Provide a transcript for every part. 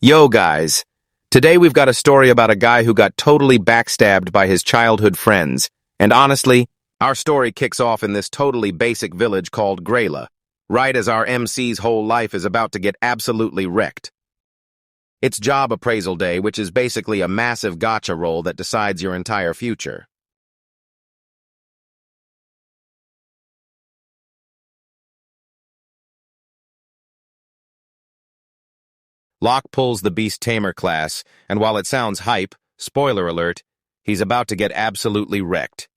Yo guys, today we've got a story about a guy who got totally backstabbed by his childhood friends, and honestly, our story kicks off in this totally basic village called Grayla, right as our MC's whole life is about to get absolutely wrecked. It's job appraisal day, which is basically a massive gotcha roll that decides your entire future. Locke pulls the Beast Tamer class, and while it sounds hype, spoiler alert, he's about to get absolutely wrecked.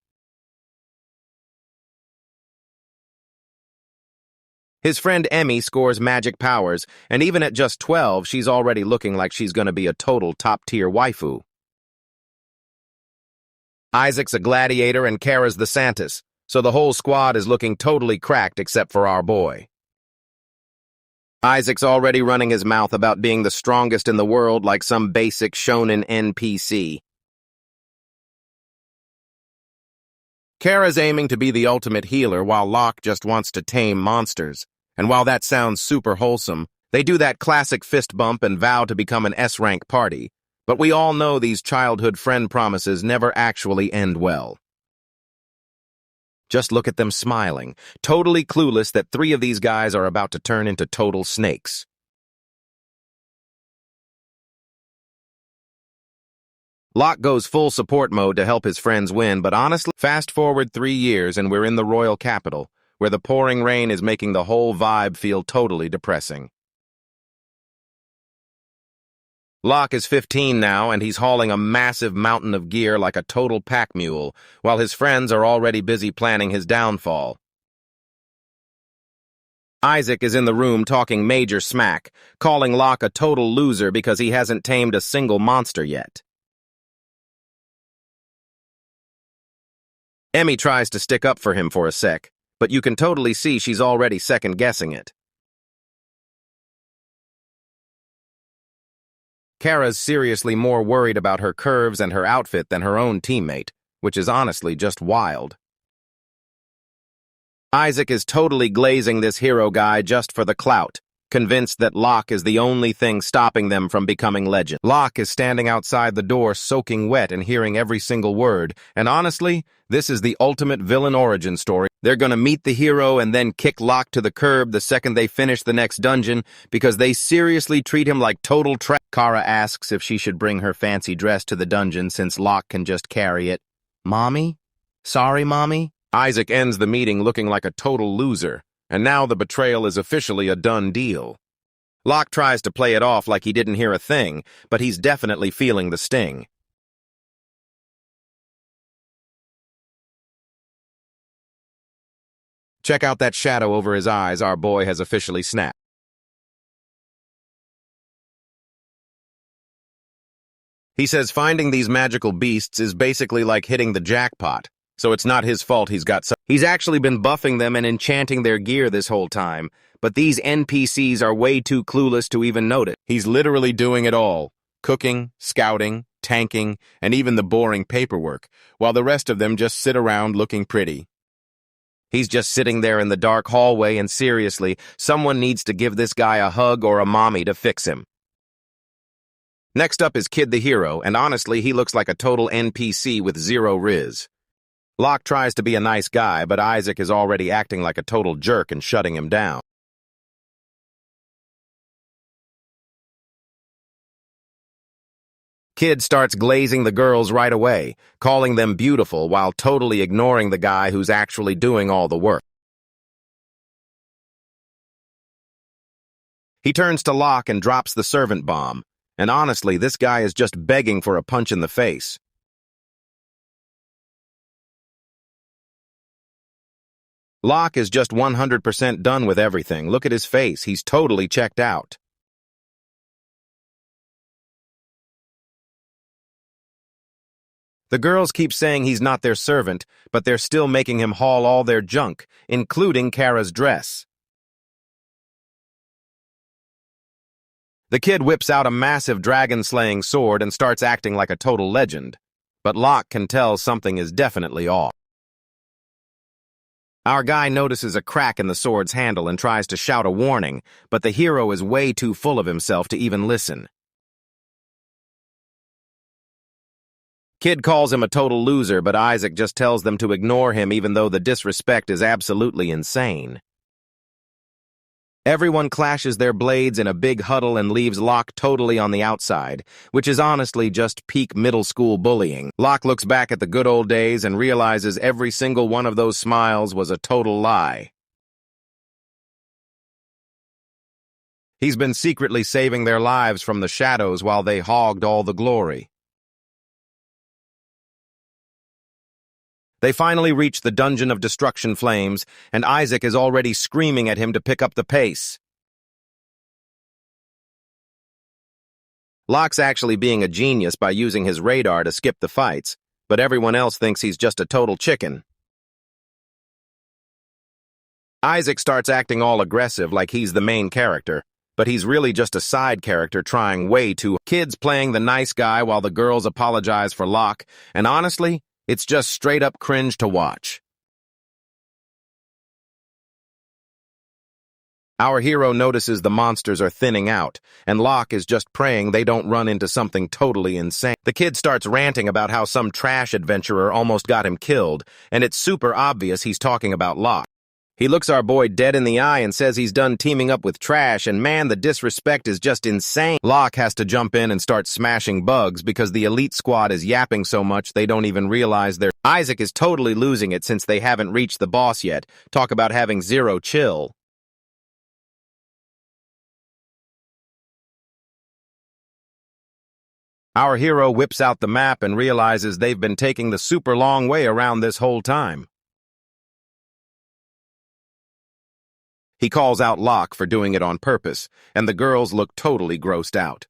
His friend Emmy scores magic powers, and even at just 12, she's already looking like she's gonna be a total top-tier waifu. Isaac's a gladiator and Kara's the Santis, so the whole squad is looking totally cracked except for our boy. Isaac's already running his mouth about being the strongest in the world like some basic shonen NPC. Kara's aiming to be the ultimate healer while Locke just wants to tame monsters. And while that sounds super wholesome, they do that classic fist bump and vow to become an S-rank party. But we all know these childhood friend promises never actually end well. Just look at them smiling, totally clueless that 3 of these guys are about to turn into total snakes. Locke goes full support mode to help his friends win, but honestly, fast forward 3 years and we're in the royal capital, where the pouring rain is making the whole vibe feel totally depressing. Locke is 15 now, and he's hauling a massive mountain of gear like a total pack mule, while his friends are already busy planning his downfall. Isaac is in the room talking major smack, calling Locke a total loser because he hasn't tamed a single monster yet. Emmy tries to stick up for him for a sec, but you can totally see she's already second-guessing it. Kara's seriously more worried about her curves and her outfit than her own teammate, which is honestly just wild. Isaac is totally glazing this hero guy just for the clout, convinced that Locke is the only thing stopping them from becoming legend. Locke is standing outside the door soaking wet and hearing every single word, and honestly, this is the ultimate villain origin story. They're gonna meet the hero and then kick Locke to the curb the second they finish the next dungeon because they seriously treat him like total trash. Kara asks if she should bring her fancy dress to the dungeon since Locke can just carry it. Mommy? Sorry, Mommy? Isaac ends the meeting looking like a total loser, and now the betrayal is officially a done deal. Locke tries to play it off like he didn't hear a thing, but he's definitely feeling the sting. Check out that shadow over his eyes. Our boy has officially snapped. He says finding these magical beasts is basically like hitting the jackpot, so it's not his fault He's actually been buffing them and enchanting their gear this whole time, but these NPCs are way too clueless to even notice. He's literally doing it all: cooking, scouting, tanking, and even the boring paperwork, while the rest of them just sit around looking pretty. He's just sitting there in the dark hallway, and seriously, someone needs to give this guy a hug or a mommy to fix him. Next up is Kid the Hero, and honestly, he looks like a total NPC with zero riz. Locke tries to be a nice guy, but Isaac is already acting like a total jerk and shutting him down. Kid starts glazing the girls right away, calling them beautiful while totally ignoring the guy who's actually doing all the work. He turns to Locke and drops the servant bomb, and honestly, this guy is just begging for a punch in the face. Locke is just 100% done with everything. Look at his face, he's totally checked out. The girls keep saying he's not their servant, but they're still making him haul all their junk, including Kara's dress. The kid whips out a massive dragon-slaying sword and starts acting like a total legend, but Locke can tell something is definitely off. Our guy notices a crack in the sword's handle and tries to shout a warning, but the hero is way too full of himself to even listen. Kid calls him a total loser, but Isaac just tells them to ignore him even though the disrespect is absolutely insane. Everyone clashes their blades in a big huddle and leaves Locke totally on the outside, which is honestly just peak middle school bullying. Locke looks back at the good old days and realizes every single one of those smiles was a total lie. He's been secretly saving their lives from the shadows while they hogged all the glory. They finally reach the Dungeon of Destruction Flames, and Isaac is already screaming at him to pick up the pace. Locke's actually being a genius by using his radar to skip the fights, but everyone else thinks he's just a total chicken. Isaac starts acting all aggressive like he's the main character, but he's really just a side character trying way too. Kids playing the nice guy while the girls apologize for Locke, and honestly, it's just straight up cringe to watch. Our hero notices the monsters are thinning out, and Locke is just praying they don't run into something totally insane. The kid starts ranting about how some trash adventurer almost got him killed, and it's super obvious he's talking about Locke. He looks our boy dead in the eye and says he's done teaming up with trash, and man, the disrespect is just insane. Locke has to jump in and start smashing bugs because the elite squad is yapping so much they don't even realize they're... Isaac is totally losing it since they haven't reached the boss yet. Talk about having zero chill. Our hero whips out the map and realizes they've been taking the super long way around this whole time. He calls out Locke for doing it on purpose, and the girls look totally grossed out.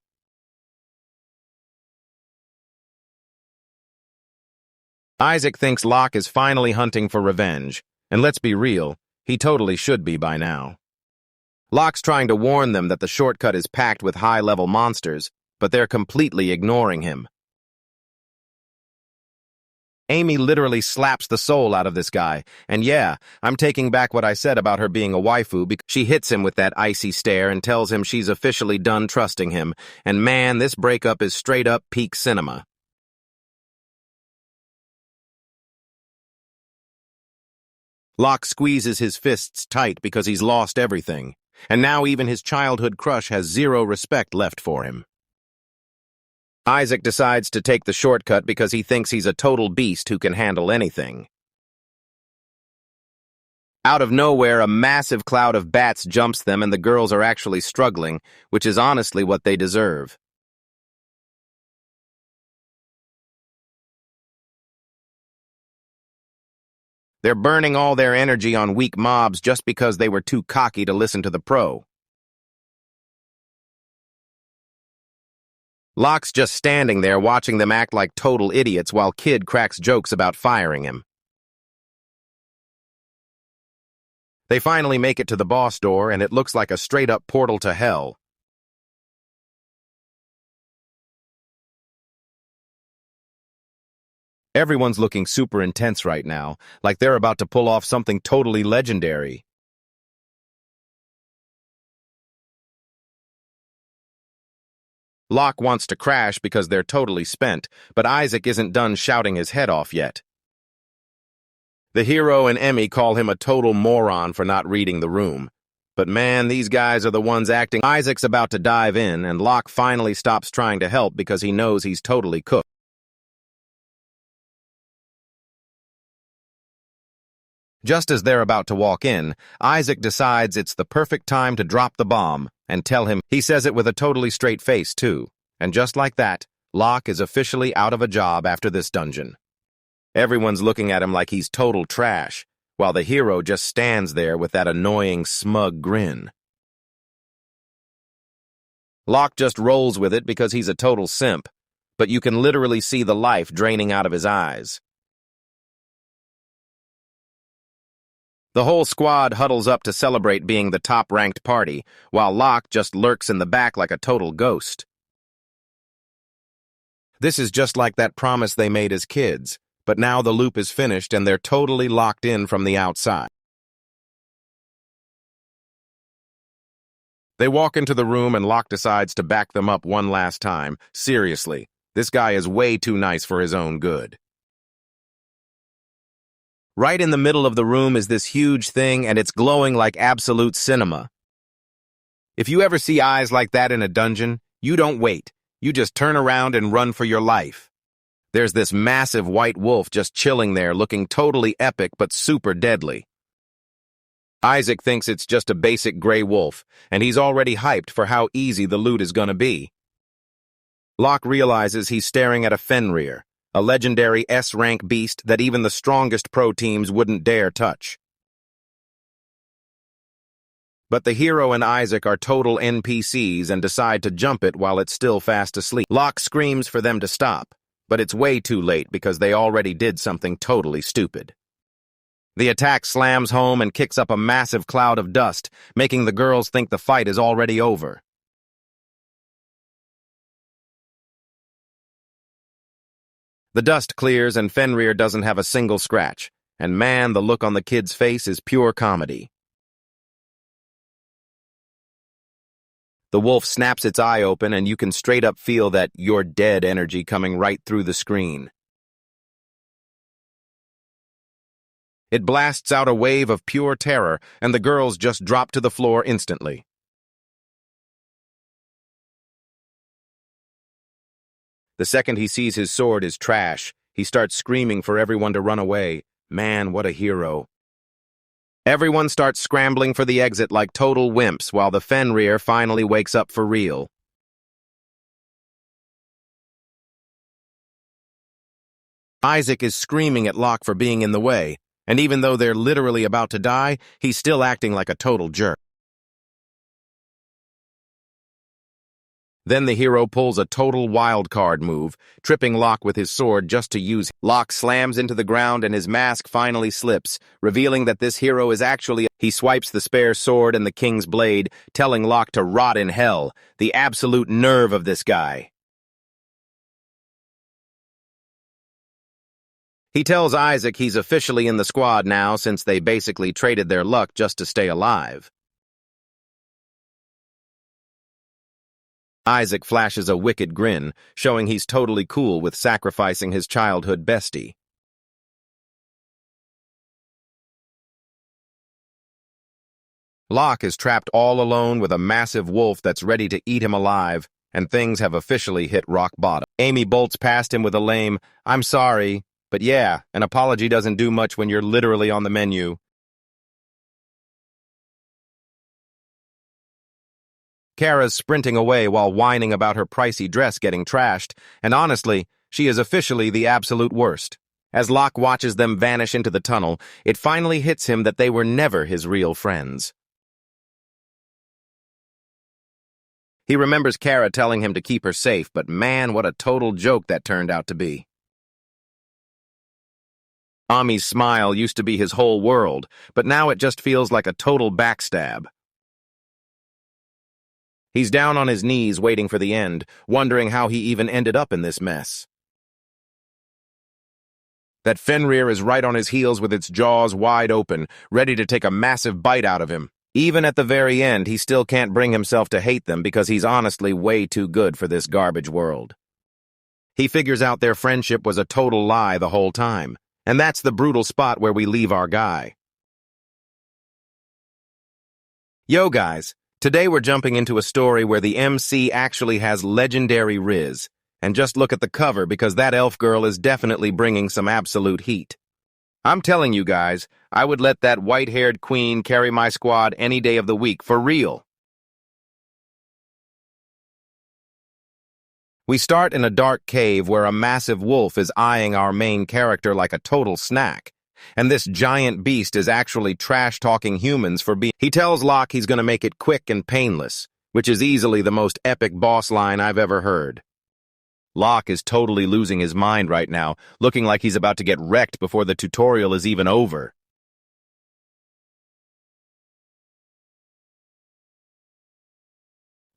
Isaac thinks Locke is finally hunting for revenge, and let's be real, he totally should be by now. Locke's trying to warn them that the shortcut is packed with high-level monsters, but they're completely ignoring him. Amy literally slaps the soul out of this guy, and yeah, I'm taking back what I said about her being a waifu because she hits him with that icy stare and tells him she's officially done trusting him, and man, this breakup is straight up peak cinema. Locke squeezes his fists tight because he's lost everything, and now even his childhood crush has zero respect left for him. Isaac decides to take the shortcut because he thinks he's a total beast who can handle anything. Out of nowhere, a massive cloud of bats jumps them and the girls are actually struggling, which is honestly what they deserve. They're burning all their energy on weak mobs just because they were too cocky to listen to the pro. Locke's just standing there watching them act like total idiots while Kid cracks jokes about firing him. They finally make it to the boss door, and it looks like a straight-up portal to hell. Everyone's looking super intense right now, like they're about to pull off something totally legendary. Locke wants to crash because they're totally spent, but Isaac isn't done shouting his head off yet. The hero and Emmy call him a total moron for not reading the room. But man, these guys are the ones acting. Isaac's about to dive in, and Locke finally stops trying to help because he knows he's totally cooked. Just as they're about to walk in, Isaac decides it's the perfect time to drop the bomb and tell him. He says it with a totally straight face, too. And just like that, Locke is officially out of a job after this dungeon. Everyone's looking at him like he's total trash, while the hero just stands there with that annoying, smug grin. Locke just rolls with it because he's a total simp, but you can literally see the life draining out of his eyes. The whole squad huddles up to celebrate being the top-ranked party, while Locke just lurks in the back like a total ghost. This is just like that promise they made as kids, but now the loop is finished and they're totally locked in from the outside. They walk into the room and Locke decides to back them up one last time. Seriously, This guy is way too nice for his own good. Right in the middle of the room is this huge thing, and it's glowing like absolute cinema. If you ever see eyes like that in a dungeon, you don't wait. You just turn around and run for your life. There's this massive white wolf just chilling there, looking totally epic but super deadly. Isaac thinks it's just a basic gray wolf, and he's already hyped for how easy the loot is gonna be. Locke realizes he's staring at a Fenrir, a legendary S-rank beast that even the strongest pro teams wouldn't dare touch. But the hero and Isaac are total NPCs and decide to jump it while it's still fast asleep. Locke screams for them to stop, but it's way too late because they already did something totally stupid. The attack slams home and kicks up a massive cloud of dust, making the girls think the fight is already over. The dust clears and Fenrir doesn't have a single scratch, and man, the look on the kid's face is pure comedy. The wolf snaps its eye open and you can straight up feel that "you're dead" energy coming right through the screen. It blasts out a wave of pure terror, and the girls just drop to the floor instantly. The second he sees his sword is trash, he starts screaming for everyone to run away. Man, what a hero. Everyone starts scrambling for the exit like total wimps while the Fenrir finally wakes up for real. Isaac is screaming at Locke for being in the way, and even though they're literally about to die, he's still acting like a total jerk. Then the hero pulls a total wild card move, tripping Locke with his sword just to use it. Locke slams into the ground and his mask finally slips, revealing that this hero is actually... He swipes the spare sword and the king's blade, telling Locke to rot in hell. The absolute nerve of this guy. He tells Isaac he's officially in the squad now since they basically traded their luck just to stay alive. Isaac flashes a wicked grin, showing he's totally cool with sacrificing his childhood bestie. Locke is trapped all alone with a massive wolf that's ready to eat him alive, and things have officially hit rock bottom. Amy bolts past him with a lame, "I'm sorry, but yeah, an apology doesn't do much when you're literally on the menu." Kara's sprinting away while whining about her pricey dress getting trashed, and honestly, she is officially the absolute worst. As Locke watches them vanish into the tunnel, it finally hits him that they were never his real friends. He remembers Kara telling him to keep her safe, but man, what a total joke that turned out to be. Ami's smile used to be his whole world, but now it just feels like a total backstab. He's down on his knees waiting for the end, wondering how he even ended up in this mess. That Fenrir is right on his heels with its jaws wide open, ready to take a massive bite out of him. Even at the very end, he still can't bring himself to hate them because he's honestly way too good for this garbage world. He figures out their friendship was a total lie the whole time, and that's the brutal spot where we leave our guy. Yo guys, today we're jumping into a story where the MC actually has legendary riz, and just look at the cover because that elf girl is definitely bringing some absolute heat. I'm telling you guys, I would let that white-haired queen carry my squad any day of the week, for real. We start in a dark cave where a massive wolf is eyeing our main character like a total snack, and this giant beast is actually trash-talking humans for being... He tells Locke he's gonna make it quick and painless, which is easily the most epic boss line I've ever heard. Locke is totally losing his mind right now, looking like he's about to get wrecked before the tutorial is even over.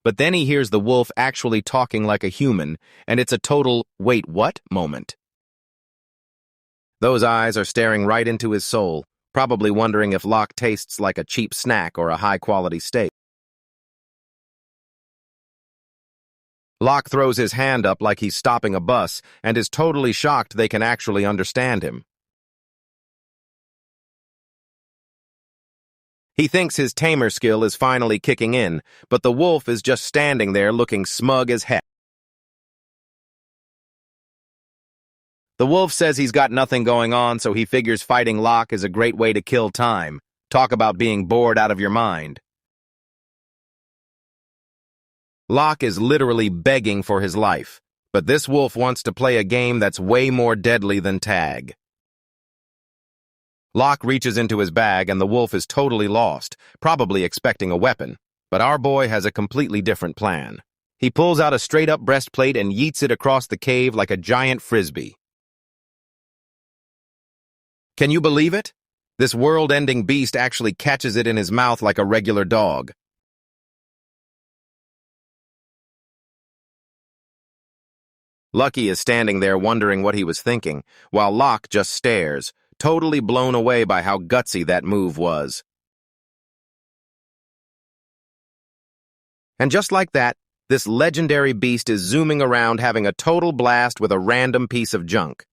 But then he hears the wolf actually talking like a human, and it's a total "wait, what?" moment. Those eyes are staring right into his soul, probably wondering if Locke tastes like a cheap snack or a high-quality steak. Locke throws his hand up like he's stopping a bus and is totally shocked they can actually understand him. He thinks his Tamer skill is finally kicking in, but the wolf is just standing there looking smug as heck. The wolf says he's got nothing going on, so he figures fighting Locke is a great way to kill time. Talk about being bored out of your mind. Locke is literally begging for his life, but this wolf wants to play a game that's way more deadly than tag. Locke reaches into his bag and the wolf is totally lost, probably expecting a weapon, but our boy has a completely different plan. He pulls out a straight-up breastplate and yeets it across the cave like a giant frisbee. Can you believe it? This world-ending beast actually catches it in his mouth like a regular dog. Lucky is standing there wondering what he was thinking, while Locke just stares, totally blown away by how gutsy that move was. And just like that, this legendary beast is zooming around having a total blast with a random piece of junk.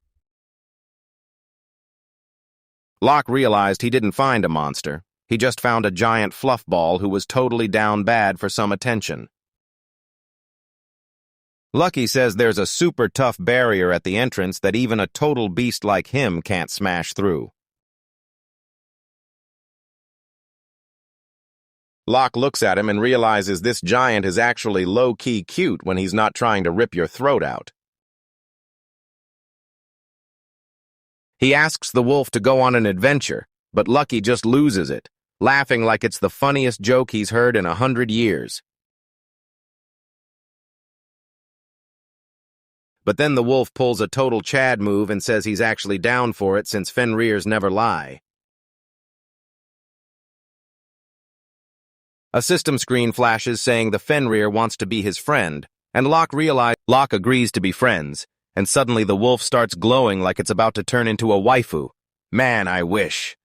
Locke realized he didn't find a monster. He just found a giant fluff ball who was totally down bad for some attention. Lucky says there's a super tough barrier at the entrance that even a total beast like him can't smash through. Locke looks at him and realizes this giant is actually low-key cute when he's not trying to rip your throat out. He asks the wolf to go on an adventure, but Lucky just loses it, laughing like it's the funniest joke he's heard in 100 years. But then the wolf pulls a total Chad move and says he's actually down for it since Fenrir's never lie. A system screen flashes saying the Fenrir wants to be his friend, and Locke agrees to be friends, and suddenly the wolf starts glowing like it's about to turn into a waifu. Man, I wish.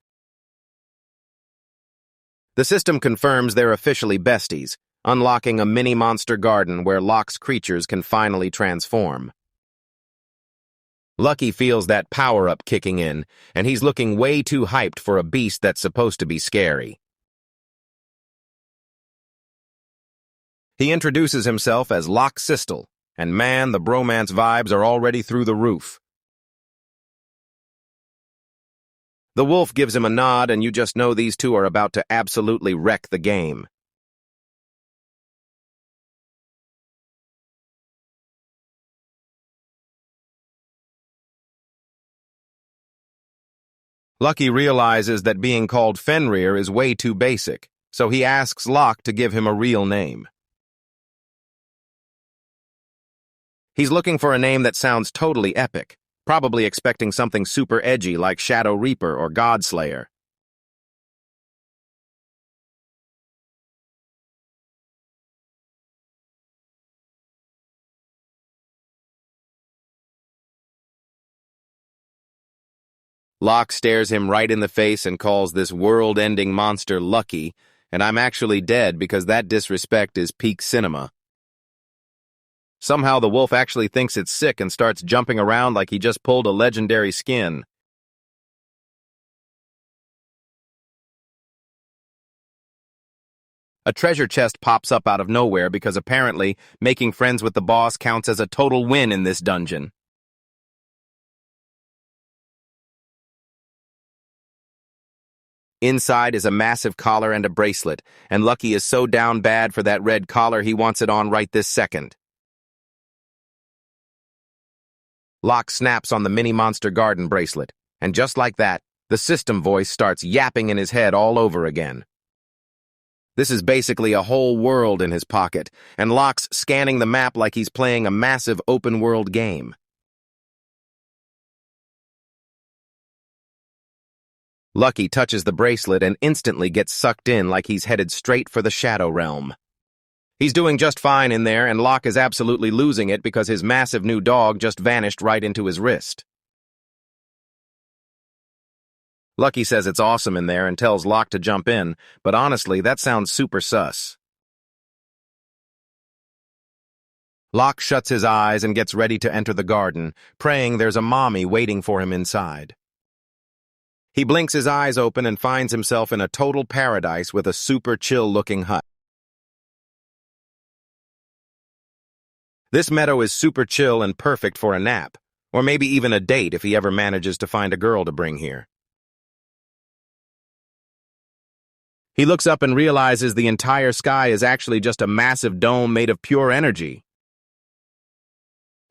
The system confirms they're officially besties, unlocking a mini-monster garden where Locke's creatures can finally transform. Lucky feels that power-up kicking in, and he's looking way too hyped for a beast that's supposed to be scary. He introduces himself as Locke Sistel, and man, the bromance vibes are already through the roof. The wolf gives him a nod, and you just know these two are about to absolutely wreck the game. Lucky realizes that being called Fenrir is way too basic, so he asks Locke to give him a real name. He's looking for a name that sounds totally epic, probably expecting something super edgy like Shadow Reaper or Godslayer. Locke stares him right in the face and calls this world-ending monster Lucky, and I'm actually dead because that disrespect is peak cinema. Somehow the wolf actually thinks it's sick and starts jumping around like he just pulled a legendary skin. A treasure chest pops up out of nowhere because apparently making friends with the boss counts as a total win in this dungeon. Inside is a massive collar and a bracelet, and Lucky is so down bad for that red collar he wants it on right this second. Locke snaps on the mini-monster garden bracelet, and just like that, the system voice starts yapping in his head all over again. This is basically a whole world in his pocket, and Locke's scanning the map like he's playing a massive open-world game. Lucky touches the bracelet and instantly gets sucked in like he's headed straight for the Shadow Realm. He's doing just fine in there, and Locke is absolutely losing it because his massive new dog just vanished right into his wrist. Lucky says it's awesome in there and tells Locke to jump in, but honestly, that sounds super sus. Locke shuts his eyes and gets ready to enter the garden, praying there's a mommy waiting for him inside. He blinks his eyes open and finds himself in a total paradise with a super chill-looking hut. This meadow is super chill and perfect for a nap, or maybe even a date if he ever manages to find a girl to bring here. He looks up and realizes the entire sky is actually just a massive dome made of pure energy.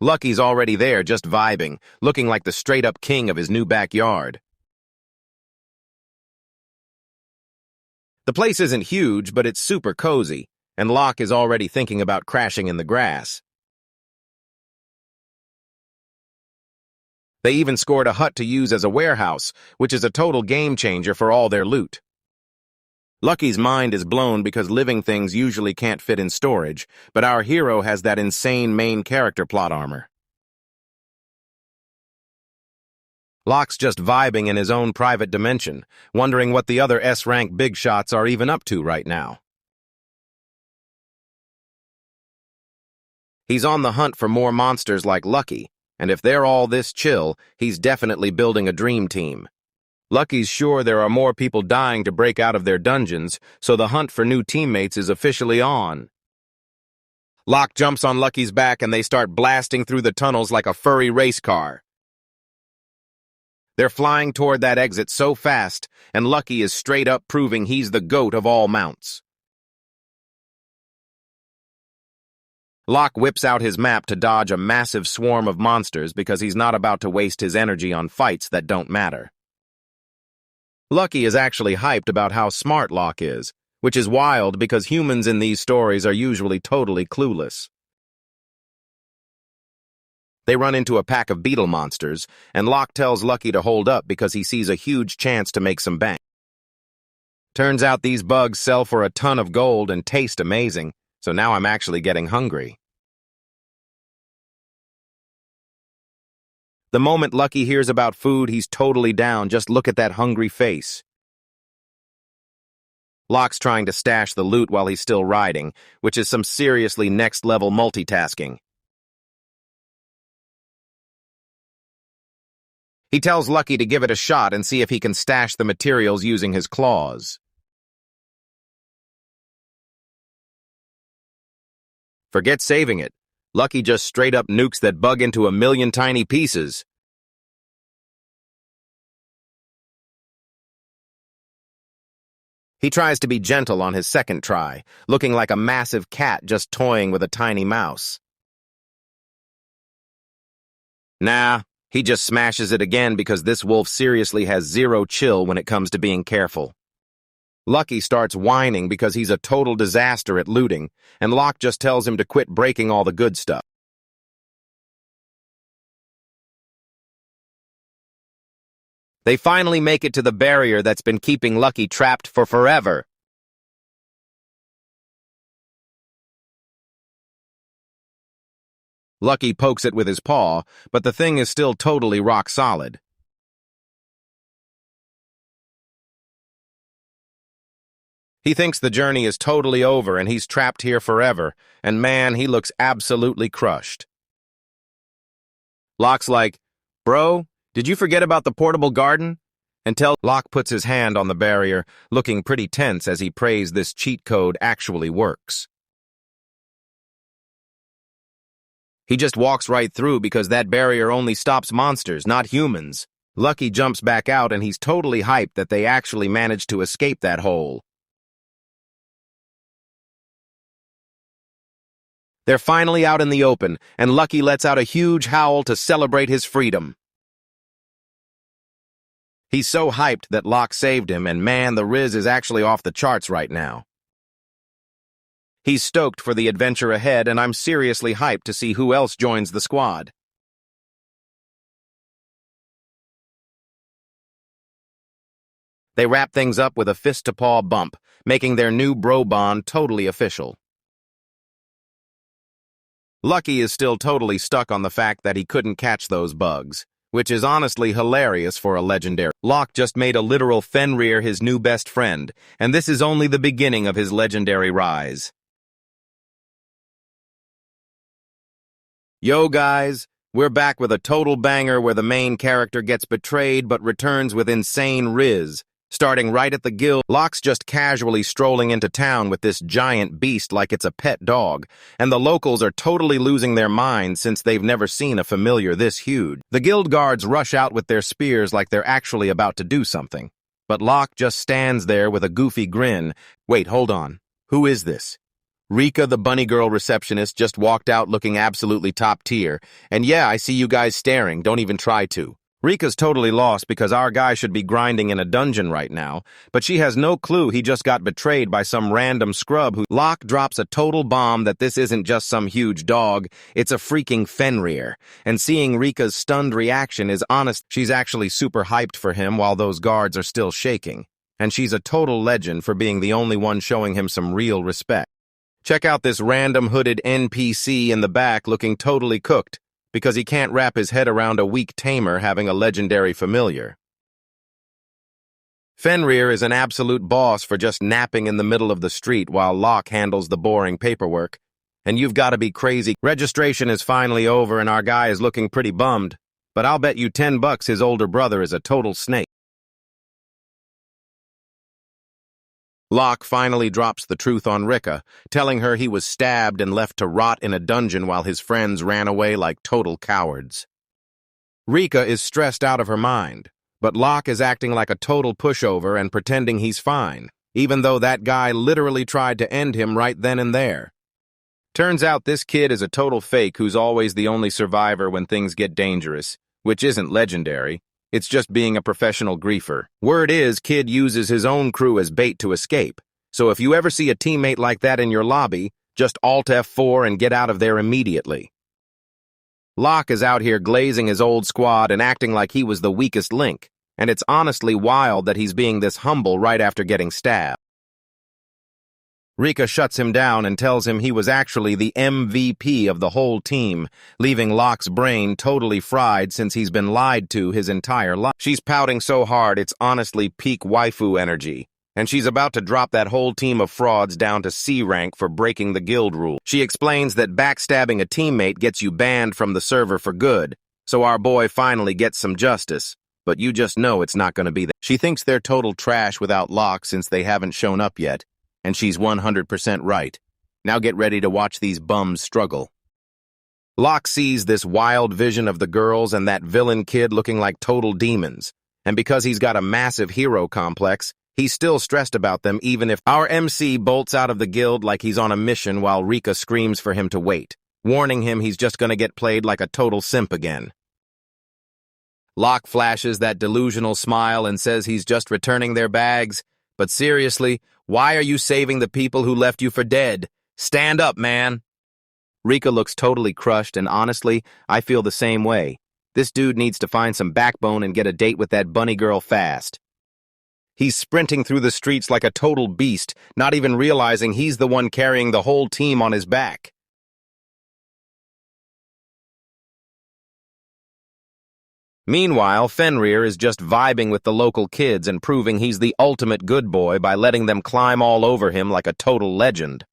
Lucky's already there, just vibing, looking like the straight-up king of his new backyard. The place isn't huge, but it's super cozy, and Locke is already thinking about crashing in the grass. They even scored a hut to use as a warehouse, which is a total game-changer for all their loot. Lucky's mind is blown because living things usually can't fit in storage, but our hero has that insane main character plot armor. Locke's just vibing in his own private dimension, wondering what the other S-rank big shots are even up to right now. He's on the hunt for more monsters like Lucky, and if they're all this chill, he's definitely building a dream team. Lucky's sure there are more people dying to break out of their dungeons, so the hunt for new teammates is officially on. Locke jumps on Lucky's back and they start blasting through the tunnels like a furry race car. They're flying toward that exit so fast, and Lucky is straight up proving he's the GOAT of all mounts. Locke whips out his map to dodge a massive swarm of monsters because he's not about to waste his energy on fights that don't matter. Lucky is actually hyped about how smart Locke is, which is wild because humans in these stories are usually totally clueless. They run into a pack of beetle monsters, and Locke tells Lucky to hold up because he sees a huge chance to make some bank. Turns out these bugs sell for a ton of gold and taste amazing, so now I'm actually getting hungry. The moment Lucky hears about food, he's totally down. Just look at that hungry face. Locke's trying to stash the loot while he's still riding, which is some seriously next-level multitasking. He tells Lucky to give it a shot and see if he can stash the materials using his claws. Forget saving it. Lucky just straight up nukes that bug into a million tiny pieces. He tries to be gentle on his second try, looking like a massive cat just toying with a tiny mouse. Nah, he just smashes it again because this wolf seriously has zero chill when it comes to being careful. Lucky starts whining because he's a total disaster at looting, and Locke just tells him to quit breaking all the good stuff. They finally make it to the barrier that's been keeping Lucky trapped for forever. Lucky pokes it with his paw, but the thing is still totally rock solid. He thinks the journey is totally over and he's trapped here forever, and man, he looks absolutely crushed. Locke's like, "Bro, did you forget about the portable garden?" Until Locke puts his hand on the barrier, looking pretty tense as he prays this cheat code actually works. He just walks right through because that barrier only stops monsters, not humans. Lucky jumps back out and he's totally hyped that they actually managed to escape that hole. They're finally out in the open, and Lucky lets out a huge howl to celebrate his freedom. He's so hyped that Locke saved him, and man, the Riz is actually off the charts right now. He's stoked for the adventure ahead, and I'm seriously hyped to see who else joins the squad. They wrap things up with a fist-to-paw bump, making their new bro bond totally official. Lucky is still totally stuck on the fact that he couldn't catch those bugs, which is honestly hilarious for a legendary. Locke just made a literal Fenrir his new best friend, and this is only the beginning of his legendary rise. Yo guys, we're back with a total banger where the main character gets betrayed but returns with insane riz. Starting right at the guild, Locke's just casually strolling into town with this giant beast like it's a pet dog, and the locals are totally losing their minds since they've never seen a familiar this huge. The guild guards rush out with their spears like they're actually about to do something. But Locke just stands there with a goofy grin. Wait, hold on. Who is this? Rika, the bunny girl receptionist, just walked out looking absolutely top tier. And yeah, I see you guys staring. Don't even try to. Rika's totally lost because our guy should be grinding in a dungeon right now, but she has no clue he just got betrayed by some random scrub who— Locke drops a total bomb that this isn't just some huge dog, it's a freaking Fenrir. And seeing Rika's stunned reaction is honest, she's actually super hyped for him while those guards are still shaking. And she's a total legend for being the only one showing him some real respect. Check out this random hooded NPC in the back looking totally cooked because he can't wrap his head around a weak Tamer having a legendary familiar. Fenrir is an absolute boss for just napping in the middle of the street while Locke handles the boring paperwork. And you've got to be crazy. Registration is finally over and our guy is looking pretty bummed, but I'll bet you $10 his older brother is a total snake. Locke finally drops the truth on Rika, telling her he was stabbed and left to rot in a dungeon while his friends ran away like total cowards. Rika is stressed out of her mind, but Locke is acting like a total pushover and pretending he's fine, even though that guy literally tried to end him right then and there. Turns out this kid is a total fake who's always the only survivor when things get dangerous, which isn't legendary. It's just being a professional griefer. Word is, kid uses his own crew as bait to escape. So if you ever see a teammate like that in your lobby, just Alt F4 and get out of there immediately. Locke is out here glazing his old squad and acting like he was the weakest link, and it's honestly wild that he's being this humble right after getting stabbed. Rika shuts him down and tells him he was actually the MVP of the whole team, leaving Locke's brain totally fried since he's been lied to his entire life. She's pouting so hard it's honestly peak waifu energy, and she's about to drop that whole team of frauds down to C rank for breaking the guild rule. She explains that backstabbing a teammate gets you banned from the server for good, so our boy finally gets some justice, but you just know it's not going to be that. She thinks they're total trash without Locke since they haven't shown up yet. And she's 100% right. Now get ready to watch these bums struggle. Locke sees this wild vision of the girls and that villain kid looking like total demons. And because he's got a massive hero complex, he's still stressed about them even if our MC bolts out of the guild like he's on a mission while Rika screams for him to wait, warning him he's just gonna get played like a total simp again. Locke flashes that delusional smile and says he's just returning their bags. But seriously, why are you saving the people who left you for dead? Stand up, man. Rika looks totally crushed, and honestly, I feel the same way. This dude needs to find some backbone and get a date with that bunny girl fast. He's sprinting through the streets like a total beast, not even realizing he's the one carrying the whole team on his back. Meanwhile, Fenrir is just vibing with the local kids and proving he's the ultimate good boy by letting them climb all over him like a total legend.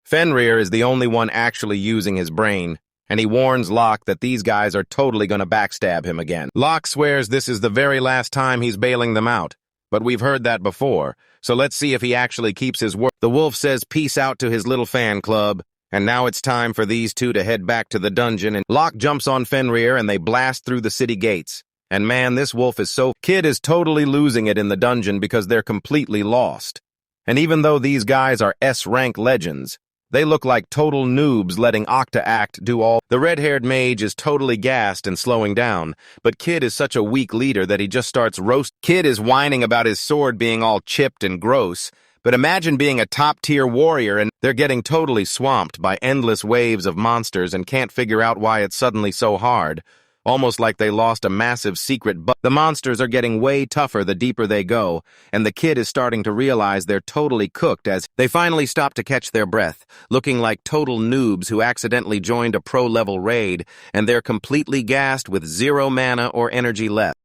Fenrir is the only one actually using his brain, and he warns Locke that these guys are totally gonna backstab him again. Locke swears this is the very last time he's bailing them out, but we've heard that before, so let's see if he actually keeps his word. The wolf says peace out to his little fan club. And now it's time for these two to head back to the dungeon, and Locke jumps on Fenrir and they blast through the city gates. And man, this wolf is so— Kid is totally losing it in the dungeon because they're completely lost. And even though these guys are S-rank legends, they look like total noobs letting Octa Act do all— The red-haired mage is totally gassed and slowing down, but Kid is such a weak leader that he just starts roast— Kid is whining about his sword being all chipped and gross. But imagine being a top-tier warrior and they're getting totally swamped by endless waves of monsters and can't figure out why it's suddenly so hard, almost like they lost a massive secret but the monsters are getting way tougher the deeper they go, and the kid is starting to realize they're totally cooked as they finally stop to catch their breath, looking like total noobs who accidentally joined a pro-level raid, and they're completely gassed with 0 mana or energy left.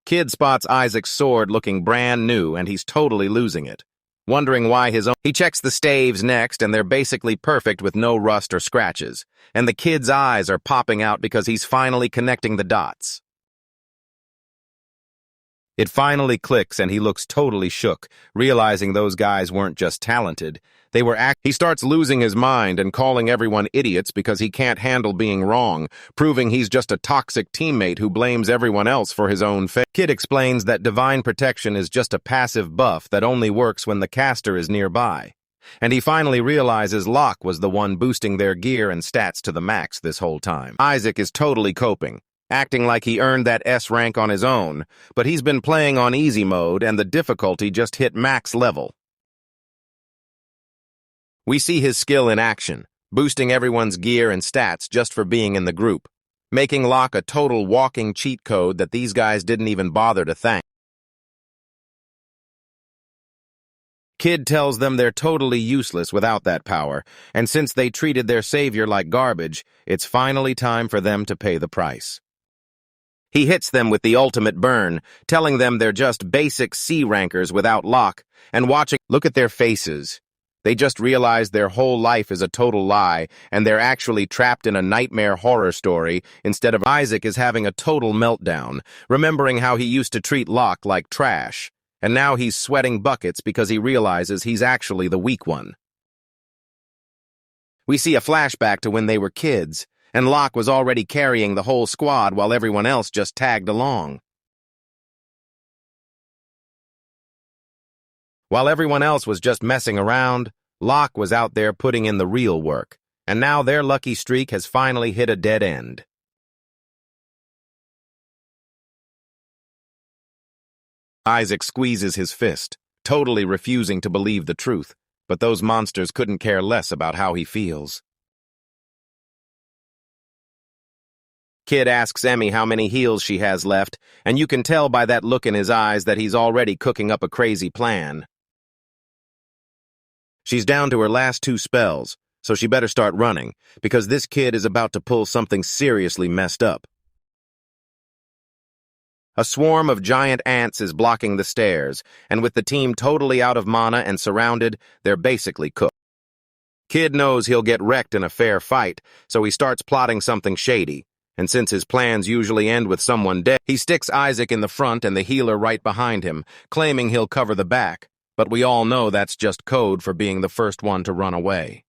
Kid spots Isaac's sword looking brand new, and he's totally losing it. wondering why his own... He checks the staves next, and they're basically perfect with no rust or scratches. And the kid's eyes are popping out because he's finally connecting the dots. It finally clicks, and he looks totally shook, realizing those guys weren't just talented. They were He starts losing his mind and calling everyone idiots because he can't handle being wrong, proving he's just a toxic teammate who blames everyone else for his own fate. Kid explains that divine protection is just a passive buff that only works when the caster is nearby. And he finally realizes Locke was the one boosting their gear and stats to the max this whole time. Isaac is totally coping, acting like he earned that S rank on his own, but he's been playing on easy mode and the difficulty just hit max level. We see his skill in action, boosting everyone's gear and stats just for being in the group, making Locke a total walking cheat code that these guys didn't even bother to thank. Kid tells them they're totally useless without that power, and since they treated their savior like garbage, it's finally time for them to pay the price. He hits them with the ultimate burn, telling them they're just basic C rankers without Locke, and look at their faces. They just realized their whole life is a total lie, and they're actually trapped in a nightmare horror story instead of... Isaac is having a total meltdown, remembering how he used to treat Locke like trash, and now he's sweating buckets because he realizes he's actually the weak one. We see a flashback to when they were kids, and Locke was already carrying the whole squad while everyone else just tagged along. While everyone else was just messing around, Locke was out there putting in the real work, and now their lucky streak has finally hit a dead end. Isaac squeezes his fist, totally refusing to believe the truth, but those monsters couldn't care less about how he feels. Kid asks Emmy how many heals she has left, and you can tell by that look in his eyes that he's already cooking up a crazy plan. She's down to her last 2 spells, so she better start running, because this kid is about to pull something seriously messed up. A swarm of giant ants is blocking the stairs, and with the team totally out of mana and surrounded, they're basically cooked. Kid knows he'll get wrecked in a fair fight, so he starts plotting something shady, and since his plans usually end with someone dead, he sticks Isaac in the front and the healer right behind him, claiming he'll cover the back. But we all know that's just code for being the first one to run away.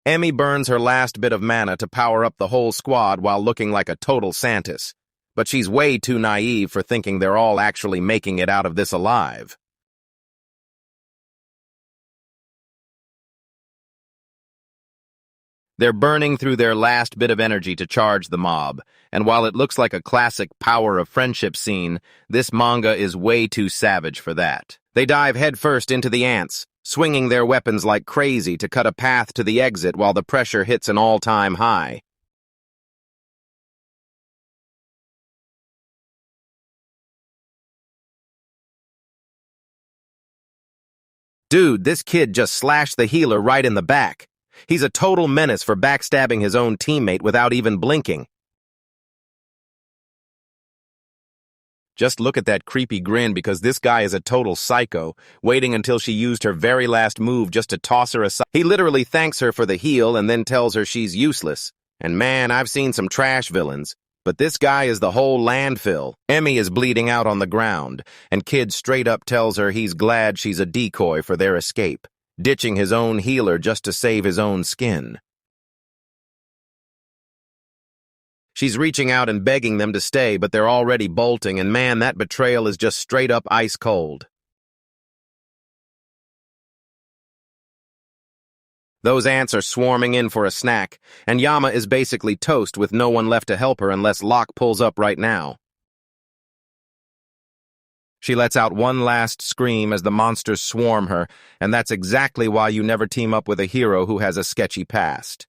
Emmy burns her last bit of mana to power up the whole squad while looking like a total Santis, but she's way too naive for thinking they're all actually making it out of this alive. They're burning through their last bit of energy to charge the mob, and while it looks like a classic power of friendship scene, this manga is way too savage for that. They dive headfirst into the ants, swinging their weapons like crazy to cut a path to the exit while the pressure hits an all-time high. Dude, this kid just slashed the healer right in the back. He's a total menace for backstabbing his own teammate without even blinking. Just look at that creepy grin because this guy is a total psycho, waiting until she used her very last move just to toss her aside. He literally thanks her for the heal and then tells her she's useless. And man, I've seen some trash villains, but this guy is the whole landfill. Emmy is bleeding out on the ground, and Kid straight up tells her he's glad she's a decoy for their escape, ditching his own healer just to save his own skin. She's reaching out and begging them to stay, but they're already bolting, and man, that betrayal is just straight up ice cold. Those ants are swarming in for a snack, and Yama is basically toast with no one left to help her unless Locke pulls up right now. She lets out one last scream as the monsters swarm her, and that's exactly why you never team up with a hero who has a sketchy past.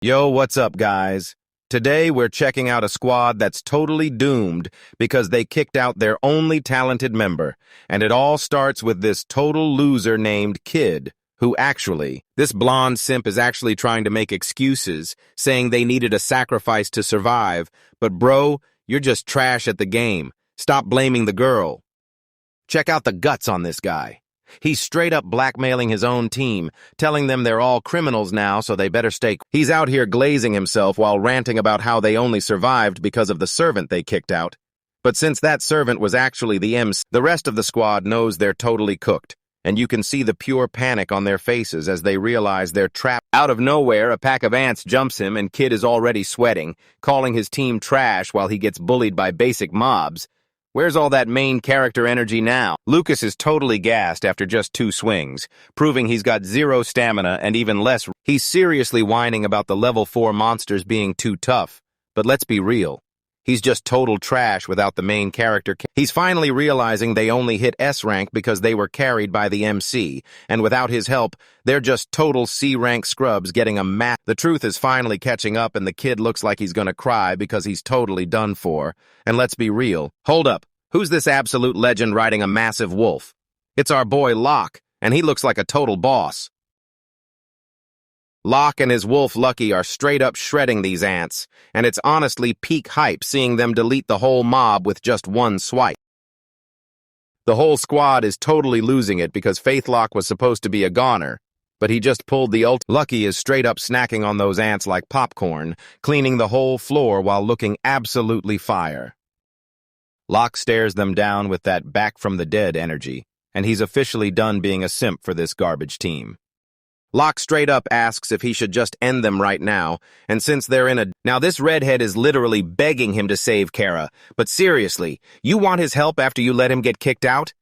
Yo, what's up, guys? Today we're checking out a squad that's totally doomed because they kicked out their only talented member, and it all starts with this total loser named Kid, who this blonde simp is actually trying to make excuses, saying they needed a sacrifice to survive, but bro, you're just trash at the game. Stop blaming the girl. Check out the guts on this guy. He's straight up blackmailing his own team, telling them they're all criminals now, so they better stay. He's out here glazing himself while ranting about how they only survived because of the servant they kicked out. But since that servant was actually the MC, the rest of the squad knows they're totally cooked, and you can see the pure panic on their faces as they realize they're trapped. Out of nowhere, a pack of ants jumps him, and Kid is already sweating, calling his team trash while he gets bullied by basic mobs. Where's all that main character energy now? Lucas is totally gassed after just 2 swings, proving he's got 0 stamina and even less. He's seriously whining about the level 4 monsters being too tough, but let's be real. He's just total trash without the main character. He's finally realizing they only hit S rank because they were carried by the MC, and without his help, they're just total C rank scrubs getting a mat. The truth is finally catching up, and the kid looks like he's gonna cry because he's totally done for. And let's be real. Hold up. Who's this absolute legend riding a massive wolf? It's our boy Locke, and he looks like a total boss. Locke and his wolf Lucky are straight up shredding these ants, and it's honestly peak hype seeing them delete the whole mob with just 1 swipe. The whole squad is totally losing it because Faithlock was supposed to be a goner, but he just pulled the ult. Lucky is straight up snacking on those ants like popcorn, cleaning the whole floor while looking absolutely fire. Locke stares them down with that back from the dead energy, and he's officially done being a simp for this garbage team. Locke straight up asks if he should just end them right now, and since they're in a... Now this redhead is literally begging him to save Kara, but seriously, you want his help after you let him get kicked out?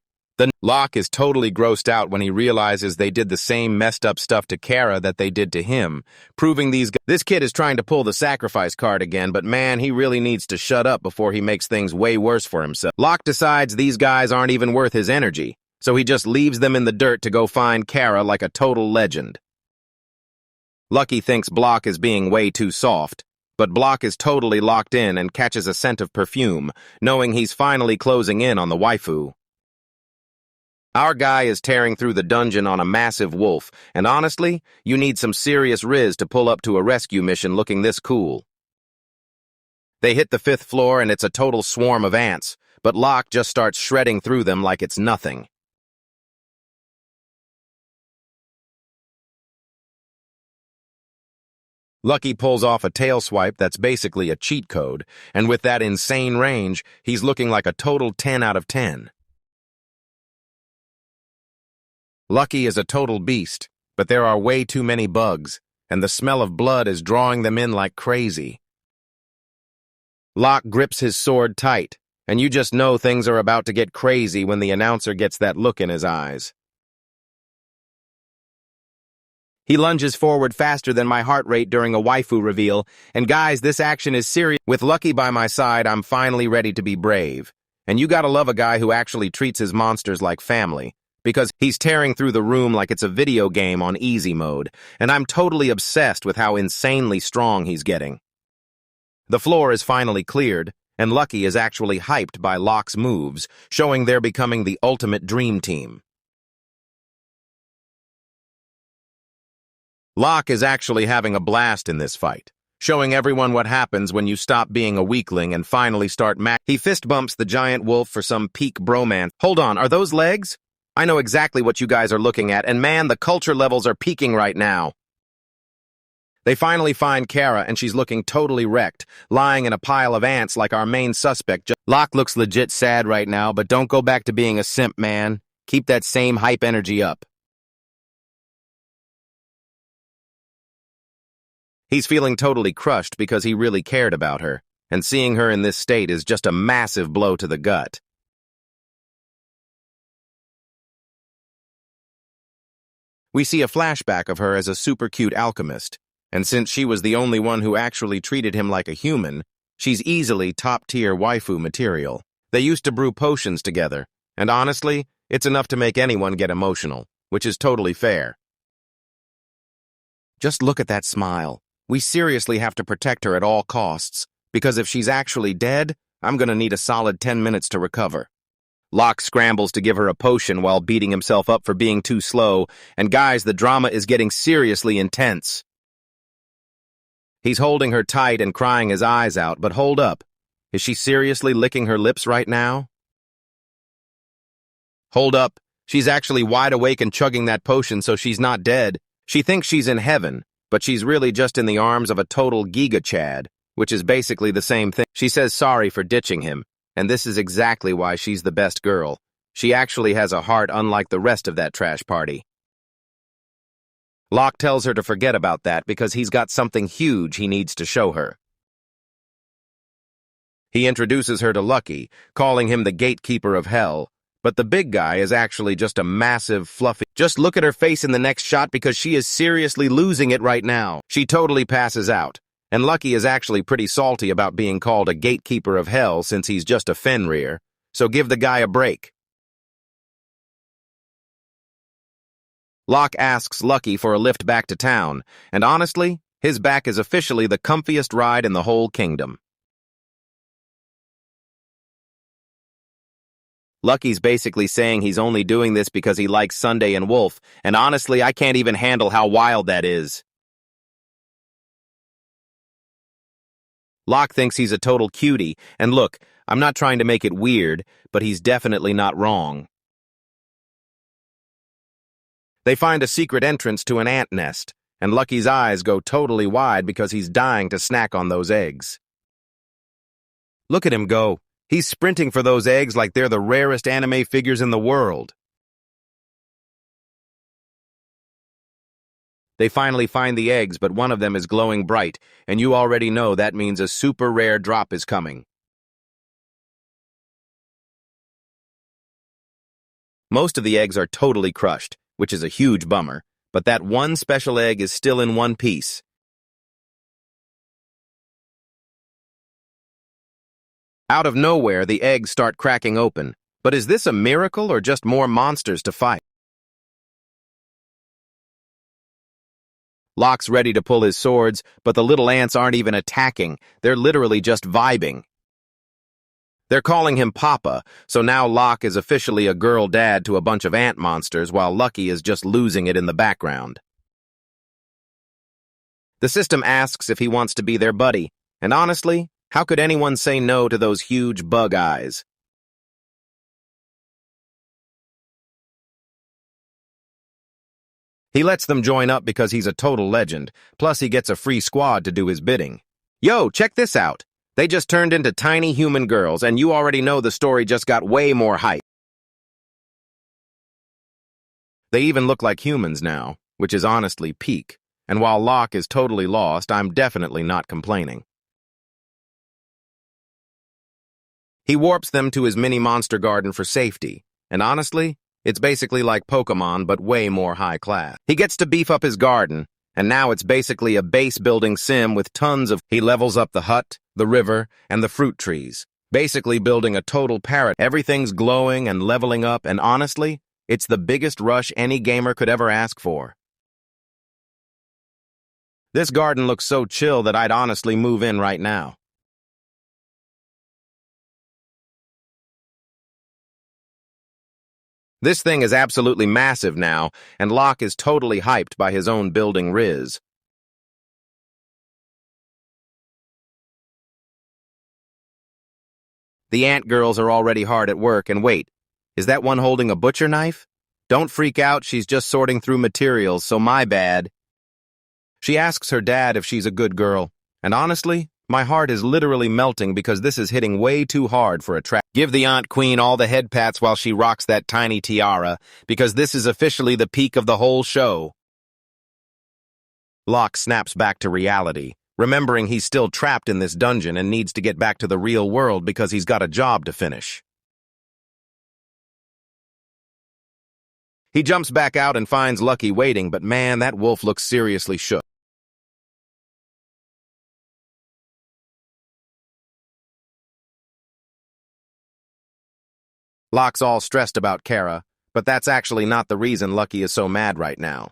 Locke is totally grossed out when he realizes they did the same messed up stuff to Kara that they did to him, proving this kid is trying to pull the sacrifice card again, but man, he really needs to shut up before he makes things way worse for himself. Locke decides these guys aren't even worth his energy, so he just leaves them in the dirt to go find Kara like a total legend. Lucky thinks Block is being way too soft, but Block is totally locked in and catches a scent of perfume, knowing he's finally closing in on the waifu. Our guy is tearing through the dungeon on a massive wolf, and honestly, you need some serious riz to pull up to a rescue mission looking this cool. They hit the 5th floor and it's a total swarm of ants, but Locke just starts shredding through them like it's nothing. Lucky pulls off a tail swipe that's basically a cheat code, and with that insane range, he's looking like a total 10 out of 10. Lucky is a total beast, but there are way too many bugs, and the smell of blood is drawing them in like crazy. Locke grips his sword tight, and you just know things are about to get crazy when the announcer gets that look in his eyes. He lunges forward faster than my heart rate during a waifu reveal, and guys, this action is serious. With Lucky by my side, I'm finally ready to be brave. And you gotta love a guy who actually treats his monsters like family, because he's tearing through the room like it's a video game on easy mode, and I'm totally obsessed with how insanely strong he's getting. The floor is finally cleared, and Lucky is actually hyped by Locke's moves, showing they're becoming the ultimate dream team. Locke is actually having a blast in this fight, showing everyone what happens when you stop being a weakling and finally start He fist bumps the giant wolf for some peak bromance. Hold on, are those legs? I know exactly what you guys are looking at, and man, the culture levels are peaking right now. They finally find Kara, and she's looking totally wrecked, lying in a pile of ants like our main suspect. Locke looks legit sad right now, but don't go back to being a simp, man. Keep that same hype energy up. He's feeling totally crushed because he really cared about her, and seeing her in this state is just a massive blow to the gut. We see a flashback of her as a super cute alchemist, and since she was the only one who actually treated him like a human, she's easily top-tier waifu material. They used to brew potions together, and honestly, it's enough to make anyone get emotional, which is totally fair. Just look at that smile. We seriously have to protect her at all costs, because if she's actually dead, I'm gonna need a solid 10 minutes to recover. Locke scrambles to give her a potion while beating himself up for being too slow, and guys, the drama is getting seriously intense. He's holding her tight and crying his eyes out, but hold up. Is she seriously licking her lips right now? Hold up. She's actually wide awake and chugging that potion so she's not dead. She thinks she's in heaven, but she's really just in the arms of a total Giga Chad, which is basically the same thing. She says sorry for ditching him, and this is exactly why she's the best girl. She actually has a heart unlike the rest of that trash party. Locke tells her to forget about that because he's got something huge he needs to show her. He introduces her to Lucky, calling him the gatekeeper of hell, but the big guy is actually just a massive, fluffy... Just look at her face in the next shot because she is seriously losing it right now. She totally passes out, and Lucky is actually pretty salty about being called a gatekeeper of hell since he's just a Fenrir, so give the guy a break. Locke asks Lucky for a lift back to town, and honestly, his back is officially the comfiest ride in the whole kingdom. Lucky's basically saying he's only doing this because he likes Sunday and Wolf, and honestly, I can't even handle how wild that is. Locke thinks he's a total cutie, and look, I'm not trying to make it weird, but he's definitely not wrong. They find a secret entrance to an ant nest, and Lucky's eyes go totally wide because he's dying to snack on those eggs. Look at him go. He's sprinting for those eggs like they're the rarest anime figures in the world. They finally find the eggs, but one of them is glowing bright, and you already know that means a super rare drop is coming. Most of the eggs are totally crushed, which is a huge bummer, but that one special egg is still in one piece. Out of nowhere, the eggs start cracking open. But is this a miracle or just more monsters to fight? Locke's ready to pull his swords, but the little ants aren't even attacking. They're literally just vibing. They're calling him Papa, so now Locke is officially a girl dad to a bunch of ant monsters while Lucky is just losing it in the background. The system asks if he wants to be their buddy, and honestly, how could anyone say no to those huge bug eyes? He lets them join up because he's a total legend, plus he gets a free squad to do his bidding. Yo, check this out! They just turned into tiny human girls, and you already know the story just got way more hype. They even look like humans now, which is honestly peak, and while Locke is totally lost, I'm definitely not complaining. He warps them to his mini-monster garden for safety, and honestly, it's basically like Pokemon, but way more high class. He gets to beef up his garden, and now it's basically a base-building sim with tons of... He levels up the hut, the river, and the fruit trees, basically building a total parrot. Everything's glowing and leveling up, and honestly, it's the biggest rush any gamer could ever ask for. This garden looks so chill that I'd honestly move in right now. This thing is absolutely massive now, and Locke is totally hyped by his own building riz. The ant girls are already hard at work, and wait, is that one holding a butcher knife? Don't freak out, she's just sorting through materials, so my bad. She asks her dad if she's a good girl, and honestly, my heart is literally melting because this is hitting way too hard for a trap. Give the Aunt Queen all the head pats while she rocks that tiny tiara, because this is officially the peak of the whole show. Locke snaps back to reality, remembering he's still trapped in this dungeon and needs to get back to the real world because he's got a job to finish. He jumps back out and finds Lucky waiting, but man, that wolf looks seriously shook. Locke's all stressed about Kara, but that's actually not the reason Lucky is so mad right now.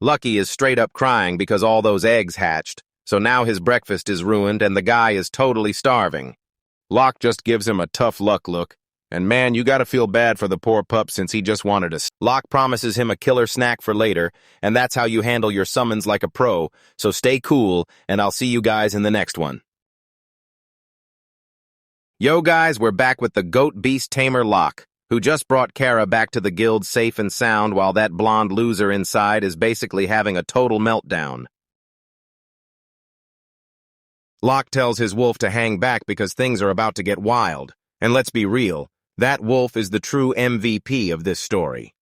Lucky is straight up crying because all those eggs hatched, so now his breakfast is ruined and the guy is totally starving. Locke just gives him a tough luck look, And man, you gotta feel bad for the poor pup since he just wanted us. Locke promises him a killer snack for later, and that's how you handle your summons like a pro, so stay cool, and I'll see you guys in the next one. Yo guys, we're back with the goat beast Tamer Locke, who just brought Kara back to the guild safe and sound while that blonde loser inside is basically having a total meltdown. Locke tells his wolf to hang back because things are about to get wild, and let's be real, that wolf is the true MVP of this story.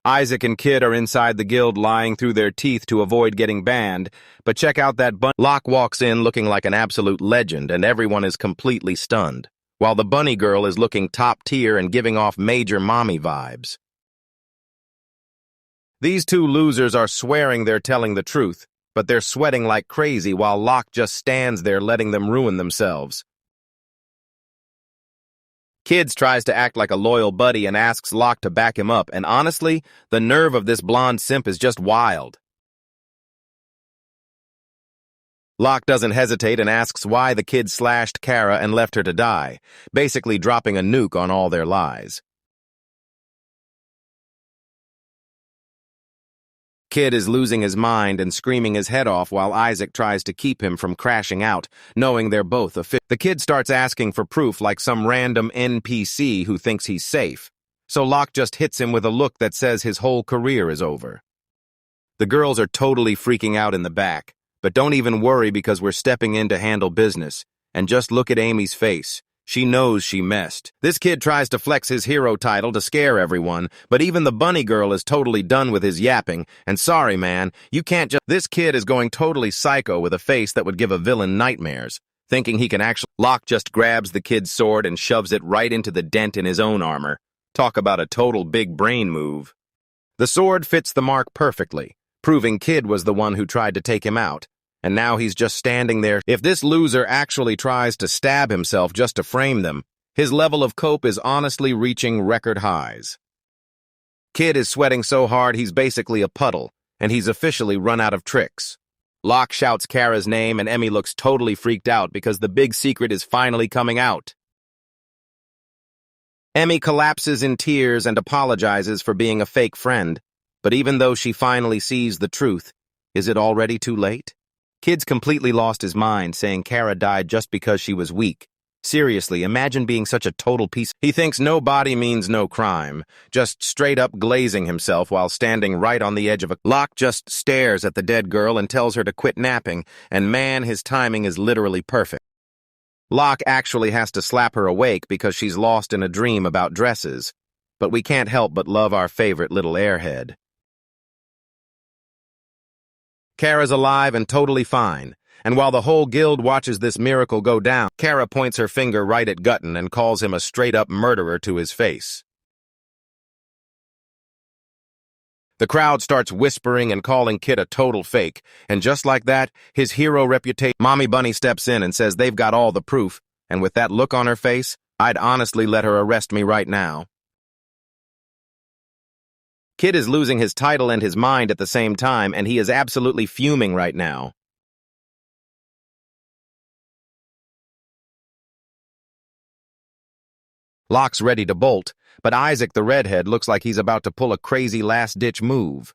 Isaac and Kid are inside the guild lying through their teeth to avoid getting banned, but check out that bunny. Locke walks in looking like an absolute legend and everyone is completely stunned, while the bunny girl is looking top tier and giving off major mommy vibes. These two losers are swearing they're telling the truth, but they're sweating like crazy while Locke just stands there letting them ruin themselves. Kids tries to act like a loyal buddy and asks Locke to back him up, and honestly, the nerve of this blonde simp is just wild. Locke doesn't hesitate and asks why the kid slashed Kara and left her to die, basically dropping a nuke on all their lies. Kid is losing his mind and screaming his head off while Isaac tries to keep him from crashing out, knowing they're both The kid starts asking for proof like some random NPC who thinks he's safe, so Locke just hits him with a look that says his whole career is over. The girls are totally freaking out in the back, but don't even worry because we're stepping in to handle business, and just look at Amy's face. She knows she messed. This kid tries to flex his hero title to scare everyone, but even the bunny girl is totally done with his yapping, and sorry man, you can't just— This kid is going totally psycho with a face that would give a villain nightmares, thinking he can actually— Locke just grabs the kid's sword and shoves it right into the dent in his own armor. Talk about a total big brain move. The sword fits the mark perfectly, proving Kid was the one who tried to take him out. And now he's just standing there. If this loser actually tries to stab himself just to frame them, his level of cope is honestly reaching record highs. Kid is sweating so hard he's basically a puddle, and he's officially run out of tricks. Locke shouts Kara's name and Emmy looks totally freaked out because the big secret is finally coming out. Emmy collapses in tears and apologizes for being a fake friend, but even though she finally sees the truth, is it already too late? Kid's completely lost his mind, saying Kara died just because she was weak. Seriously, imagine being such a total piece. He thinks no body means no crime, just straight up glazing himself while standing right on the edge of a— Locke just stares at the dead girl and tells her to quit napping, and man, his timing is literally perfect. Locke actually has to slap her awake because she's lost in a dream about dresses, but we can't help but love our favorite little airhead. Kara's alive and totally fine, and while the whole guild watches this miracle go down, Kara points her finger right at Gutton and calls him a straight-up murderer to his face. The crowd starts whispering and calling Kid a total fake, and just like that, his hero reputation— Mommy Bunny steps in and says they've got all the proof, and with that look on her face, I'd honestly let her arrest me right now. Kid is losing his title and his mind at the same time, and he is absolutely fuming right now. Locke's ready to bolt, but Isaac the redhead looks like he's about to pull a crazy last-ditch move.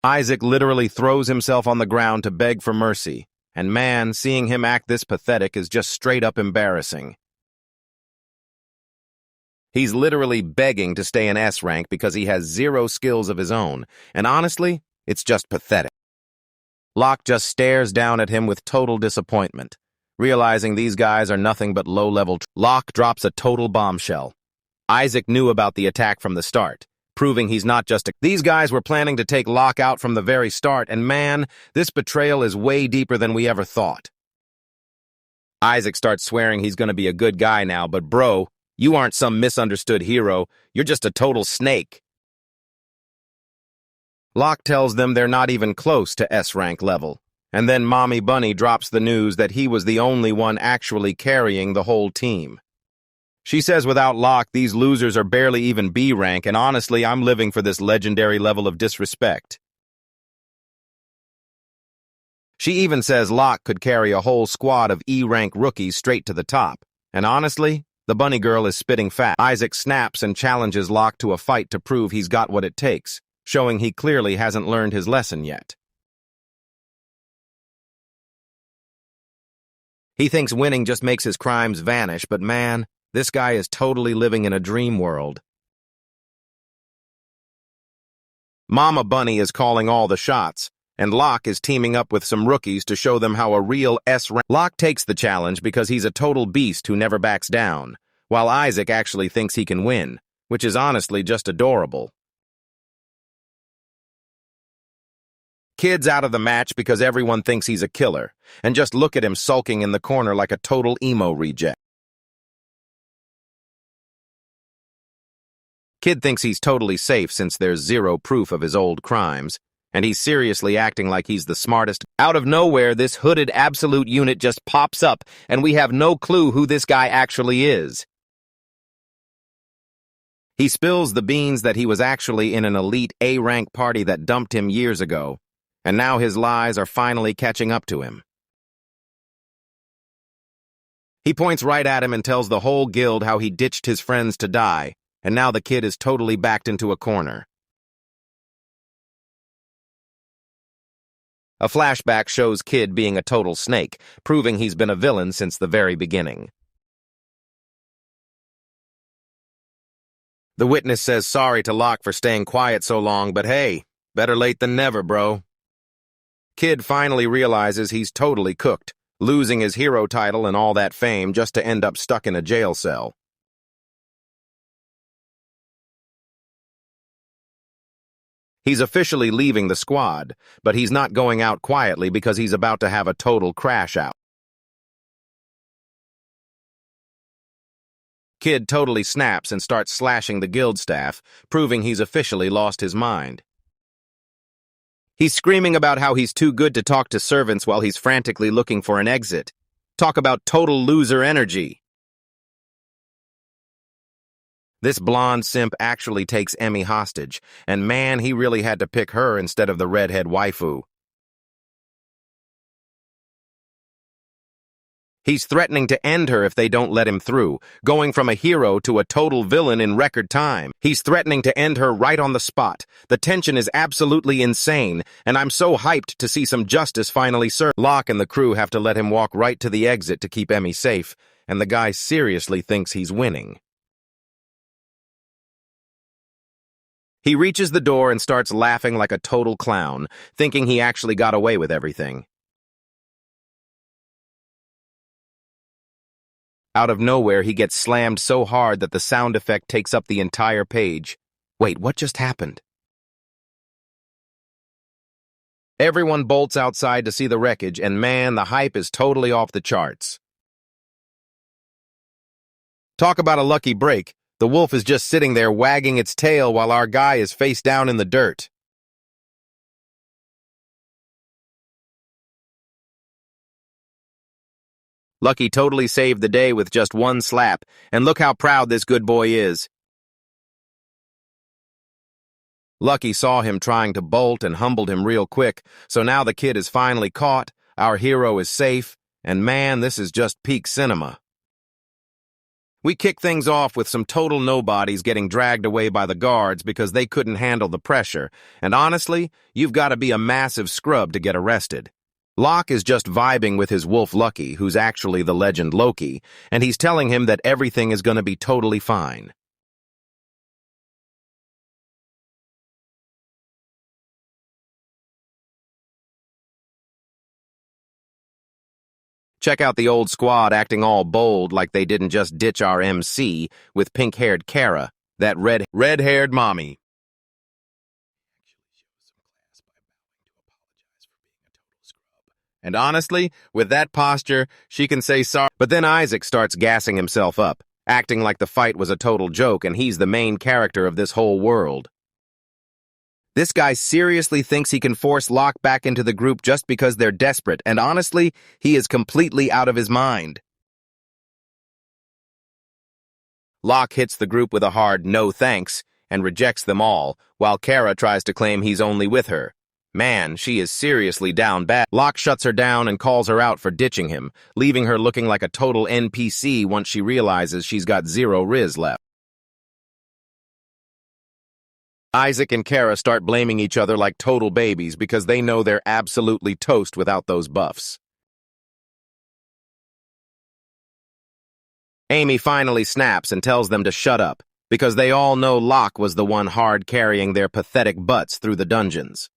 Isaac literally throws himself on the ground to beg for mercy, and man, seeing him act this pathetic is just straight-up embarrassing. He's literally begging to stay in S rank because he has zero skills of his own, and honestly, it's just pathetic. Locke just stares down at him with total disappointment, realizing these guys are nothing but low-level. Locke drops a total bombshell. Isaac knew about the attack from the start, proving he's not just a— These guys were planning to take Locke out from the very start, and man, this betrayal is way deeper than we ever thought. Isaac starts swearing he's gonna be a good guy now, but bro, you aren't some misunderstood hero, you're just a total snake. Locke tells them they're not even close to S-rank level, and then Mommy Bunny drops the news that he was the only one actually carrying the whole team. She says without Locke, these losers are barely even B rank, and honestly, I'm living for this legendary level of disrespect. She even says Locke could carry a whole squad of E-rank rookies straight to the top. And honestly, the bunny girl is spitting fat. Isaac snaps and challenges Locke to a fight to prove he's got what it takes, showing he clearly hasn't learned his lesson yet. He thinks winning just makes his crimes vanish, but man, this guy is totally living in a dream world. Mama Bunny is calling all the shots, and Locke is teaming up with some rookies to show them how a real S-rank. Locke takes the challenge because he's a total beast who never backs down, while Isaac actually thinks he can win, which is honestly just adorable. Kid's out of the match because everyone thinks he's a killer, and just look at him sulking in the corner like a total emo reject. Kid thinks he's totally safe since there's zero proof of his old crimes, and he's seriously acting like he's the smartest. Out of nowhere, this hooded absolute unit just pops up, and we have no clue who this guy actually is. He spills the beans that he was actually in an elite A-rank party that dumped him years ago, and now his lies are finally catching up to him. He points right at him and tells the whole guild how he ditched his friends to die, and now the kid is totally backed into a corner. A flashback shows Kid being a total snake, proving he's been a villain since the very beginning. The witness says sorry to Locke for staying quiet so long, but hey, better late than never, bro. Kid finally realizes he's totally cooked, losing his hero title and all that fame just to end up stuck in a jail cell. He's officially leaving the squad, but he's not going out quietly because he's about to have a total crash out. Kid totally snaps and starts slashing the guild staff, proving he's officially lost his mind. He's screaming about how he's too good to talk to servants while he's frantically looking for an exit. Talk about total loser energy. This blonde simp actually takes Emmy hostage, and man, he really had to pick her instead of the redhead waifu. He's threatening to end her if they don't let him through, going from a hero to a total villain in record time. He's threatening to end her right on the spot. The tension is absolutely insane, and I'm so hyped to see some justice finally served. Locke and the crew have to let him walk right to the exit to keep Emmy safe, and the guy seriously thinks he's winning. He reaches the door and starts laughing like a total clown, thinking he actually got away with everything. Out of nowhere, he gets slammed so hard that the sound effect takes up the entire page. Wait, what just happened? Everyone bolts outside to see the wreckage, and man, the hype is totally off the charts. Talk about a lucky break. The wolf is just sitting there wagging its tail while our guy is face down in the dirt. Lucky totally saved the day with just one slap, and look how proud this good boy is. Lucky saw him trying to bolt and humbled him real quick, so now the kid is finally caught, our hero is safe, and man, this is just peak cinema. We kick things off with some total nobodies getting dragged away by the guards because they couldn't handle the pressure, and honestly, you've got to be a massive scrub to get arrested. Locke is just vibing with his wolf Lucky, who's actually the legend Loki, and he's telling him that everything is going to be totally fine. Check out the old squad acting all bold like they didn't just ditch our MC with pink-haired Kara, that red-haired mommy. And honestly, with that posture, she can say sorry. But then Isaac starts gassing himself up, acting like the fight was a total joke and he's the main character of this whole world. This guy seriously thinks he can force Locke back into the group just because they're desperate, and honestly, he is completely out of his mind. Locke hits the group with a hard no thanks and rejects them all, while Kara tries to claim he's only with her. Man, she is seriously down bad. Locke shuts her down and calls her out for ditching him, leaving her looking like a total NPC once she realizes she's got 0 Riz left. Isaac and Kara start blaming each other like total babies because they know they're absolutely toast without those buffs. Amy finally snaps and tells them to shut up, because they all know Locke was the one hard carrying their pathetic butts through the dungeons.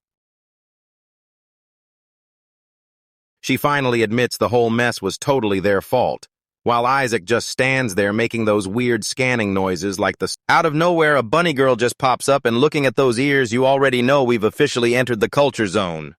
She finally admits the whole mess was totally their fault, while Isaac just stands there making those weird scanning noises like the... Out of nowhere, a bunny girl just pops up, and looking at those ears, you already know we've officially entered the culture zone.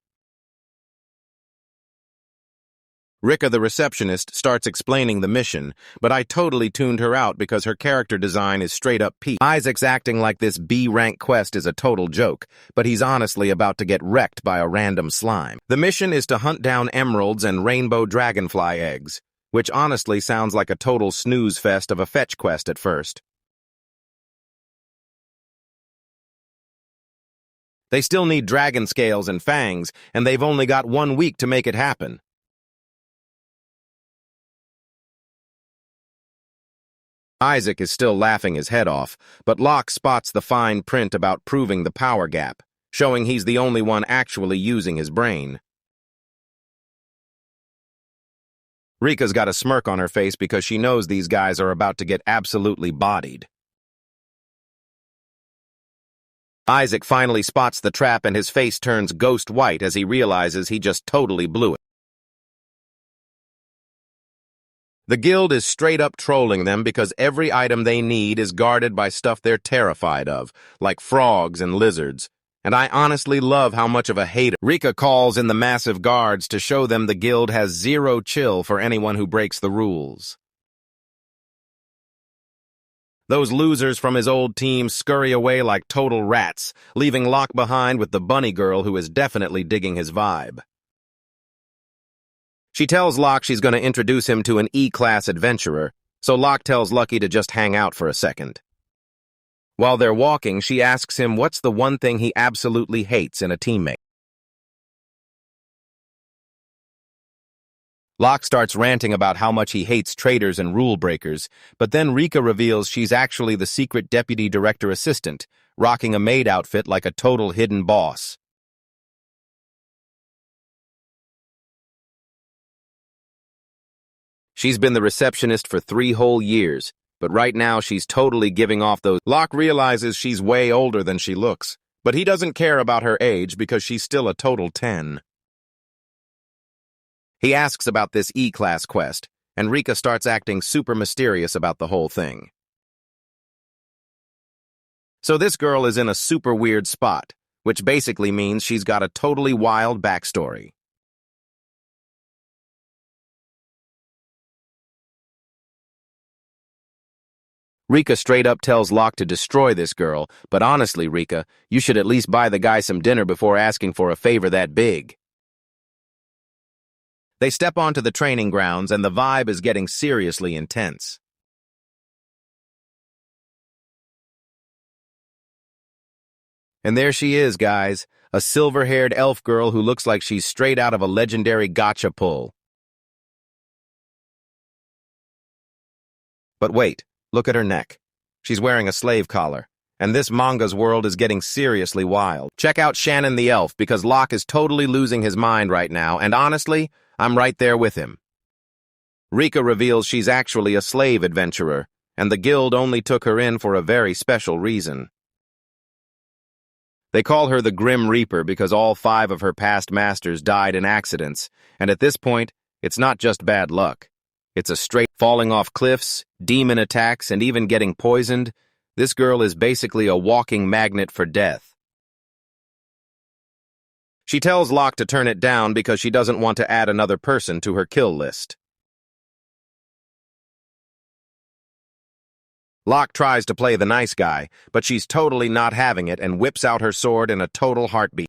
Rika, the receptionist, starts explaining the mission, but I totally tuned her out because her character design is straight up peak. Isaac's acting like this B-rank quest is a total joke, but he's honestly about to get wrecked by a random slime. The mission is to hunt down emeralds and rainbow dragonfly eggs, which honestly sounds like a total snooze fest of a fetch quest at first. They still need dragon scales and fangs, and they've only got 1 week to make it happen. Isaac is still laughing his head off, but Locke spots the fine print about proving the power gap, showing he's the only one actually using his brain. Rika's got a smirk on her face because she knows these guys are about to get absolutely bodied. Isaac finally spots the trap and his face turns ghost white as he realizes he just totally blew it. The guild is straight up trolling them because every item they need is guarded by stuff they're terrified of, like frogs and lizards. And I honestly love how much of a hater. Rika calls in the massive guards to show them the guild has 0 chill for anyone who breaks the rules. Those losers from his old team scurry away like total rats, leaving Locke behind with the bunny girl who is definitely digging his vibe. She tells Locke she's going to introduce him to an E-class adventurer, so Locke tells Lucky to just hang out for a second. While they're walking, she asks him what's the one thing he absolutely hates in a teammate. Locke starts ranting about how much he hates traitors and rule breakers, but then Rika reveals she's actually the secret deputy director assistant, rocking a maid outfit like a total hidden boss. She's been the receptionist for 3 whole years, but right now she's totally giving off those... Locke realizes she's way older than she looks, but he doesn't care about her age because she's still a total 10. He asks about this E-class quest, and Rika starts acting super mysterious about the whole thing. So this girl is in a super weird spot, which basically means she's got a totally wild backstory. Rika straight up tells Locke to destroy this girl, but honestly, Rika, you should at least buy the guy some dinner before asking for a favor that big. They step onto the training grounds and the vibe is getting seriously intense. And there she is, guys, a silver-haired elf girl who looks like she's straight out of a legendary gacha pull. But wait. Look at her neck. She's wearing a slave collar, and this manga's world is getting seriously wild. Check out Shannon the elf, because Locke is totally losing his mind right now, and honestly, I'm right there with him. Rika reveals she's actually a slave adventurer, and the guild only took her in for a very special reason. They call her the Grim Reaper because all 5 of her past masters died in accidents, and at this point, it's not just bad luck. It's a straight falling off cliffs, demon attacks, and even getting poisoned. This girl is basically a walking magnet for death. She tells Locke to turn it down because she doesn't want to add another person to her kill list. Locke tries to play the nice guy, but she's totally not having it and whips out her sword in a total heartbeat.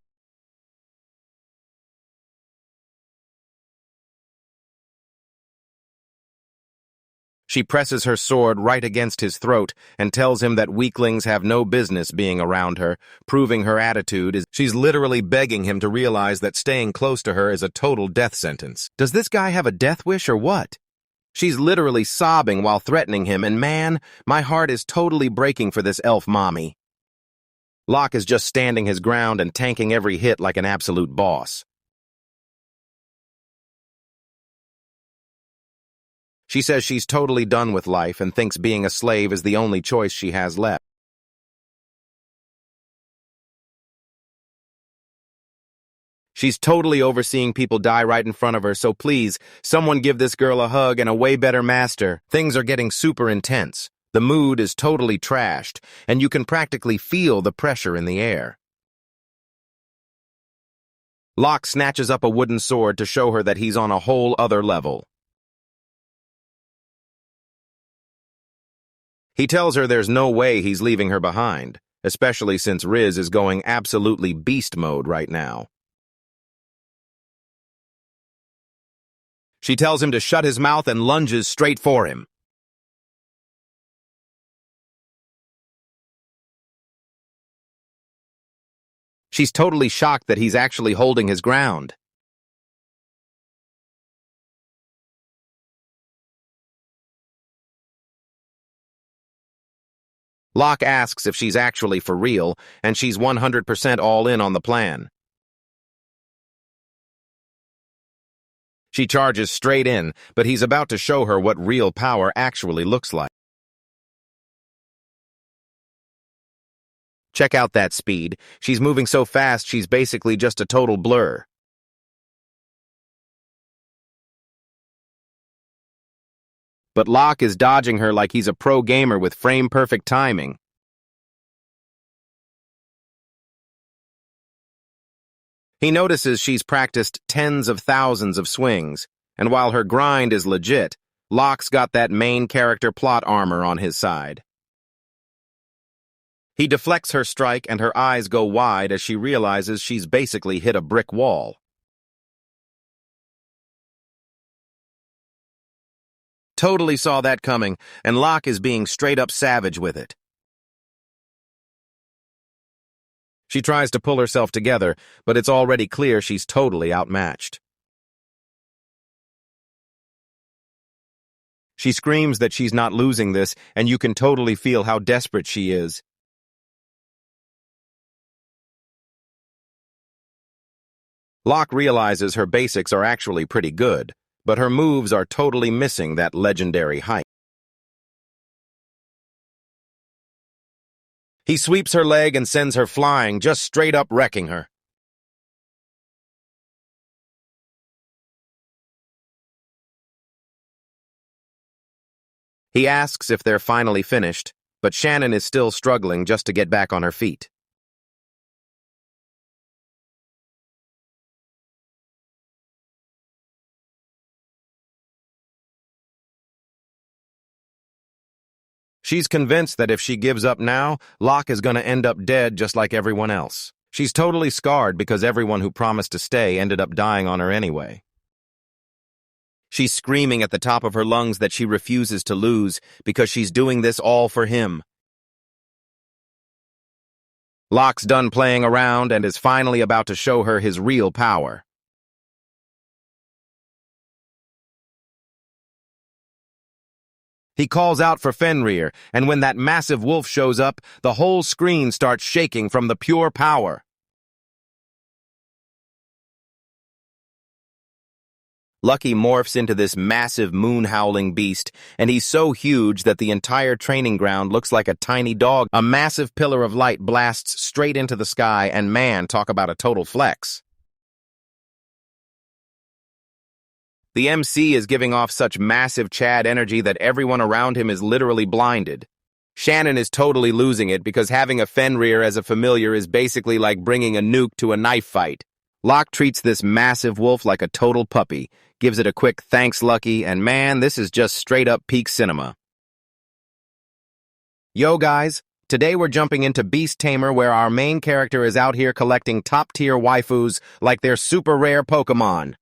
She presses her sword right against his throat and tells him that weaklings have no business being around her, proving her attitude is she's literally begging him to realize that staying close to her is a total death sentence. Does this guy have a death wish or what? She's literally sobbing while threatening him, and man, my heart is totally breaking for this elf mommy. Locke is just standing his ground and tanking every hit like an absolute boss. She says she's totally done with life and thinks being a slave is the only choice she has left. She's totally overseeing people die right in front of her, so please, someone give this girl a hug and a way better master. Things are getting super intense. The mood is totally trashed, and you can practically feel the pressure in the air. Locke snatches up a wooden sword to show her that he's on a whole other level. He tells her there's no way he's leaving her behind, especially since Riz is going absolutely beast mode right now. She tells him to shut his mouth and lunges straight for him. She's totally shocked that he's actually holding his ground. Locke asks if she's actually for real, and she's 100% all in on the plan. She charges straight in, but he's about to show her what real power actually looks like. Check out that speed. She's moving so fast she's basically just a total blur. But Locke is dodging her like he's a pro gamer with frame-perfect timing. He notices she's practiced tens of thousands of swings, and while her grind is legit, Locke's got that main character plot armor on his side. He deflects her strike and her eyes go wide as she realizes she's basically hit a brick wall. Totally saw that coming, and Locke is being straight up savage with it. She tries to pull herself together, but it's already clear she's totally outmatched. She screams that she's not losing this, and you can totally feel how desperate she is. Locke realizes her basics are actually pretty good, but her moves are totally missing that legendary height. He sweeps her leg and sends her flying, just straight up wrecking her. He asks if they're finally finished, but Shannon is still struggling just to get back on her feet. She's convinced that if she gives up now, Locke is going to end up dead just like everyone else. She's totally scarred because everyone who promised to stay ended up dying on her anyway. She's screaming at the top of her lungs that she refuses to lose because she's doing this all for him. Locke's done playing around and is finally about to show her his real power. He calls out for Fenrir, and when that massive wolf shows up, the whole screen starts shaking from the pure power. Lucky morphs into this massive moon-howling beast, and he's so huge that the entire training ground looks like a tiny dog. A massive pillar of light blasts straight into the sky, and man, talk about a total flex. The MC is giving off such massive Chad energy that everyone around him is literally blinded. Shannon is totally losing it because having a Fenrir as a familiar is basically like bringing a nuke to a knife fight. Locke treats this massive wolf like a total puppy, gives it a quick thanks Lucky, and man, this is just straight up peak cinema. Yo guys, today we're jumping into Beast Tamer where our main character is out here collecting top-tier waifus like they're super rare Pokemon.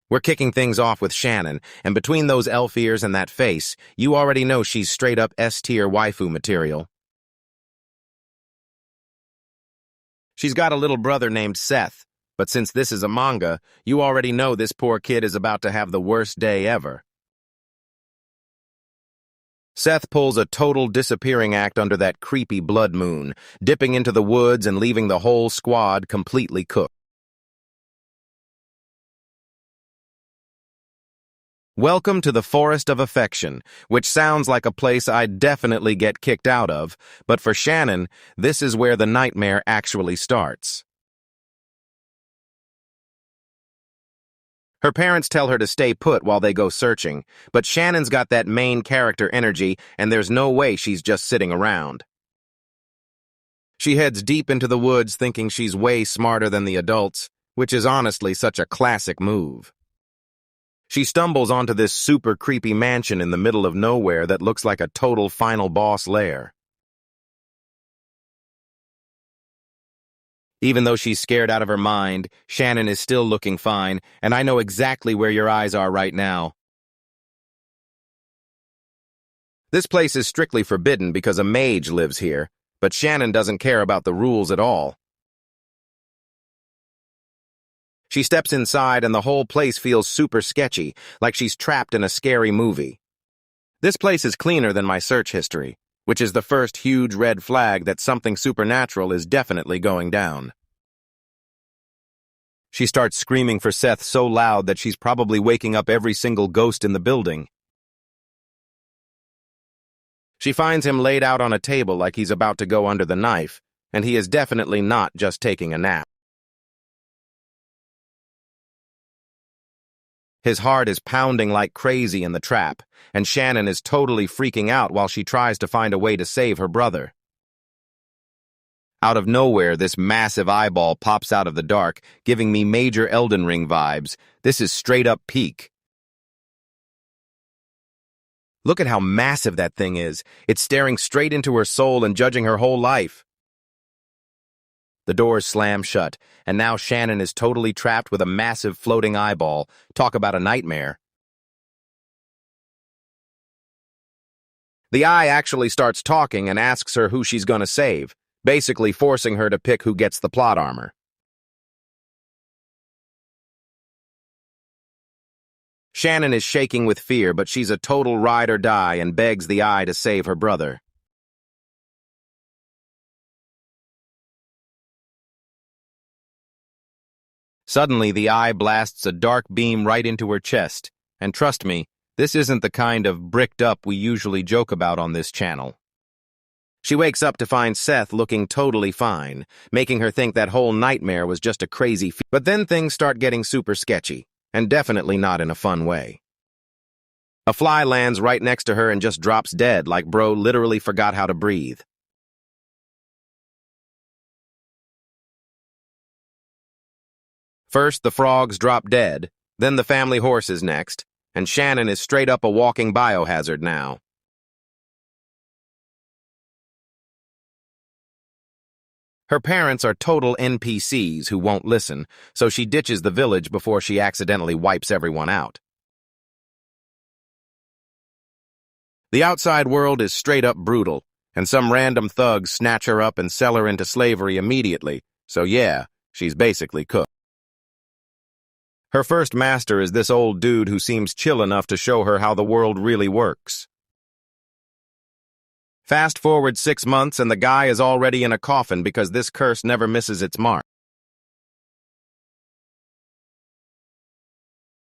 We're kicking things off with Shannon, and between those elf ears and that face, you already know she's straight-up S-tier waifu material. She's got a little brother named Seth, but since this is a manga, you already know this poor kid is about to have the worst day ever. Seth pulls a total disappearing act under that creepy blood moon, dipping into the woods and leaving the whole squad completely cooked. Welcome to the Forest of Affection, which sounds like a place I'd definitely get kicked out of, but for Shannon, this is where the nightmare actually starts. Her parents tell her to stay put while they go searching, but Shannon's got that main character energy, and there's no way she's just sitting around. She heads deep into the woods thinking she's way smarter than the adults, which is honestly such a classic move. She stumbles onto this super creepy mansion in the middle of nowhere that looks like a total final boss lair. Even though she's scared out of her mind, Shannon is still looking fine, and I know exactly where your eyes are right now. This place is strictly forbidden because a mage lives here, but Shannon doesn't care about the rules at all. She steps inside and the whole place feels super sketchy, like she's trapped in a scary movie. This place is cleaner than my search history, which is the first huge red flag that something supernatural is definitely going down. She starts screaming for Seth so loud that she's probably waking up every single ghost in the building. She finds him laid out on a table like he's about to go under the knife, and he is definitely not just taking a nap. His heart is pounding like crazy in the trap, and Shannon is totally freaking out while she tries to find a way to save her brother. Out of nowhere, this massive eyeball pops out of the dark, giving me major Elden Ring vibes. This is straight up peak. Look at how massive that thing is. It's staring straight into her soul and judging her whole life. The doors slam shut, and now Shannon is totally trapped with a massive floating eyeball. Talk about a nightmare. The eye actually starts talking and asks her who she's gonna save, basically forcing her to pick who gets the plot armor. Shannon is shaking with fear, but she's a total ride or die and begs the eye to save her brother. Suddenly, the eye blasts a dark beam right into her chest, and trust me, this isn't the kind of bricked up we usually joke about on this channel. She wakes up to find Seth looking totally fine, making her think that whole nightmare was just a crazy but then things start getting super sketchy, and definitely not in a fun way. A fly lands right next to her and just drops dead like bro literally forgot how to breathe. First, the frogs drop dead, then the family horse is next, and Shannon is straight up a walking biohazard now. Her parents are total NPCs who won't listen, so she ditches the village before she accidentally wipes everyone out. The outside world is straight up brutal, and some random thugs snatch her up and sell her into slavery immediately, so yeah, she's basically cooked. Her first master is this old dude who seems chill enough to show her how the world really works. Fast forward 6 months and the guy is already in a coffin because this curse never misses its mark.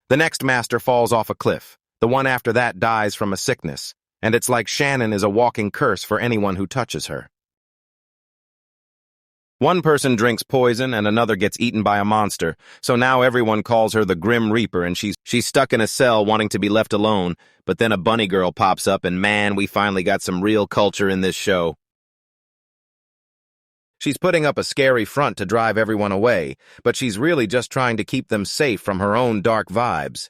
The next master falls off a cliff. The one after that dies from a sickness, and it's like Shannon is a walking curse for anyone who touches her. One person drinks poison and another gets eaten by a monster, so now everyone calls her the Grim Reaper and she's stuck in a cell wanting to be left alone, but then a bunny girl pops up and man, we finally got some real culture in this show. She's putting up a scary front to drive everyone away, but she's really just trying to keep them safe from her own dark vibes.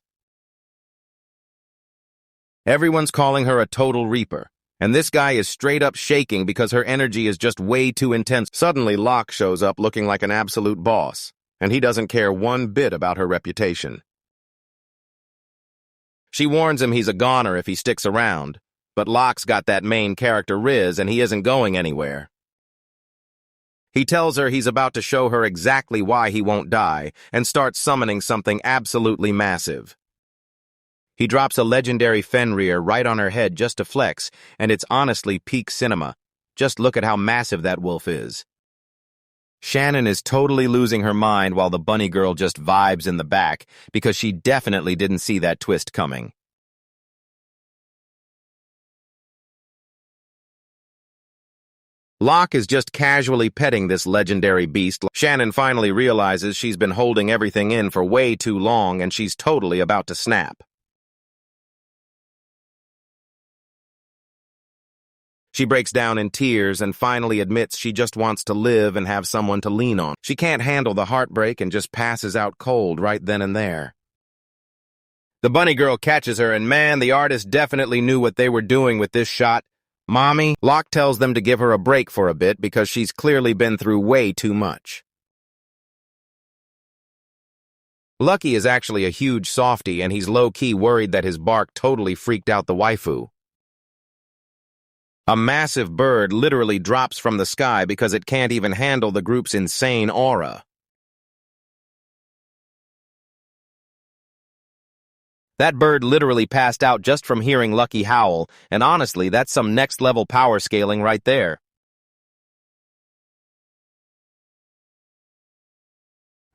Everyone's calling her a total Reaper. And this guy is straight up shaking because her energy is just way too intense. Suddenly, Locke shows up looking like an absolute boss, and he doesn't care one bit about her reputation. She warns him he's a goner if he sticks around, but Locke's got that main character Riz and he isn't going anywhere. He tells her he's about to show her exactly why he won't die and starts summoning something absolutely massive. He drops a legendary Fenrir right on her head just to flex, and it's honestly peak cinema. Just look at how massive that wolf is. Shannon is totally losing her mind while the bunny girl just vibes in the back because she definitely didn't see that twist coming. Locke is just casually petting this legendary beast. Shannon finally realizes she's been holding everything in for way too long and she's totally about to snap. She breaks down in tears and finally admits she just wants to live and have someone to lean on. She can't handle the heartbreak and just passes out cold right then and there. The bunny girl catches her and man, the artist definitely knew what they were doing with this shot. Mommy, Locke tells them to give her a break for a bit because she's clearly been through way too much. Lucky is actually a huge softie and he's low-key worried that his bark totally freaked out the waifu. A massive bird literally drops from the sky because it can't even handle the group's insane aura. That bird literally passed out just from hearing Lucky howl, and honestly, that's some next-level power scaling right there.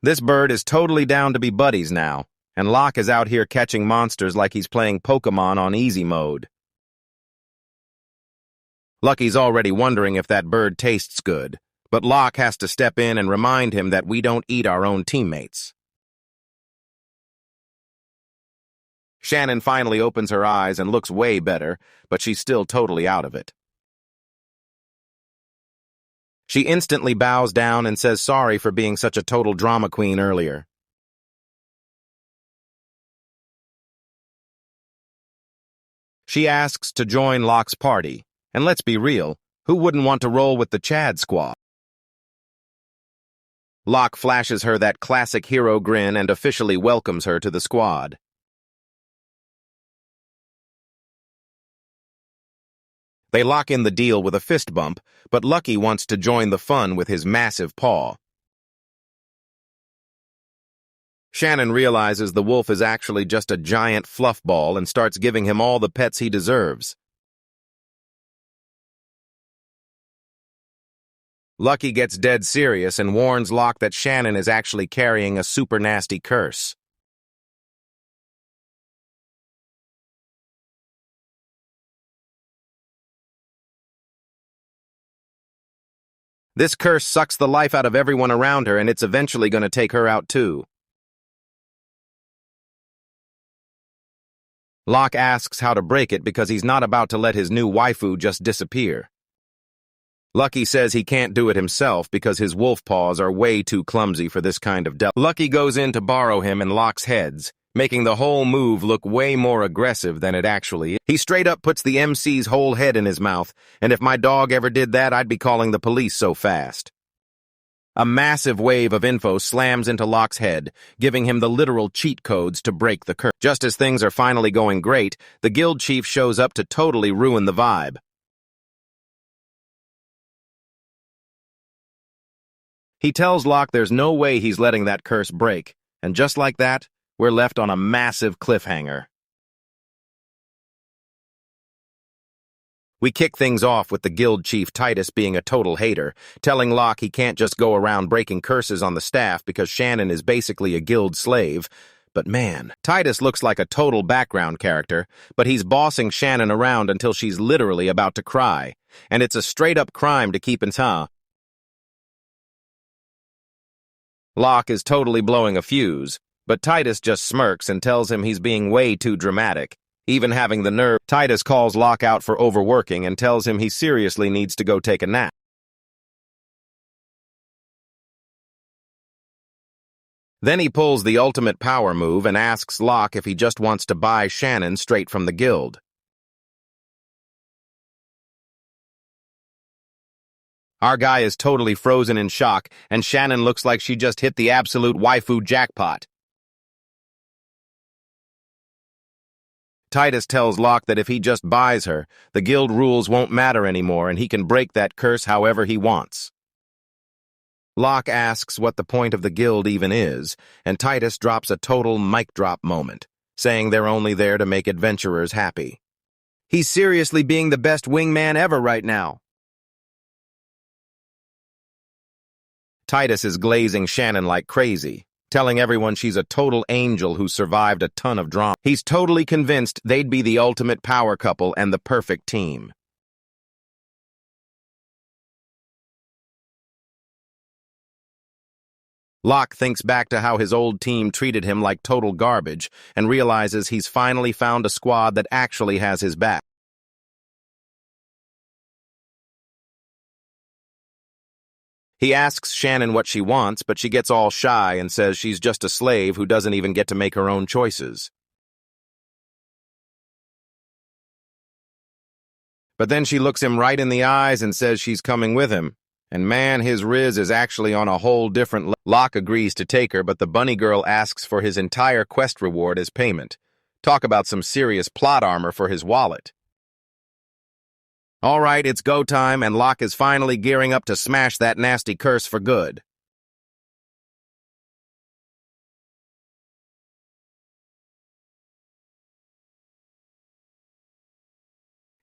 This bird is totally down to be buddies now, and Locke is out here catching monsters like he's playing Pokemon on easy mode. Lucky's already wondering if that bird tastes good, but Locke has to step in and remind him that we don't eat our own teammates. Shannon finally opens her eyes and looks way better, but she's still totally out of it. She instantly bows down and says sorry for being such a total drama queen earlier. She asks to join Locke's party, and let's be real, who wouldn't want to roll with the Chad squad? Locke flashes her that classic hero grin and officially welcomes her to the squad. They lock in the deal with a fist bump, but Lucky wants to join the fun with his massive paw. Shannon realizes the wolf is actually just a giant fluff ball and starts giving him all the pets he deserves. Lucky gets dead serious and warns Locke that Shannon is actually carrying a super nasty curse. This curse sucks the life out of everyone around her, and it's eventually going to take her out too. Locke asks how to break it because he's not about to let his new waifu just disappear. Lucky says he can't do it himself because his wolf paws are way too clumsy for this kind of Lucky goes in to borrow him and Locke's heads, making the whole move look way more aggressive than it actually is. He straight up puts the MC's whole head in his mouth, and if my dog ever did that, I'd be calling the police so fast. A massive wave of info slams into Locke's head, giving him the literal cheat codes to break the curse. Just as things are finally going great, the guild chief shows up to totally ruin the vibe. He tells Locke there's no way he's letting that curse break, and just like that, we're left on a massive cliffhanger. We kick things off with the guild chief Titus being a total hater, telling Locke he can't just go around breaking curses on the staff because Shannon is basically a guild slave. But man, Titus looks like a total background character, but he's bossing Shannon around until she's literally about to cry, and it's a straight-up crime to keep in touch. Locke is totally blowing a fuse, but Titus just smirks and tells him he's being way too dramatic, even having the nerve. Titus calls Locke out for overworking and tells him he seriously needs to go take a nap. Then he pulls the ultimate power move and asks Locke if he just wants to buy Shannon straight from the guild. Our guy is totally frozen in shock, and Shannon looks like she just hit the absolute waifu jackpot. Titus tells Locke that if he just buys her, the guild rules won't matter anymore and he can break that curse however he wants. Locke asks what the point of the guild even is, and Titus drops a total mic drop moment, saying they're only there to make adventurers happy. He's seriously being the best wingman ever right now. Titus is glazing Shannon like crazy, telling everyone she's a total angel who survived a ton of drama. He's totally convinced they'd be the ultimate power couple and the perfect team. Locke thinks back to how his old team treated him like total garbage and realizes he's finally found a squad that actually has his back. He asks Shannon what she wants, but she gets all shy and says she's just a slave who doesn't even get to make her own choices. But then she looks him right in the eyes and says she's coming with him. And man, his riz is actually on a whole different level. Locke agrees to take her, but the bunny girl asks for his entire quest reward as payment. Talk about some serious plot armor for his wallet. All right, it's go time, and Locke is finally gearing up to smash that nasty curse for good.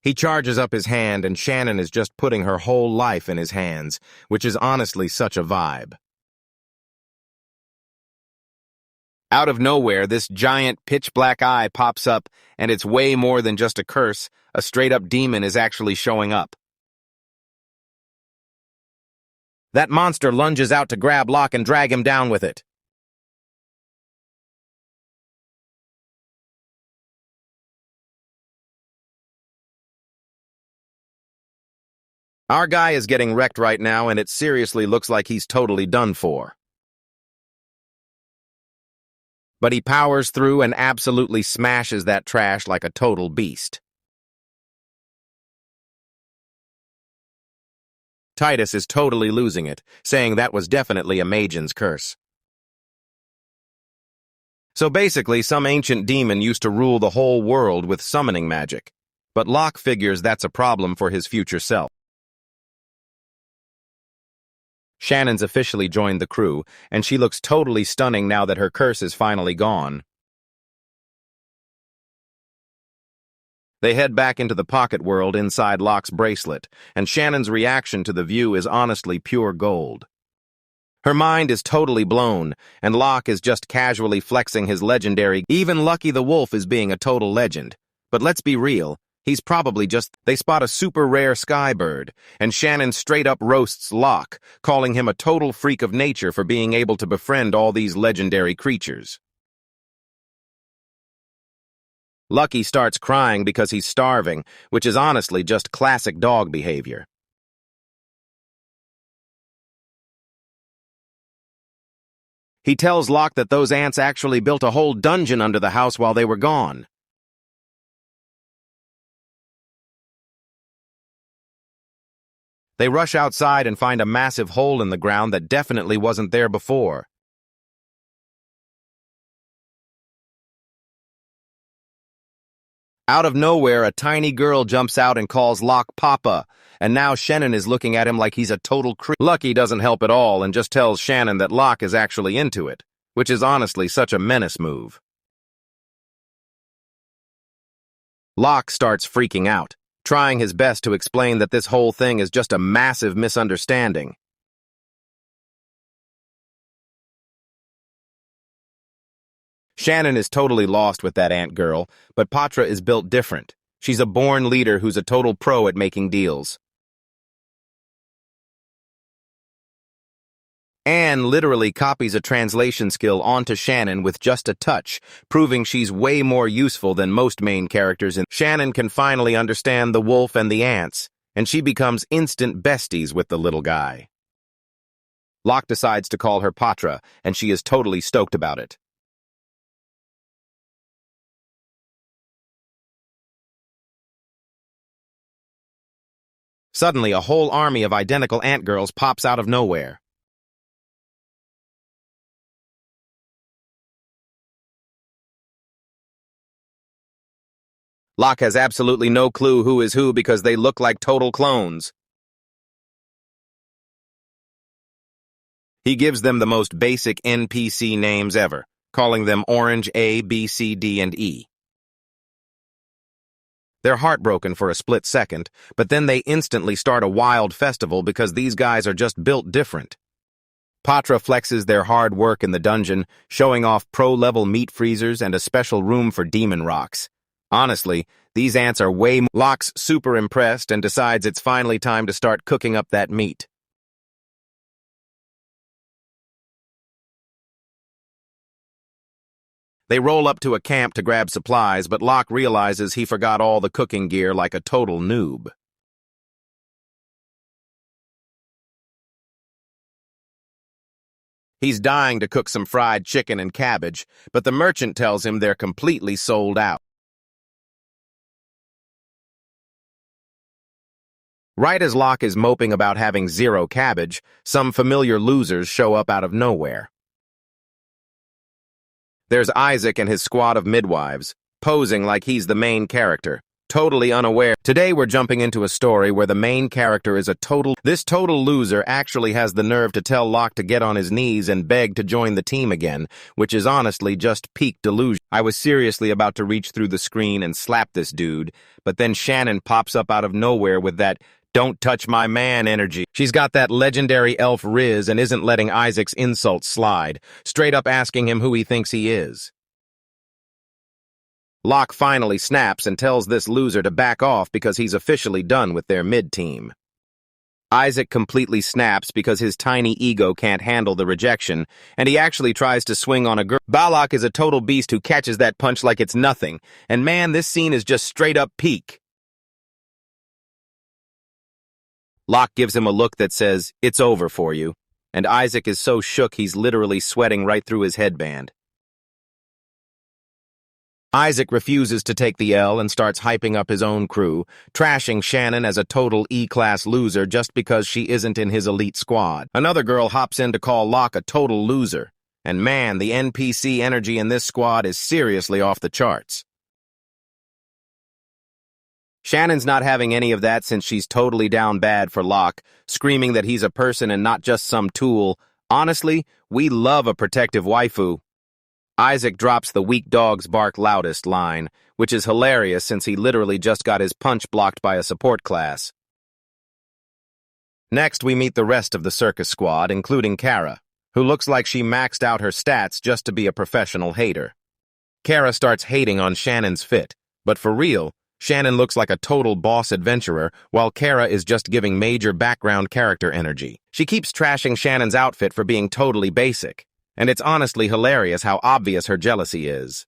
He charges up his hand, and Shannon is just putting her whole life in his hands, which is honestly such a vibe. Out of nowhere, this giant pitch-black eye pops up, and it's way more than just a curse. A straight-up demon is actually showing up. That monster lunges out to grab Locke and drag him down with it. Our guy is getting wrecked right now, and it seriously looks like he's totally done for. But he powers through and absolutely smashes that trash like a total beast. Titus is totally losing it, saying that was definitely a Magian's curse. So basically, some ancient demon used to rule the whole world with summoning magic. But Locke figures that's a problem for his future self. Shannon's officially joined the crew, and she looks totally stunning now that her curse is finally gone. They head back into the pocket world inside Locke's bracelet, and Shannon's reaction to the view is honestly pure gold. Her mind is totally blown, and Locke is just casually flexing his legendary. Even Lucky the Wolf is being a total legend. But let's be real, he's probably just. They spot a super rare sky bird, and Shannon straight up roasts Locke, calling him a total freak of nature for being able to befriend all these legendary creatures. Lucky starts crying because he's starving, which is honestly just classic dog behavior. He tells Locke that those ants actually built a whole dungeon under the house while they were gone. They rush outside and find a massive hole in the ground that definitely wasn't there before. Out of nowhere, a tiny girl jumps out and calls Locke Papa, and now Shannon is looking at him like he's a total creep. Lucky doesn't help at all and just tells Shannon that Locke is actually into it, which is honestly such a menace move. Locke starts freaking out, trying his best to explain that this whole thing is just a massive misunderstanding. Shannon is totally lost with that ant girl, but Patra is built different. She's a born leader who's a total pro at making deals. Anne literally copies a translation skill onto Shannon with just a touch, proving she's way more useful than most main characters. Shannon can finally understand the wolf and the ants, and she becomes instant besties with the little guy. Locke decides to call her Patra, and she is totally stoked about it. Suddenly, a whole army of identical ant girls pops out of nowhere. Locke has absolutely no clue who is who because they look like total clones. He gives them the most basic NPC names ever, calling them Orange, A, B, C, D, and E. They're heartbroken for a split second, but then they instantly start a wild festival because these guys are just built different. Patra flexes their hard work in the dungeon, showing off pro-level meat freezers and a special room for demon rocks. Honestly, these ants are way more. Locke's super impressed and decides it's finally time to start cooking up that meat. They roll up to a camp to grab supplies, but Locke realizes he forgot all the cooking gear like a total noob. He's dying to cook some fried chicken and cabbage, but the merchant tells him they're completely sold out. Right as Locke is moping about having zero cabbage, some familiar losers show up out of nowhere. There's Isaac and his squad of midwives, posing like he's the main character, totally unaware. Today we're jumping into a story where the main character is This total loser actually has the nerve to tell Locke to get on his knees and beg to join the team again, which is honestly just peak delusion. I was seriously about to reach through the screen and slap this dude, but then Shannon pops up out of nowhere with that "don't touch my man" energy. She's got that legendary elf riz and isn't letting Isaac's insults slide, straight up asking him who he thinks he is. Locke finally snaps and tells this loser to back off because he's officially done with their mid-team. Isaac completely snaps because his tiny ego can't handle the rejection, and he actually tries to swing on a girl. Balak is a total beast who catches that punch like it's nothing, and man, this scene is just straight up peak. Locke gives him a look that says, "It's over for you," and Isaac is so shook he's literally sweating right through his headband. Isaac refuses to take the L and starts hyping up his own crew, trashing Shannon as a total E-class loser just because she isn't in his elite squad. Another girl hops in to call Locke a total loser, and man, the NPC energy in this squad is seriously off the charts. Shannon's not having any of that since she's totally down bad for Locke, screaming that he's a person and not just some tool. Honestly, we love a protective waifu. Isaac drops the "weak dogs bark loudest" line, which is hilarious since he literally just got his punch blocked by a support class. Next, we meet the rest of the circus squad, including Kara, who looks like she maxed out her stats just to be a professional hater. Kara starts hating on Shannon's fit, but for real, Shannon looks like a total boss adventurer, while Kara is just giving major background character energy. She keeps trashing Shannon's outfit for being totally basic, and it's honestly hilarious how obvious her jealousy is.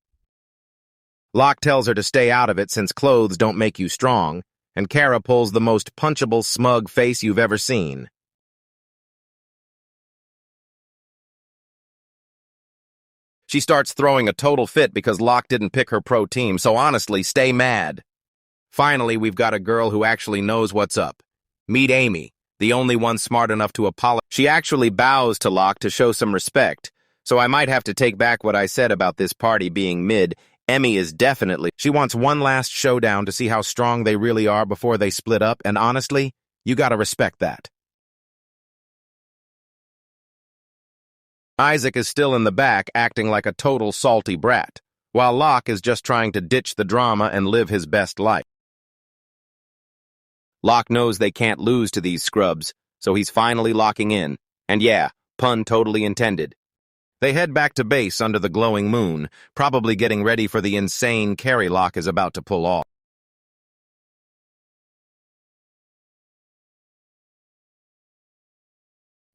Locke tells her to stay out of it since clothes don't make you strong, and Kara pulls the most punchable, smug face you've ever seen. She starts throwing a total fit because Locke didn't pick her pro team, so honestly, stay mad. Finally, we've got a girl who actually knows what's up. Meet Amy, the only one smart enough to apologize. She actually bows to Locke to show some respect, so I might have to take back what I said about this party being mid. Emmy is definitely. She wants one last showdown to see how strong they really are before they split up, and honestly, you gotta respect that. Isaac is still in the back, acting like a total salty brat, while Locke is just trying to ditch the drama and live his best life. Locke knows they can't lose to these scrubs, so he's finally locking in. And yeah, pun totally intended. They head back to base under the glowing moon, probably getting ready for the insane carry Locke is about to pull off.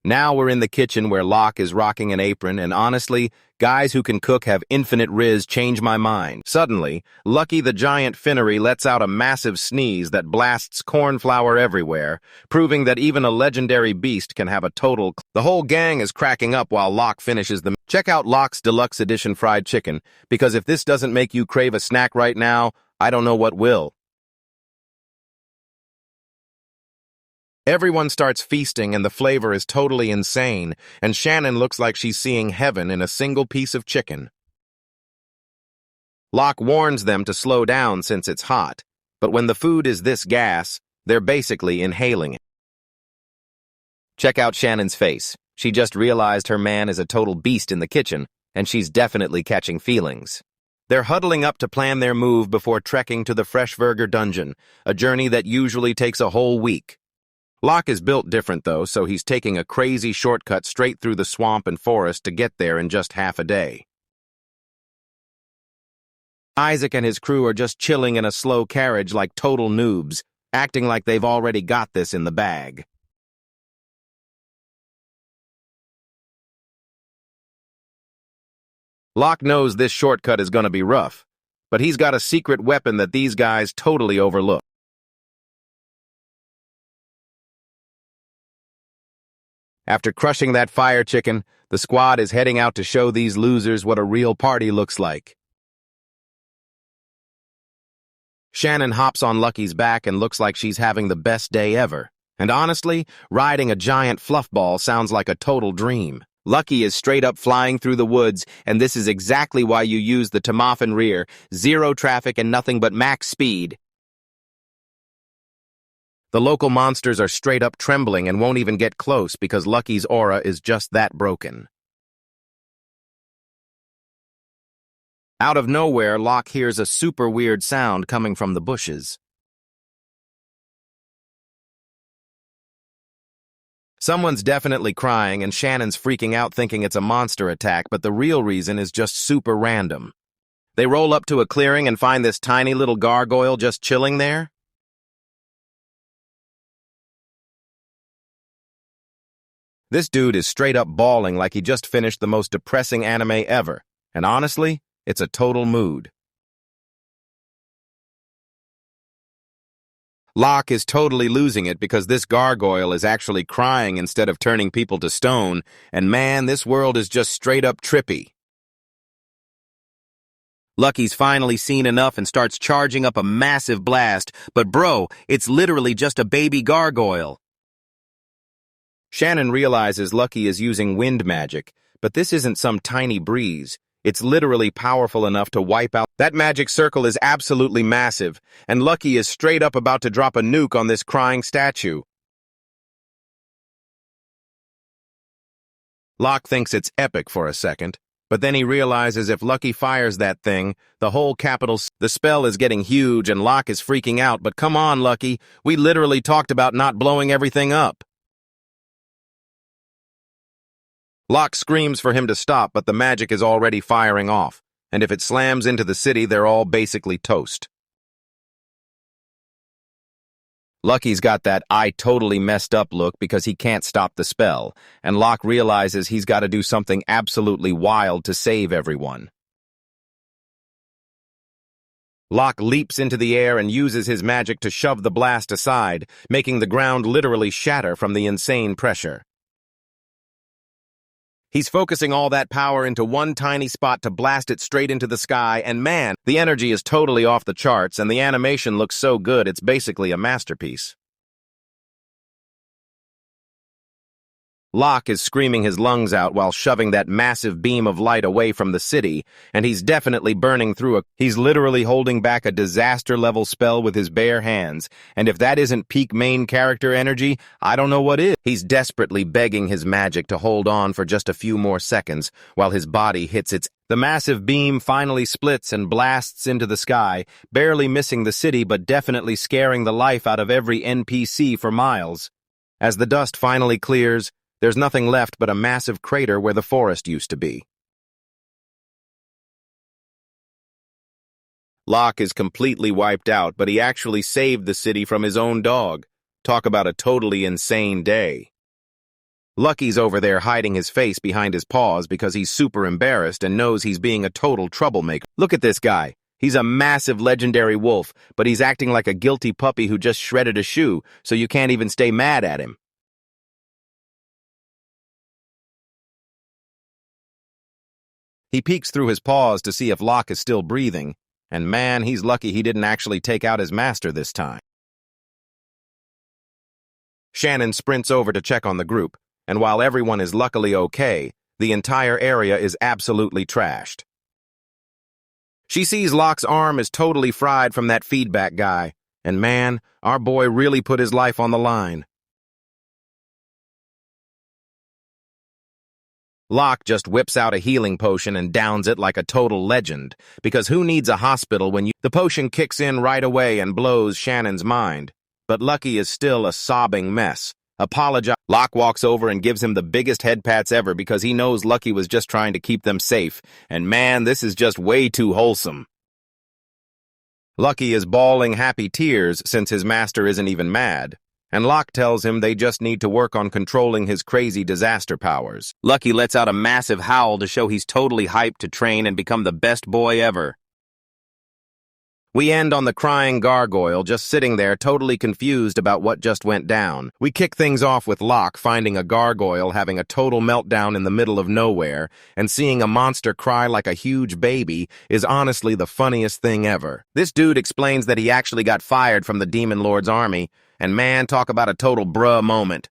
Now we're in the kitchen where Locke is rocking an apron, and honestly, guys who can cook have infinite riz change my mind. Suddenly, Lucky the giant Finnery lets out a massive sneeze that blasts cornflower everywhere, proving that even a legendary beast can have a total. The whole gang is cracking up while Locke finishes the. Check out Locke's Deluxe Edition fried chicken, because if this doesn't make you crave a snack right now, I don't know what will. Everyone starts feasting and the flavor is totally insane, and Shannon looks like she's seeing heaven in a single piece of chicken. Locke warns them to slow down since it's hot, but when the food is this gas, they're basically inhaling it. Check out Shannon's face. She just realized her man is a total beast in the kitchen, and she's definitely catching feelings. They're huddling up to plan their move before trekking to the Freshburger dungeon, a journey that usually takes a whole week. Locke is built different, though, so he's taking a crazy shortcut straight through the swamp and forest to get there in just half a day. Isaac and his crew are just chilling in a slow carriage like total noobs, acting like they've already got this in the bag. Locke knows this shortcut is going to be rough, but he's got a secret weapon that these guys totally overlook. After crushing that fire chicken, the squad is heading out to show these losers what a real party looks like. Shannon hops on Lucky's back and looks like she's having the best day ever. And honestly, riding a giant fluff ball sounds like a total dream. Lucky is straight up flying through the woods, and this is exactly why you use the Tamafin rear, 0 traffic and nothing but max speed. The local monsters are straight up trembling and won't even get close because Lucky's aura is just that broken. Out of nowhere, Locke hears a super weird sound coming from the bushes. Someone's definitely crying, and Shannon's freaking out thinking it's a monster attack, but the real reason is just super random. They roll up to a clearing and find this tiny little gargoyle just chilling there. This dude is straight up bawling like he just finished the most depressing anime ever, and honestly, it's a total mood. Locke is totally losing it because this gargoyle is actually crying instead of turning people to stone, and man, this world is just straight up trippy. Lucky's finally seen enough and starts charging up a massive blast, but bro, it's literally just a baby gargoyle. Shannon realizes Lucky is using wind magic, but this isn't some tiny breeze. It's literally powerful enough to wipe out. That magic circle is absolutely massive, and Lucky is straight up about to drop a nuke on this crying statue. Locke thinks it's epic for a second, but then he realizes if Lucky fires that thing, the whole the spell is getting huge and Locke is freaking out, but come on, Lucky, we literally talked about not blowing everything up. Locke screams for him to stop, but the magic is already firing off, and if it slams into the city, they're all basically toast. Lucky's got that I totally messed up look because he can't stop the spell, and Locke realizes he's got to do something absolutely wild to save everyone. Locke leaps into the air and uses his magic to shove the blast aside, making the ground literally shatter from the insane pressure. He's focusing all that power into one tiny spot to blast it straight into the sky, and man, the energy is totally off the charts, and the animation looks so good it's basically a masterpiece. Locke is screaming his lungs out while shoving that massive beam of light away from the city, and he's definitely burning through he's literally holding back a disaster-level spell with his bare hands, and if that isn't peak main character energy, I don't know what is. He's desperately begging his magic to hold on for just a few more seconds while his body hits its. The massive beam finally splits and blasts into the sky, barely missing the city but definitely scaring the life out of every NPC for miles. As the dust finally clears, there's nothing left but a massive crater where the forest used to be. Locke is completely wiped out, but he actually saved the city from his own dog. Talk about a totally insane day. Lucky's over there hiding his face behind his paws because he's super embarrassed and knows he's being a total troublemaker. Look at this guy. He's a massive legendary wolf, but he's acting like a guilty puppy who just shredded a shoe, so you can't even stay mad at him. He peeks through his paws to see if Locke is still breathing, and man, he's lucky he didn't actually take out his master this time. Shannon sprints over to check on the group, and while everyone is luckily okay, the entire area is absolutely trashed. She sees Locke's arm is totally fried from that feedback guy, and man, our boy really put his life on the line. Locke just whips out a healing potion and downs it like a total legend, because who needs a hospital when the potion kicks in right away and blows Shannon's mind. But Lucky is still a sobbing mess. Locke walks over and gives him the biggest head pats ever because he knows Lucky was just trying to keep them safe, and man, this is just way too wholesome. Lucky is bawling happy tears since his master isn't even mad, and Locke tells him they just need to work on controlling his crazy disaster powers. Lucky lets out a massive howl to show he's totally hyped to train and become the best boy ever. We end on the crying gargoyle just sitting there totally confused about what just went down. We kick things off with Locke finding a gargoyle having a total meltdown in the middle of nowhere, and seeing a monster cry like a huge baby is honestly the funniest thing ever. This dude explains that he actually got fired from the Demon Lord's army, and man, talk about a total bruh moment.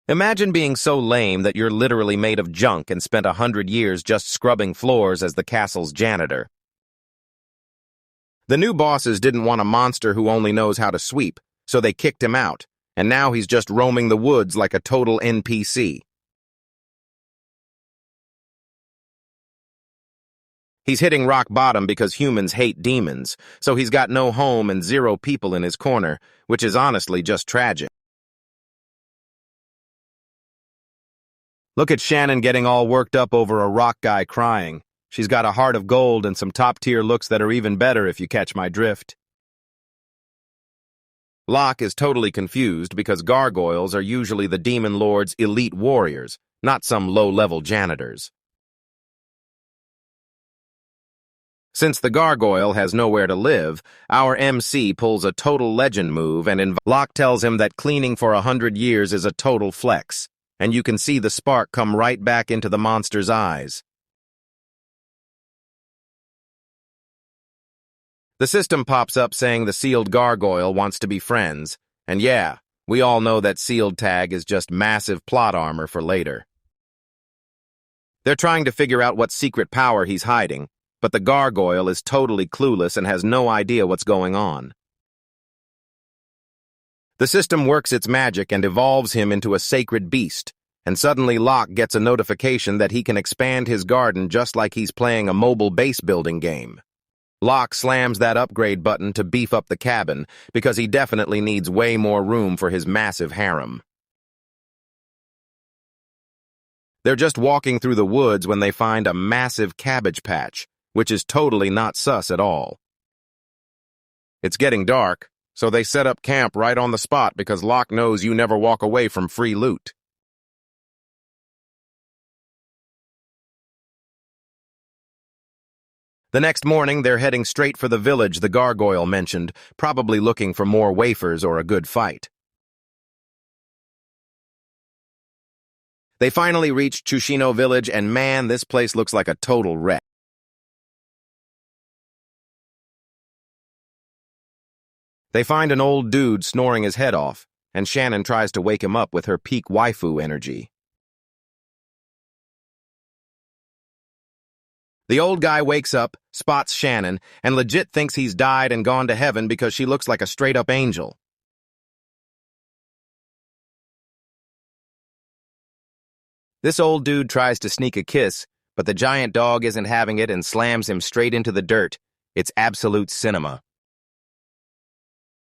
Imagine being so lame that you're literally made of junk and spent 100 years just scrubbing floors as the castle's janitor. The new bosses didn't want a monster who only knows how to sweep, so they kicked him out, and now he's just roaming the woods like a total NPC. He's hitting rock bottom because humans hate demons, so he's got no home and 0 people in his corner, which is honestly just tragic. Look at Shannon getting all worked up over a rock guy crying. She's got a heart of gold and some top-tier looks that are even better if you catch my drift. Locke is totally confused because gargoyles are usually the Demon Lord's elite warriors, not some low-level janitors. Since the gargoyle has nowhere to live, our MC pulls a total legend move and Locke tells him that cleaning for 100 years is a total flex, and you can see the spark come right back into the monster's eyes. The system pops up saying the sealed gargoyle wants to be friends, and yeah, we all know that sealed tag is just massive plot armor for later. They're trying to figure out what secret power he's hiding, but the gargoyle is totally clueless and has no idea what's going on. The system works its magic and evolves him into a sacred beast, and suddenly Locke gets a notification that he can expand his garden just like he's playing a mobile base building game. Locke slams that upgrade button to beef up the cabin because he definitely needs way more room for his massive harem. They're just walking through the woods when they find a massive cabbage patch, which is totally not sus at all. It's getting dark, so they set up camp right on the spot because Locke knows you never walk away from free loot. The next morning, they're heading straight for the village the gargoyle mentioned, probably looking for more wafers or a good fight. They finally reach Chushino village, and man, this place looks like a total wreck. They find an old dude snoring his head off, and Shannon tries to wake him up with her peak waifu energy. The old guy wakes up, spots Shannon, and legit thinks he's died and gone to heaven because she looks like a straight-up angel. This old dude tries to sneak a kiss, but the giant dog isn't having it and slams him straight into the dirt. It's absolute cinema.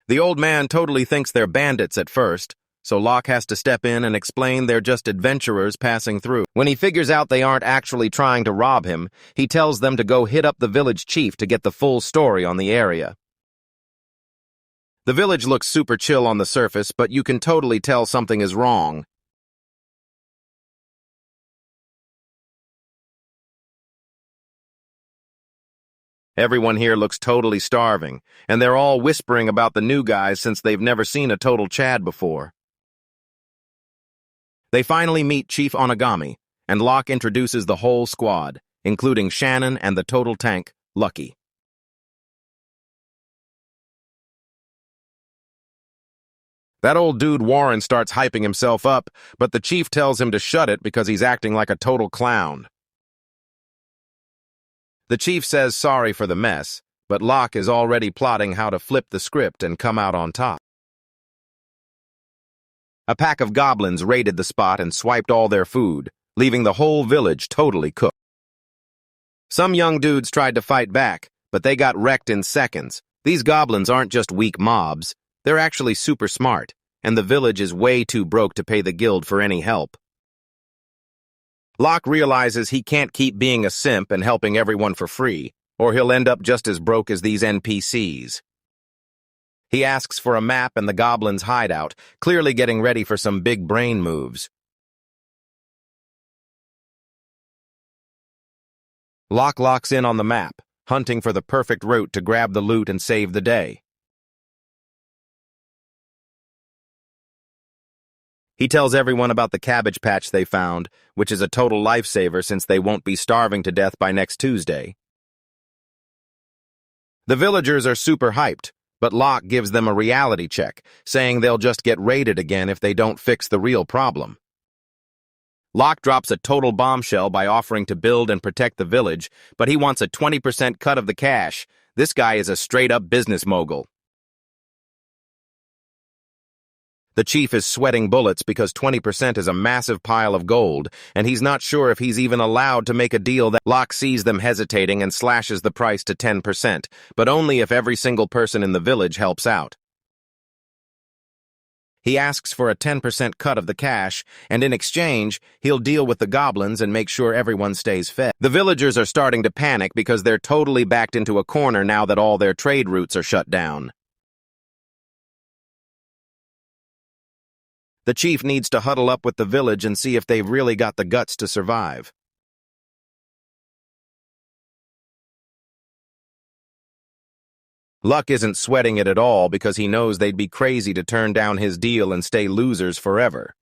The old man totally thinks they're bandits at first, so Locke has to step in and explain they're just adventurers passing through. When he figures out they aren't actually trying to rob him, he tells them to go hit up the village chief to get the full story on the area. The village looks super chill on the surface, but you can totally tell something is wrong. Everyone here looks totally starving, and they're all whispering about the new guys since they've never seen a total Chad before. They finally meet Chief Onigami, and Locke introduces the whole squad, including Shannon and the total tank, Lucky. That old dude Warren starts hyping himself up, but the chief tells him to shut it because he's acting like a total clown. The chief says sorry for the mess, but Locke is already plotting how to flip the script and come out on top. A pack of goblins raided the spot and swiped all their food, leaving the whole village totally cooked. Some young dudes tried to fight back, but they got wrecked in seconds. These goblins aren't just weak mobs, they're actually super smart, and the village is way too broke to pay the guild for any help. Locke realizes he can't keep being a simp and helping everyone for free, or he'll end up just as broke as these NPCs. He asks for a map and the goblins' hideout, clearly getting ready for some big brain moves. Locke locks in on the map, hunting for the perfect route to grab the loot and save the day. He tells everyone about the cabbage patch they found, which is a total lifesaver since they won't be starving to death by next Tuesday. The villagers are super hyped, but Locke gives them a reality check, saying they'll just get raided again if they don't fix the real problem. Locke drops a total bombshell by offering to build and protect the village, but he wants a 20% cut of the cash. This guy is a straight-up business mogul. The chief is sweating bullets because 20% is a massive pile of gold, and he's not sure if he's even allowed to make a deal. That Locke sees them hesitating and slashes the price to 10%, but only if every single person in the village helps out. He asks for a 10% cut of the cash, and in exchange, he'll deal with the goblins and make sure everyone stays fed. The villagers are starting to panic because they're totally backed into a corner now that all their trade routes are shut down. The chief needs to huddle up with the village and see if they've really got the guts to survive. Luck isn't sweating it at all because he knows they'd be crazy to turn down his deal and stay losers forever.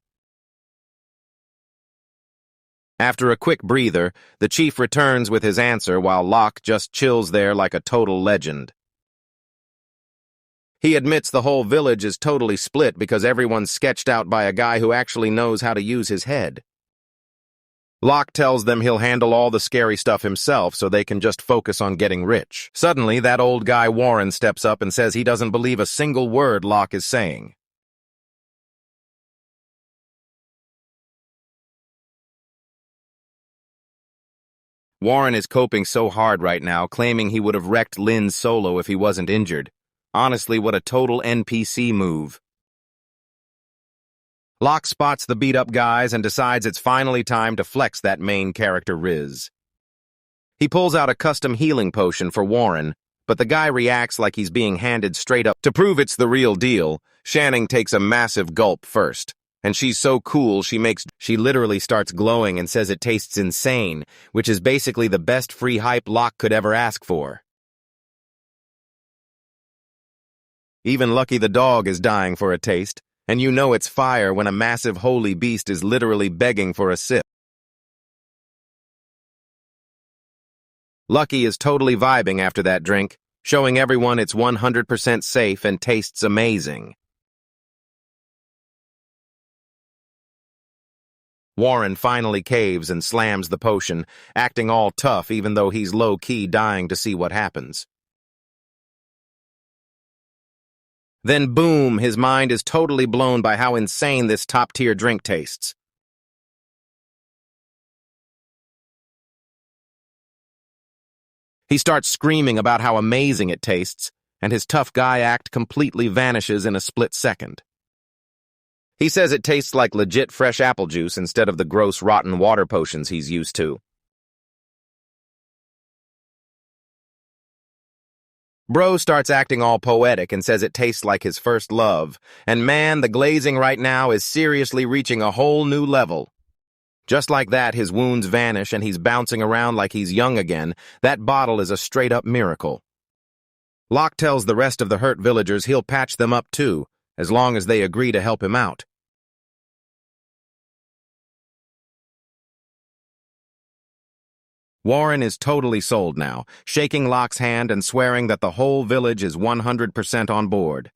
After a quick breather, the chief returns with his answer while Locke just chills there like a total legend. He admits the whole village is totally split because everyone's sketched out by a guy who actually knows how to use his head. Locke tells them he'll handle all the scary stuff himself so they can just focus on getting rich. Suddenly, that old guy Warren steps up and says he doesn't believe a single word Locke is saying. Warren is coping so hard right now, claiming he would have wrecked Lynn's solo if he wasn't injured. Honestly, what a total NPC move. Locke spots the beat-up guys and decides it's finally time to flex that main character Riz. He pulls out a custom healing potion for Warren, but the guy reacts like he's being handed straight up. To prove it's the real deal, Shannon takes a massive gulp first, and she's so cool she literally starts glowing and says it tastes insane, which is basically the best free hype Locke could ever ask for. Even Lucky the dog is dying for a taste, and you know it's fire when a massive holy beast is literally begging for a sip. Lucky is totally vibing after that drink, showing everyone it's 100% safe and tastes amazing. Warren finally caves and slams the potion, acting all tough even though he's low-key dying to see what happens. Then boom, his mind is totally blown by how insane this top-tier drink tastes. He starts screaming about how amazing it tastes, and his tough guy act completely vanishes in a split second. He says it tastes like legit fresh apple juice instead of the gross rotten water potions he's used to. Bro starts acting all poetic and says it tastes like his first love, and man, the glazing right now is seriously reaching a whole new level. Just like that, his wounds vanish and he's bouncing around like he's young again. That bottle is a straight-up miracle. Locke tells the rest of the hurt villagers he'll patch them up too, as long as they agree to help him out. Warren is totally sold now, shaking Locke's hand and swearing that the whole village is 100% on board.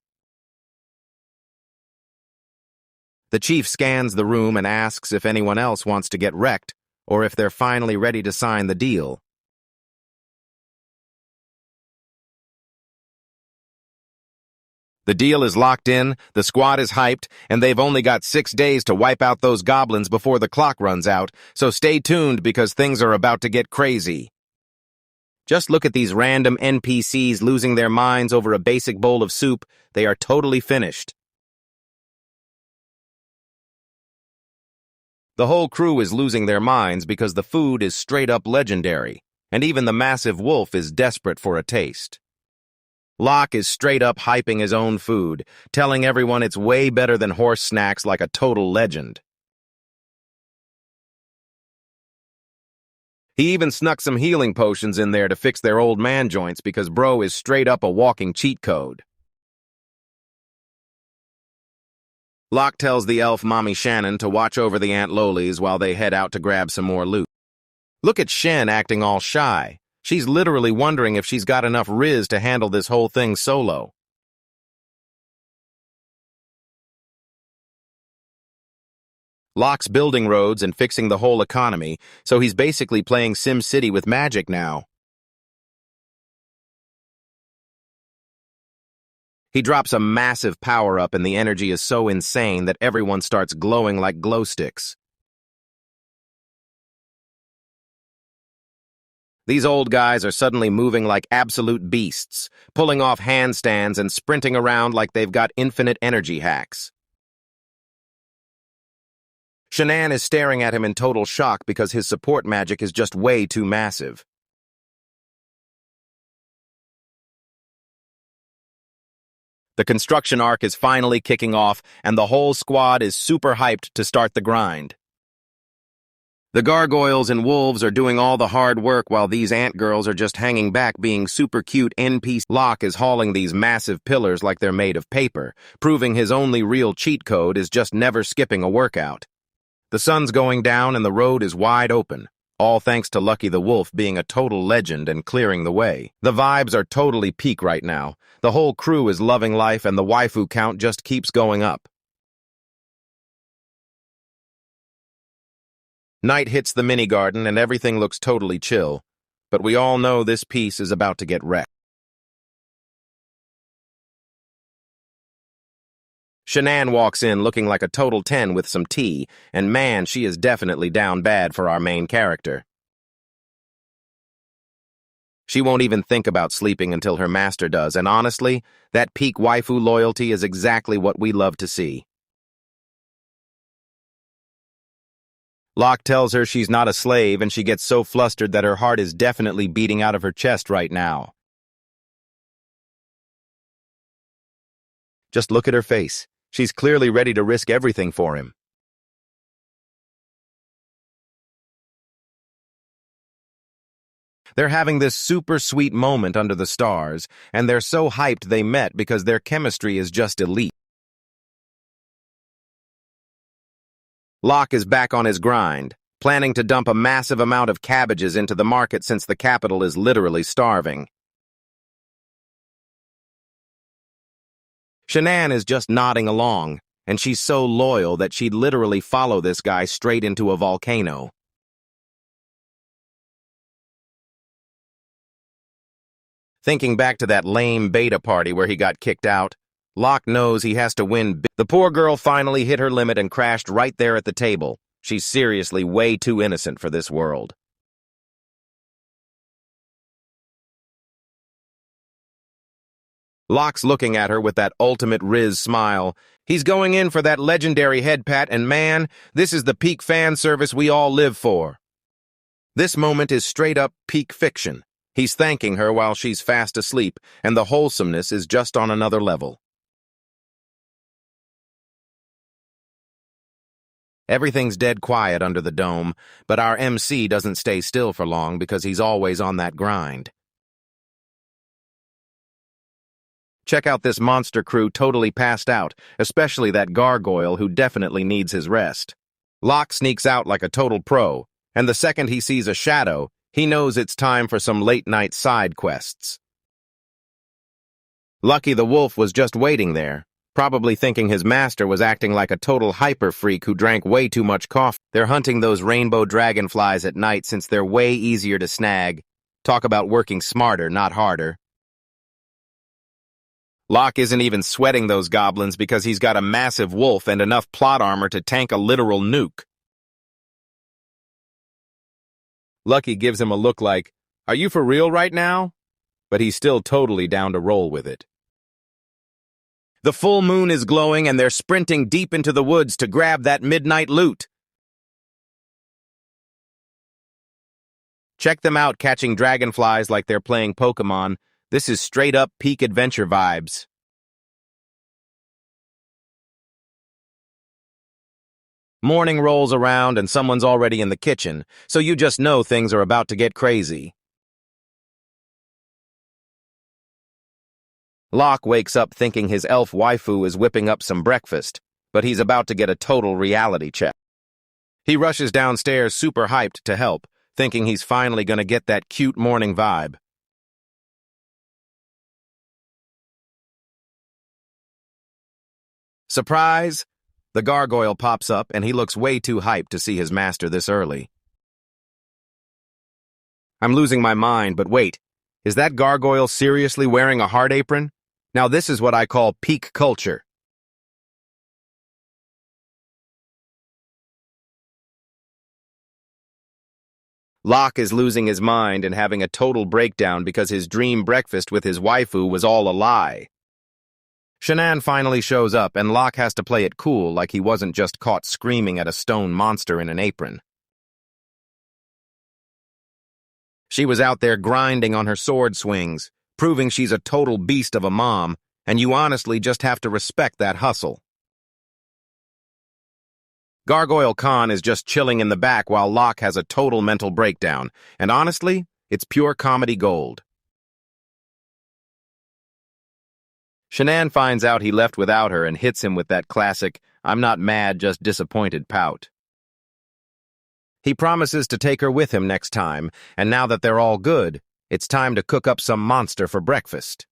The chief scans the room and asks if anyone else wants to get wrecked, or if they're finally ready to sign the deal. The deal is locked in, the squad is hyped, and they've only got 6 days to wipe out those goblins before the clock runs out, so stay tuned because things are about to get crazy. Just look at these random NPCs losing their minds over a basic bowl of soup. They are totally finished. The whole crew is losing their minds because the food is straight up legendary, and even the massive wolf is desperate for a taste. Locke is straight up hyping his own food, telling everyone it's way better than horse snacks like a total legend. He even snuck some healing potions in there to fix their old man joints because bro is straight up a walking cheat code. Locke tells the elf mommy Shannon to watch over the Aunt Lolies while they head out to grab some more loot. Look at Shen acting all shy. She's literally wondering if she's got enough riz to handle this whole thing solo. Locke's building roads and fixing the whole economy, so he's basically playing SimCity with magic now. He drops a massive power-up and the energy is so insane that everyone starts glowing like glow sticks. These old guys are suddenly moving like absolute beasts, pulling off handstands and sprinting around like they've got infinite energy hacks. Shannon is staring at him in total shock because his support magic is just way too massive. The construction arc is finally kicking off, and the whole squad is super hyped to start the grind. The gargoyles and wolves are doing all the hard work while these ant girls are just hanging back being super cute NPCs. Locke is hauling these massive pillars like they're made of paper, proving his only real cheat code is just never skipping a workout. The sun's going down and the road is wide open, all thanks to Lucky the Wolf being a total legend and clearing the way. The vibes are totally peak right now. The whole crew is loving life and the waifu count just keeps going up. Night hits the mini garden and everything looks totally chill, but we all know this piece is about to get wrecked. Shannon walks in looking like a total 10 with some tea, and man, she is definitely down bad for our main character. She won't even think about sleeping until her master does, and honestly, that peak waifu loyalty is exactly what we love to see. Locke tells her she's not a slave, and she gets so flustered that her heart is definitely beating out of her chest right now. Just look at her face. She's clearly ready to risk everything for him. They're having this super sweet moment under the stars, and they're so hyped they met because their chemistry is just elite. Locke is back on his grind, planning to dump a massive amount of cabbages into the market since the capital is literally starving. Shannon is just nodding along, and she's so loyal that she'd literally follow this guy straight into a volcano. Thinking back to that lame beta party where he got kicked out, Locke knows he has to win. The poor girl finally hit her limit and crashed right there at the table. She's seriously way too innocent for this world. Locke's looking at her with that ultimate Riz smile. He's going in for that legendary head pat, and man, this is the peak fan service we all live for. This moment is straight up peak fiction. He's thanking her while she's fast asleep, and the wholesomeness is just on another level. Everything's dead quiet under the dome, but our MC doesn't stay still for long because he's always on that grind. Check out this monster crew totally passed out, especially that gargoyle who definitely needs his rest. Locke sneaks out like a total pro, and the second he sees a shadow, he knows it's time for some late-night side quests. Lucky the Wolf was just waiting there, probably thinking his master was acting like a total hyper-freak who drank way too much coffee. They're hunting those rainbow dragonflies at night since they're way easier to snag. Talk about working smarter, not harder. Locke isn't even sweating those goblins because he's got a massive wolf and enough plot armor to tank a literal nuke. Lucky gives him a look like, "Are you for real right now?" But he's still totally down to roll with it. The full moon is glowing and they're sprinting deep into the woods to grab that midnight loot. Check them out catching dragonflies like they're playing Pokemon. This is straight up peak adventure vibes. Morning rolls around and someone's already in the kitchen, so you just know things are about to get crazy. Locke wakes up thinking his elf waifu is whipping up some breakfast, but he's about to get a total reality check. He rushes downstairs super hyped to help, thinking he's finally gonna get that cute morning vibe. Surprise! The gargoyle pops up and he looks way too hyped to see his master this early. I'm losing my mind, but wait, is that gargoyle seriously wearing a heart apron? Now this is what I call peak culture. Locke is losing his mind and having a total breakdown because his dream breakfast with his waifu was all a lie. Shannon finally shows up and Locke has to play it cool like he wasn't just caught screaming at a stone monster in an apron. She was out there grinding on her sword swings, proving she's a total beast of a mom, and you honestly just have to respect that hustle. Gargoyle Khan is just chilling in the back while Locke has a total mental breakdown, and honestly, it's pure comedy gold. Shannon finds out he left without her and hits him with that classic, "I'm not mad, just disappointed" pout. He promises to take her with him next time, and now that they're all good, it's time to cook up some monster for breakfast.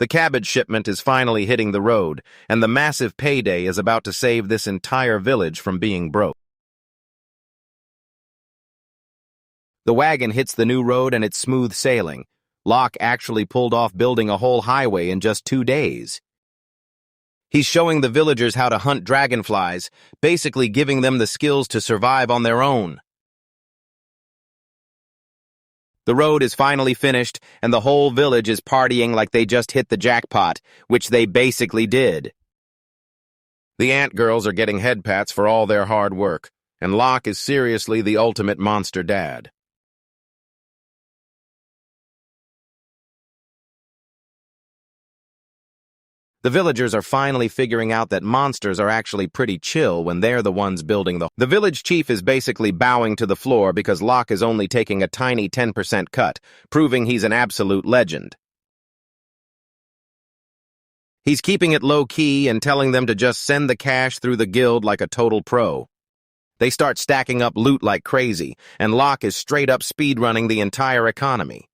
The cabbage shipment is finally hitting the road, and the massive payday is about to save this entire village from being broke. The wagon hits the new road and it's smooth sailing. Locke actually pulled off building a whole highway in just 2 days. He's showing the villagers how to hunt dragonflies, basically giving them the skills to survive on their own. The road is finally finished, and the whole village is partying like they just hit the jackpot, which they basically did. The ant girls are getting head pats for all their hard work, and Locke is seriously the ultimate monster dad. The villagers are finally figuring out that monsters are actually pretty chill when they're the ones building the... The village chief is basically bowing to the floor because Locke is only taking a tiny 10% cut, proving he's an absolute legend. He's keeping it low-key and telling them to just send the cash through the guild like a total pro. They start stacking up loot like crazy, and Locke is straight-up speedrunning the entire economy.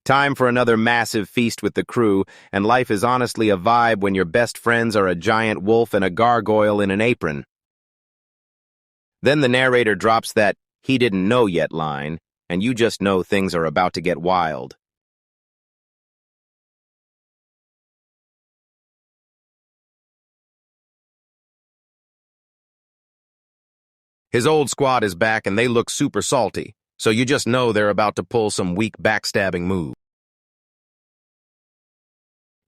Time for another massive feast with the crew, and life is honestly a vibe when your best friends are a giant wolf and a gargoyle in an apron. Then the narrator drops that "he didn't know yet" line, and you just know things are about to get wild. His old squad is back and they look super salty, so you just know they're about to pull some weak backstabbing move.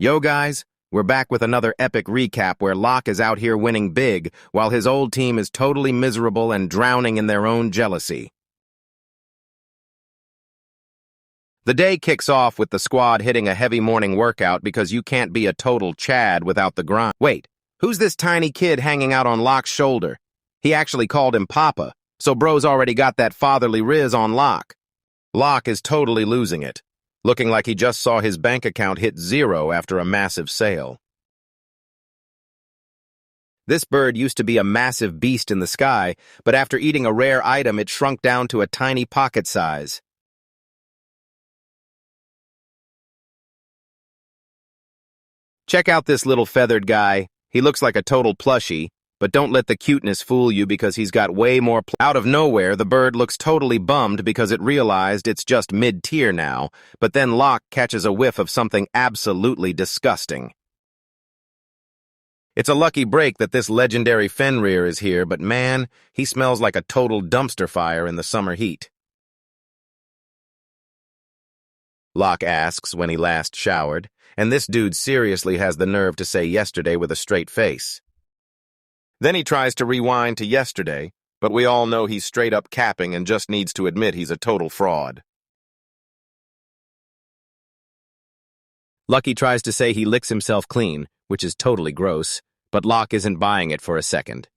Yo guys, we're back with another epic recap where Locke is out here winning big while his old team is totally miserable and drowning in their own jealousy. The day kicks off with the squad hitting a heavy morning workout because you can't be a total Chad without the grind. Wait, who's this tiny kid hanging out on Locke's shoulder? He actually called him Papa, so bro's already got that fatherly riz on Locke. Locke is totally losing it, looking like he just saw his bank account hit 0 after a massive sale. This bird used to be a massive beast in the sky, but after eating a rare item it shrunk down to a tiny pocket size. Check out this little feathered guy. He looks like a total plushie. But don't let the cuteness fool you because he's got way more out of nowhere, the bird looks totally bummed because it realized it's just mid-tier now, but then Locke catches a whiff of something absolutely disgusting. It's a lucky break that this legendary Fenrir is here, but man, he smells like a total dumpster fire in the summer heat. Locke asks when he last showered, and this dude seriously has the nerve to say yesterday with a straight face. Then he tries to rewind to yesterday, but we all know he's straight up capping and just needs to admit he's a total fraud. Lucky tries to say he licks himself clean, which is totally gross, but Locke isn't buying it for a second.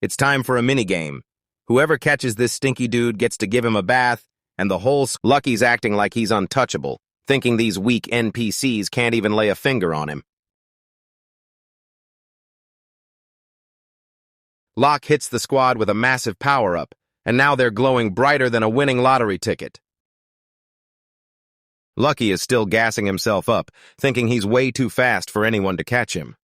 It's time for a minigame. Whoever catches this stinky dude gets to give him a bath, and the whole Lucky's acting like he's untouchable, thinking these weak NPCs can't even lay a finger on him. Locke hits the squad with a massive power-up, and now they're glowing brighter than a winning lottery ticket. Lucky is still gassing himself up, thinking he's way too fast for anyone to catch him.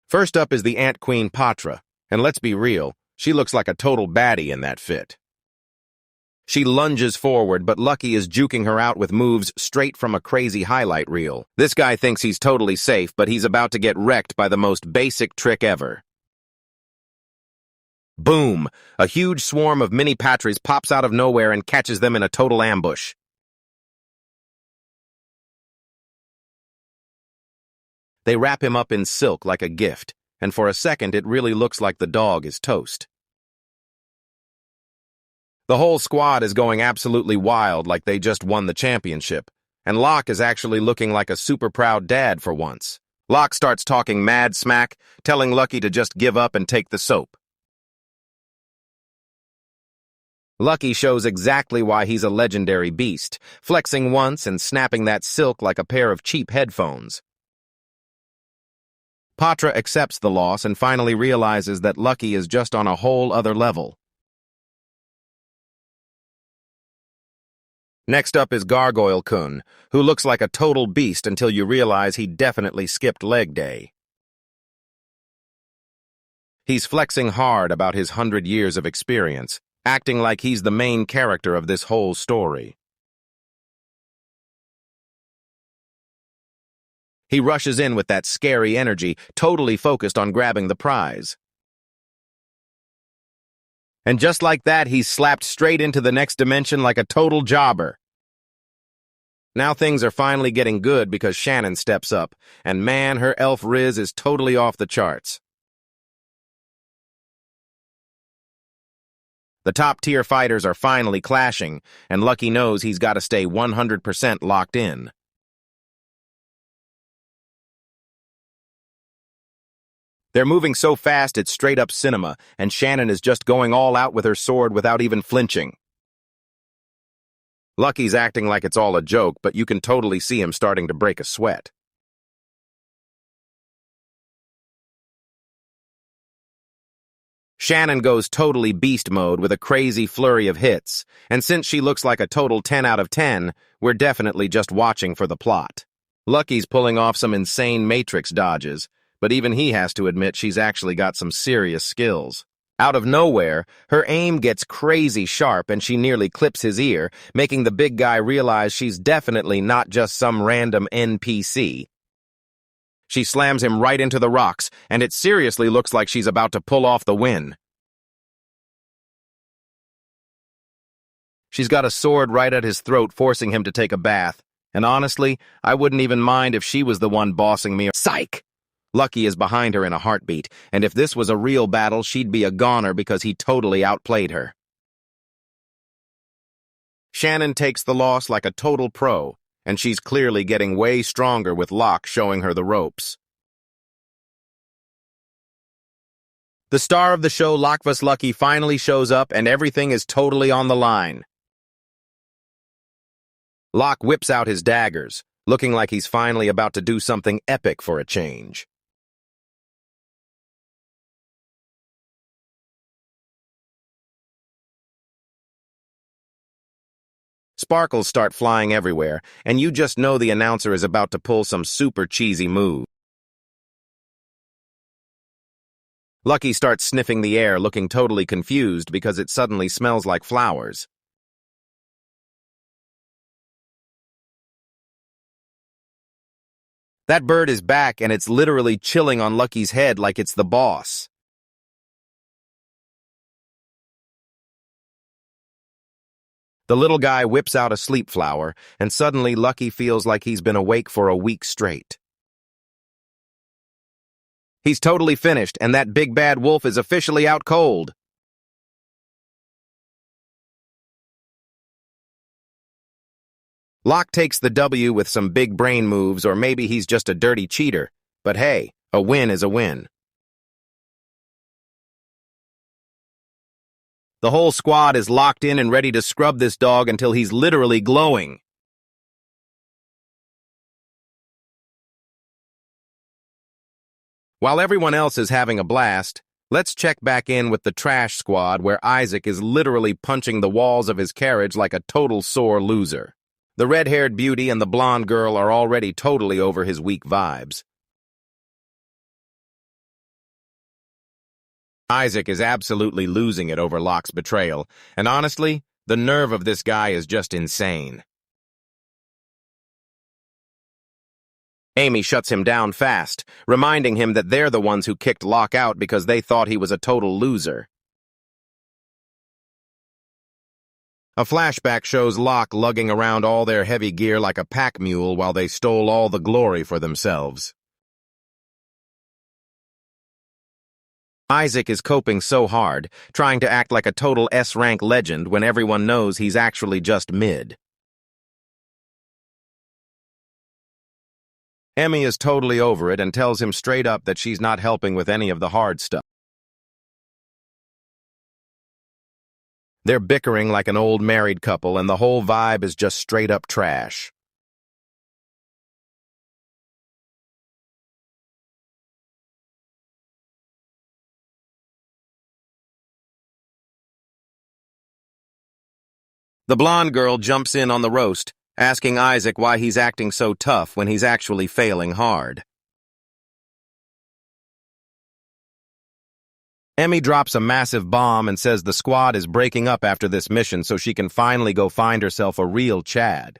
First up is the Ant Queen Patra, and let's be real, she looks like a total baddie in that fit. She lunges forward, but Lucky is juking her out with moves straight from a crazy highlight reel. This guy thinks he's totally safe, but he's about to get wrecked by the most basic trick ever. Boom! A huge swarm of mini Patras pops out of nowhere and catches them in a total ambush. They wrap him up in silk like a gift, and for a second it really looks like the dog is toast. The whole squad is going absolutely wild like they just won the championship, and Locke is actually looking like a super proud dad for once. Locke starts talking mad smack, telling Lucky to just give up and take the soap. Lucky shows exactly why he's a legendary beast, flexing once and snapping that silk like a pair of cheap headphones. Patra accepts the loss and finally realizes that Lucky is just on a whole other level. Next up is Gargoyle-kun, who looks like a total beast until you realize he definitely skipped leg day. He's flexing hard about his 100 years of experience, acting like he's the main character of this whole story. He rushes in with that scary energy, totally focused on grabbing the prize. And just like that, he's slapped straight into the next dimension like a total jobber. Now things are finally getting good because Shannon steps up, and man, her elf riz is totally off the charts. The top-tier fighters are finally clashing, and Lucky knows he's got to stay 100% locked in. They're moving so fast it's straight-up cinema, and Shannon is just going all out with her sword without even flinching. Lucky's acting like it's all a joke, but you can totally see him starting to break a sweat. Shannon goes totally beast mode with a crazy flurry of hits, and since she looks like a total 10 out of 10, we're definitely just watching for the plot. Lucky's pulling off some insane Matrix dodges, but even he has to admit she's actually got some serious skills. Out of nowhere, her aim gets crazy sharp and she nearly clips his ear, making the big guy realize she's definitely not just some random NPC. She slams him right into the rocks, and it seriously looks like she's about to pull off the win. She's got a sword right at his throat, forcing him to take a bath, and honestly, I wouldn't even mind if she was the one bossing me. Psych! Lucky is behind her in a heartbeat, and if this was a real battle, she'd be a goner because he totally outplayed her. Shannon takes the loss like a total pro, and she's clearly getting way stronger with Locke showing her the ropes. The star of the show, Locke vs. Lucky, finally shows up, and everything is totally on the line. Locke whips out his daggers, looking like he's finally about to do something epic for a change. Sparkles start flying everywhere, and you just know the announcer is about to pull some super cheesy move. Lucky starts sniffing the air, looking totally confused because it suddenly smells like flowers. That bird is back, and it's literally chilling on Lucky's head like it's the boss. The little guy whips out a sleep flower, and suddenly Lucky feels like he's been awake for a week straight. He's totally finished, and that big bad wolf is officially out cold. Locke takes the W with some big brain moves, or maybe he's just a dirty cheater. But hey, a win is a win. The whole squad is locked in and ready to scrub this dog until he's literally glowing. While everyone else is having a blast, let's check back in with the trash squad where Isaac is literally punching the walls of his carriage like a total sore loser. The red-haired beauty and the blonde girl are already totally over his weak vibes. Isaac is absolutely losing it over Locke's betrayal, and honestly, the nerve of this guy is just insane. Amy shuts him down fast, reminding him that they're the ones who kicked Locke out because they thought he was a total loser. A flashback shows Locke lugging around all their heavy gear like a pack mule while they stole all the glory for themselves. Isaac is coping so hard, trying to act like a total S-rank legend when everyone knows he's actually just mid. Emmy is totally over it and tells him straight up that she's not helping with any of the hard stuff. They're bickering like an old married couple, and the whole vibe is just straight-up trash. The blonde girl jumps in on the roast, asking Isaac why he's acting so tough when he's actually failing hard. Emmy drops a massive bomb and says the squad is breaking up after this mission so she can finally go find herself a real Chad.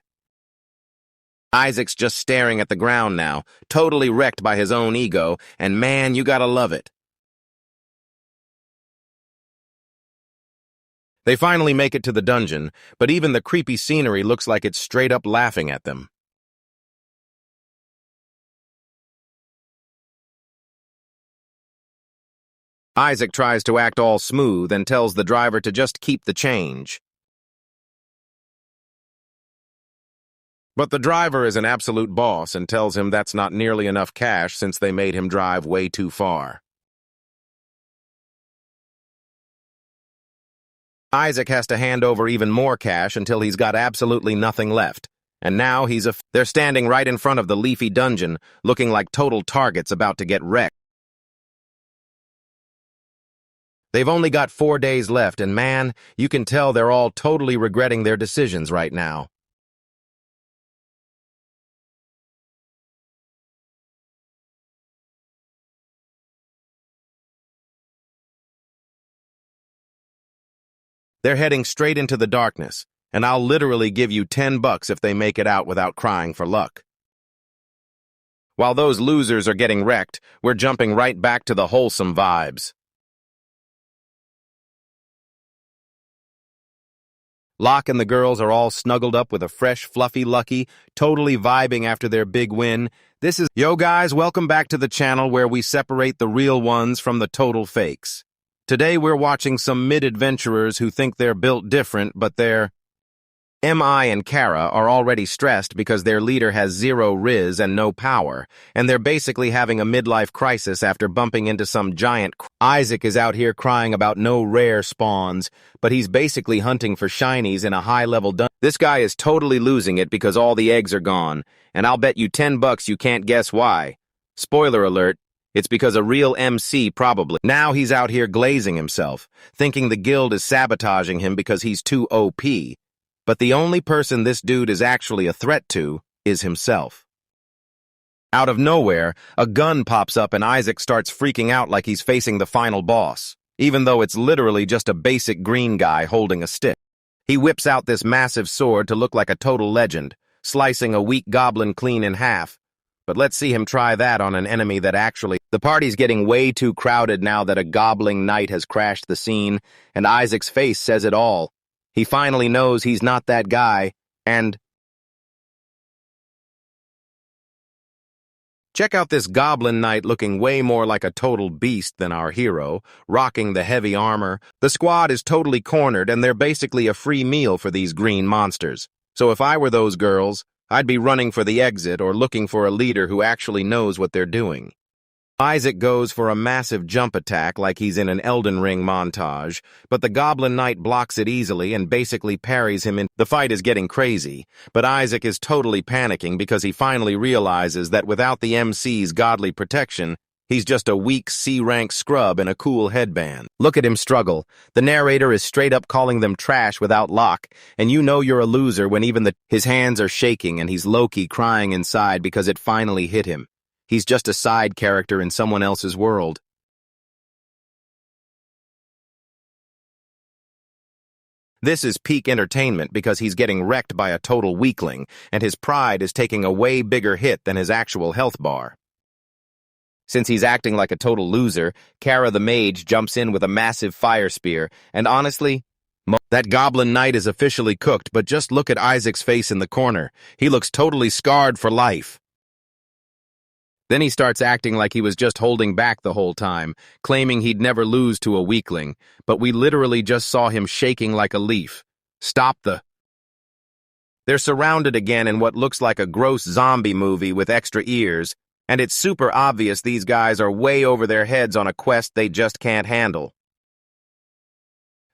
Isaac's just staring at the ground now, totally wrecked by his own ego, and man, you gotta love it. They finally make it to the dungeon, but even the creepy scenery looks like it's straight up laughing at them. Isaac tries to act all smooth and tells the driver to just keep the change. But the driver is an absolute boss and tells him that's not nearly enough cash since they made him drive way too far. Isaac has to hand over even more cash until he's got absolutely nothing left. And now they're standing right in front of the leafy dungeon, looking like total targets about to get wrecked. They've only got 4 days left, and man, you can tell they're all totally regretting their decisions right now. They're heading straight into the darkness, and I'll literally give you $10 if they make it out without crying for luck. While those losers are getting wrecked, we're jumping right back to the wholesome vibes. Locke and the girls are all snuggled up with a fresh, fluffy Lucky, totally vibing after their big win. Yo guys, welcome back to the channel where we separate the real ones from the total fakes. Today we're watching some mid-adventurers who think they're built different, but they're... Mi and Kara are already stressed because their leader has 0 riz and no power, and they're basically having a midlife crisis after bumping into some giant... Isaac is out here crying about no rare spawns, but he's basically hunting for shinies in a high-level dungeon. This guy is totally losing it because all the eggs are gone, and I'll bet you $10 you can't guess why. Spoiler alert, it's because a real MC probably. Now he's out here glazing himself, thinking the guild is sabotaging him because he's too OP. But the only person this dude is actually a threat to is himself. Out of nowhere, a gun pops up and Isaac starts freaking out like he's facing the final boss, even though it's literally just a basic green guy holding a stick. He whips out this massive sword to look like a total legend, slicing a weak goblin clean in half. But let's see him try that on an enemy that actually... The party's getting way too crowded now that a gobbling knight has crashed the scene, and Isaac's face says it all. He finally knows he's not that guy, and... Check out this goblin knight looking way more like a total beast than our hero, rocking the heavy armor. The squad is totally cornered, and they're basically a free meal for these green monsters. So if I were those girls, I'd be running for the exit or looking for a leader who actually knows what they're doing. Isaac goes for a massive jump attack like he's in an Elden Ring montage, but the Goblin Knight blocks it easily and basically parries him in. The fight is getting crazy, but Isaac is totally panicking because he finally realizes that without the MC's godly protection, he's just a weak C-rank scrub in a cool headband. Look at him struggle. The narrator is straight up calling them trash without lock, and you know you're a loser when even his hands are shaking and he's low-key crying inside because it finally hit him. He's just a side character in someone else's world. This is peak entertainment because he's getting wrecked by a total weakling, and his pride is taking a way bigger hit than his actual health bar. Since he's acting like a total loser, Kara the mage jumps in with a massive fire spear, and honestly, that goblin knight is officially cooked, but just look at Isaac's face in the corner. He looks totally scarred for life. Then he starts acting like he was just holding back the whole time, claiming he'd never lose to a weakling, but we literally just saw him shaking like a leaf. Stop the... They're surrounded again in what looks like a gross zombie movie with extra ears, and it's super obvious these guys are way over their heads on a quest they just can't handle.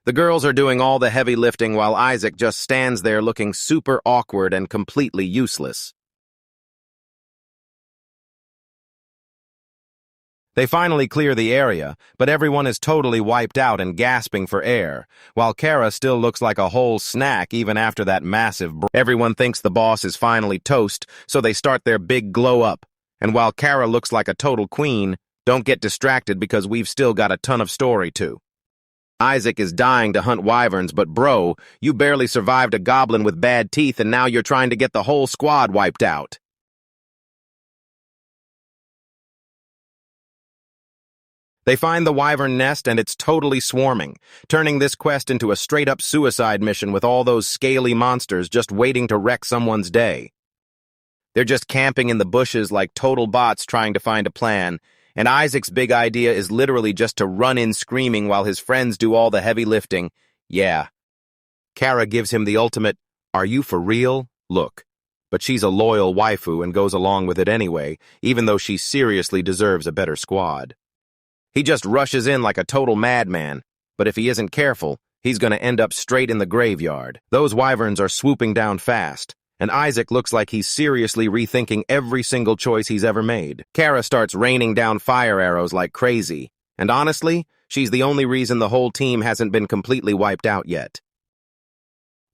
The girls are doing all the heavy lifting while Isaac just stands there looking super awkward and completely useless. They finally clear the area, but everyone is totally wiped out and gasping for air, while Kara still looks like a whole snack even after that massive Everyone thinks the boss is finally toast, so they start their big glow-up. And while Kara looks like a total queen, don't get distracted because we've still got a ton of story too. Isaac is dying to hunt wyverns, but bro, you barely survived a goblin with bad teeth and now you're trying to get the whole squad wiped out. They find the wyvern nest and it's totally swarming, turning this quest into a straight-up suicide mission with all those scaly monsters just waiting to wreck someone's day. They're just camping in the bushes like total bots trying to find a plan, and Isaac's big idea is literally just to run in screaming while his friends do all the heavy lifting. Yeah. Kara gives him the ultimate, "Are you for real?" look, but she's a loyal waifu and goes along with it anyway, even though she seriously deserves a better squad. He just rushes in like a total madman, but if he isn't careful, he's gonna end up straight in the graveyard. Those wyverns are swooping down fast, and Isaac looks like he's seriously rethinking every single choice he's ever made. Kara starts raining down fire arrows like crazy, and honestly, she's the only reason the whole team hasn't been completely wiped out yet.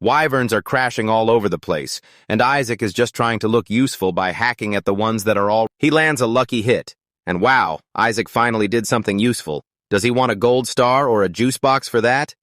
Wyverns are crashing all over the place, and Isaac is just trying to look useful by hacking at the ones that are all... He lands a lucky hit. And wow, Isaac finally did something useful. Does he want a gold star or a juice box for that?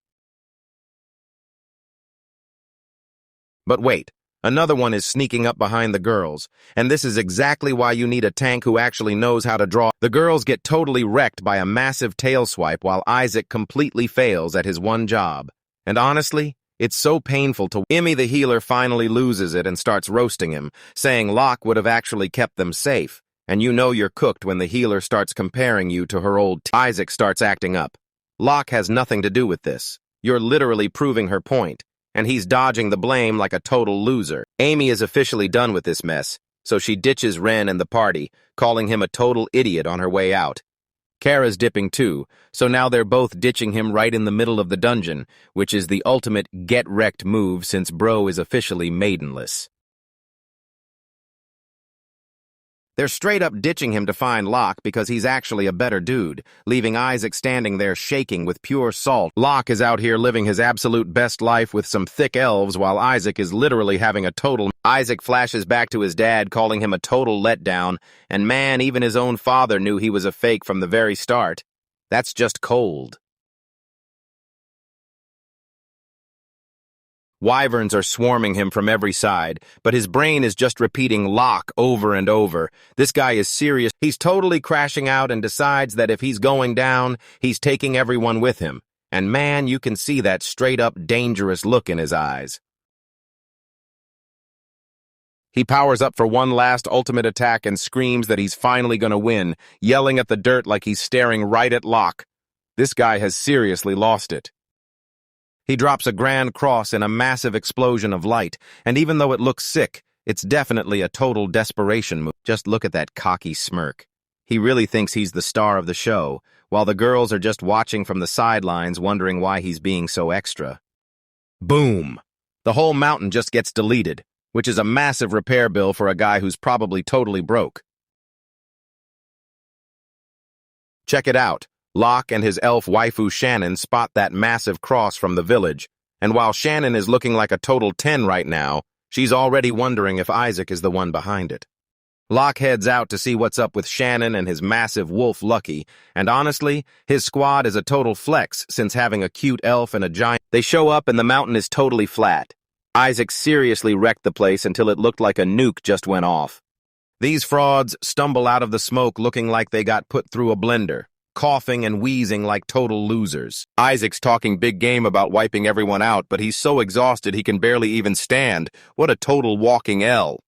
But wait, another one is sneaking up behind the girls, and this is exactly why you need a tank who actually knows how to draw. The girls get totally wrecked by a massive tail swipe while Isaac completely fails at his one job. And honestly, it's so painful to... Emmy the healer finally loses it and starts roasting him, saying Locke would have actually kept them safe. And you know you're cooked when the healer starts comparing you to her old... Isaac starts acting up. Locke has nothing to do with this. You're literally proving her point, and he's dodging the blame like a total loser. Amy is officially done with this mess, so she ditches Ren and the party, calling him a total idiot on her way out. Kara's dipping too, so now they're both ditching him right in the middle of the dungeon, which is the ultimate get-wrecked move since bro is officially maidenless. They're straight up ditching him to find Locke because he's actually a better dude, leaving Isaac standing there shaking with pure salt. Locke is out here living his absolute best life with some thick elves while Isaac is literally having a total... Isaac flashes back to his dad calling him a total letdown, and man, even his own father knew he was a fake from the very start. That's just cold. Wyverns are swarming him from every side, but his brain is just repeating Locke over and over. This guy is serious. He's totally crashing out and decides that if he's going down, he's taking everyone with him. And man, you can see that straight-up dangerous look in his eyes. He powers up for one last ultimate attack and screams that he's finally gonna win, yelling at the dirt like he's staring right at Locke. This guy has seriously lost it. He drops a grand cross in a massive explosion of light, and even though it looks sick, it's definitely a total desperation move. Just look at that cocky smirk. He really thinks he's the star of the show, while the girls are just watching from the sidelines wondering why he's being so extra. Boom! The whole mountain just gets deleted, which is a massive repair bill for a guy who's probably totally broke. Check it out. Locke and his elf waifu Shannon spot that massive cross from the village, and while Shannon is looking like a total 10 right now, she's already wondering if Isaac is the one behind it. Locke heads out to see what's up with Shannon and his massive wolf Lucky, and honestly, his squad is a total flex since having a cute elf and a giant. They show up and the mountain is totally flat. Isaac seriously wrecked the place until it looked like a nuke just went off. These frauds stumble out of the smoke looking like they got put through a blender, coughing and wheezing like total losers. Isaac's talking big game about wiping everyone out, but he's so exhausted he can barely even stand. What a total walking L.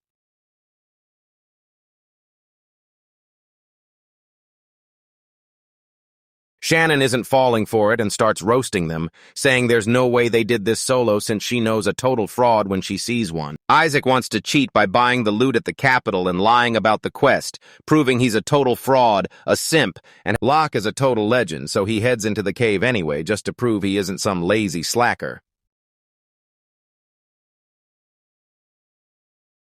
Shannon isn't falling for it and starts roasting them, saying there's no way they did this solo since she knows a total fraud when she sees one. Isaac wants to cheat by buying the loot at the Capitol and lying about the quest, proving he's a total fraud, a simp, and Locke is a total legend, so he heads into the cave anyway just to prove he isn't some lazy slacker.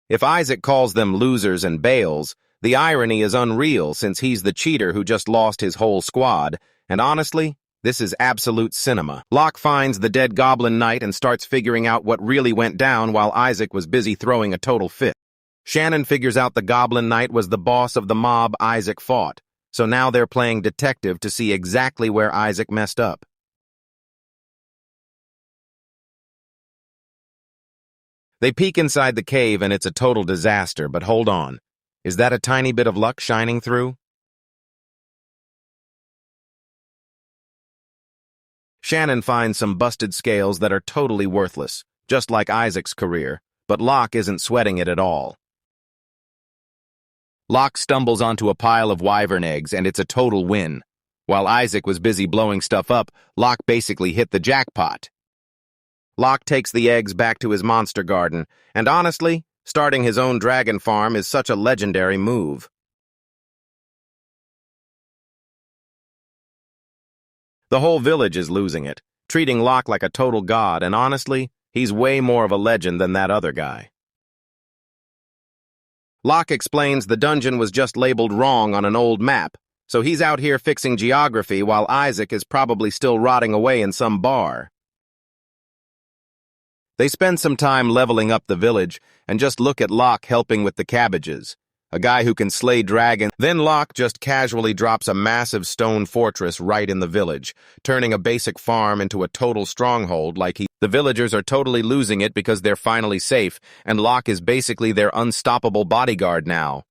If Isaac calls them losers and bails, the irony is unreal since he's the cheater who just lost his whole squad. And honestly, this is absolute cinema. Locke finds the dead Goblin Knight and starts figuring out what really went down while Isaac was busy throwing a total fit. Shannon figures out the Goblin Knight was the boss of the mob Isaac fought, so now they're playing detective to see exactly where Isaac messed up. They peek inside the cave and it's a total disaster, but hold on. Is that a tiny bit of luck shining through? Shannon finds some busted scales that are totally worthless, just like Isaac's career, but Locke isn't sweating it at all. Locke stumbles onto a pile of wyvern eggs and it's a total win. While Isaac was busy blowing stuff up, Locke basically hit the jackpot. Locke takes the eggs back to his monster garden, and honestly, starting his own dragon farm is such a legendary move. The whole village is losing it, treating Locke like a total god, and honestly, he's way more of a legend than that other guy. Locke explains the dungeon was just labeled wrong on an old map, so he's out here fixing geography while Isaac is probably still rotting away in some bar. They spend some time leveling up the village, and just look at Locke helping with the cabbages. A guy who can slay dragons. Then Locke just casually drops a massive stone fortress right in the village, turning a basic farm into a total stronghold like he... The villagers are totally losing it because they're finally safe, and Locke is basically their unstoppable bodyguard now.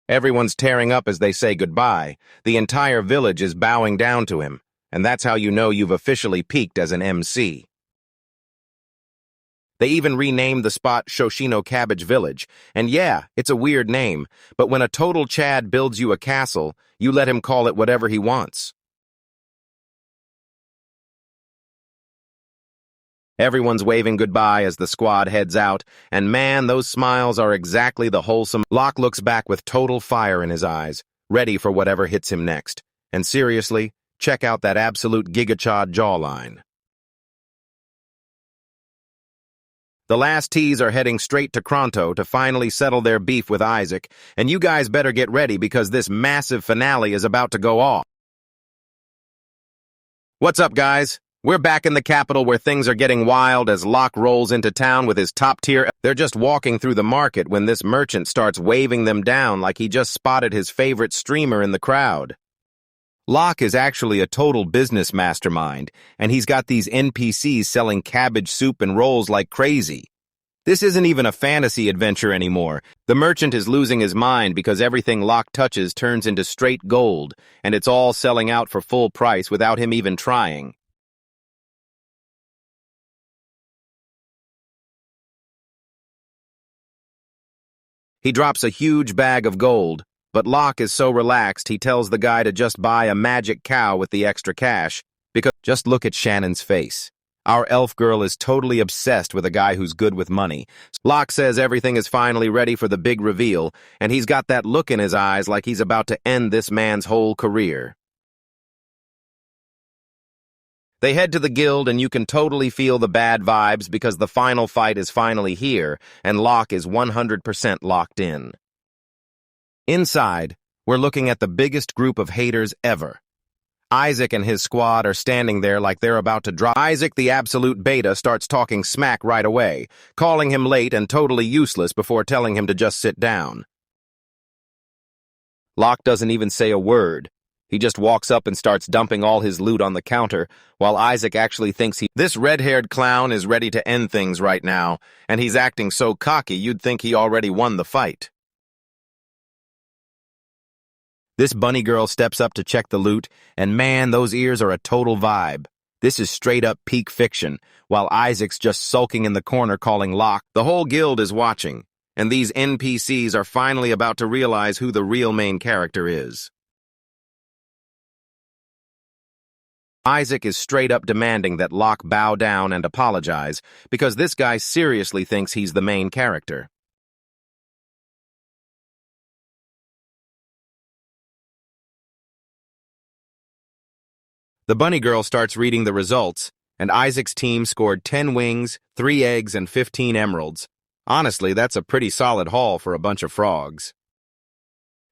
Everyone's tearing up as they say goodbye. The entire village is bowing down to him, and that's how you know you've officially peaked as an MC. They even renamed the spot Chushino Cabbage Village, and yeah, it's a weird name, but when a total Chad builds you a castle, you let him call it whatever he wants. Everyone's waving goodbye as the squad heads out, and man, those smiles are exactly the wholesome... Locke looks back with total fire in his eyes, ready for whatever hits him next. And seriously, check out that absolute gigachad jawline. The last T's are heading straight to Kronto to finally settle their beef with Isaac, and you guys better get ready because this massive finale is about to go off. What's up, guys? We're back in the capital where things are getting wild as Locke rolls into town with his top-tier. They're just walking through the market when this merchant starts waving them down like he just spotted his favorite streamer in the crowd. Locke is actually a total business mastermind, and he's got these NPCs selling cabbage soup and rolls like crazy. This isn't even a fantasy adventure anymore. The merchant is losing his mind because everything Locke touches turns into straight gold, and it's all selling out for full price without him even trying. He drops a huge bag of gold, but Locke is so relaxed he tells the guy to just buy a magic cow with the extra cash, because just look at Shannon's face. Our elf girl is totally obsessed with a guy who's good with money. Locke says everything is finally ready for the big reveal, and he's got that look in his eyes like he's about to end this man's whole career. They head to the guild, and you can totally feel the bad vibes because the final fight is finally here, and Locke is 100% locked in. Inside, we're looking at the biggest group of haters ever. Isaac and his squad are standing there like they're about to drop. Isaac, the absolute beta, starts talking smack right away, calling him late and totally useless before telling him to just sit down. Locke doesn't even say a word. He just walks up and starts dumping all his loot on the counter, while Isaac actually thinks this red-haired clown is ready to end things right now, and he's acting so cocky you'd think he already won the fight. This bunny girl steps up to check the loot, and man, those ears are a total vibe. This is straight-up peak fiction, while Isaac's just sulking in the corner calling Locke. The whole guild is watching, and these NPCs are finally about to realize who the real main character is. Isaac is straight-up demanding that Locke bow down and apologize, because this guy seriously thinks he's the main character. The bunny girl starts reading the results, and Isaac's team scored 10 wings, 3 eggs, and 15 emeralds. Honestly, that's a pretty solid haul for a bunch of frogs.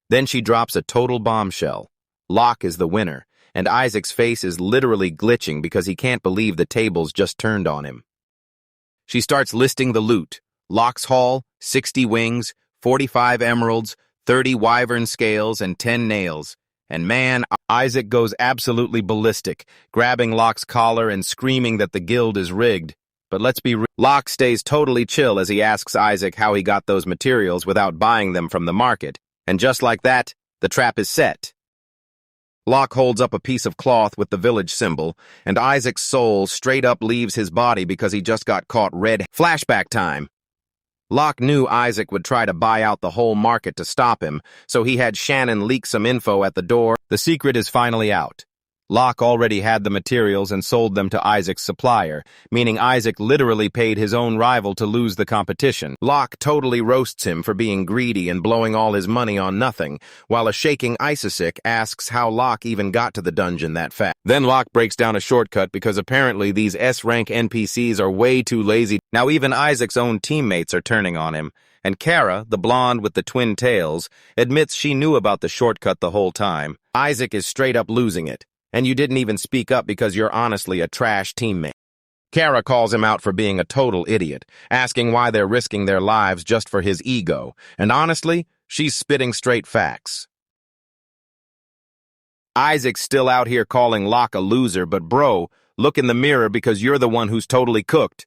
Then she drops a total bombshell. Locke is the winner, and Isaac's face is literally glitching because he can't believe the tables just turned on him. She starts listing the loot. Locke's haul, 60 wings, 45 emeralds, 30 wyvern scales, and 10 nails. And man, Isaac goes absolutely ballistic, grabbing Locke's collar and screaming that the guild is rigged. But let's be real. Locke stays totally chill as he asks Isaac how he got those materials without buying them from the market. And just like that, the trap is set. Locke holds up a piece of cloth with the village symbol, and Isaac's soul straight up leaves his body because he just got caught red. Flashback time. Locke knew Isaac would try to buy out the whole market to stop him, so he had Shannon leak some info at the door. The secret is finally out. Locke already had the materials and sold them to Isaac's supplier, meaning Isaac literally paid his own rival to lose the competition. Locke totally roasts him for being greedy and blowing all his money on nothing, while a shaking Isaac asks how Locke even got to the dungeon that fast. Then Locke breaks down a shortcut because apparently these S-rank NPCs are way too lazy. Now even Isaac's own teammates are turning on him, and Kara, the blonde with the twin tails, admits she knew about the shortcut the whole time. Isaac is straight up losing it. And you didn't even speak up because you're honestly a trash teammate. Kara calls him out for being a total idiot, asking why they're risking their lives just for his ego, and honestly, she's spitting straight facts. Isaac's still out here calling Locke a loser, but bro, look in the mirror because you're the one who's totally cooked.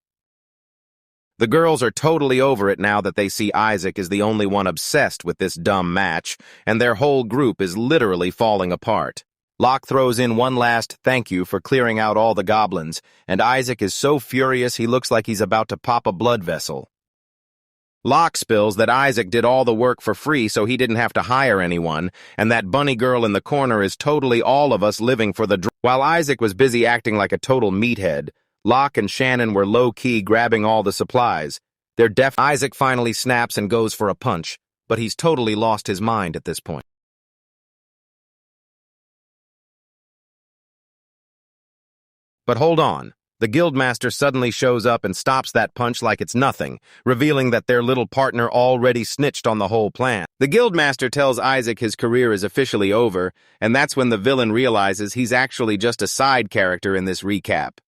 The girls are totally over it now that they see Isaac is the only one obsessed with this dumb match, and their whole group is literally falling apart. Locke throws in one last thank you for clearing out all the goblins, and Isaac is so furious he looks like he's about to pop a blood vessel. Locke spills that Isaac did all the work for free so he didn't have to hire anyone, and that bunny girl in the corner is totally all of us living for the While Isaac was busy acting like a total meathead, Locke and Shannon were low-key grabbing all the supplies. Isaac finally snaps and goes for a punch, but he's totally lost his mind at this point. But hold on, The guildmaster suddenly shows up and stops that punch like it's nothing, revealing that their little partner already snitched on the whole plan. The guildmaster tells Isaac his career is officially over, and that's when the villain realizes he's actually just a side character in this recap.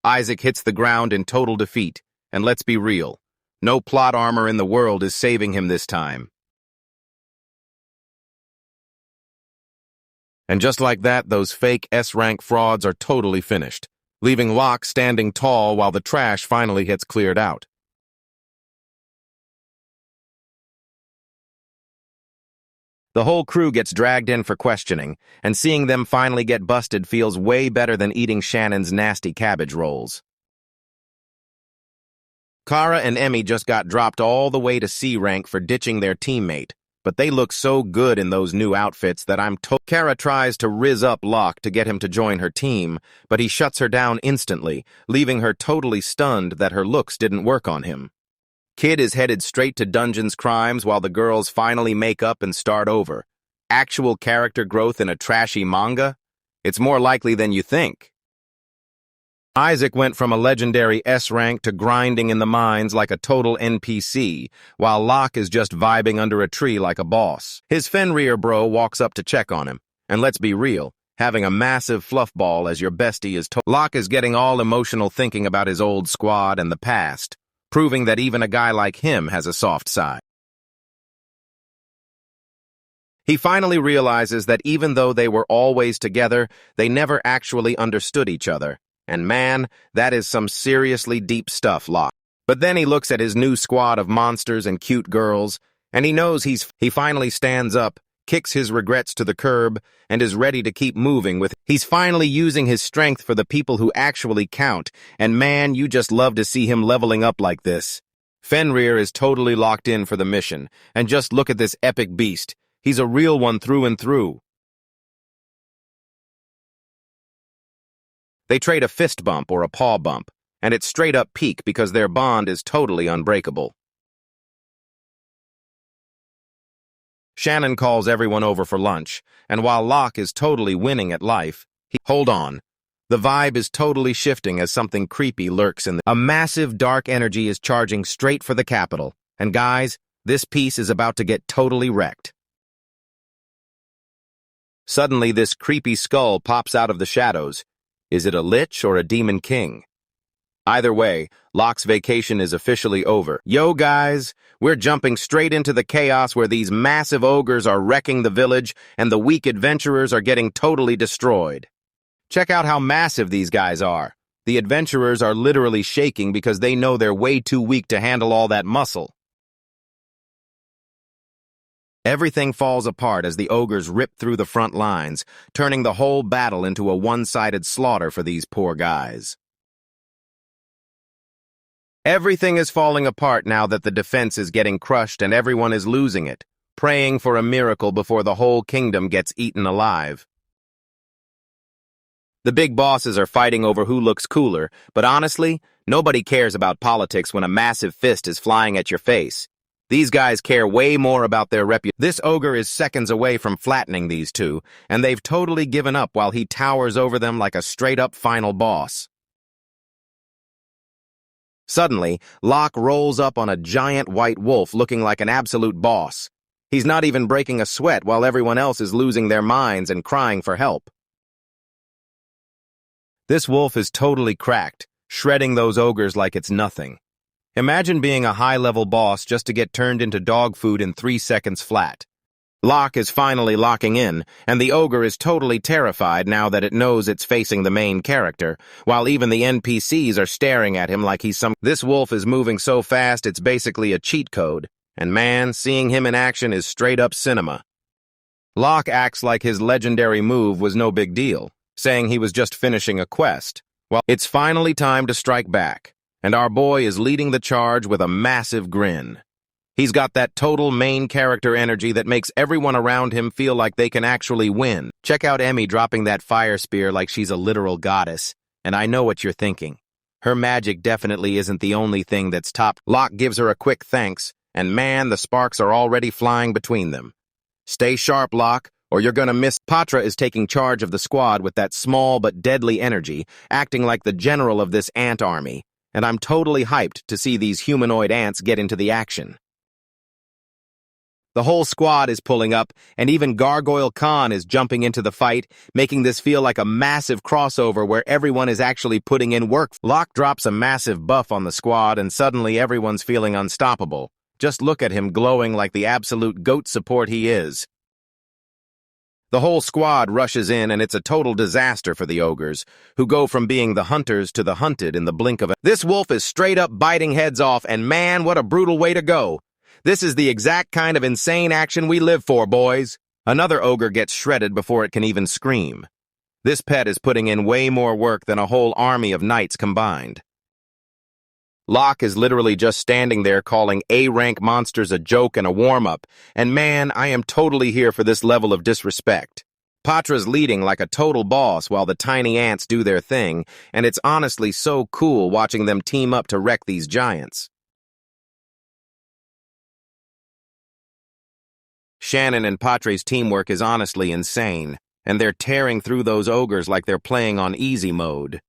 Isaac hits the ground in total defeat, and let's be real, no plot armor in the world is saving him this time. And just like that, those fake S-rank frauds are totally finished, leaving Locke standing tall while the trash finally gets cleared out. The whole crew gets dragged in for questioning, and seeing them finally get busted feels way better than eating Shannon's nasty cabbage rolls. Kara and Emmy just got dropped all the way to C rank for ditching their teammate, but they look so good in those new outfits that Kara tries to rizz up Locke to get him to join her team, but he shuts her down instantly, leaving her totally stunned that her looks didn't work on him. Kid is headed straight to Dungeon's Crimes while the girls finally make up and start over. Actual character growth in a trashy manga? It's more likely than you think. Isaac went from a legendary S rank to grinding in the mines like a total NPC, while Locke is just vibing under a tree like a boss. His Fenrir bro walks up to check on him, and let's be real, having a massive fluff ball as your bestie is Locke is getting all emotional thinking about his old squad and the past, proving that even a guy like him has a soft side. He finally realizes that even though they were always together, they never actually understood each other. And man, that is some seriously deep stuff, Locke. But then he looks at his new squad of monsters and cute girls, and he knows he finally stands up, kicks his regrets to the curb, and is ready to keep moving with. He's finally using his strength for the people who actually count, and man, you just love to see him leveling up like this. Fenrir is totally locked in for the mission, and just look at this epic beast. He's a real one through and through. They trade a fist bump or a paw bump, and it's straight up peak because their bond is totally unbreakable. Shannon calls everyone over for lunch, and while Locke is totally winning at life, hold on. The vibe is totally shifting as something creepy lurks in a massive dark energy is charging straight for the capital, and guys, this piece is about to get totally wrecked. Suddenly, this creepy skull pops out of the shadows. Is it a lich or a demon king? Either way, Locke's vacation is officially over. Yo guys, we're jumping straight into the chaos where these massive ogres are wrecking the village and the weak adventurers are getting totally destroyed. Check out how massive these guys are. The adventurers are literally shaking because they know they're way too weak to handle all that muscle. Everything falls apart as the ogres rip through the front lines, turning the whole battle into a one-sided slaughter for these poor guys. Everything is falling apart now that the defense is getting crushed and everyone is losing it, praying for a miracle before the whole kingdom gets eaten alive. The big bosses are fighting over who looks cooler, but honestly, nobody cares about politics when a massive fist is flying at your face. These guys care way more about their reputation. This ogre is seconds away from flattening these two, and they've totally given up while he towers over them like a straight-up final boss. Suddenly, Locke rolls up on a giant white wolf looking like an absolute boss. He's not even breaking a sweat while everyone else is losing their minds and crying for help. This wolf is totally cracked, shredding those ogres like it's nothing. Imagine being a high-level boss just to get turned into dog food in 3 seconds flat. Locke is finally locking in, and the ogre is totally terrified now that it knows it's facing the main character, while even the NPCs are staring at him like he's some. This wolf is moving so fast it's basically a cheat code, and man, seeing him in action is straight-up cinema. Locke acts like his legendary move was no big deal, saying he was just finishing a quest. Well, it's finally time to strike back. And our boy is leading the charge with a massive grin. He's got that total main character energy that makes everyone around him feel like they can actually win. Check out Emmy dropping that fire spear like she's a literal goddess. And I know what you're thinking. Her magic definitely isn't the only thing that's top. Locke gives her a quick thanks, and man, the sparks are already flying between them. Stay sharp, Locke. or you're gonna miss. Patra is taking charge of the squad with that small but deadly energy, acting like the general of this ant army, and I'm totally hyped to see these humanoid ants get into the action. The whole squad is pulling up, and even Gargoyle Khan is jumping into the fight, making this feel like a massive crossover where everyone is actually putting in work. Locke drops a massive buff on the squad, and suddenly everyone's feeling unstoppable. Just look at him glowing like the absolute GOAT support he is. The whole squad rushes in, and it's a total disaster for the ogres, who go from being the hunters to the hunted in the blink of a... This wolf is straight up biting heads off, and man, what a brutal way to go. This is the exact kind of insane action we live for, boys. Another ogre gets shredded before it can even scream. This pet is putting in way more work than a whole army of knights combined. Locke is literally just standing there calling A-rank monsters a joke and a warm-up, and man, I am totally here for this level of disrespect. Patra's leading like a total boss while the tiny ants do their thing, and it's honestly so cool watching them team up to wreck these giants. Shannon and Patra's teamwork is honestly insane, and they're tearing through those ogres like they're playing on easy mode.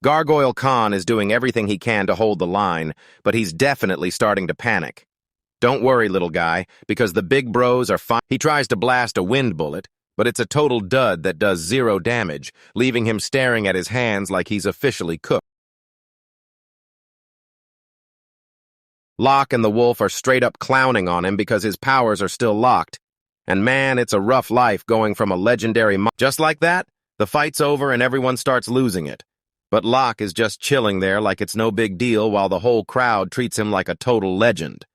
Gargoyle Khan is doing everything he can to hold the line, but he's definitely starting to panic. Don't worry, little guy, because the big bros are fine. He tries to blast a wind bullet, but it's a total dud that does 0 damage, leaving him staring at his hands like he's officially cooked. Locke and the wolf are straight up clowning on him because his powers are still locked. And man, it's a rough life going from a legendary Just like that, the fight's over and everyone starts losing it. But Locke is just chilling there like it's no big deal while the whole crowd treats him like a total legend.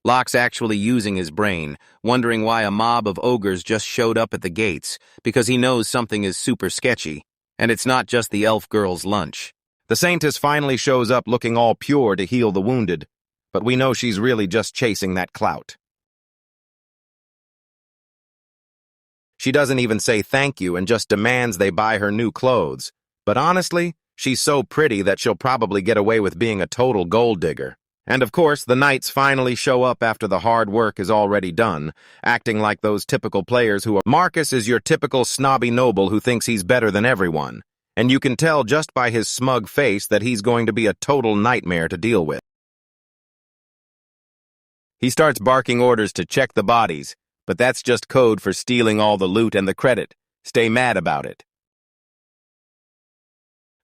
Locke's actually using his brain, wondering why a mob of ogres just showed up at the gates, because he knows something is super sketchy, and it's not just the elf girl's lunch. The Saintess finally shows up looking all pure to heal the wounded, but we know she's really just chasing that clout. She doesn't even say thank you and just demands they buy her new clothes. But honestly, she's so pretty that she'll probably get away with being a total gold digger. And of course, the knights finally show up after the hard work is already done, acting like those typical players who are... Marcus is your typical snobby noble who thinks he's better than everyone, and you can tell just by his smug face that he's going to be a total nightmare to deal with. He starts barking orders to check the bodies, but that's just code for stealing all the loot and the credit. Stay mad about it.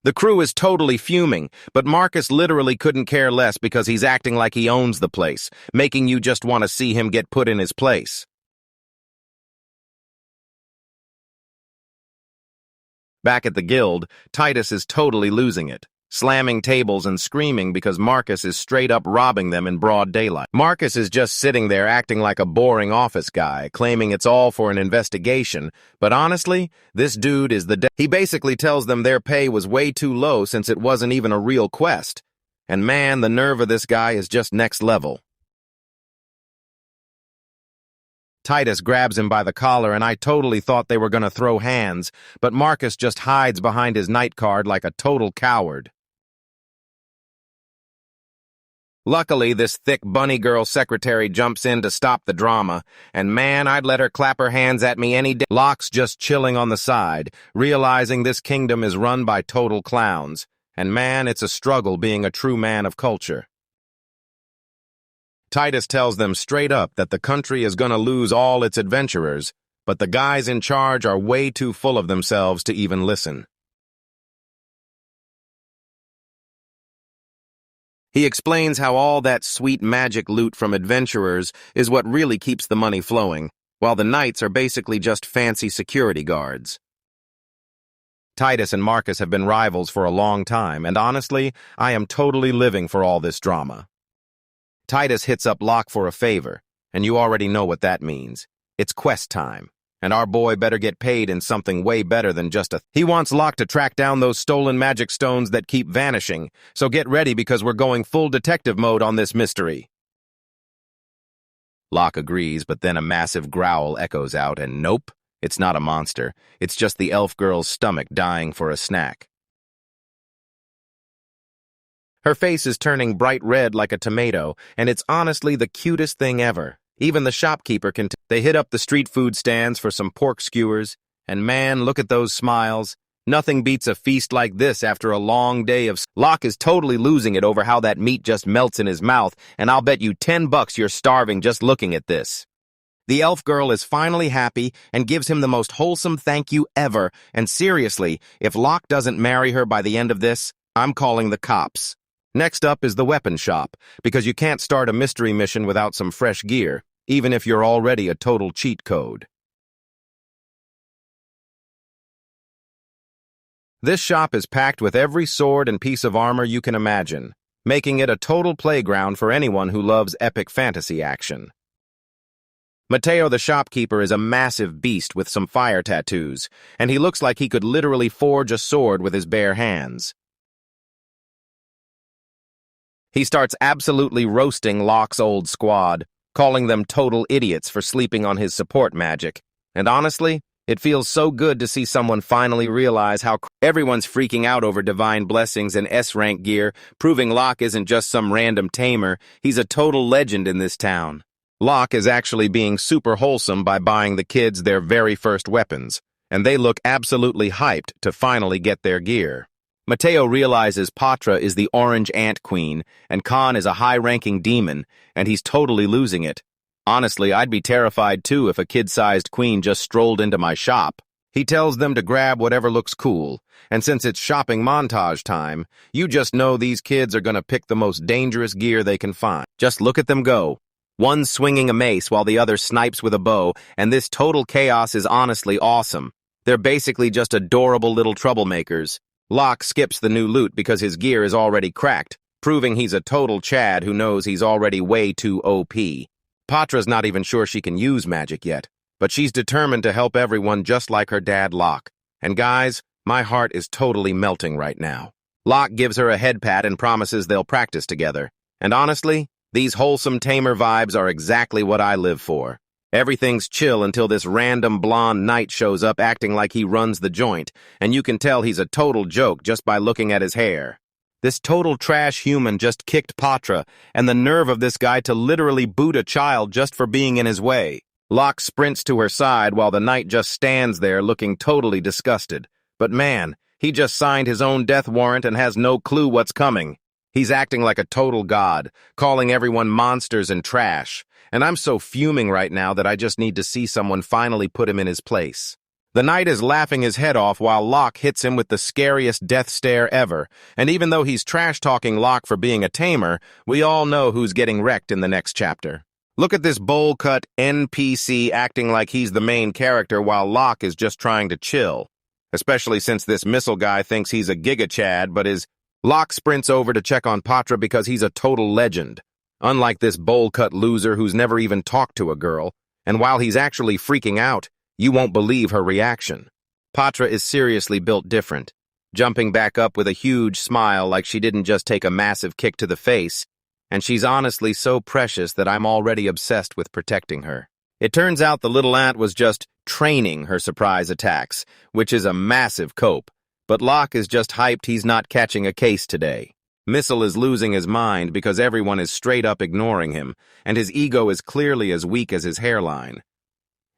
The crew is totally fuming, but Marcus literally couldn't care less because he's acting like he owns the place, making you just want to see him get put in his place. Back at the guild, Titus is totally losing it, slamming tables and screaming because Marcus is straight up robbing them in broad daylight. Marcus is just sitting there acting like a boring office guy, claiming it's all for an investigation, but honestly, this dude is he basically tells them their pay was way too low since it wasn't even a real quest. And man, the nerve of this guy is just next level. Titus grabs him by the collar, and I totally thought they were gonna throw hands, but Marcus just hides behind his night card like a total coward. Luckily, this thick bunny girl secretary jumps in to stop the drama, and man, I'd let her clap her hands at me any day. Locke's just chilling on the side, realizing this kingdom is run by total clowns, and man, it's a struggle being a true man of culture. Titus tells them straight up that the country is gonna lose all its adventurers, but the guys in charge are way too full of themselves to even listen. He explains how all that sweet magic loot from adventurers is what really keeps the money flowing, while the knights are basically just fancy security guards. Titus and Marcus have been rivals for a long time, and honestly, I am totally living for all this drama. Titus hits up Locke for a favor, and you already know what that means. It's quest time, and our boy better get paid in something way better than just He wants Locke to track down those stolen magic stones that keep vanishing, so get ready because we're going full detective mode on this mystery. Locke agrees, but then a massive growl echoes out, and nope, it's not a monster. It's just the elf girl's stomach dying for a snack. Her face is turning bright red like a tomato, and it's honestly the cutest thing ever. Even the shopkeeper can they hit up the street food stands for some pork skewers, and man, look at those smiles. Nothing beats a feast like this after a long day of... Locke is totally losing it over how that meat just melts in his mouth, and I'll bet you $10 you're starving just looking at this. The elf girl is finally happy and gives him the most wholesome thank you ever, and seriously, if Locke doesn't marry her by the end of this, I'm calling the cops. Next up is the weapon shop, because you can't start a mystery mission without some fresh gear, even if you're already a total cheat code. This shop is packed with every sword and piece of armor you can imagine, making it a total playground for anyone who loves epic fantasy action. Mateo the shopkeeper is a massive beast with some fire tattoos, and he looks like he could literally forge a sword with his bare hands. He starts absolutely roasting Locke's old squad, calling them total idiots for sleeping on his support magic. And honestly, it feels so good to see someone finally realize how everyone's freaking out over divine blessings and S-rank gear, proving Locke isn't just some random tamer, he's a total legend in this town. Locke is actually being super wholesome by buying the kids their very first weapons, and they look absolutely hyped to finally get their gear. Mateo realizes Patra is the Orange Ant Queen, and Khan is a high-ranking demon, and he's totally losing it. Honestly, I'd be terrified too if a kid-sized queen just strolled into my shop. He tells them to grab whatever looks cool, and since it's shopping montage time, you just know these kids are gonna pick the most dangerous gear they can find. Just look at them go. One swinging a mace while the other snipes with a bow, and this total chaos is honestly awesome. They're basically just adorable little troublemakers. Locke skips the new loot because his gear is already cracked, proving he's a total Chad who knows he's already way too OP. Patra's not even sure she can use magic yet, but she's determined to help everyone just like her dad Locke. And guys, my heart is totally melting right now. Locke gives her a head pat and promises they'll practice together. And honestly, these wholesome tamer vibes are exactly what I live for. Everything's chill until this random blonde knight shows up acting like he runs the joint, and you can tell he's a total joke just by looking at his hair. This total trash human just kicked Patra, and the nerve of this guy to literally boot a child just for being in his way. Locke sprints to her side while the knight just stands there looking totally disgusted. But man, he just signed his own death warrant and has no clue what's coming. He's acting like a total god, calling everyone monsters and trash. And I'm so fuming right now that I just need to see someone finally put him in his place. The knight is laughing his head off while Locke hits him with the scariest death stare ever, and even though he's trash-talking Locke for being a tamer, we all know who's getting wrecked in the next chapter. Look at this bowl-cut NPC acting like he's the main character while Locke is just trying to chill. Especially since this missile guy thinks he's a giga-chad, but Locke sprints over to check on Patra because he's a total legend. Unlike this bowl-cut loser who's never even talked to a girl, and while he's actually freaking out, you won't believe her reaction. Patra is seriously built different, jumping back up with a huge smile like she didn't just take a massive kick to the face, and she's honestly so precious that I'm already obsessed with protecting her. It turns out the little ant was just training her surprise attacks, which is a massive cope, but Locke is just hyped he's not catching a case today. Missile is losing his mind because everyone is straight up ignoring him, and his ego is clearly as weak as his hairline.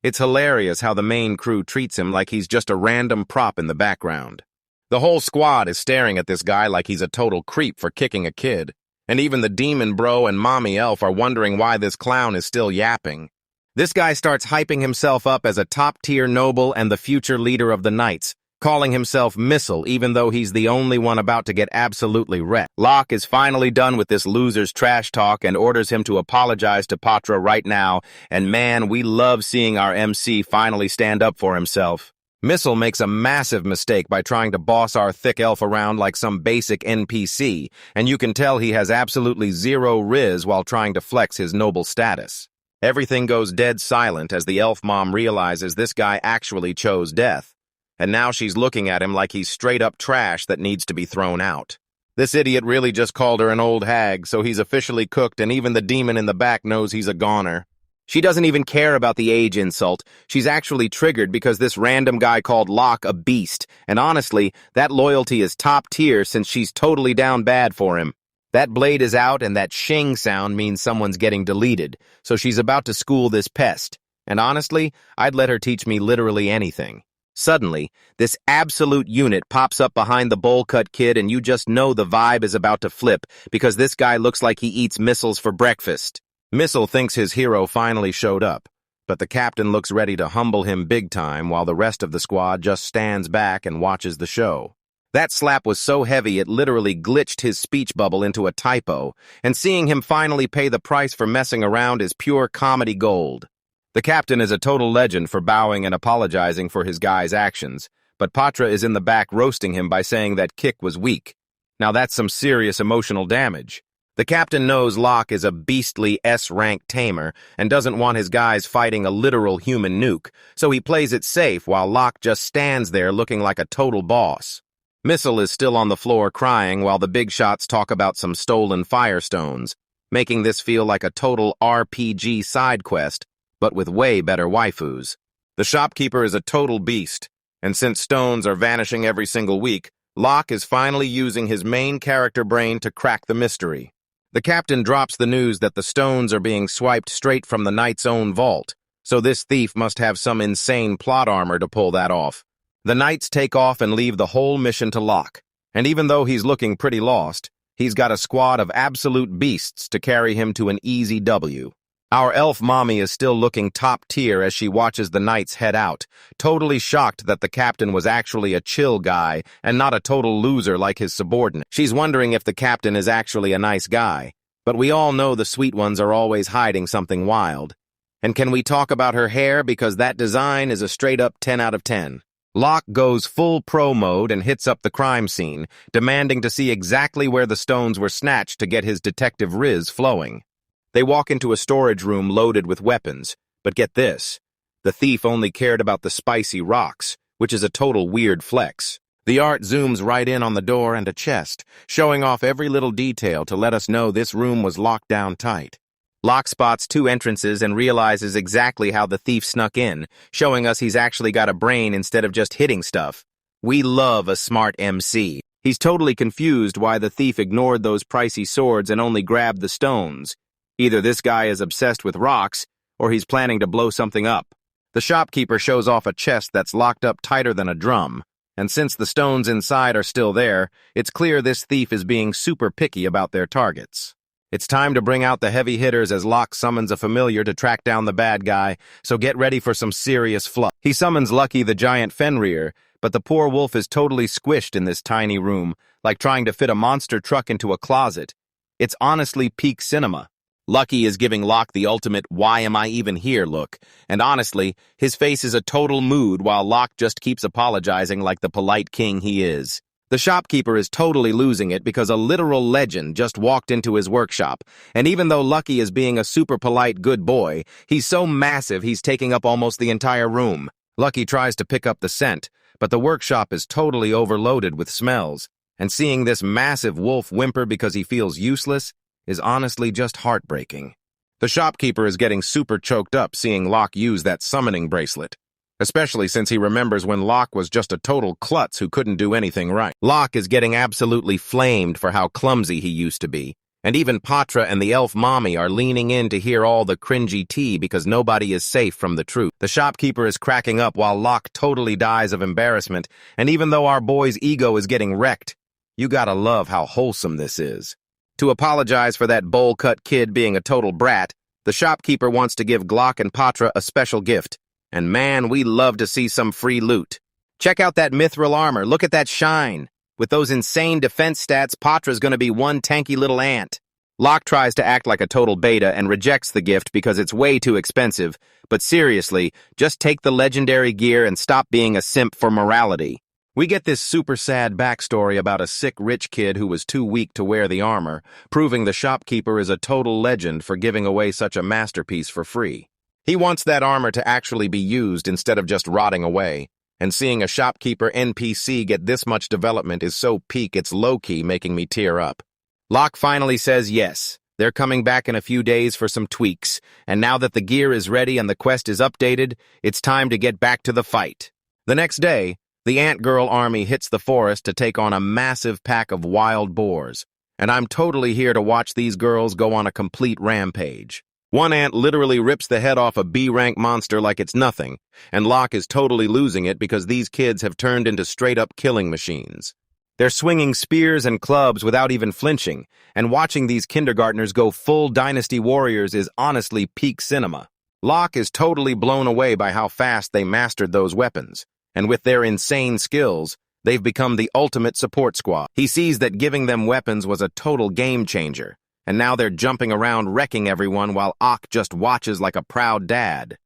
It's hilarious how the main crew treats him like he's just a random prop in the background. The whole squad is staring at this guy like he's a total creep for kicking a kid, and even the demon bro and mommy elf are wondering why this clown is still yapping. This guy starts hyping himself up as a top-tier noble and the future leader of the knights, calling himself Missile even though he's the only one about to get absolutely wrecked. Locke is finally done with this loser's trash talk and orders him to apologize to Patra right now, and man, we love seeing our MC finally stand up for himself. Missile makes a massive mistake by trying to boss our thick elf around like some basic NPC, and you can tell he has absolutely zero riz while trying to flex his noble status. Everything goes dead silent as the elf mom realizes this guy actually chose death. And now she's looking at him like he's straight-up trash that needs to be thrown out. This idiot really just called her an old hag, so he's officially cooked, and even the demon in the back knows he's a goner. She doesn't even care about the age insult. She's actually triggered because this random guy called Locke a beast, and honestly, that loyalty is top tier since she's totally down bad for him. That blade is out and that shing sound means someone's getting deleted, so she's about to school this pest. And honestly, I'd let her teach me literally anything. Suddenly, this absolute unit pops up behind the bowl-cut kid and you just know the vibe is about to flip because this guy looks like he eats missiles for breakfast. Missile thinks his hero finally showed up, but the captain looks ready to humble him big time while the rest of the squad just stands back and watches the show. That slap was so heavy it literally glitched his speech bubble into a typo, and seeing him finally pay the price for messing around is pure comedy gold. The captain is a total legend for bowing and apologizing for his guy's actions, but Patra is in the back roasting him by saying that kick was weak. Now that's some serious emotional damage. The captain knows Locke is a beastly S-rank Tamer and doesn't want his guys fighting a literal human nuke, so he plays it safe while Locke just stands there looking like a total boss. Missile is still on the floor crying while the big shots talk about some stolen firestones, making this feel like a total RPG side quest, but with way better waifus. The shopkeeper is a total beast, and since stones are vanishing every single week, Locke is finally using his main character brain to crack the mystery. The captain drops the news that the stones are being swiped straight from the knight's own vault, so this thief must have some insane plot armor to pull that off. The knights take off and leave the whole mission to Locke, and even though he's looking pretty lost, he's got a squad of absolute beasts to carry him to an easy W. Our elf mommy is still looking top tier as she watches the knights head out, totally shocked that the captain was actually a chill guy and not a total loser like his subordinate. She's wondering if the captain is actually a nice guy, but we all know the sweet ones are always hiding something wild. And can we talk about her hair because that design is a straight-up 10 out of 10. Locke goes full pro mode and hits up the crime scene, demanding to see exactly where the stones were snatched to get his detective riz flowing. They walk into a storage room loaded with weapons, but get this, the thief only cared about the spicy rocks, which is a total weird flex. The art zooms right in on the door and a chest, showing off every little detail to let us know this room was locked down tight. Locke spots two entrances and realizes exactly how the thief snuck in, showing us he's actually got a brain instead of just hitting stuff. We love a smart MC. He's totally confused why the thief ignored those pricey swords and only grabbed the stones. Either this guy is obsessed with rocks, or he's planning to blow something up. The shopkeeper shows off a chest that's locked up tighter than a drum, and since the stones inside are still there, it's clear this thief is being super picky about their targets. It's time to bring out the heavy hitters as Locke summons a familiar to track down the bad guy, so get ready for some serious fluff. He summons Lucky the giant Fenrir, but the poor wolf is totally squished in this tiny room, like trying to fit a monster truck into a closet. It's honestly peak cinema. Lucky is giving Locke the ultimate "why am I even here" look, and honestly, his face is a total mood while Locke just keeps apologizing like the polite king he is. The shopkeeper is totally losing it because a literal legend just walked into his workshop, and even though Lucky is being a super polite good boy, he's so massive he's taking up almost the entire room. Lucky tries to pick up the scent, but the workshop is totally overloaded with smells, and seeing this massive wolf whimper because he feels useless is honestly just heartbreaking. The shopkeeper is getting super choked up seeing Locke use that summoning bracelet, especially since he remembers when Locke was just a total klutz who couldn't do anything right. Locke is getting absolutely flamed for how clumsy he used to be, and even Patra and the elf mommy are leaning in to hear all the cringy tea because nobody is safe from the truth. The shopkeeper is cracking up while Locke totally dies of embarrassment, and even though our boy's ego is getting wrecked, you gotta love how wholesome this is. To apologize for that bowl-cut kid being a total brat, the shopkeeper wants to give Glock and Patra a special gift. And man, we love to see some free loot. Check out that mithril armor, look at that shine. With those insane defense stats, Patra's gonna be one tanky little ant. Locke tries to act like a total beta and rejects the gift because it's way too expensive, but seriously, just take the legendary gear and stop being a simp for morality. We get this super sad backstory about a sick rich kid who was too weak to wear the armor, proving the shopkeeper is a total legend for giving away such a masterpiece for free. He wants that armor to actually be used instead of just rotting away, and seeing a shopkeeper NPC get this much development is so peak it's low-key making me tear up. Locke finally says yes, they're coming back in a few days for some tweaks, and now that the gear is ready and the quest is updated, it's time to get back to the fight. The next day, the Ant Girl army hits the forest to take on a massive pack of wild boars. and I'm totally here to watch these girls go on a complete rampage. One ant literally rips the head off a B-rank monster like it's nothing, and Locke is totally losing it because these kids have turned into straight-up killing machines. They're swinging spears and clubs without even flinching, and watching these kindergartners go full Dynasty Warriors is honestly peak cinema. Locke is totally blown away by how fast they mastered those weapons, and with their insane skills, they've become the ultimate support squad. He sees that giving them weapons was a total game changer, and now they're jumping around wrecking everyone while Ock just watches like a proud dad.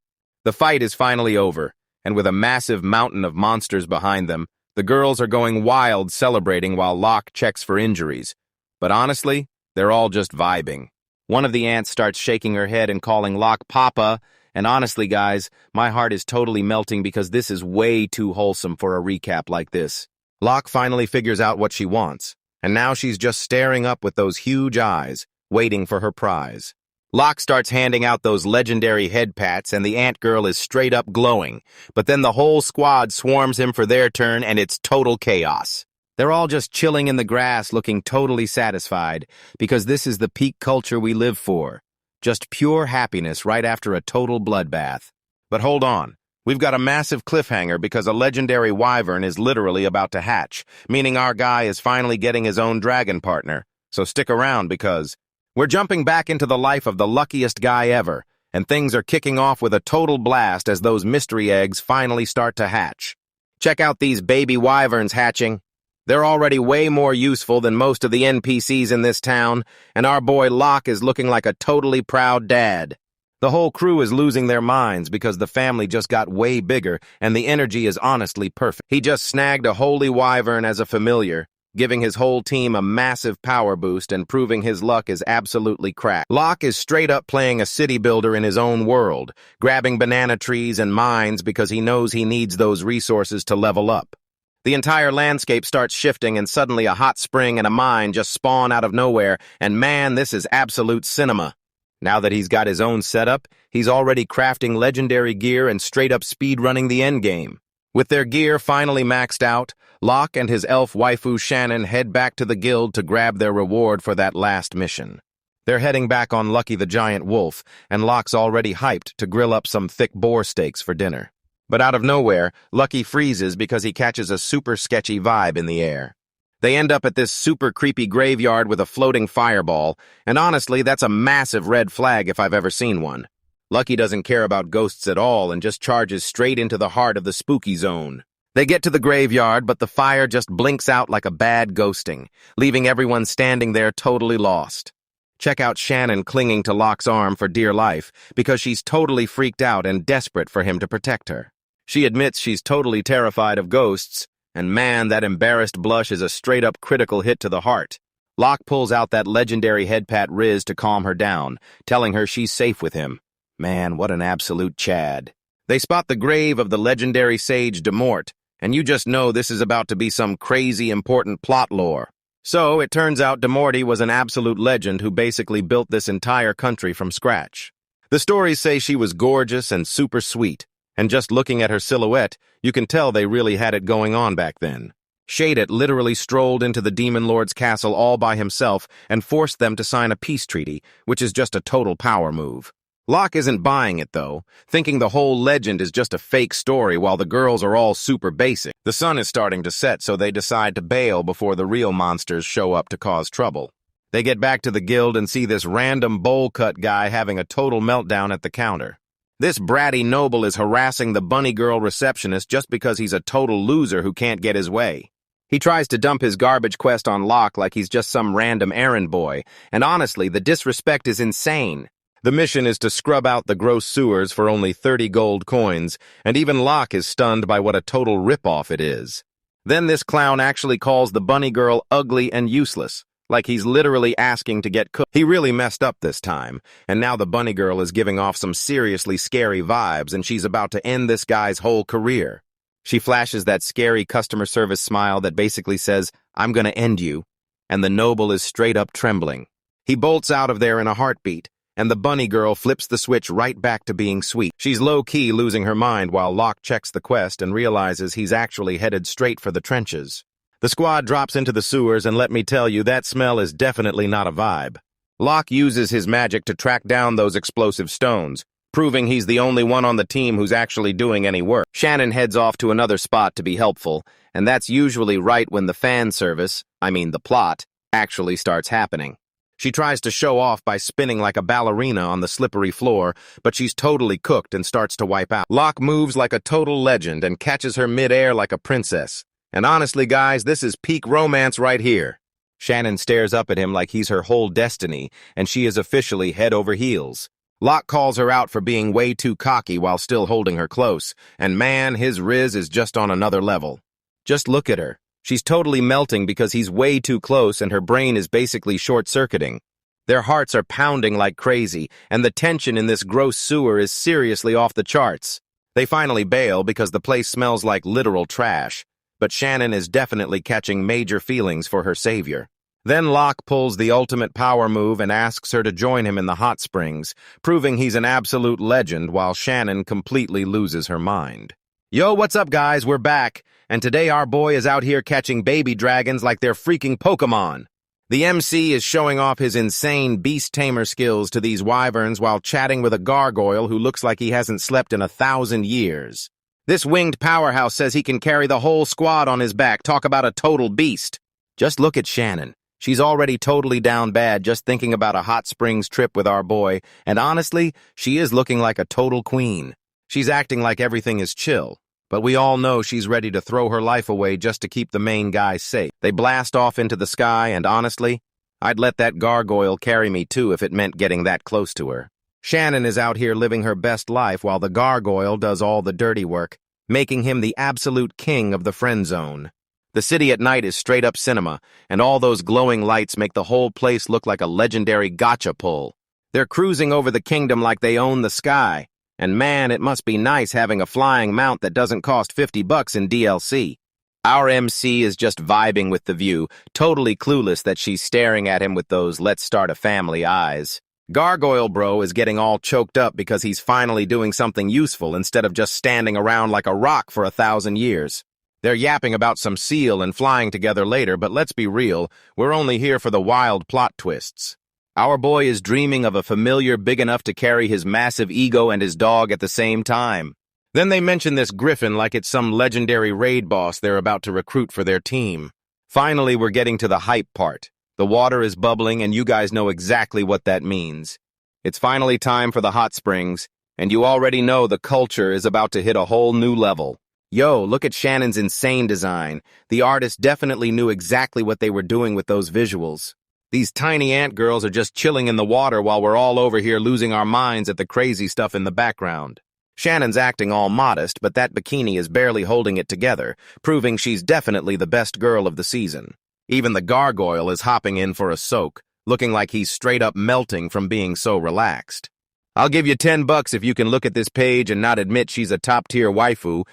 The fight is finally over, and with a massive mountain of monsters behind them, the girls are going wild celebrating while Locke checks for injuries. But honestly, they're all just vibing. One of the ants starts shaking her head and calling Locke Papa, and honestly, guys, my heart is totally melting because this is way too wholesome for a recap like this. Locke finally figures out what she wants, and now she's just staring up with those huge eyes, waiting for her prize. Locke starts handing out those legendary head pats, and the ant girl is straight up glowing, but then the whole squad swarms him for their turn, and it's total chaos. They're all just chilling in the grass looking totally satisfied, because this is the peak culture we live for. Just pure happiness right after a total bloodbath. But hold on. We've got a massive cliffhanger because a legendary wyvern is literally about to hatch, meaning our guy is finally getting his own dragon partner. So stick around because we're jumping back into the life of the luckiest guy ever, and things are kicking off with a total blast as those mystery eggs finally start to hatch. Check out these baby wyverns hatching. They're already way more useful than most of the NPCs in this town, and our boy Locke is looking like a totally proud dad. The whole crew is losing their minds because the family just got way bigger, and the energy is honestly perfect. He just snagged a holy wyvern as a familiar, giving his whole team a massive power boost and proving his luck is absolutely cracked. Locke is straight up playing a city builder in his own world, grabbing banana trees and mines because he knows he needs those resources to level up. The entire landscape starts shifting and suddenly a hot spring and a mine just spawn out of nowhere, and man, this is absolute cinema. Now that he's got his own setup, he's already crafting legendary gear and straight-up speedrunning the endgame. With their gear finally maxed out, Locke and his elf waifu Shannon head back to the guild to grab their reward for that last mission. They're heading back on Lucky the Giant Wolf, and Locke's already hyped to grill up some thick boar steaks for dinner. But out of nowhere, Lucky freezes because he catches a super sketchy vibe in the air. They end up at this super creepy graveyard with a floating fireball, and honestly, that's a massive red flag if I've ever seen one. Lucky doesn't care about ghosts at all and just charges straight into the heart of the spooky zone. They get to the graveyard, but the fire just blinks out like a bad ghosting, leaving everyone standing there totally lost. Check out Shannon clinging to Locke's arm for dear life because she's totally freaked out and desperate for him to protect her. She admits she's totally terrified of ghosts, and man, that embarrassed blush is a straight-up critical hit to the heart. Locke pulls out that legendary headpat Riz to calm her down, telling her she's safe with him. Man, what an absolute Chad. They spot the grave of the legendary sage Demort, and you just know this is about to be some crazy important plot lore. So, it turns out Demorty was an absolute legend who basically built this entire country from scratch. The stories say she was gorgeous and super sweet, and just looking at her silhouette, you can tell they really had it going on back then. Shadit literally strolled into the Demon Lord's castle all by himself and forced them to sign a peace treaty, which is just a total power move. Locke isn't buying it, though, thinking the whole legend is just a fake story while the girls are all super basic. The sun is starting to set, so they decide to bail before the real monsters show up to cause trouble. They get back to the guild and see this random bowl-cut guy having a total meltdown at the counter. This bratty noble is harassing the bunny girl receptionist just because he's a total loser who can't get his way. He tries to dump his garbage quest on Locke like he's just some random errand boy, and honestly, the disrespect is insane. The mission is to scrub out the gross sewers for only 30 gold coins, and even Locke is stunned by what a total ripoff it is. Then this clown actually calls the bunny girl ugly and useless, like he's literally asking to get cooked. He really messed up this time, and now the bunny girl is giving off some seriously scary vibes, and she's about to end this guy's whole career. She flashes that scary customer service smile that basically says, "I'm gonna end you," and the noble is straight up trembling. He bolts out of there in a heartbeat, and the bunny girl flips the switch right back to being sweet. She's low-key losing her mind while Locke checks the quest and realizes he's actually headed straight for the trenches. The squad drops into the sewers, and let me tell you, that smell is definitely not a vibe. Locke uses his magic to track down those explosive stones, proving he's the only one on the team who's actually doing any work. Shannon heads off to another spot to be helpful, and that's usually right when the fan service, the plot, actually starts happening. She tries to show off by spinning like a ballerina on the slippery floor, but she's totally cooked and starts to wipe out. Locke moves like a total legend and catches her mid-air like a princess. And honestly, guys, this is peak romance right here. Shannon stares up at him like he's her whole destiny, and she is officially head over heels. Locke calls her out for being way too cocky while still holding her close, and man, his riz is just on another level. Just look at her. She's totally melting because he's way too close and her brain is basically short-circuiting. Their hearts are pounding like crazy, and the tension in this gross sewer is seriously off the charts. They finally bail because the place smells like literal trash, but Shannon is definitely catching major feelings for her savior. Then Locke pulls the ultimate power move and asks her to join him in the hot springs, proving he's an absolute legend while Shannon completely loses her mind. Yo, what's up, guys? We're back, and today our boy is out here catching baby dragons like they're freaking Pokemon. The MC is showing off his insane beast tamer skills to these wyverns while chatting with a gargoyle who looks like he hasn't slept in 1,000 years. This winged powerhouse says he can carry the whole squad on his back. Talk about a total beast. Just look at Shannon. She's already totally down bad just thinking about a hot springs trip with our boy, and honestly, she is looking like a total queen. She's acting like everything is chill, but we all know she's ready to throw her life away just to keep the main guy safe. They blast off into the sky, and honestly, I'd let that gargoyle carry me too if it meant getting that close to her. Shannon is out here living her best life while the gargoyle does all the dirty work, making him the absolute king of the friend zone. The city at night is straight-up cinema, and all those glowing lights make the whole place look like a legendary gotcha pull. They're cruising over the kingdom like they own the sky, and man, it must be nice having a flying mount that doesn't cost $50 in DLC. Our MC is just vibing with the view, totally clueless that she's staring at him with those let's start a family eyes. Gargoyle bro is getting all choked up because he's finally doing something useful instead of just standing around like a rock for 1,000 years. They're yapping about some seal and flying together later, but let's be real, we're only here for the wild plot twists. Our boy is dreaming of a familiar big enough to carry his massive ego and his dog at the same time. Then they mention this griffin like it's some legendary raid boss they're about to recruit for their team. Finally, we're getting to the hype part. The water is bubbling, and you guys know exactly what that means. It's finally time for the hot springs, and you already know the culture is about to hit a whole new level. Yo, look at Shannon's insane design. The artist definitely knew exactly what they were doing with those visuals. These tiny ant girls are just chilling in the water while we're all over here losing our minds at the crazy stuff in the background. Shannon's acting all modest, but that bikini is barely holding it together, proving she's definitely the best girl of the season. Even the gargoyle is hopping in for a soak, looking like he's straight up melting from being so relaxed. I'll give you $10 if you can look at this page and not admit she's a top-tier waifu.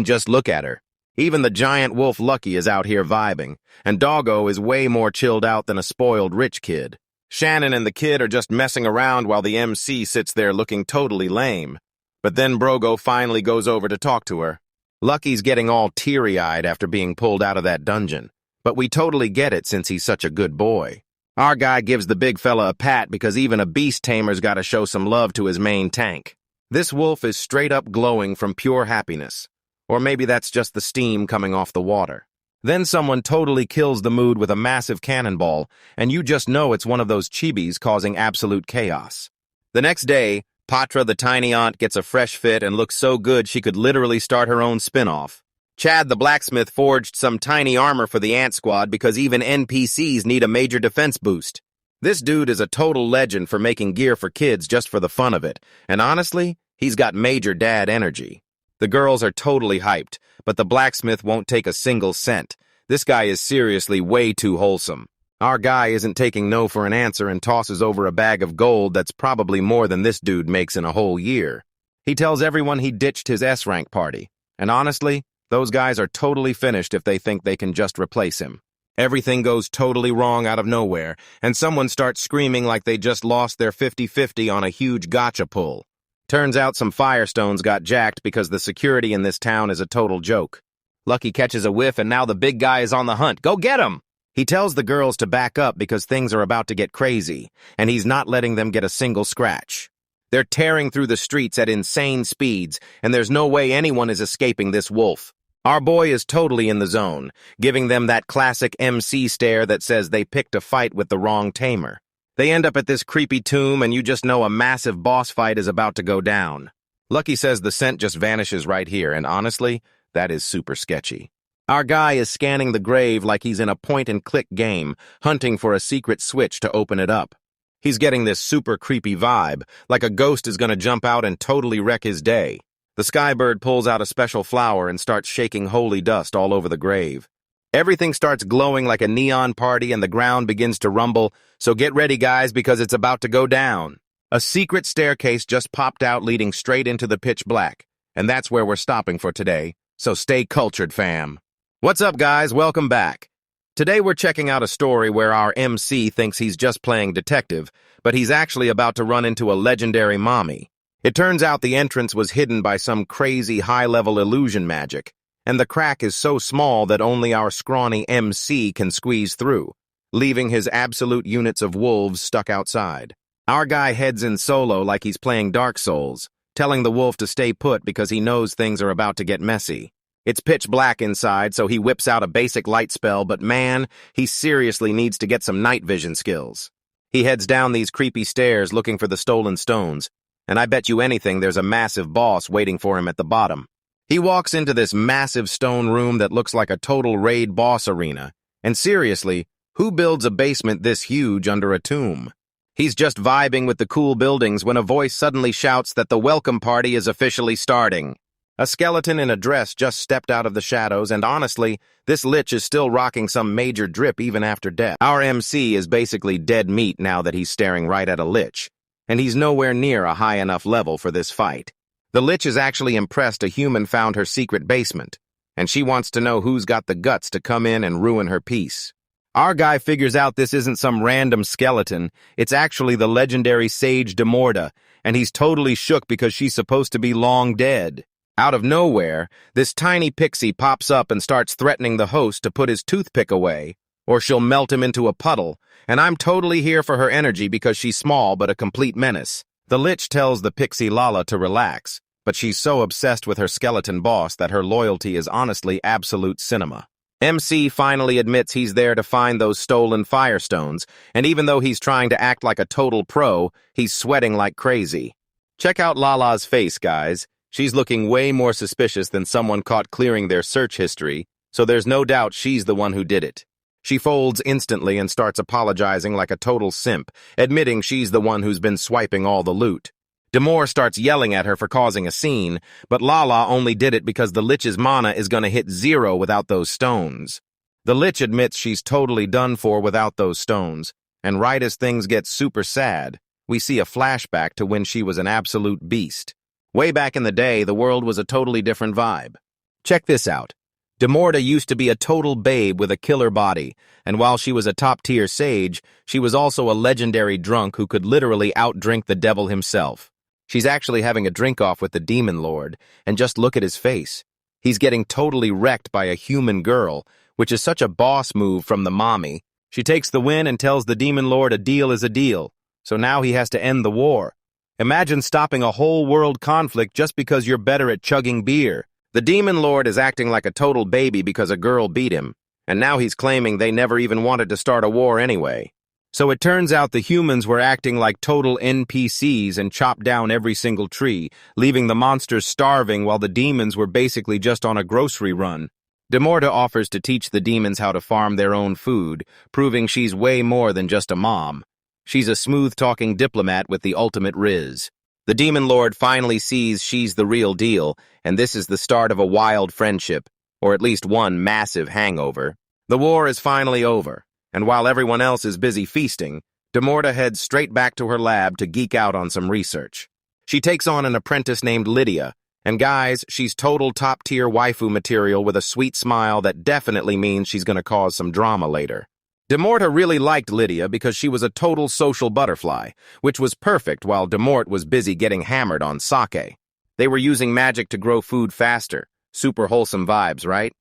Just look at her. Even the giant wolf Lucky is out here vibing, and Doggo is way more chilled out than a spoiled rich kid. Shannon and the kid are just messing around while the MC sits there looking totally lame. But then Brogo finally goes over to talk to her. Lucky's getting all teary-eyed after being pulled out of that dungeon. But we totally get it since he's such a good boy. Our guy gives the big fella a pat because even a beast tamer's gotta show some love to his main tank. This wolf is straight up glowing from pure happiness. Or maybe that's just the steam coming off the water. Then someone totally kills the mood with a massive cannonball, and you just know it's one of those chibis causing absolute chaos. The next day, Patra the tiny aunt gets a fresh fit and looks so good she could literally start her own spin-off. Chad the blacksmith forged some tiny armor for the ant squad because even NPCs need a major defense boost. This dude is a total legend for making gear for kids just for the fun of it, and honestly, he's got major dad energy. The girls are totally hyped, but the blacksmith won't take a single cent. This guy is seriously way too wholesome. Our guy isn't taking no for an answer and tosses over a bag of gold that's probably more than this dude makes in a whole year. He tells everyone he ditched his S-rank party, and honestly, those guys are totally finished if they think they can just replace him. Everything goes totally wrong out of nowhere, and someone starts screaming like they just lost their 50-50 on a huge gotcha pull. Turns out some firestones got jacked because the security in this town is a total joke. Lucky catches a whiff, and now the big guy is on the hunt. Go get him! He tells the girls to back up because things are about to get crazy, and he's not letting them get a single scratch. They're tearing through the streets at insane speeds, and there's no way anyone is escaping this wolf. Our boy is totally in the zone, giving them that classic MC stare that says they picked a fight with the wrong Tamer. They end up at this creepy tomb, and you just know a massive boss fight is about to go down. Lucky says the scent just vanishes right here, and honestly, that is super sketchy. Our guy is scanning the grave like he's in a point-and-click game, hunting for a secret switch to open it up. He's getting this super creepy vibe, like a ghost is gonna jump out and totally wreck his day. The skybird pulls out a special flower and starts shaking holy dust all over the grave. Everything starts glowing like a neon party and the ground begins to rumble, so get ready, guys, because it's about to go down. A secret staircase just popped out leading straight into the pitch black, and that's where we're stopping for today, so stay cultured, fam. What's up, guys? Welcome back. Today we're checking out a story where our MC thinks he's just playing detective, but he's actually about to run into a legendary mommy. It turns out the entrance was hidden by some crazy high-level illusion magic, and the crack is so small that only our scrawny MC can squeeze through, leaving his absolute units of wolves stuck outside. Our guy heads in solo like he's playing Dark Souls, telling the wolf to stay put because he knows things are about to get messy. It's pitch black inside, so he whips out a basic light spell, but man, he seriously needs to get some night vision skills. He heads down these creepy stairs looking for the stolen stones, and I bet you anything there's a massive boss waiting for him at the bottom. He walks into this massive stone room that looks like a total raid boss arena, and seriously, who builds a basement this huge under a tomb? He's just vibing with the cool buildings when a voice suddenly shouts that the welcome party is officially starting. A skeleton in a dress just stepped out of the shadows, and honestly, this lich is still rocking some major drip even after death. Our MC is basically dead meat now that he's staring right at a lich, and he's nowhere near a high enough level for this fight. The lich is actually impressed a human found her secret basement, and she wants to know who's got the guts to come in and ruin her peace. Our guy figures out this isn't some random skeleton, it's actually the legendary sage Demorda, and he's totally shook because she's supposed to be long dead. Out of nowhere, this tiny pixie pops up and starts threatening the host to put his toothpick away, or she'll melt him into a puddle, and I'm totally here for her energy because she's small but a complete menace. The lich tells the pixie Lala to relax, but she's so obsessed with her skeleton boss that her loyalty is honestly absolute cinema. MC finally admits he's there to find those stolen firestones, and even though he's trying to act like a total pro, he's sweating like crazy. Check out Lala's face, guys. She's looking way more suspicious than someone caught clearing their search history, so there's no doubt she's the one who did it. She folds instantly and starts apologizing like a total simp, admitting she's the one who's been swiping all the loot. Demore starts yelling at her for causing a scene, but Lala only did it because the lich's mana is going to hit 0 without those stones. The lich admits she's totally done for without those stones, and right as things get super sad, we see a flashback to when she was an absolute beast. Way back in the day, the world was a totally different vibe. Check this out. Demorda used to be a total babe with a killer body, and while she was a top-tier sage, she was also a legendary drunk who could literally outdrink the devil himself. She's actually having a drink-off with the demon lord, and just look at his face. He's getting totally wrecked by a human girl, which is such a boss move from the mommy. She takes the win and tells the demon lord a deal is a deal, so now he has to end the war. Imagine stopping a whole world conflict just because you're better at chugging beer. The demon lord is acting like a total baby because a girl beat him, and now he's claiming they never even wanted to start a war anyway. So it turns out the humans were acting like total NPCs and chopped down every single tree, leaving the monsters starving while the demons were basically just on a grocery run. Demorda offers to teach the demons how to farm their own food, proving she's way more than just a mom. She's a smooth-talking diplomat with the ultimate riz. The demon lord finally sees she's the real deal, and this is the start of a wild friendship, or at least one massive hangover. The war is finally over, and while everyone else is busy feasting, Demorda heads straight back to her lab to geek out on some research. She takes on an apprentice named Lydia, and guys, she's total top-tier waifu material with a sweet smile that definitely means she's gonna cause some drama later. Demorta really liked Lydia because she was a total social butterfly, which was perfect while Demort was busy getting hammered on sake. They were using magic to grow food faster. Super wholesome vibes, right?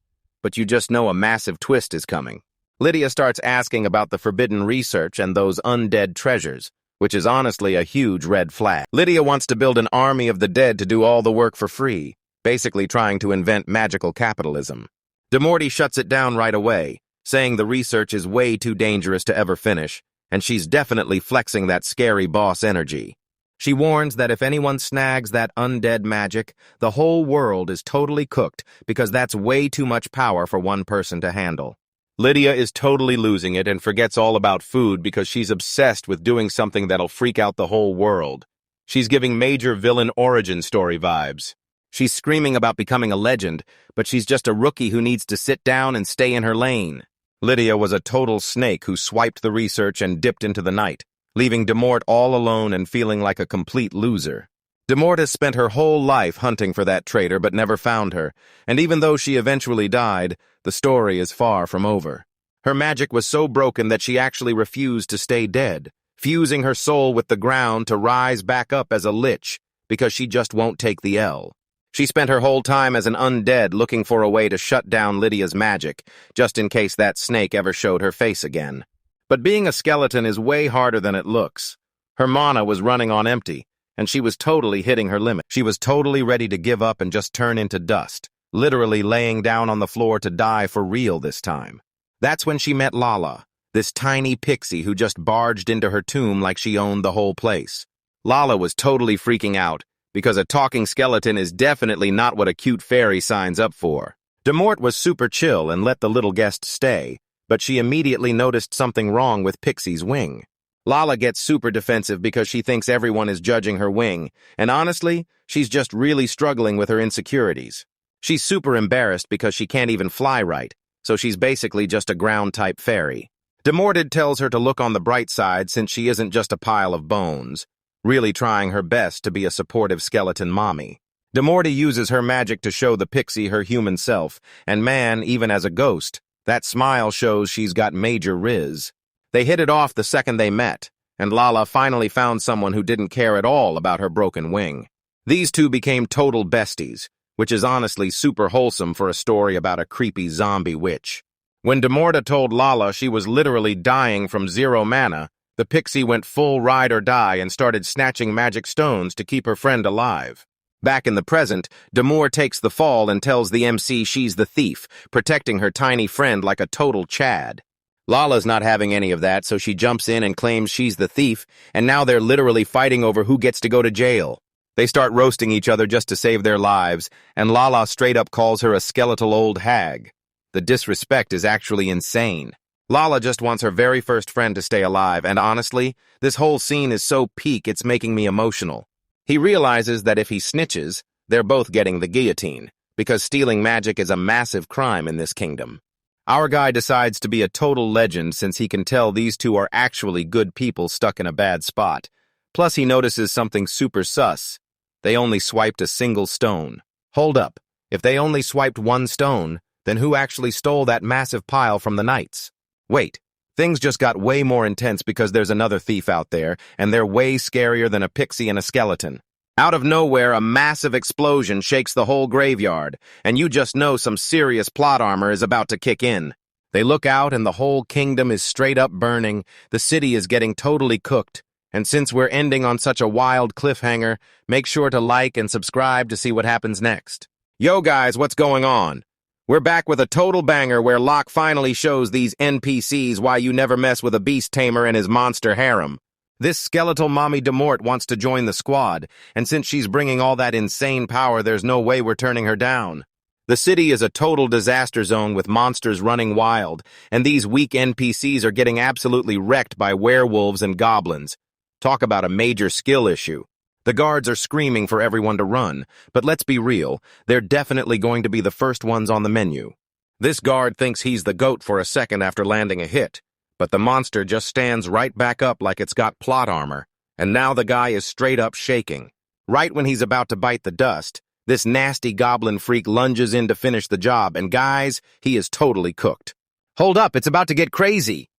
but you just know a massive twist is coming. Lydia starts asking about the forbidden research and those undead treasures, which is honestly a huge red flag. Lydia wants to build an army of the dead to do all the work for free, basically trying to invent magical capitalism. DeMorty shuts it down right away, saying the research is way too dangerous to ever finish, and she's definitely flexing that scary boss energy. She warns that if anyone snags that undead magic, the whole world is totally cooked because that's way too much power for one person to handle. Lydia is totally losing it and forgets all about food because she's obsessed with doing something that'll freak out the whole world. She's giving major villain origin story vibes. She's screaming about becoming a legend, but she's just a rookie who needs to sit down and stay in her lane. Lydia was a total snake who swiped the research and dipped into the night, leaving Demort all alone and feeling like a complete loser. Demort has spent her whole life hunting for that traitor but never found her, and even though she eventually died, the story is far from over. Her magic was so broken that she actually refused to stay dead, fusing her soul with the ground to rise back up as a lich, because she just won't take the L. She spent her whole time as an undead looking for a way to shut down Lydia's magic, just in case that snake ever showed her face again. But being a skeleton is way harder than it looks. Her mana was running on empty, and she was totally hitting her limit. She was totally ready to give up and just turn into dust, literally laying down on the floor to die for real this time. That's when she met Lala, this tiny pixie who just barged into her tomb like she owned the whole place. Lala was totally freaking out, because a talking skeleton is definitely not what a cute fairy signs up for. Demort was super chill and let the little guest stay, but she immediately noticed something wrong with Pixie's wing. Lala gets super defensive because she thinks everyone is judging her wing, and honestly, she's just really struggling with her insecurities. She's super embarrassed because she can't even fly right, so she's basically just a ground-type fairy. Demorted tells her to look on the bright side since she isn't just a pile of bones, really trying her best to be a supportive skeleton mommy. Demorty uses her magic to show the pixie her human self, and man, even as a ghost, that smile shows she's got major riz. They hit it off the second they met, and Lala finally found someone who didn't care at all about her broken wing. These two became total besties, which is honestly super wholesome for a story about a creepy zombie witch. When Demorta told Lala she was literally dying from 0 mana, the pixie went full ride or die and started snatching magic stones to keep her friend alive. Back in the present, Demore takes the fall and tells the MC she's the thief, protecting her tiny friend like a total Chad. Lala's not having any of that, so she jumps in and claims she's the thief, and now they're literally fighting over who gets to go to jail. They start roasting each other just to save their lives, and Lala straight up calls her a skeletal old hag. The disrespect is actually insane. Lala just wants her very first friend to stay alive, and honestly, this whole scene is so peak it's making me emotional. He realizes that if he snitches, they're both getting the guillotine, because stealing magic is a massive crime in this kingdom. Our guy decides to be a total legend since he can tell these two are actually good people stuck in a bad spot. Plus he notices something super sus. They only swiped a single stone. Hold up, if they only swiped 1 stone, then who actually stole that massive pile from the knights? Wait, things just got way more intense because there's another thief out there, and they're way scarier than a pixie and a skeleton. Out of nowhere, a massive explosion shakes the whole graveyard, and you just know some serious plot armor is about to kick in. They look out and the whole kingdom is straight up burning, the city is getting totally cooked, and since we're ending on such a wild cliffhanger, make sure to like and subscribe to see what happens next. Yo guys, what's going on? We're back with a total banger where Locke finally shows these NPCs why you never mess with a beast tamer and his monster harem. This skeletal mommy Demort wants to join the squad, and since she's bringing all that insane power, there's no way we're turning her down. The city is a total disaster zone with monsters running wild, and these weak NPCs are getting absolutely wrecked by werewolves and goblins. Talk about a major skill issue. The guards are screaming for everyone to run, but let's be real, they're definitely going to be the first ones on the menu. This guard thinks he's the GOAT for a second after landing a hit, but the monster just stands right back up like it's got plot armor, and now the guy is straight up shaking. Right when he's about to bite the dust, this nasty goblin freak lunges in to finish the job, and guys, he is totally cooked. Hold up, it's about to get crazy!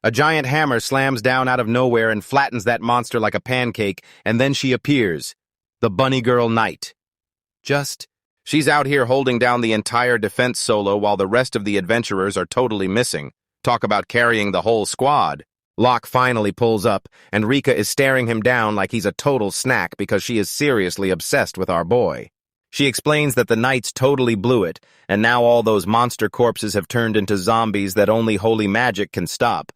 A giant hammer slams down out of nowhere and flattens that monster like a pancake, and then she appears. The Bunny Girl Knight. Just She's out here holding down the entire defense solo while the rest of the adventurers are totally missing. Talk about carrying the whole squad. Locke finally pulls up, and Rika is staring him down like he's a total snack because she is seriously obsessed with our boy. She explains that the knights totally blew it, and now all those monster corpses have turned into zombies that only holy magic can stop.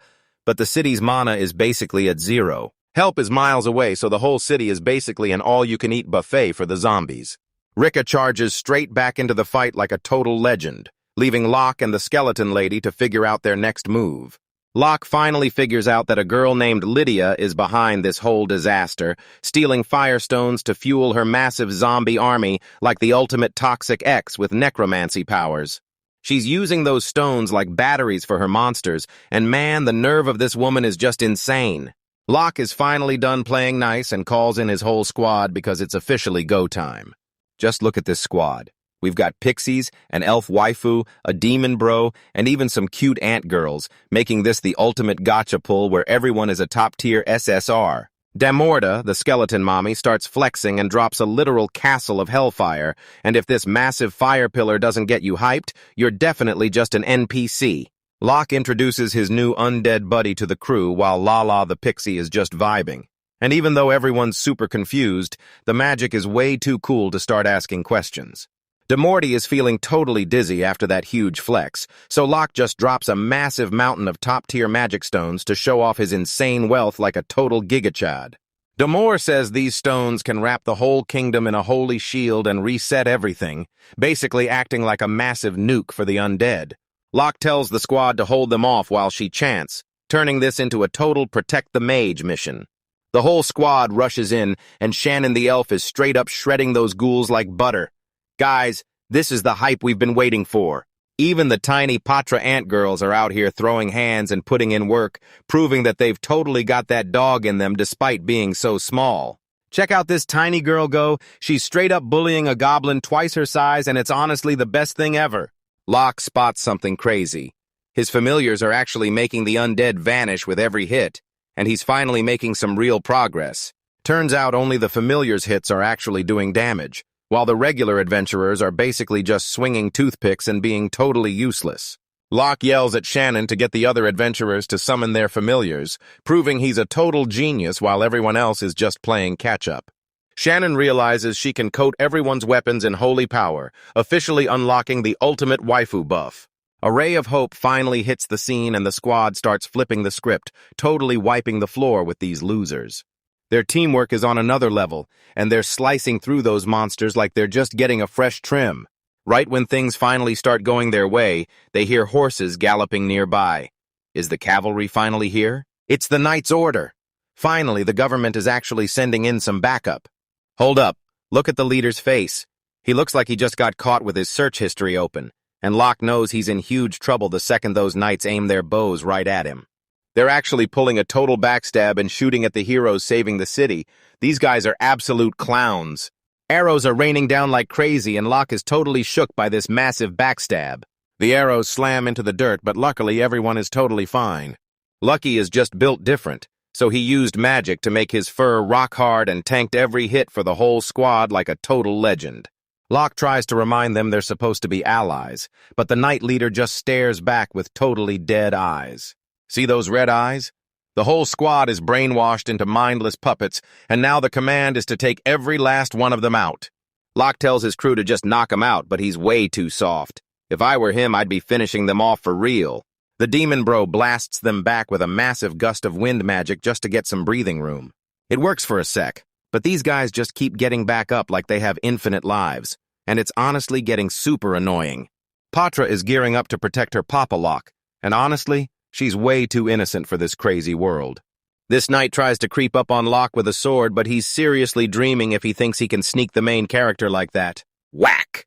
But the city's mana is basically at 0. Help is miles away, so the whole city is basically an all-you-can-eat buffet for the zombies. Rika charges straight back into the fight like a total legend, leaving Locke and the skeleton lady to figure out their next move. Locke finally figures out that a girl named Lydia is behind this whole disaster, stealing firestones to fuel her massive zombie army like the ultimate toxic X with necromancy powers. She's using those stones like batteries for her monsters, and man, the nerve of this woman is just insane. Locke is finally done playing nice and calls in his whole squad because it's officially go time. Just look at this squad. We've got pixies, an elf waifu, a demon bro, and even some cute ant girls, making this the ultimate gotcha pull where everyone is a top-tier SSR. Damorda, the skeleton mommy, starts flexing and drops a literal castle of hellfire, and if this massive fire pillar doesn't get you hyped, you're definitely just an NPC. Locke introduces his new undead buddy to the crew while Lala the pixie is just vibing. And even though everyone's super confused, the magic is way too cool to start asking questions. Damordy is feeling totally dizzy after that huge flex, so Locke just drops a massive mountain of top-tier magic stones to show off his insane wealth like a total gigachad. Damor says these stones can wrap the whole kingdom in a holy shield and reset everything, basically acting like a massive nuke for the undead. Locke tells the squad to hold them off while she chants, turning this into a total protect the mage mission. The whole squad rushes in, and Shannon the elf is straight up shredding those ghouls like butter. Guys, this is the hype we've been waiting for. Even the tiny Patra ant girls are out here throwing hands and putting in work, proving that they've totally got that dog in them despite being so small. Check out this tiny girl go. She's straight up bullying a goblin twice her size, and it's honestly the best thing ever. Locke spots something crazy. His familiars are actually making the undead vanish with every hit, and he's finally making some real progress. Turns out only the familiars' hits are actually doing damage, while the regular adventurers are basically just swinging toothpicks and being totally useless. Locke yells at Shannon to get the other adventurers to summon their familiars, proving he's a total genius while everyone else is just playing catch-up. Shannon realizes she can coat everyone's weapons in holy power, officially unlocking the ultimate waifu buff. A ray of hope finally hits the scene and the squad starts flipping the script, totally wiping the floor with these losers. Their teamwork is on another level, and they're slicing through those monsters like they're just getting a fresh trim. Right when things finally start going their way, they hear horses galloping nearby. Is the cavalry finally here? It's the knight's order. Finally, the government is actually sending in some backup. Hold up. Look at the leader's face. He looks like he just got caught with his search history open, and Locke knows he's in huge trouble the second those knights aim their bows right at him. They're actually pulling a total backstab and shooting at the heroes saving the city. These guys are absolute clowns. Arrows are raining down like crazy, and Locke is totally shook by this massive backstab. The arrows slam into the dirt, but luckily everyone is totally fine. Lucky is just built different, so he used magic to make his fur rock hard and tanked every hit for the whole squad like a total legend. Locke tries to remind them they're supposed to be allies, but the knight leader just stares back with totally dead eyes. See those red eyes? The whole squad is brainwashed into mindless puppets, and now the command is to take every last one of them out. Locke tells his crew to just knock them out, but he's way too soft. If I were him, I'd be finishing them off for real. The demon bro blasts them back with a massive gust of wind magic just to get some breathing room. It works for a sec, but these guys just keep getting back up like they have infinite lives, and it's honestly getting super annoying. Patra is gearing up to protect her Papa Locke, and honestly, she's way too innocent for this crazy world. This knight tries to creep up on Locke with a sword, but he's seriously dreaming if he thinks he can sneak the main character like that. Whack!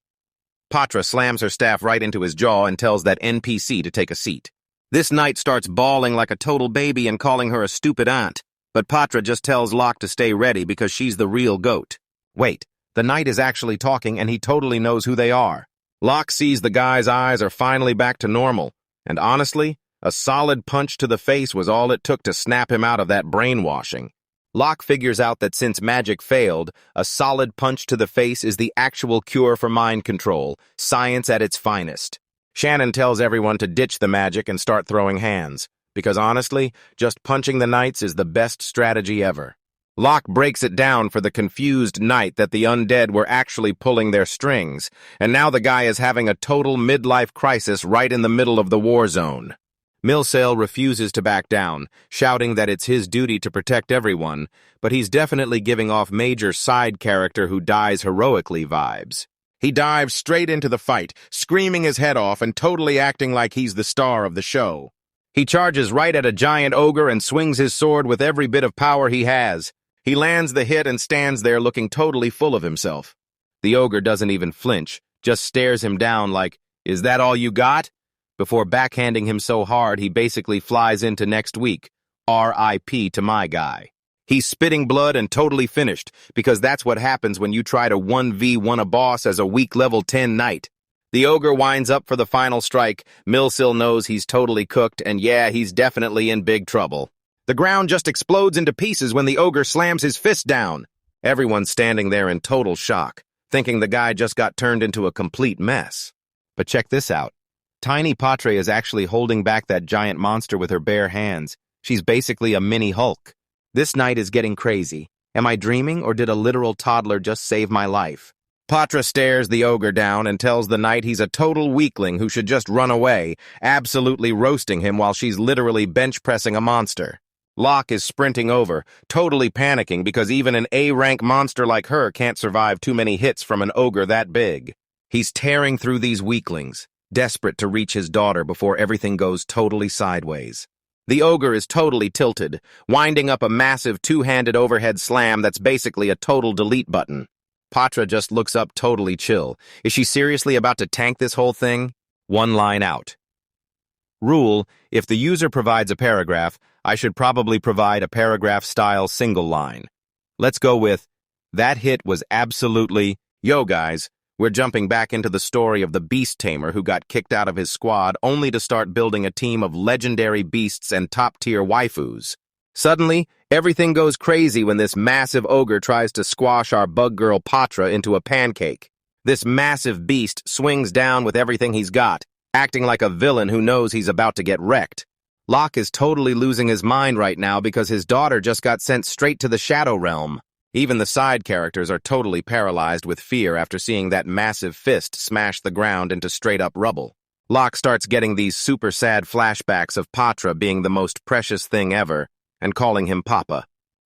Patra slams her staff right into his jaw and tells that NPC to take a seat. This knight starts bawling like a total baby and calling her a stupid aunt, but Patra just tells Locke to stay ready because she's the real goat. Wait, the knight is actually talking and he totally knows who they are. Locke sees the guy's eyes are finally back to normal, and honestly, a solid punch to the face was all it took to snap him out of that brainwashing. Locke figures out that since magic failed, a solid punch to the face is the actual cure for mind control, science at its finest. Shannon tells everyone to ditch the magic and start throwing hands, because honestly, just punching the knights is the best strategy ever. Locke breaks it down for the confused knight that the undead were actually pulling their strings, and now the guy is having a total midlife crisis right in the middle of the war zone. Millsail refuses to back down, shouting that it's his duty to protect everyone, but he's definitely giving off major side character who dies heroically vibes. He dives straight into the fight, screaming his head off and totally acting like he's the star of the show. He charges right at a giant ogre and swings his sword with every bit of power he has. He lands the hit and stands there looking totally full of himself. The ogre doesn't even flinch, just stares him down like, "Is that all you got?" Before backhanding him so hard he basically flies into next week. R.I.P. to my guy. He's spitting blood and totally finished, because that's what happens when you try to 1v1 a boss as a weak level 10 knight. The ogre winds up for the final strike. Millsail knows he's totally cooked, and yeah, he's definitely in big trouble. The ground just explodes into pieces when the ogre slams his fist down. Everyone's standing there in total shock, thinking the guy just got turned into a complete mess. But check this out. Tiny Patre is actually holding back that giant monster with her bare hands. She's basically a mini Hulk. This night is getting crazy. Am I dreaming, or did a literal toddler just save my life? Patra stares the ogre down and tells the knight he's a total weakling who should just run away, absolutely roasting him while she's literally bench-pressing a monster. Locke is sprinting over, totally panicking because even an A-rank monster like her can't survive too many hits from an ogre that big. He's tearing through these weaklings, desperate to reach his daughter before everything goes totally sideways. The ogre is totally tilted, winding up a massive two-handed overhead slam that's basically a total delete button. Patra just looks up totally chill. Is she seriously about to tank this whole thing? One line out. Rule: if the user provides a paragraph, I should probably provide a paragraph-style single line. Let's go with, that hit was absolutely... Yo, guys. We're jumping back into the story of the beast tamer who got kicked out of his squad only to start building a team of legendary beasts and top-tier waifus. Suddenly, everything goes crazy when this massive ogre tries to squash our bug girl Patra into a pancake. This massive beast swings down with everything he's got, acting like a villain who knows he's about to get wrecked. Locke is totally losing his mind right now because his daughter just got sent straight to the Shadow Realm. Even the side characters are totally paralyzed with fear after seeing that massive fist smash the ground into straight-up rubble. Locke starts getting these super sad flashbacks of Patra being the most precious thing ever, and calling him Papa.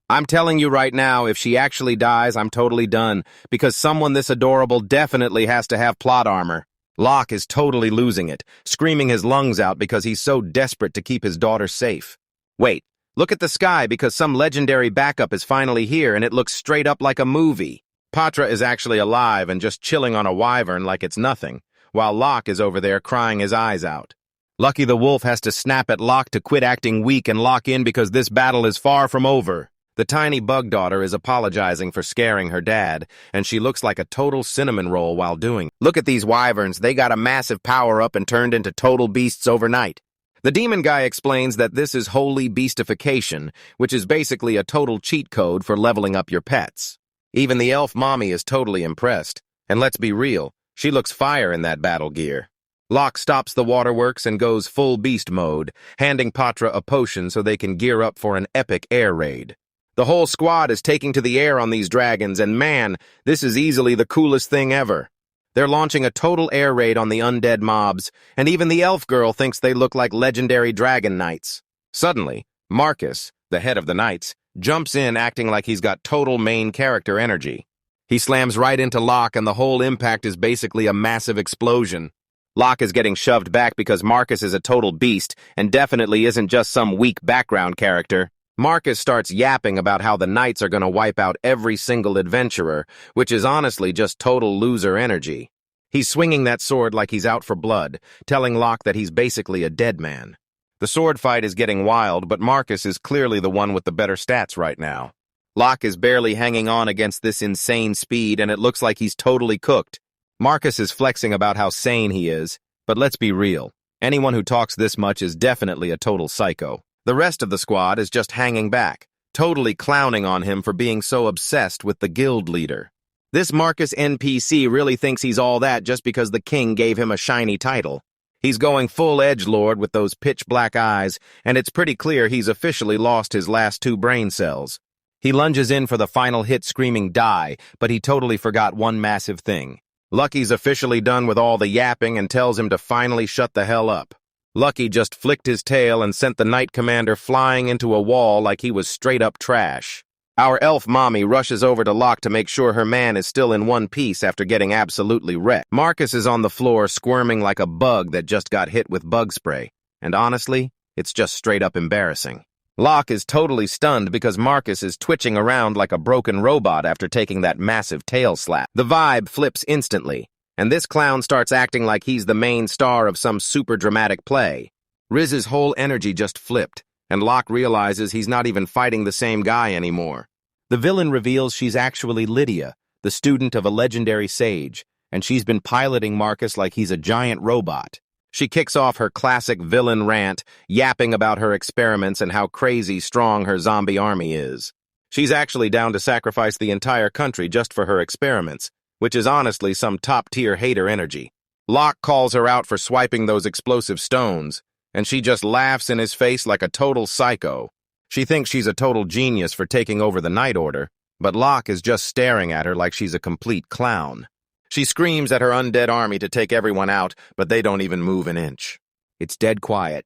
I'm telling you right now, if she actually dies, I'm totally done, because someone this adorable definitely has to have plot armor. Locke is totally losing it, screaming his lungs out because he's so desperate to keep his daughter safe. Wait. Look at the sky because some legendary backup is finally here and it looks straight up like a movie. Patra is actually alive and just chilling on a wyvern like it's nothing, while Locke is over there crying his eyes out. Lucky the wolf has to snap at Locke to quit acting weak and lock in because this battle is far from over. The tiny bug daughter is apologizing for scaring her dad, and she looks like a total cinnamon roll while doing it. Look at these wyverns, they got a massive power-up and turned into total beasts overnight. The demon guy explains that this is holy beastification, which is basically a total cheat code for leveling up your pets. Even the elf mommy is totally impressed, and let's be real, she looks fire in that battle gear. Locke stops the waterworks and goes full beast mode, handing Patra a potion so they can gear up for an epic air raid. The whole squad is taking to the air on these dragons, and man, this is easily the coolest thing ever. They're launching a total air raid on the undead mobs, and even the elf girl thinks they look like legendary dragon knights. Suddenly, Marcus, the head of the knights, jumps in acting like he's got total main character energy. He slams right into Locke and the whole impact is basically a massive explosion. Locke is getting shoved back because Marcus is a total beast and definitely isn't just some weak background character. Marcus starts yapping about how the knights are going to wipe out every single adventurer, which is honestly just total loser energy. He's swinging that sword like he's out for blood, telling Locke that he's basically a dead man. The sword fight is getting wild, but Marcus is clearly the one with the better stats right now. Locke is barely hanging on against this insane speed, and it looks like he's totally cooked. Marcus is flexing about how sane he is, but let's be real. Anyone who talks this much is definitely a total psycho. The rest of the squad is just hanging back, totally clowning on him for being so obsessed with the guild leader. This Marcus NPC really thinks he's all that just because the king gave him a shiny title. He's going full edgelord with those pitch-black eyes, and it's pretty clear he's officially lost his last 2 brain cells. He lunges in for the final hit screaming die, but he totally forgot one massive thing. Lucky's officially done with all the yapping and tells him to finally shut the hell up. Lucky just flicked his tail and sent the Knight Commander flying into a wall like he was straight-up trash. Our elf mommy rushes over to Locke to make sure her man is still in one piece after getting absolutely wrecked. Marcus is on the floor squirming like a bug that just got hit with bug spray, and honestly, it's just straight-up embarrassing. Locke is totally stunned because Marcus is twitching around like a broken robot after taking that massive tail slap. The vibe flips instantly, and this clown starts acting like he's the main star of some super dramatic play. Riz's whole energy just flipped, and Locke realizes he's not even fighting the same guy anymore. The villain reveals she's actually Lydia, the student of a legendary sage, and she's been piloting Marcus like he's a giant robot. She kicks off her classic villain rant, yapping about her experiments and how crazy strong her zombie army is. She's actually down to sacrifice the entire country just for her experiments, which is honestly some top-tier hater energy. Locke calls her out for swiping those explosive stones, and she just laughs in his face like a total psycho. She thinks she's a total genius for taking over the Night Order, but Locke is just staring at her like she's a complete clown. She screams at her undead army to take everyone out, but they don't even move an inch. It's dead quiet,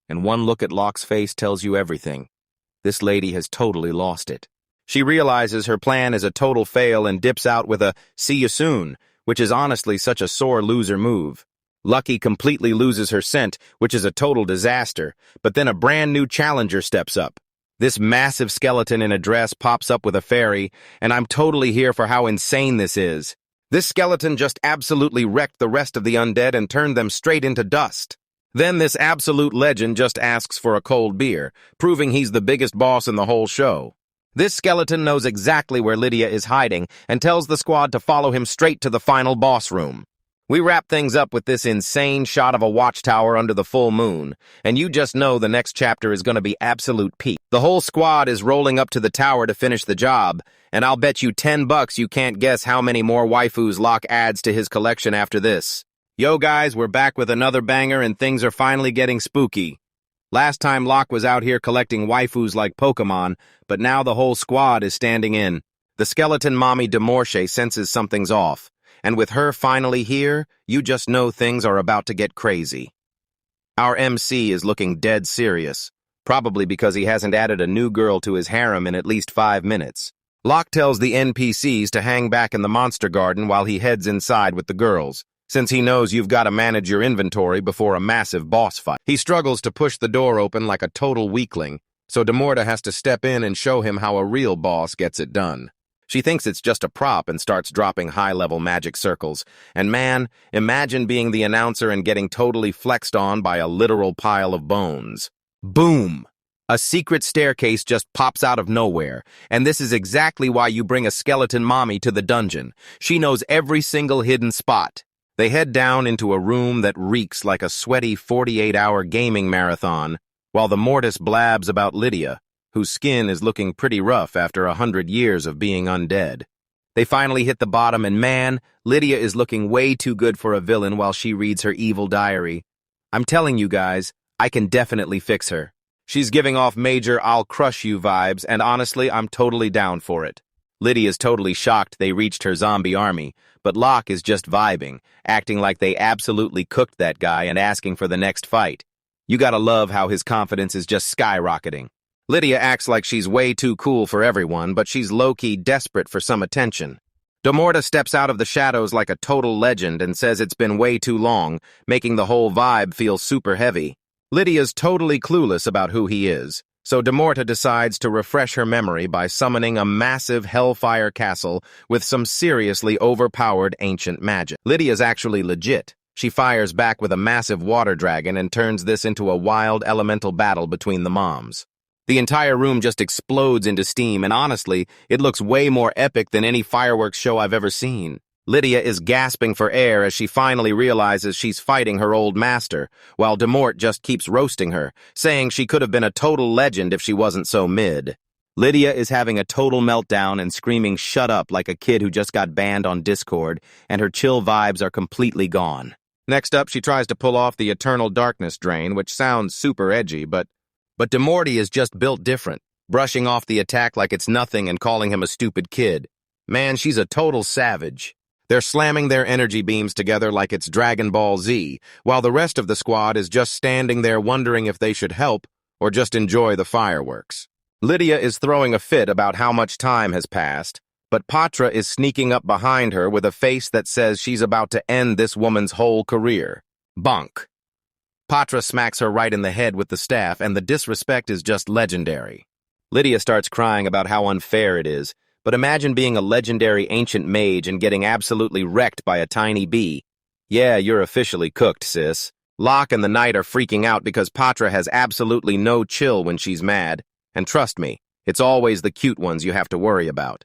and one look at Locke's face tells you everything. This lady has totally lost it. She realizes her plan is a total fail and dips out with a "see you soon," which is honestly such a sore loser move. Lucky completely loses her scent, which is a total disaster, but then a brand new challenger steps up. This massive skeleton in a dress pops up with a fairy, and I'm totally here for how insane this is. This skeleton just absolutely wrecked the rest of the undead and turned them straight into dust. Then this absolute legend just asks for a cold beer, proving he's the biggest boss in the whole show. This skeleton knows exactly where Lydia is hiding and tells the squad to follow him straight to the final boss room. We wrap things up with this insane shot of a watchtower under the full moon, and you just know the next chapter is going to be absolute peak. The whole squad is rolling up to the tower to finish the job, and I'll bet you $10 you can't guess how many more waifus Locke adds to his collection after this. Yo guys, we're back with another banger and things are finally getting spooky. Last time Locke was out here collecting waifus like Pokemon, but now the whole squad is standing in. The skeleton mommy Demorche senses something's off. And with her finally here, you just know things are about to get crazy. Our MC is looking dead serious, probably because he hasn't added a new girl to his harem in at least 5 minutes. Locke tells the NPCs to hang back in the monster garden while he heads inside with the girls, since he knows you've got to manage your inventory before a massive boss fight. He struggles to push the door open like a total weakling, so Demorta has to step in and show him how a real boss gets it done. She thinks it's just a prop and starts dropping high-level magic circles. And man, imagine being the announcer and getting totally flexed on by a literal pile of bones. Boom! A secret staircase just pops out of nowhere, and this is exactly why you bring a skeleton mommy to the dungeon. She knows every single hidden spot. They head down into a room that reeks like a sweaty 48-hour gaming marathon, while the Mortis blabs about Lydia, whose skin is looking pretty rough after 100 years of being undead. They finally hit the bottom, and man, Lydia is looking way too good for a villain while she reads her evil diary. I'm telling you guys, I can definitely fix her. She's giving off major I'll crush you vibes, and honestly, I'm totally down for it. Lydia's totally shocked they reached her zombie army, but Locke is just vibing, acting like they absolutely cooked that guy and asking for the next fight. You gotta love how his confidence is just skyrocketing. Lydia acts like she's way too cool for everyone, but she's low-key desperate for some attention. Demorta steps out of the shadows like a total legend and says it's been way too long, making the whole vibe feel super heavy. Lydia's totally clueless about who he is, so Demorta decides to refresh her memory by summoning a massive hellfire castle with some seriously overpowered ancient magic. Lydia's actually legit. She fires back with a massive water dragon and turns this into a wild elemental battle between the moms. The entire room just explodes into steam, and honestly, it looks way more epic than any fireworks show I've ever seen. Lydia is gasping for air as she finally realizes she's fighting her old master, while Demort just keeps roasting her, saying she could have been a total legend if she wasn't so mid. Lydia is having a total meltdown and screaming "shut up" like a kid who just got banned on Discord, and her chill vibes are completely gone. Next up, she tries to pull off the Eternal Darkness Drain, which sounds super edgy, but DeMorty is just built different, brushing off the attack like it's nothing and calling him a stupid kid. Man, she's a total savage. They're slamming their energy beams together like it's Dragon Ball Z, while the rest of the squad is just standing there wondering if they should help or just enjoy the fireworks. Lydia is throwing a fit about how much time has passed, but Patra is sneaking up behind her with a face that says she's about to end this woman's whole career. Bonk. Patra smacks her right in the head with the staff, and the disrespect is just legendary. Lydia starts crying about how unfair it is, but imagine being a legendary ancient mage and getting absolutely wrecked by a tiny bee. Yeah, you're officially cooked, sis. Locke and the Knight are freaking out because Patra has absolutely no chill when she's mad, and trust me, it's always the cute ones you have to worry about.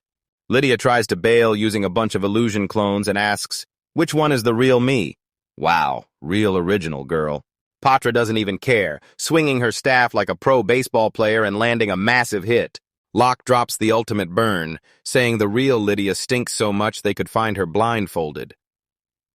Lydia tries to bail using a bunch of illusion clones and asks, "Which one is the real me?" Wow, real original, girl. Patra doesn't even care, swinging her staff like a pro baseball player and landing a massive hit. Locke drops the ultimate burn, saying the real Lydia stinks so much they could find her blindfolded.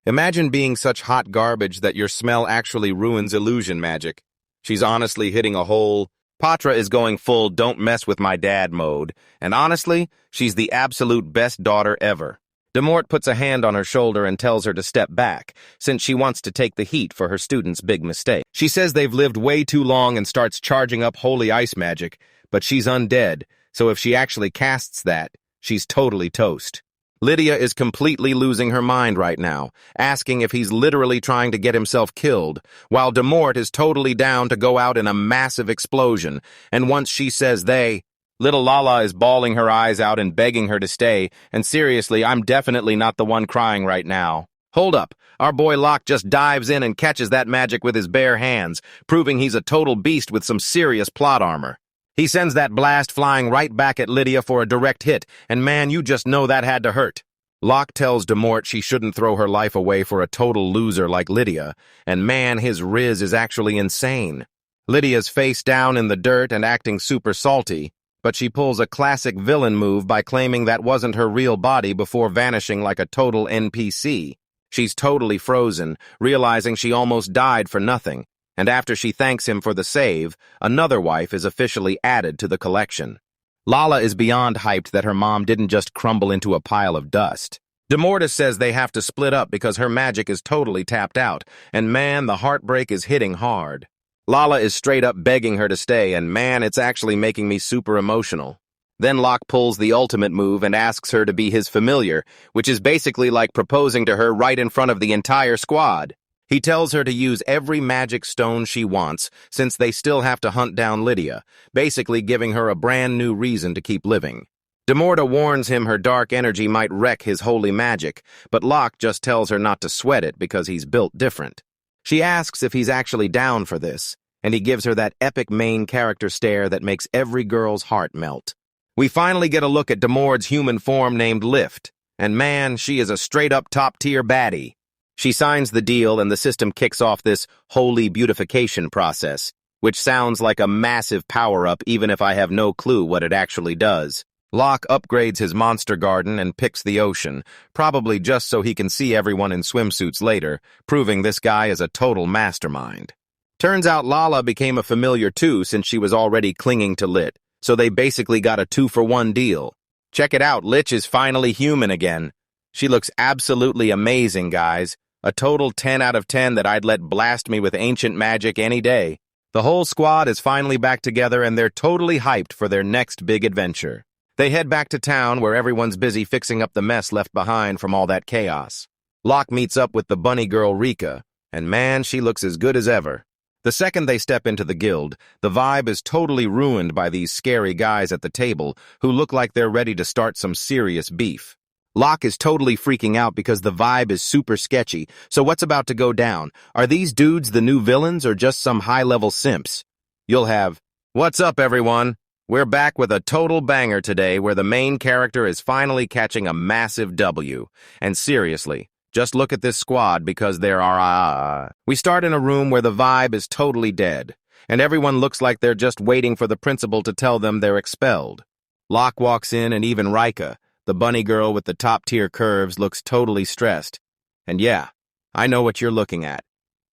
Imagine being such hot garbage that your smell actually ruins illusion magic. She's honestly hitting a hole. Patra is going full "don't mess with my dad" mode, and honestly, she's the absolute best daughter ever. Demort puts a hand on her shoulder and tells her to step back, since she wants to take the heat for her students' big mistake. She says they've lived way too long and starts charging up holy ice magic, but she's undead, so if she actually casts that, she's totally toast. Lydia is completely losing her mind right now, asking if he's literally trying to get himself killed, while Demort is totally down to go out in a massive explosion, and once she says they, little Lala is bawling her eyes out and begging her to stay, and seriously, I'm definitely not the one crying right now. Hold up, our boy Locke just dives in and catches that magic with his bare hands, proving he's a total beast with some serious plot armor. He sends that blast flying right back at Lydia for a direct hit, and man, you just know that had to hurt. Locke tells Demort she shouldn't throw her life away for a total loser like Lydia, and man, his riz is actually insane. Lydia's face down in the dirt and acting super salty, but she pulls a classic villain move by claiming that wasn't her real body before vanishing like a total NPC. She's totally frozen, realizing she almost died for nothing. And after she thanks him for the save, another wife is officially added to the collection. Lala is beyond hyped that her mom didn't just crumble into a pile of dust. Demortis says they have to split up because her magic is totally tapped out, and man, the heartbreak is hitting hard. Lala is straight up begging her to stay, and man, it's actually making me super emotional. Then Locke pulls the ultimate move and asks her to be his familiar, which is basically like proposing to her right in front of the entire squad. He tells her to use every magic stone she wants, since they still have to hunt down Lydia, basically giving her a brand new reason to keep living. Demorta warns him her dark energy might wreck his holy magic, but Locke just tells her not to sweat it because he's built different. She asks if he's actually down for this, and he gives her that epic main character stare that makes every girl's heart melt. We finally get a look at Demord's human form named Lift, and man, she is a straight-up top-tier baddie. She signs the deal and the system kicks off this holy beautification process, which sounds like a massive power-up even if I have no clue what it actually does. Locke upgrades his monster garden and picks the ocean, probably just so he can see everyone in swimsuits later, proving this guy is a total mastermind. Turns out Lala became a familiar too since she was already clinging to Lit, so they basically got a 2-for-1 deal. Check it out, Lich is finally human again. She looks absolutely amazing, guys. A total 10 out of 10 that I'd let blast me with ancient magic any day. The whole squad is finally back together and they're totally hyped for their next big adventure. They head back to town where everyone's busy fixing up the mess left behind from all that chaos. Locke meets up with the bunny girl Rika, and man, she looks as good as ever. The second they step into the guild, the vibe is totally ruined by these scary guys at the table who look like they're ready to start some serious beef. Locke is totally freaking out because the vibe is super sketchy, so what's about to go down? Are these dudes the new villains or just some high-level simps? You'll have, "What's up, everyone? We're back with a total banger today where the main character is finally catching a massive W. And seriously, just look at this squad because there are, We start in a room where the vibe is totally dead, and everyone looks like they're just waiting for the principal to tell them they're expelled. Locke walks in and even Rika, the bunny girl with the top-tier curves, looks totally stressed. And yeah, I know what you're looking at.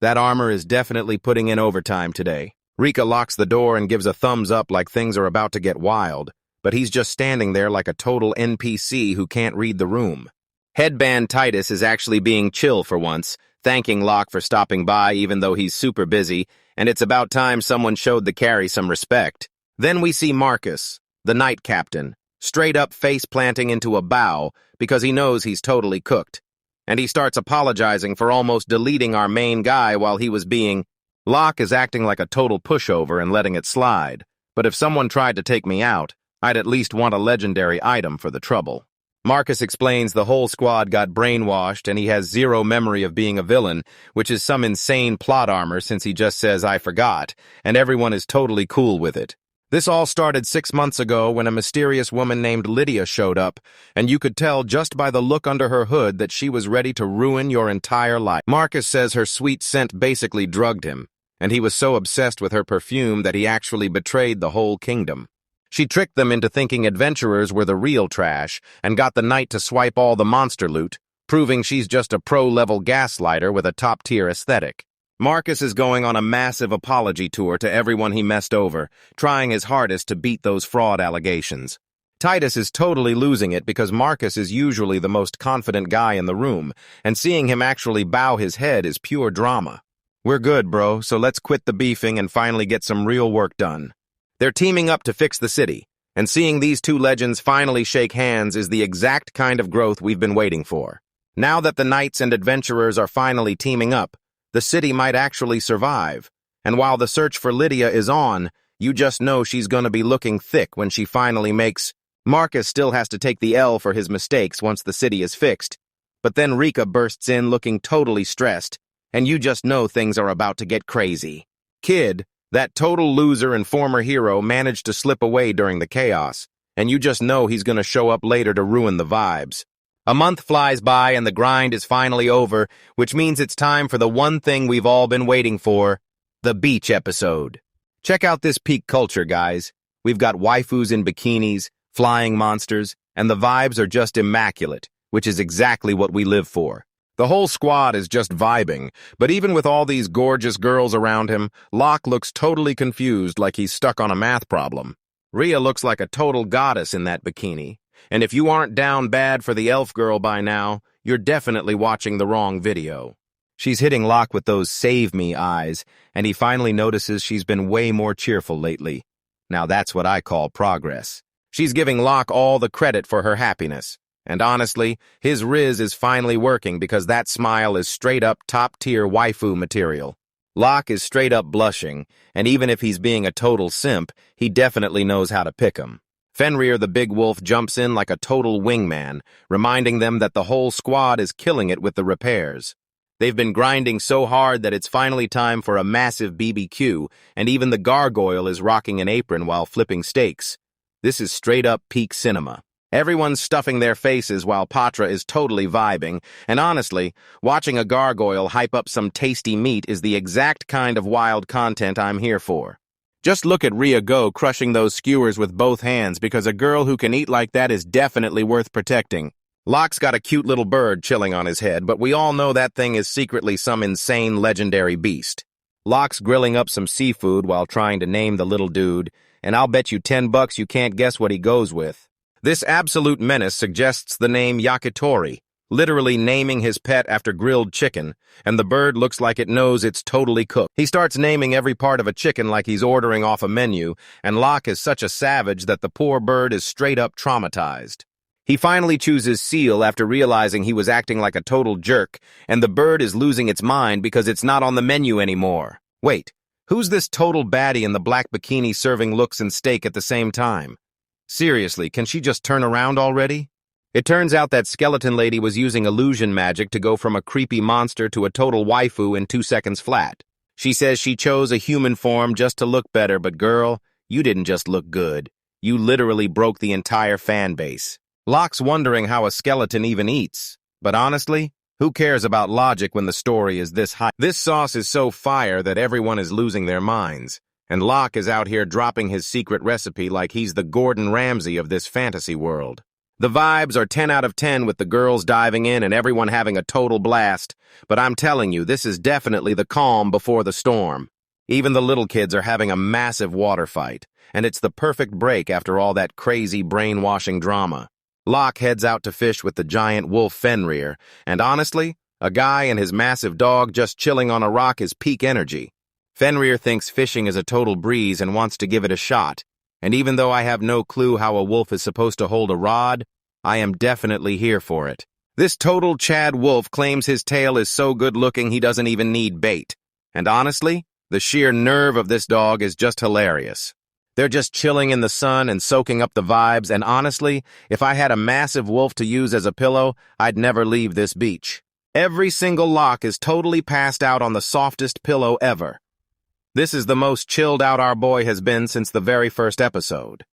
That armor is definitely putting in overtime today. Rika locks the door and gives a thumbs up like things are about to get wild, but he's just standing there like a total NPC who can't read the room. Headband Titus is actually being chill for once, thanking Locke for stopping by even though he's super busy, and it's about time someone showed the carry some respect. Then we see Marcus, the night captain, straight up face-planting into a bow because he knows he's totally cooked. And he starts apologizing for almost deleting our main guy while he was being... Locke is acting like a total pushover and letting it slide, but if someone tried to take me out, I'd at least want a legendary item for the trouble. Marcus explains the whole squad got brainwashed and he has zero memory of being a villain, which is some insane plot armor since he just says I forgot, and everyone is totally cool with it. This all started 6 months ago when a mysterious woman named Lydia showed up, and you could tell just by the look under her hood that she was ready to ruin your entire life. Marcus says her sweet scent basically drugged him, and he was so obsessed with her perfume that he actually betrayed the whole kingdom. She tricked them into thinking adventurers were the real trash and got the knight to swipe all the monster loot, proving she's just a pro-level gaslighter with a top-tier aesthetic. Marcus is going on a massive apology tour to everyone he messed over, trying his hardest to beat those fraud allegations. Titus is totally losing it because Marcus is usually the most confident guy in the room, and seeing him actually bow his head is pure drama. We're good, bro, so let's quit the beefing and finally get some real work done. They're teaming up to fix the city, and seeing these two legends finally shake hands is the exact kind of growth we've been waiting for. Now that the knights and adventurers are finally teaming up, the city might actually survive, and while the search for Lydia is on, you just know she's gonna be looking thick when she finally makes... Marcus still has to take the L for his mistakes once the city is fixed, but then Rika bursts in looking totally stressed, and you just know things are about to get crazy. Kid, that total loser and former hero, managed to slip away during the chaos, and you just know he's gonna show up later to ruin the vibes. A month flies by and the grind is finally over, which means it's time for the one thing we've all been waiting for, the beach episode. Check out this peak culture, guys. We've got waifus in bikinis, flying monsters, and the vibes are just immaculate, which is exactly what we live for. The whole squad is just vibing, but even with all these gorgeous girls around him, Locke looks totally confused like he's stuck on a math problem. Rhea looks like a total goddess in that bikini. And if you aren't down bad for the elf girl by now, you're definitely watching the wrong video. She's hitting Locke with those save me eyes, and he finally notices she's been way more cheerful lately. Now that's what I call progress. She's giving Locke all the credit for her happiness. And honestly, his riz is finally working because that smile is straight up top-tier waifu material. Locke is straight up blushing, and even if he's being a total simp, he definitely knows how to pick 'em. Fenrir the big wolf jumps in like a total wingman, reminding them that the whole squad is killing it with the repairs. They've been grinding so hard that it's finally time for a massive BBQ, and even the gargoyle is rocking an apron while flipping steaks. This is straight up peak cinema. Everyone's stuffing their faces while Patra is totally vibing, and honestly, watching a gargoyle hype up some tasty meat is the exact kind of wild content I'm here for. Just look at Rhea go crushing those skewers with both hands because a girl who can eat like that is definitely worth protecting. Locke's got a cute little bird chilling on his head, but we all know that thing is secretly some insane legendary beast. Locke's grilling up some seafood while trying to name the little dude, and I'll bet you $10 you can't guess what he goes with. This absolute menace suggests the name Yakitori, literally naming his pet after grilled chicken, and the bird looks like it knows it's totally cooked. He starts naming every part of a chicken like he's ordering off a menu, and Locke is such a savage that the poor bird is straight up traumatized. He finally chooses seal after realizing he was acting like a total jerk, and the bird is losing its mind because it's not on the menu anymore. Wait, who's this total baddie in the black bikini serving looks and steak at the same time? Seriously, can she just turn around already? It turns out that skeleton lady was using illusion magic to go from a creepy monster to a total waifu in 2 seconds flat. She says she chose a human form just to look better, but girl, you didn't just look good. You literally broke the entire fan base. Locke's wondering how a skeleton even eats. But honestly, who cares about logic when the story is this high? This sauce is so fire that everyone is losing their minds. And Locke is out here dropping his secret recipe like he's the Gordon Ramsay of this fantasy world. The vibes are 10 out of 10 with the girls diving in and everyone having a total blast, but I'm telling you, this is definitely the calm before the storm. Even the little kids are having a massive water fight, and it's the perfect break after all that crazy brainwashing drama. Locke heads out to fish with the giant wolf Fenrir, and honestly, a guy and his massive dog just chilling on a rock is peak energy. Fenrir thinks fishing is a total breeze and wants to give it a shot, and even though I have no clue how a wolf is supposed to hold a rod, I am definitely here for it. This total Chad wolf claims his tail is so good-looking he doesn't even need bait. And honestly, the sheer nerve of this dog is just hilarious. They're just chilling in the sun and soaking up the vibes, and honestly, if I had a massive wolf to use as a pillow, I'd never leave this beach. Every single Locke is totally passed out on the softest pillow ever. This is the most chilled out our boy has been since the very first episode.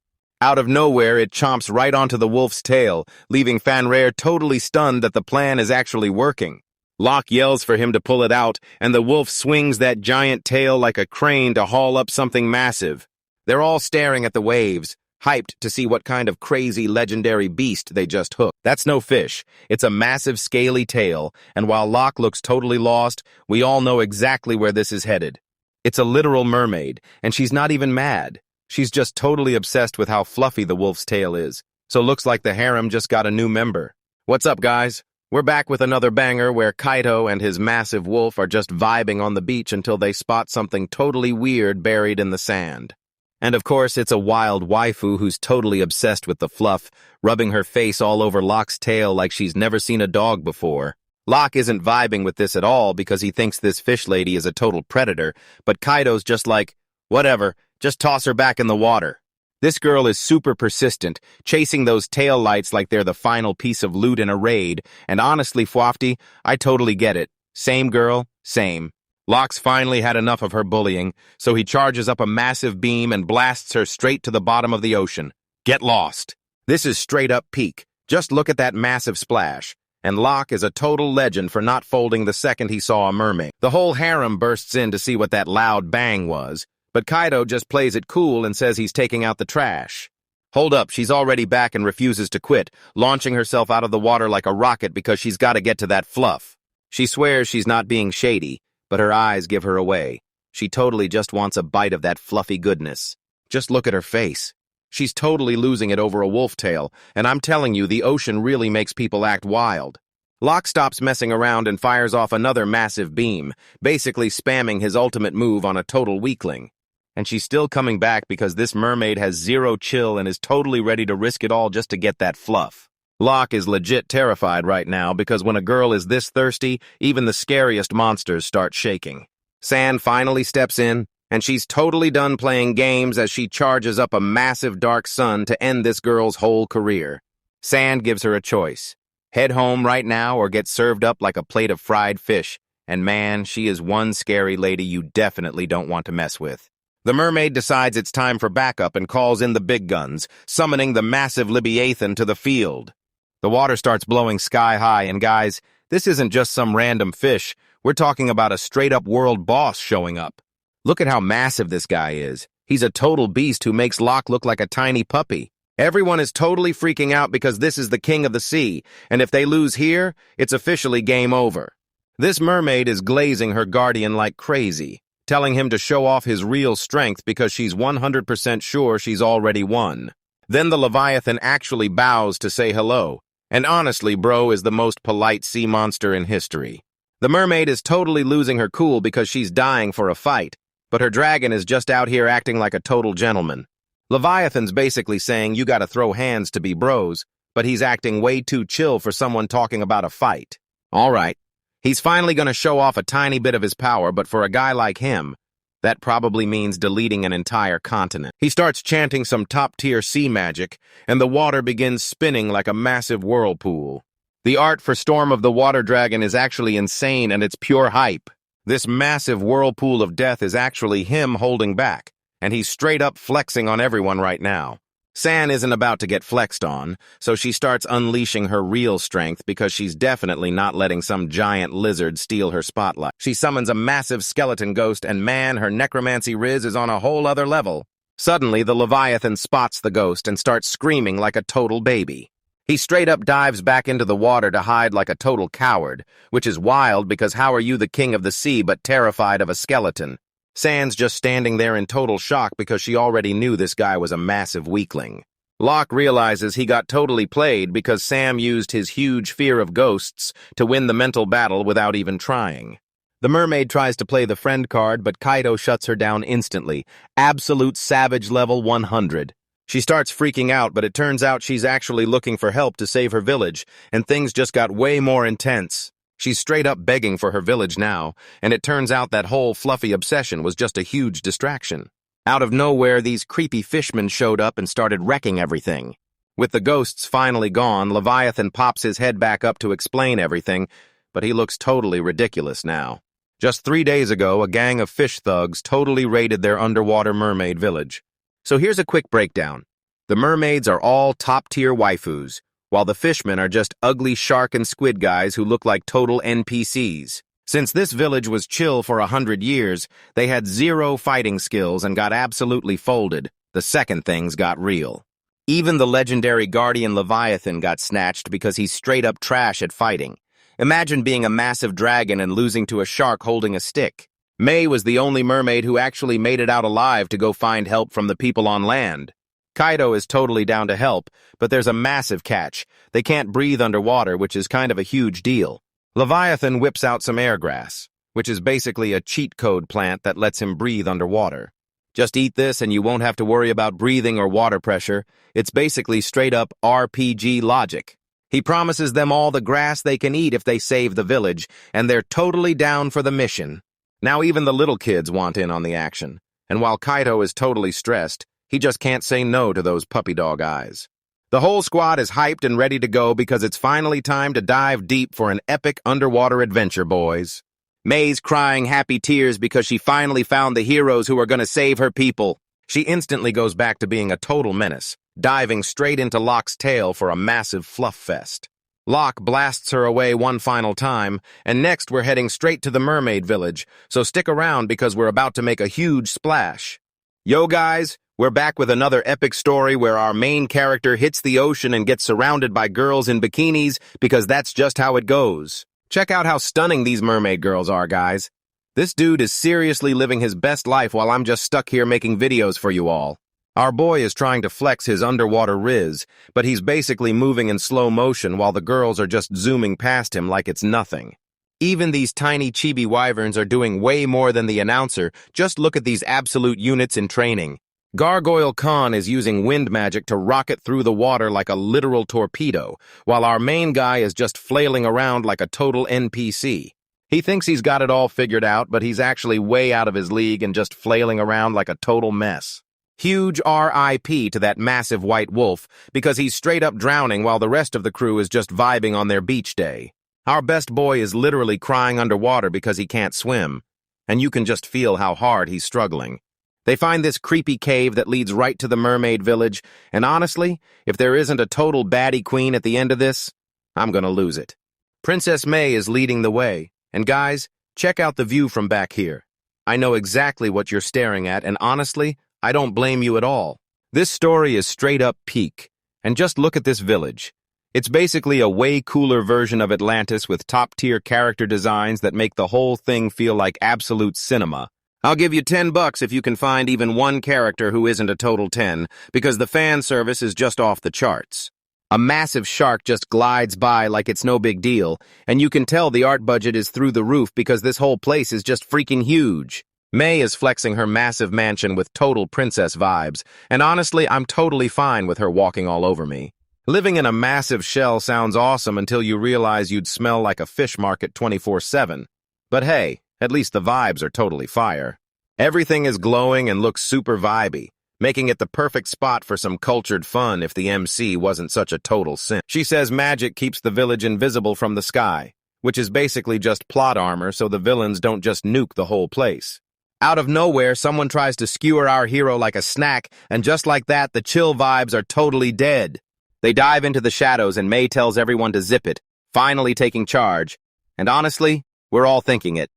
Out of nowhere, it chomps right onto the wolf's tail, leaving Fenrir totally stunned that the plan is actually working. Locke yells for him to pull it out, and the wolf swings that giant tail like a crane to haul up something massive. They're all staring at the waves, hyped to see what kind of crazy legendary beast they just hooked. That's no fish. It's a massive scaly tail, and while Locke looks totally lost, we all know exactly where this is headed. It's a literal mermaid, and she's not even mad. She's just totally obsessed with how fluffy the wolf's tail is. So looks like the harem just got a new member. What's up, guys? We're back with another banger where Kaito and his massive wolf are just vibing on the beach until they spot something totally weird buried in the sand. And of course, it's a wild waifu who's totally obsessed with the fluff, rubbing her face all over Locke's tail like she's never seen a dog before. Locke isn't vibing with this at all because he thinks this fish lady is a total predator, but Kaito's just like, whatever, just toss her back in the water. This girl is super persistent, chasing those tail lights like they're the final piece of loot in a raid, and honestly, Fwafty, I totally get it. Same girl, same. Locke's finally had enough of her bullying, so he charges up a massive beam and blasts her straight to the bottom of the ocean. Get lost. This is straight up peak. Just look at that massive splash. And Locke is a total legend for not folding the second he saw a mermaid. The whole harem bursts in to see what that loud bang was, but Kaito just plays it cool and says he's taking out the trash. Hold up, she's already back and refuses to quit, launching herself out of the water like a rocket because she's got to get to that fluff. She swears she's not being shady, but her eyes give her away. She totally just wants a bite of that fluffy goodness. Just look at her face. She's totally losing it over a wolf tail, and I'm telling you, the ocean really makes people act wild. Locke stops messing around and fires off another massive beam, basically spamming his ultimate move on a total weakling. And she's still coming back because this mermaid has zero chill and is totally ready to risk it all just to get that fluff. Locke is legit terrified right now because when a girl is this thirsty, even the scariest monsters start shaking. Sand finally steps in, and she's totally done playing games as she charges up a massive dark sun to end this girl's whole career. Sand gives her a choice. Head home right now or get served up like a plate of fried fish, and man, she is one scary lady you definitely don't want to mess with. The mermaid decides it's time for backup and calls in the big guns, summoning the massive Leviathan to the field. The water starts blowing sky high, and guys, this isn't just some random fish. We're talking about a straight-up world boss showing up. Look at how massive this guy is. He's a total beast who makes Locke look like a tiny puppy. Everyone is totally freaking out because this is the king of the sea, and if they lose here, it's officially game over. This mermaid is glazing her guardian like crazy, telling him to show off his real strength because she's 100% sure she's already won. Then the Leviathan actually bows to say hello, and honestly, bro is the most polite sea monster in history. The mermaid is totally losing her cool because she's dying for a fight, but her dragon is just out here acting like a total gentleman. Leviathan's basically saying you gotta throw hands to be bros, but he's acting way too chill for someone talking about a fight. Alright, he's finally gonna show off a tiny bit of his power, but for a guy like him, that probably means deleting an entire continent. He starts chanting some top-tier sea magic, and the water begins spinning like a massive whirlpool. The art for Storm of the Water Dragon is actually insane, and it's pure hype. This massive whirlpool of death is actually him holding back, and he's straight up flexing on everyone right now. San isn't about to get flexed on, so she starts unleashing her real strength because she's definitely not letting some giant lizard steal her spotlight. She summons a massive skeleton ghost, and man, her necromancy riz is on a whole other level. Suddenly, the Leviathan spots the ghost and starts screaming like a total baby. He straight up dives back into the water to hide like a total coward, which is wild because how are you the king of the sea but terrified of a skeleton? San's just standing there in total shock because she already knew this guy was a massive weakling. Locke realizes he got totally played because Sam used his huge fear of ghosts to win the mental battle without even trying. The mermaid tries to play the friend card, but Kaido shuts her down instantly. Absolute savage level 100. She starts freaking out, but it turns out she's actually looking for help to save her village, and things just got way more intense. She's straight up begging for her village now, and it turns out that whole fluffy obsession was just a huge distraction. Out of nowhere, these creepy fishmen showed up and started wrecking everything. With the ghosts finally gone, Leviathan pops his head back up to explain everything, but he looks totally ridiculous now. Just 3 days ago, a gang of fish thugs totally raided their underwater mermaid village. So here's a quick breakdown. The mermaids are all top-tier waifus, while the fishmen are just ugly shark and squid guys who look like total NPCs. Since this village was chill for 100 years, they had zero fighting skills and got absolutely folded the second things got real. Even the legendary guardian Leviathan got snatched because he's straight up trash at fighting. Imagine being a massive dragon and losing to a shark holding a stick. May was the only mermaid who actually made it out alive to go find help from the people on land. Kaido is totally down to help, but there's a massive catch. They can't breathe underwater, which is kind of a huge deal. Leviathan whips out some airgrass, which is basically a cheat code plant that lets him breathe underwater. Just eat this and you won't have to worry about breathing or water pressure. It's basically straight up RPG logic. He promises them all the grass they can eat if they save the village, and they're totally down for the mission. Now even the little kids want in on the action, and while Kaido is totally stressed, he just can't say no to those puppy dog eyes. The whole squad is hyped and ready to go because it's finally time to dive deep for an epic underwater adventure, boys. May's crying happy tears because she finally found the heroes who are going to save her people. She instantly goes back to being a total menace, diving straight into Locke's tail for a massive fluff fest. Locke blasts her away one final time, and next we're heading straight to the mermaid village, so stick around because we're about to make a huge splash. Yo guys, we're back with another epic story where our main character hits the ocean and gets surrounded by girls in bikinis because that's just how it goes. Check out how stunning these mermaid girls are, guys. This dude is seriously living his best life while I'm just stuck here making videos for you all. Our boy is trying to flex his underwater riz, but he's basically moving in slow motion while the girls are just zooming past him like it's nothing. Even these tiny chibi wyverns are doing way more than the announcer. Just look at these absolute units in training. Gargoyle Khan is using wind magic to rocket through the water like a literal torpedo, while our main guy is just flailing around like a total NPC. He thinks he's got it all figured out, but he's actually way out of his league and just flailing around like a total mess. Huge RIP to that massive white wolf, because he's straight up drowning while the rest of the crew is just vibing on their beach day. Our best boy is literally crying underwater because he can't swim, and you can just feel how hard he's struggling. They find this creepy cave that leads right to the mermaid village, and honestly, if there isn't a total baddie queen at the end of this, I'm gonna lose it. Princess May is leading the way, and guys, check out the view from back here. I know exactly what you're staring at, and honestly, I don't blame you at all. This story is straight up peak, and just look at this village. It's basically a way cooler version of Atlantis with top-tier character designs that make the whole thing feel like absolute cinema. I'll give you $10 if you can find even one character who isn't a total 10, because the fan service is just off the charts. A massive shark just glides by like it's no big deal, and you can tell the art budget is through the roof because this whole place is just freaking huge. May is flexing her massive mansion with total princess vibes, and honestly, I'm totally fine with her walking all over me. Living in a massive shell sounds awesome until you realize you'd smell like a fish market 24/7. But hey, at least the vibes are totally fire. Everything is glowing and looks super vibey, making it the perfect spot for some cultured fun if the MC wasn't such a total simp. She says magic keeps the village invisible from the sky, which is basically just plot armor so the villains don't just nuke the whole place. Out of nowhere, someone tries to skewer our hero like a snack, and just like that, the chill vibes are totally dead. They dive into the shadows and May tells everyone to zip it, finally taking charge. And honestly, we're all thinking it.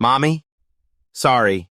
Mommy? Sorry.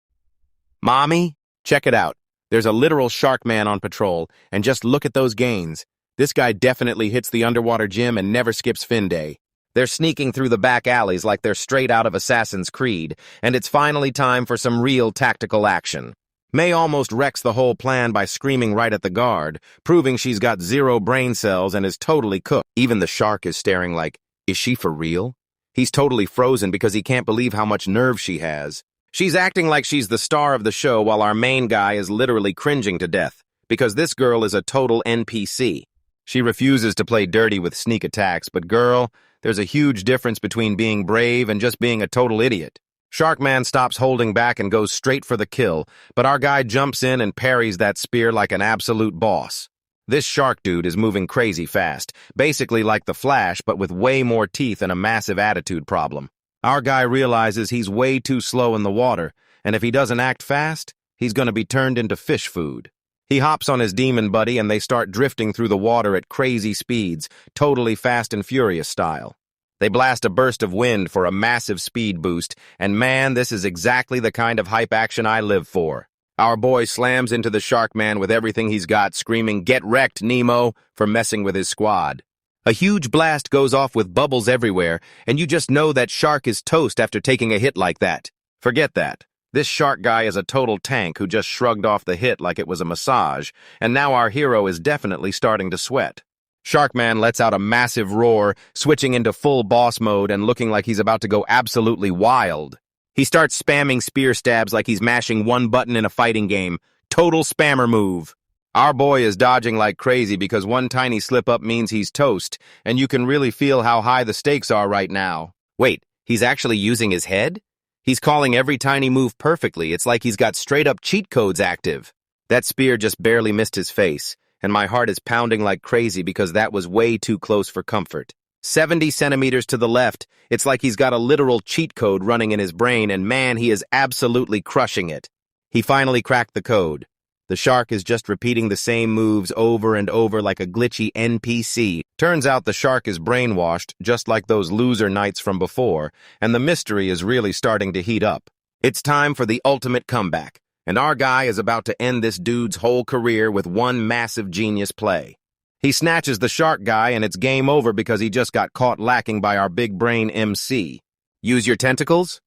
Mommy? Check it out. There's a literal shark man on patrol, and just look at those gains. This guy definitely hits the underwater gym and never skips fin day. They're sneaking through the back alleys like they're straight out of Assassin's Creed, and it's finally time for some real tactical action. May almost wrecks the whole plan by screaming right at the guard, proving she's got 0 brain cells and is totally cooked. Even the shark is staring like, is she for real? He's totally frozen because he can't believe how much nerve she has. She's acting like she's the star of the show while our main guy is literally cringing to death, because this girl is a total NPC. She refuses to play dirty with sneak attacks, but girl, there's a huge difference between being brave and just being a total idiot. Sharkman stops holding back and goes straight for the kill, but our guy jumps in and parries that spear like an absolute boss. This shark dude is moving crazy fast, basically like the Flash, but with way more teeth and a massive attitude problem. Our guy realizes he's way too slow in the water, and if he doesn't act fast, he's gonna be turned into fish food. He hops on his demon buddy and they start drifting through the water at crazy speeds, totally Fast and Furious style. They blast a burst of wind for a massive speed boost, and man, this is exactly the kind of hype action I live for. Our boy slams into the shark man with everything he's got, screaming, "Get wrecked, Nemo," for messing with his squad. A huge blast goes off with bubbles everywhere, and you just know that shark is toast after taking a hit like that. Forget that. This shark guy is a total tank who just shrugged off the hit like it was a massage, and now our hero is definitely starting to sweat. Sharkman lets out a massive roar, switching into full boss mode and looking like he's about to go absolutely wild. He starts spamming spear stabs like he's mashing one button in a fighting game. Total spammer move. Our boy is dodging like crazy because one tiny slip-up means he's toast, and you can really feel how high the stakes are right now. Wait, he's actually using his head? He's calling every tiny move perfectly. It's like he's got straight-up cheat codes active. That spear just barely missed his face, and my heart is pounding like crazy because that was way too close for comfort. 70 centimeters to the left, it's like he's got a literal cheat code running in his brain, and man, he is absolutely crushing it. He finally cracked the code. The shark is just repeating the same moves over and over like a glitchy NPC. Turns out the shark is brainwashed, just like those loser knights from before, and the mystery is really starting to heat up. It's time for the ultimate comeback, and our guy is about to end this dude's whole career with one massive genius play. He snatches the shark guy, and it's game over because he just got caught lacking by our big brain MC. Use your tentacles?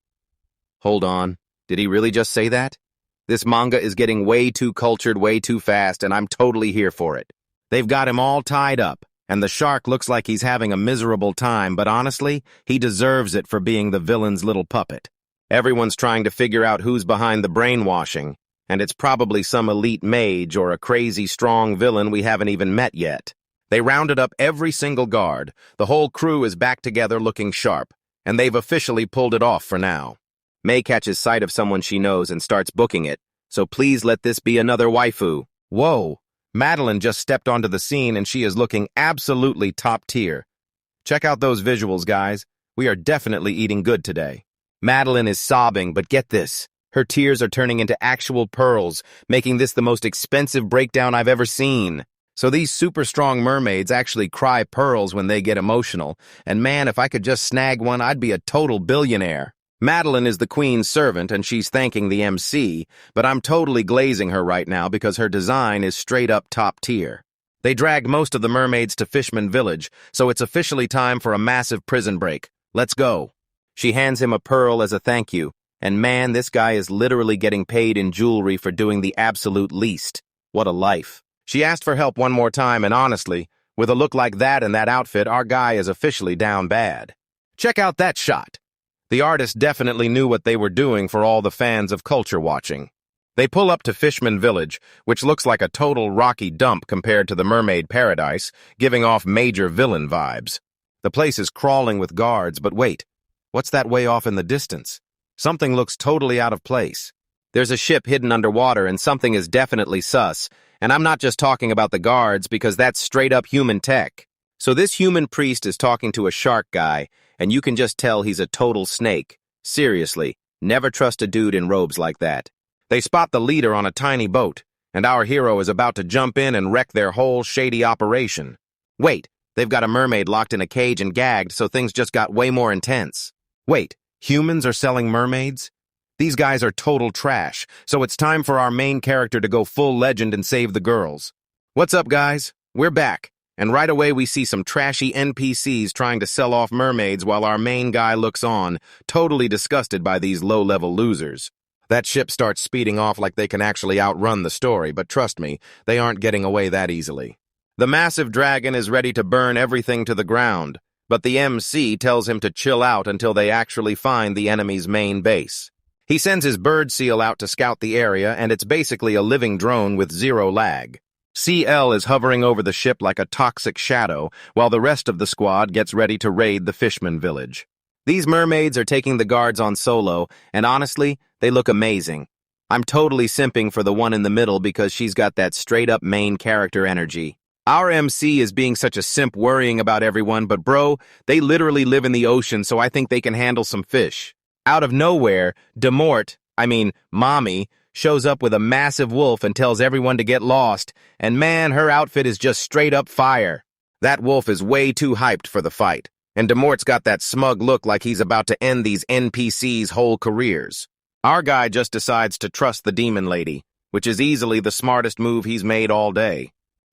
Hold on, did he really just say that? This manga is getting way too cultured way too fast, and I'm totally here for it. They've got him all tied up, and the shark looks like he's having a miserable time, but honestly, he deserves it for being the villain's little puppet. Everyone's trying to figure out who's behind the brainwashing, and it's probably some elite mage or a crazy strong villain we haven't even met yet. They rounded up every single guard. The whole crew is back together looking sharp, and they've officially pulled it off for now. May catches sight of someone she knows and starts booking it, so please let this be another waifu. Whoa, Madeline just stepped onto the scene and she is looking absolutely top tier. Check out those visuals, guys. We are definitely eating good today. Madeline is sobbing, but get this. Her tears are turning into actual pearls, making this the most expensive breakdown I've ever seen. So these super strong mermaids actually cry pearls when they get emotional, and man, if I could just snag one, I'd be a total billionaire. Madeline is the queen's servant, and she's thanking the MC, but I'm totally glazing her right now because her design is straight up top tier. They dragged most of the mermaids to Fishman Village, so it's officially time for a massive prison break. Let's go. She hands him a pearl as a thank you, and man, this guy is literally getting paid in jewelry for doing the absolute least. What a life. She asked for help one more time, and honestly, with a look like that and that outfit, our guy is officially down bad. Check out that shot. The artist definitely knew what they were doing for all the fans of culture watching. They pull up to Fishman Village, which looks like a total rocky dump compared to the Mermaid Paradise, giving off major villain vibes. The place is crawling with guards, but wait, what's that way off in the distance? Something looks totally out of place. There's a ship hidden underwater and something is definitely sus, and I'm not just talking about the guards because that's straight up human tech. So this human priest is talking to a shark guy, and you can just tell he's a total snake. Seriously, Never trust a dude in robes like that. They spot the leader on a tiny boat, and our hero is about to jump in and wreck their whole shady operation. Wait, they've got a mermaid locked in a cage and gagged, so things just got way more intense. Wait, humans are selling mermaids? These guys are total trash, so it's time for our main character to go full legend and save the girls. What's up, guys? We're back, and right away we see some trashy NPCs trying to sell off mermaids while our main guy looks on, totally disgusted by these low-level losers. That ship starts speeding off like they can actually outrun the story, but trust me, they aren't getting away that easily. The massive dragon is ready to burn everything to the ground, but the MC tells him to chill out until they actually find the enemy's main base. He sends his bird seal out to scout the area, and it's basically a living drone with zero lag. CL is hovering over the ship like a toxic shadow, while the rest of the squad gets ready to raid the Fishman village. These mermaids are taking the guards on solo, and honestly, they look amazing. I'm totally simping for the one in the middle because she's got that straight-up main character energy. Our MC is being such a simp worrying about everyone, but bro, they literally live in the ocean, so I think they can handle some fish. Out of nowhere, Mommy, shows up with a massive wolf and tells everyone to get lost, and man, her outfit is just straight-up fire. That wolf is way too hyped for the fight, and Demort's got that smug look like he's about to end these NPCs' whole careers. Our guy just decides to trust the demon lady, which is easily the smartest move he's made all day.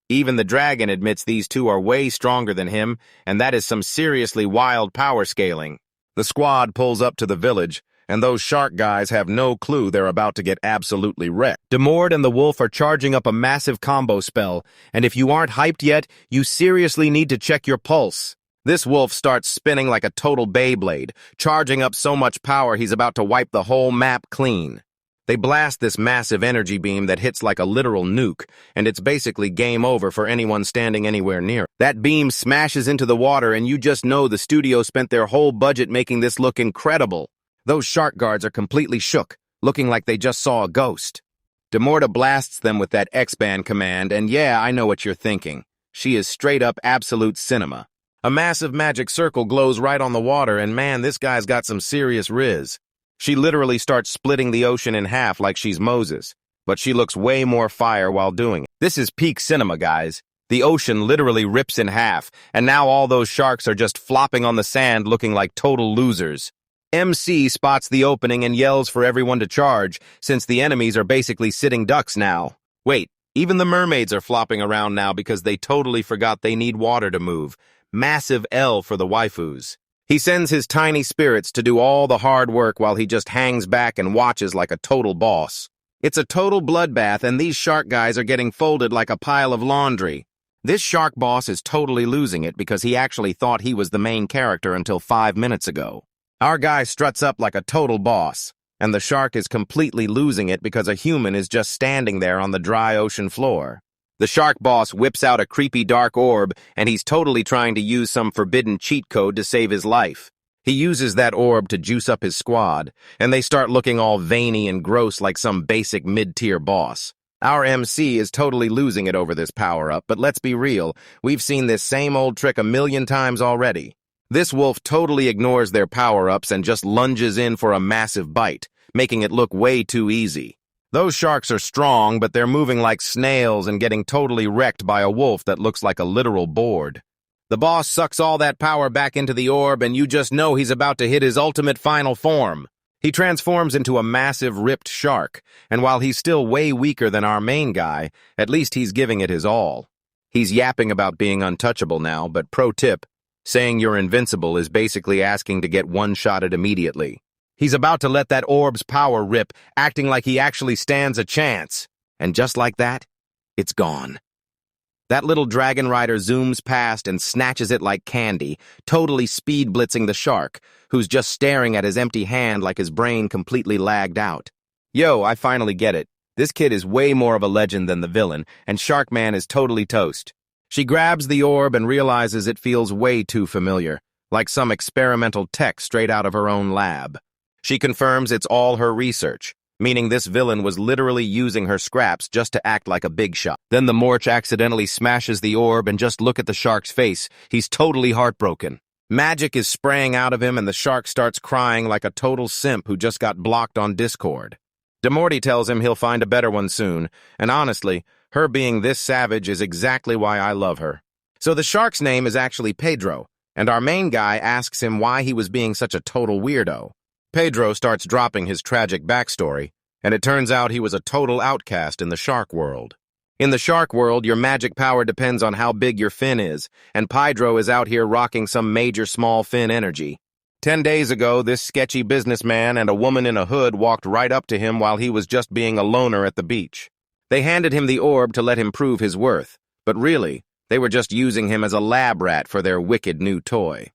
Even the dragon admits these two are way stronger than him, and that is some seriously wild power scaling. The squad pulls up to the village, and those shark guys have no clue they're about to get absolutely wrecked. Demort and the wolf are charging up a massive combo spell, and if you aren't hyped yet, you seriously need to check your pulse. This wolf starts spinning like a total Beyblade, charging up so much power he's about to wipe the whole map clean. They blast this massive energy beam that hits like a literal nuke, and it's basically game over for anyone standing anywhere near. That beam smashes into the water, and you just know the studio spent their whole budget making this look incredible. Those shark guards are completely shook, looking like they just saw a ghost. Demorta blasts them with that X-Band command, and yeah, I know what you're thinking. She is straight-up absolute cinema. A massive magic circle glows right on the water, and man, this guy's got some serious riz. She literally starts splitting the ocean in half like she's Moses, but she looks way more fire while doing it. This is peak cinema, guys. The ocean literally rips in half, and now all those sharks are just flopping on the sand looking like total losers. MC spots the opening and yells for everyone to charge, since the enemies are basically sitting ducks now. Wait, even the mermaids are flopping around now because they totally forgot they need water to move. Massive L for the waifus. He sends his tiny spirits to do all the hard work while he just hangs back and watches like a total boss. It's a total bloodbath, and these shark guys are getting folded like a pile of laundry. This shark boss is totally losing it because he actually thought he was the main character until 5 minutes ago. Our guy struts up like a total boss, and the shark is completely losing it because a human is just standing there on the dry ocean floor. The shark boss whips out a creepy dark orb, and he's totally trying to use some forbidden cheat code to save his life. He uses that orb to juice up his squad, and they start looking all veiny and gross like some basic mid-tier boss. Our MC is totally losing it over this power-up, but let's be real, we've seen this same old trick a million times already. This wolf totally ignores their power-ups and just lunges in for a massive bite, making it look way too easy. Those sharks are strong, but they're moving like snails and getting totally wrecked by a wolf that looks like a literal board. The boss sucks all that power back into the orb, and you just know he's about to hit his ultimate final form. He transforms into a massive ripped shark, and while he's still way weaker than our main guy, at least he's giving it his all. He's yapping about being untouchable now, but pro tip, saying you're invincible is basically asking to get one-shotted immediately. He's about to let that orb's power rip, acting like he actually stands a chance. And just like that, it's gone. That little dragon rider zooms past and snatches it like candy, totally speed blitzing the shark, who's just staring at his empty hand like his brain completely lagged out. Yo, I finally get it. This kid is way more of a legend than the villain, and Sharkman is totally toast. She grabs the orb and realizes it feels way too familiar, like some experimental tech straight out of her own lab. She confirms it's all her research, meaning this villain was literally using her scraps just to act like a big shot. Then the Morch accidentally smashes the orb, and just look at the shark's face. He's totally heartbroken. Magic is spraying out of him and the shark starts crying like a total simp who just got blocked on Discord. DeMorty tells him he'll find a better one soon, and honestly, her being this savage is exactly why I love her. So the shark's name is actually Pedro, and our main guy asks him why he was being such a total weirdo. Pedro starts dropping his tragic backstory, and it turns out he was a total outcast in the shark world. In the shark world, your magic power depends on how big your fin is, and Pedro is out here rocking some major small fin energy. 10 days ago, this sketchy businessman and a woman in a hood walked right up to him while he was just being a loner at the beach. They handed him the orb to let him prove his worth, but really, they were just using him as a lab rat for their wicked new toy.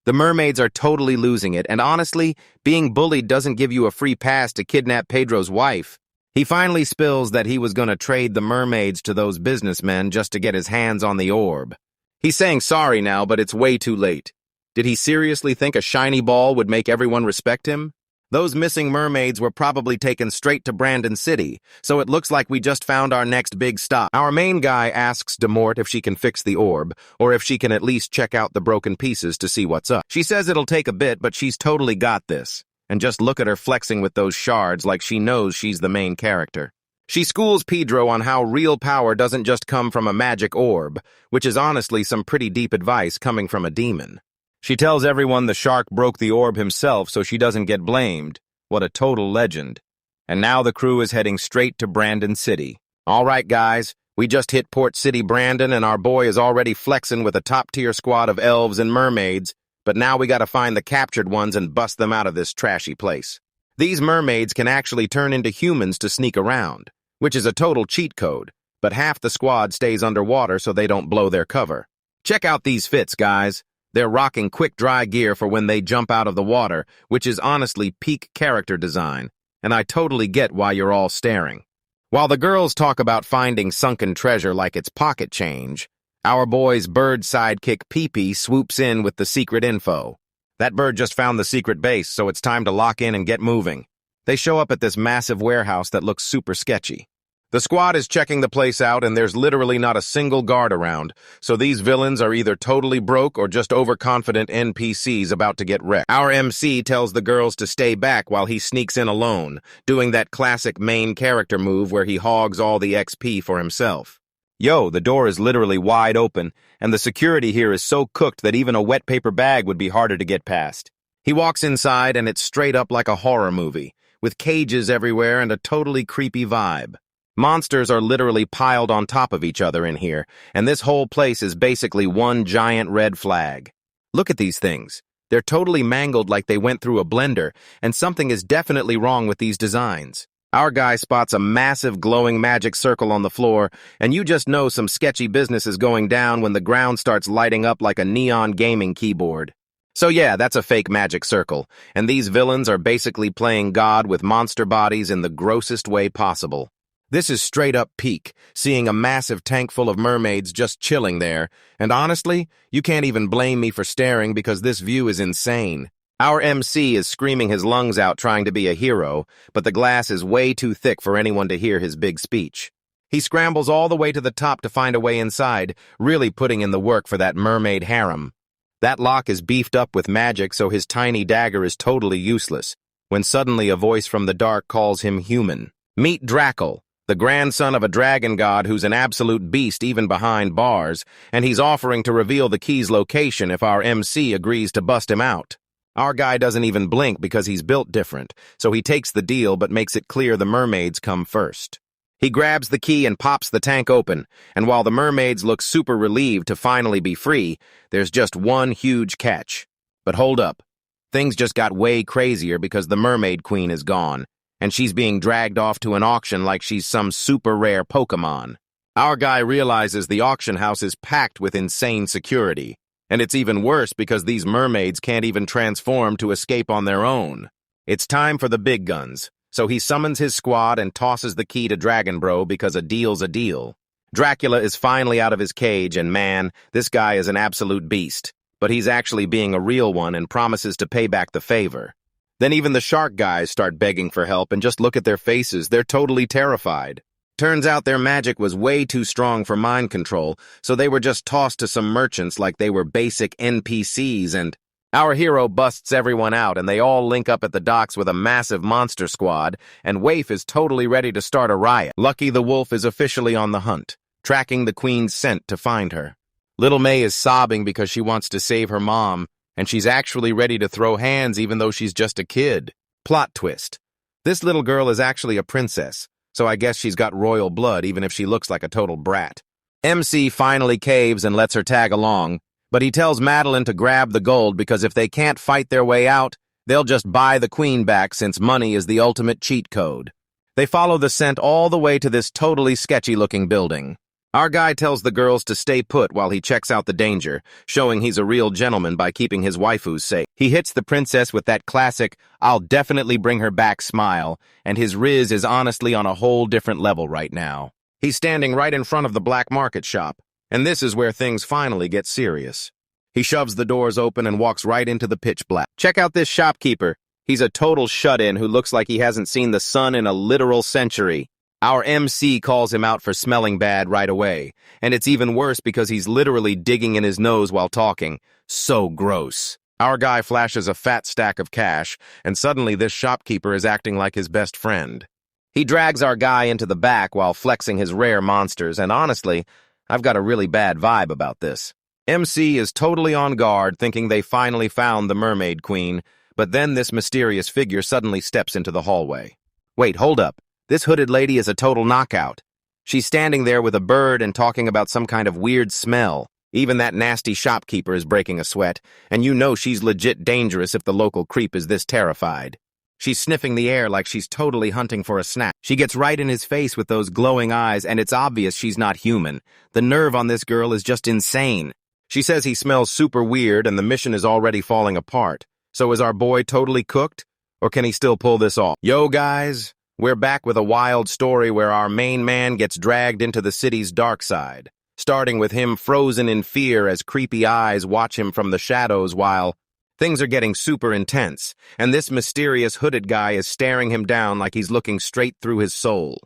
The mermaids are totally losing it, and honestly, being bullied doesn't give you a free pass to kidnap Pedro's wife. He finally spills that he was going to trade the mermaids to those businessmen just to get his hands on the orb. He's saying sorry now, but it's way too late. Did he seriously think a shiny ball would make everyone respect him? Those missing mermaids were probably taken straight to Brandon City, so it looks like we just found our next big stop. Our main guy asks Demort if she can fix the orb, or if she can at least check out the broken pieces to see what's up. She says it'll take a bit, but she's totally got this. And just look at her flexing with those shards like she knows she's the main character. She schools Pedro on how real power doesn't just come from a magic orb, which is honestly some pretty deep advice coming from a demon. She tells everyone the shark broke the orb himself so she doesn't get blamed. What a total legend. And now the crew is heading straight to Brandon City. All right, guys, we just hit Port City, Brandon, and our boy is already flexing with a top-tier squad of elves and mermaids, but now we gotta find the captured ones and bust them out of this trashy place. These mermaids can actually turn into humans to sneak around, which is a total cheat code, but half the squad stays underwater so they don't blow their cover. Check out these fits, guys. They're rocking quick dry gear for when they jump out of the water, which is honestly peak character design, and I totally get why you're all staring. While the girls talk about finding sunken treasure like it's pocket change, our boy's bird sidekick Pee-Pee swoops in with the secret info. That bird just found the secret base, so it's time to lock in and get moving. They show up at this massive warehouse that looks super sketchy. The squad is checking the place out, and there's literally not a single guard around, so these villains are either totally broke or just overconfident NPCs about to get wrecked. Our MC tells the girls to stay back while he sneaks in alone, doing that classic main character move where he hogs all the XP for himself. Yo, the door is literally wide open, and the security here is so cooked that even a wet paper bag would be harder to get past. He walks inside, and it's straight up like a horror movie, with cages everywhere and a totally creepy vibe. Monsters are literally piled on top of each other in here, and this whole place is basically one giant red flag. Look at these things. They're totally mangled like they went through a blender, and something is definitely wrong with these designs. Our guy spots a massive glowing magic circle on the floor, and you just know some sketchy business is going down when the ground starts lighting up like a neon gaming keyboard. So yeah, that's a fake magic circle, and these villains are basically playing God with monster bodies in the grossest way possible. This is straight up peak, seeing a massive tank full of mermaids just chilling there, and honestly, you can't even blame me for staring because this view is insane. Our MC is screaming his lungs out trying to be a hero, but the glass is way too thick for anyone to hear his big speech. He scrambles all the way to the top to find a way inside, really putting in the work for that mermaid harem. That lock is beefed up with magic, so his tiny dagger is totally useless, when suddenly a voice from the dark calls him human. Meet Drackle, the grandson of a dragon god who's an absolute beast even behind bars, and he's offering to reveal the key's location if our MC agrees to bust him out. Our guy doesn't even blink because he's built different, so he takes the deal but makes it clear the mermaids come first. He grabs the key and pops the tank open, and while the mermaids look super relieved to finally be free, there's just one huge catch. But hold up. Things just got way crazier because the mermaid queen is gone, and she's being dragged off to an auction like she's some super rare Pokemon. Our guy realizes the auction house is packed with insane security, and it's even worse because these mermaids can't even transform to escape on their own. It's time for the big guns, so he summons his squad and tosses the key to Dragon Bro because a deal's a deal. Dracula is finally out of his cage, and man, this guy is an absolute beast, but he's actually being a real one and promises to pay back the favor. Then even the shark guys start begging for help, and just look at their faces, they're totally terrified. Turns out their magic was way too strong for mind control, so they were just tossed to some merchants like they were basic NPCs, and Our hero busts everyone out, and they all link up at the docks with a massive monster squad, and Waif is totally ready to start a riot. Lucky the wolf is officially on the hunt, tracking the queen's scent to find her. Little May is sobbing because she wants to save her mom, and she's actually ready to throw hands even though she's just a kid. Plot twist. This little girl is actually a princess, so I guess she's got royal blood even if she looks like a total brat. MC finally caves and lets her tag along, but he tells Madeline to grab the gold because if they can't fight their way out, they'll just buy the queen back since money is the ultimate cheat code. They follow the scent all the way to this totally sketchy-looking building. Our guy tells the girls to stay put while he checks out the danger, showing he's a real gentleman by keeping his waifus safe. He hits the princess with that classic, "I'll definitely bring her back" smile, and his riz is honestly on a whole different level right now. He's standing right in front of the black market shop, and this is where things finally get serious. He shoves the doors open and walks right into the pitch black. Check out this shopkeeper. He's a total shut-in who looks like he hasn't seen the sun in a literal century. Our MC calls him out for smelling bad right away, and it's even worse because he's literally digging in his nose while talking. So gross. Our guy flashes a fat stack of cash, and suddenly this shopkeeper is acting like his best friend. He drags our guy into the back while flexing his rare monsters, and honestly, I've got a really bad vibe about this. MC is totally on guard, thinking they finally found the Mermaid Queen, but then this mysterious figure suddenly steps into the hallway. Wait, hold up. This hooded lady is a total knockout. She's standing there with a bird and talking about some kind of weird smell. Even that nasty shopkeeper is breaking a sweat, and you know she's legit dangerous if the local creep is this terrified. She's sniffing the air like she's totally hunting for a snack. She gets right in his face with those glowing eyes, and it's obvious she's not human. The nerve on this girl is just insane. She says he smells super weird and the mission is already falling apart. So is our boy totally cooked? Or can he still pull this off? Yo, guys, we're back with a wild story where our main man gets dragged into the city's dark side, starting with him frozen in fear as creepy eyes watch him from the shadows while things are getting super intense, and this mysterious hooded guy is staring him down like he's looking straight through his soul.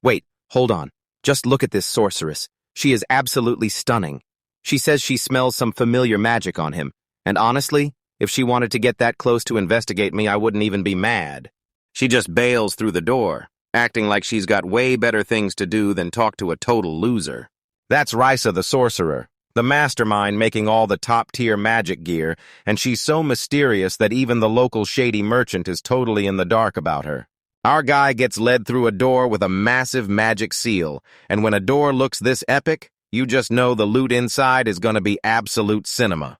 Wait, hold on. Just look at this sorceress. She is absolutely stunning. She says she smells some familiar magic on him, and honestly, if she wanted to get that close to investigate me, I wouldn't even be mad. She just bails through the door, acting like she's got way better things to do than talk to a total loser. That's Risa the sorcerer, the mastermind making all the top-tier magic gear, and she's so mysterious that even the local shady merchant is totally in the dark about her. Our guy gets led through a door with a massive magic seal, and when a door looks this epic, you just know the loot inside is gonna be absolute cinema.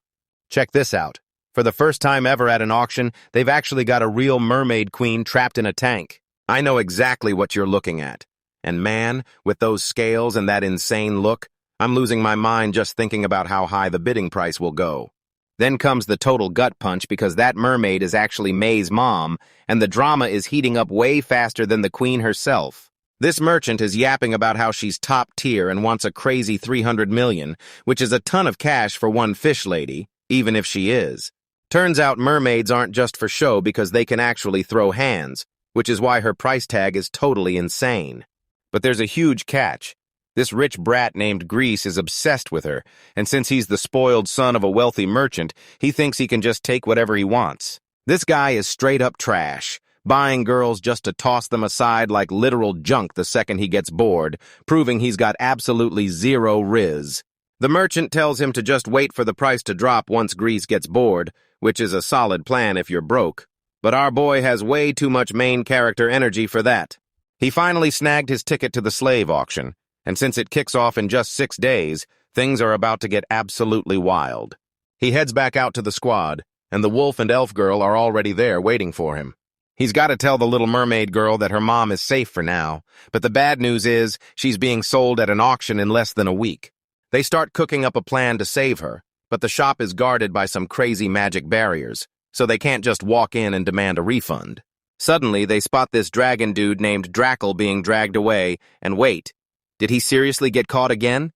Check this out. For the first time ever at an auction, they've actually got a real mermaid queen trapped in a tank. I know exactly what you're looking at. And man, with those scales and that insane look, I'm losing my mind just thinking about how high the bidding price will go. Then comes the total gut punch because that mermaid is actually May's mom, and the drama is heating up way faster than the queen herself. This merchant is yapping about how she's top tier and wants a crazy 300 million, which is a ton of cash for one fish lady, even if she is. Turns out mermaids aren't just for show because they can actually throw hands, which is why her price tag is totally insane. But there's a huge catch. This rich brat named Grease is obsessed with her, and since he's the spoiled son of a wealthy merchant, he thinks he can just take whatever he wants. This guy is straight up trash, buying girls just to toss them aside like literal junk the second he gets bored, proving he's got absolutely zero riz. The merchant tells him to just wait for the price to drop once Grease gets bored, which is a solid plan if you're broke. But our boy has way too much main character energy for that. He finally snagged his ticket to the slave auction, and since it kicks off in just 6 days, things are about to get absolutely wild. He heads back out to the squad, and the wolf and elf girl are already there waiting for him. He's got to tell the little mermaid girl that her mom is safe for now, but the bad news is she's being sold at an auction in less than a week. They start cooking up a plan to save her, but the shop is guarded by some crazy magic barriers, so they can't just walk in and demand a refund. Suddenly, they spot this dragon dude named Drackle being dragged away, and wait, did he seriously get caught again?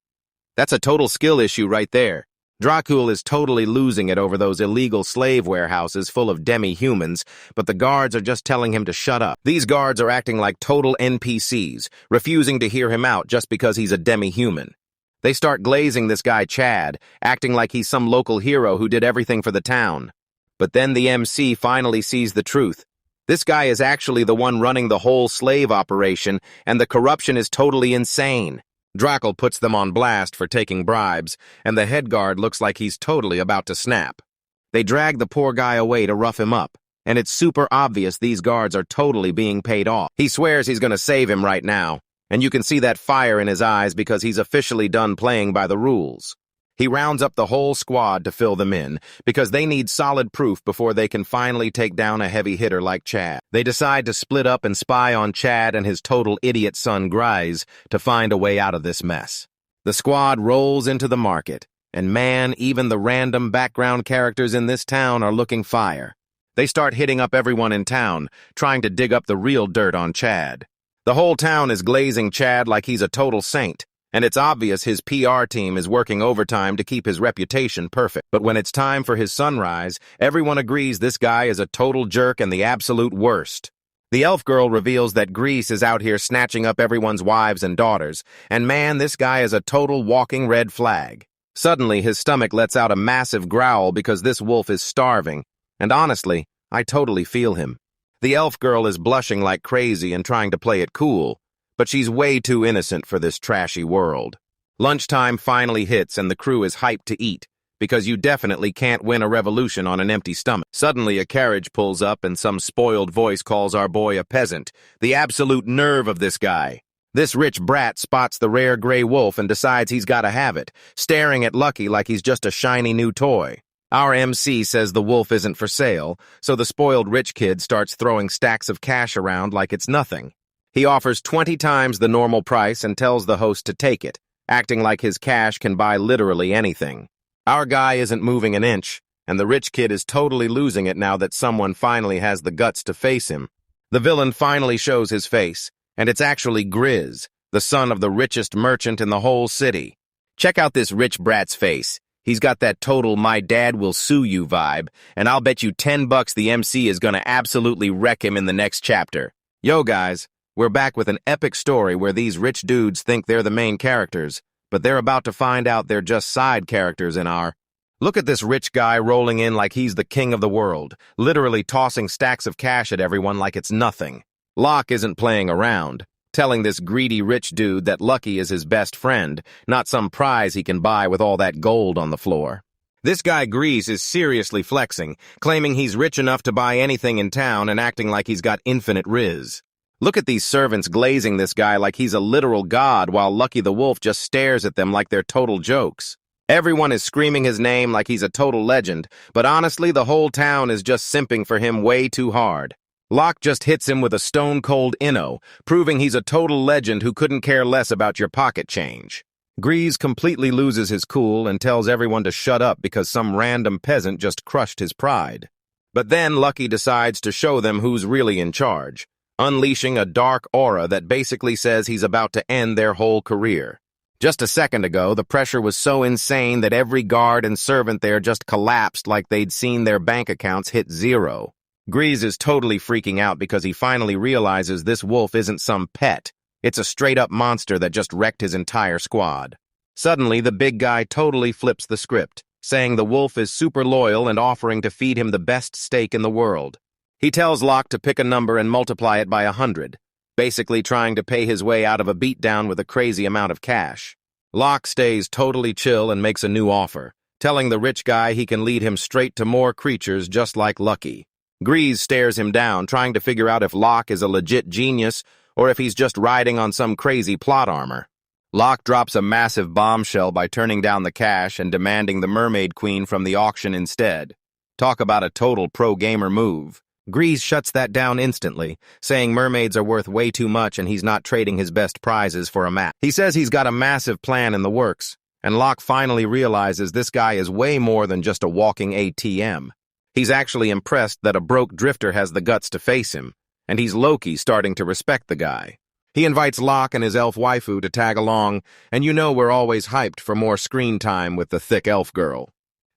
That's a total skill issue right there. Dracul is totally losing it over those illegal slave warehouses full of demi-humans, but the guards are just telling him to shut up. These guards are acting like total NPCs, refusing to hear him out just because he's a demi-human. They start glazing this guy Chad, acting like he's some local hero who did everything for the town. But then the MC finally sees the truth. This guy is actually the one running the whole slave operation, and the corruption is totally insane. Drackle puts them on blast for taking bribes, and the head guard looks like he's totally about to snap. They drag the poor guy away to rough him up, and it's super obvious these guards are totally being paid off. He swears he's gonna save him right now, and you can see that fire in his eyes because he's officially done playing by the rules. He rounds up the whole squad to fill them in, because they need solid proof before they can finally take down a heavy hitter like Chad. They decide to split up and spy on Chad and his total idiot son Grise to find a way out of this mess. The squad rolls into the market, and man, even the random background characters in this town are looking fire. They start hitting up everyone in town, trying to dig up the real dirt on Chad. The whole town is glazing Chad like he's a total saint, and it's obvious his PR team is working overtime to keep his reputation perfect. But when it's time for his sunrise, everyone agrees this guy is a total jerk and the absolute worst. The elf girl reveals that Grease is out here snatching up everyone's wives and daughters, and man, this guy is a total walking red flag. Suddenly, his stomach lets out a massive growl because this wolf is starving, and honestly, I totally feel him. The elf girl is blushing like crazy and trying to play it cool, but she's way too innocent for this trashy world. Lunchtime finally hits and the crew is hyped to eat, because you definitely can't win a revolution on an empty stomach. Suddenly a carriage pulls up and some spoiled voice calls our boy a peasant. The absolute nerve of this guy. This rich brat spots the rare gray wolf and decides he's gotta have it, staring at Lucky like he's just a shiny new toy. Our MC says the wolf isn't for sale, so the spoiled rich kid starts throwing stacks of cash around like it's nothing. He offers 20 times the normal price and tells the host to take it, acting like his cash can buy literally anything. Our guy isn't moving an inch, and the rich kid is totally losing it now that someone finally has the guts to face him. The villain finally shows his face, and it's actually Grizz, the son of the richest merchant in the whole city. Check out this rich brat's face. He's got that total my dad will sue you vibe, and I'll bet you $10 the MC is gonna absolutely wreck him in the next chapter. Yo guys, we're back with an epic story where these rich dudes think they're the main characters, but they're about to find out they're just side characters in our... Look at this rich guy rolling in like he's the king of the world, literally tossing stacks of cash at everyone like it's nothing. Locke isn't playing around, telling this greedy rich dude that Lucky is his best friend, not some prize he can buy with all that gold on the floor. This guy Grease is seriously flexing, claiming he's rich enough to buy anything in town and acting like he's got infinite riz. Look at these servants glazing this guy like he's a literal god while Lucky the Wolf just stares at them like they're total jokes. Everyone is screaming his name like he's a total legend, but honestly the whole town is just simping for him way too hard. Locke just hits him with a stone-cold inno, proving he's a total legend who couldn't care less about your pocket change. Grease completely loses his cool and tells everyone to shut up because some random peasant just crushed his pride. But then Lucky decides to show them who's really in charge, unleashing a dark aura that basically says he's about to end their whole career. Just a second ago, the pressure was so insane that every guard and servant there just collapsed like they'd seen their bank accounts hit zero. Grease is totally freaking out because he finally realizes this wolf isn't some pet. It's a straight-up monster that just wrecked his entire squad. Suddenly, the big guy totally flips the script, saying the wolf is super loyal and offering to feed him the best steak in the world. He tells Locke to pick a number and multiply it by 100, basically trying to pay his way out of a beatdown with a crazy amount of cash. Locke stays totally chill and makes a new offer, telling the rich guy he can lead him straight to more creatures just like Lucky. Grease stares him down, trying to figure out if Locke is a legit genius or if he's just riding on some crazy plot armor. Locke drops a massive bombshell by turning down the cash and demanding the Mermaid Queen from the auction instead. Talk about a total pro-gamer move. Grease shuts that down instantly, saying mermaids are worth way too much and he's not trading his best prizes for a map. He says he's got a massive plan in the works, and Locke finally realizes this guy is way more than just a walking ATM. He's actually impressed that a broke drifter has the guts to face him, and he's low-key starting to respect the guy. He invites Locke and his elf waifu to tag along, and you know we're always hyped for more screen time with the thick elf girl.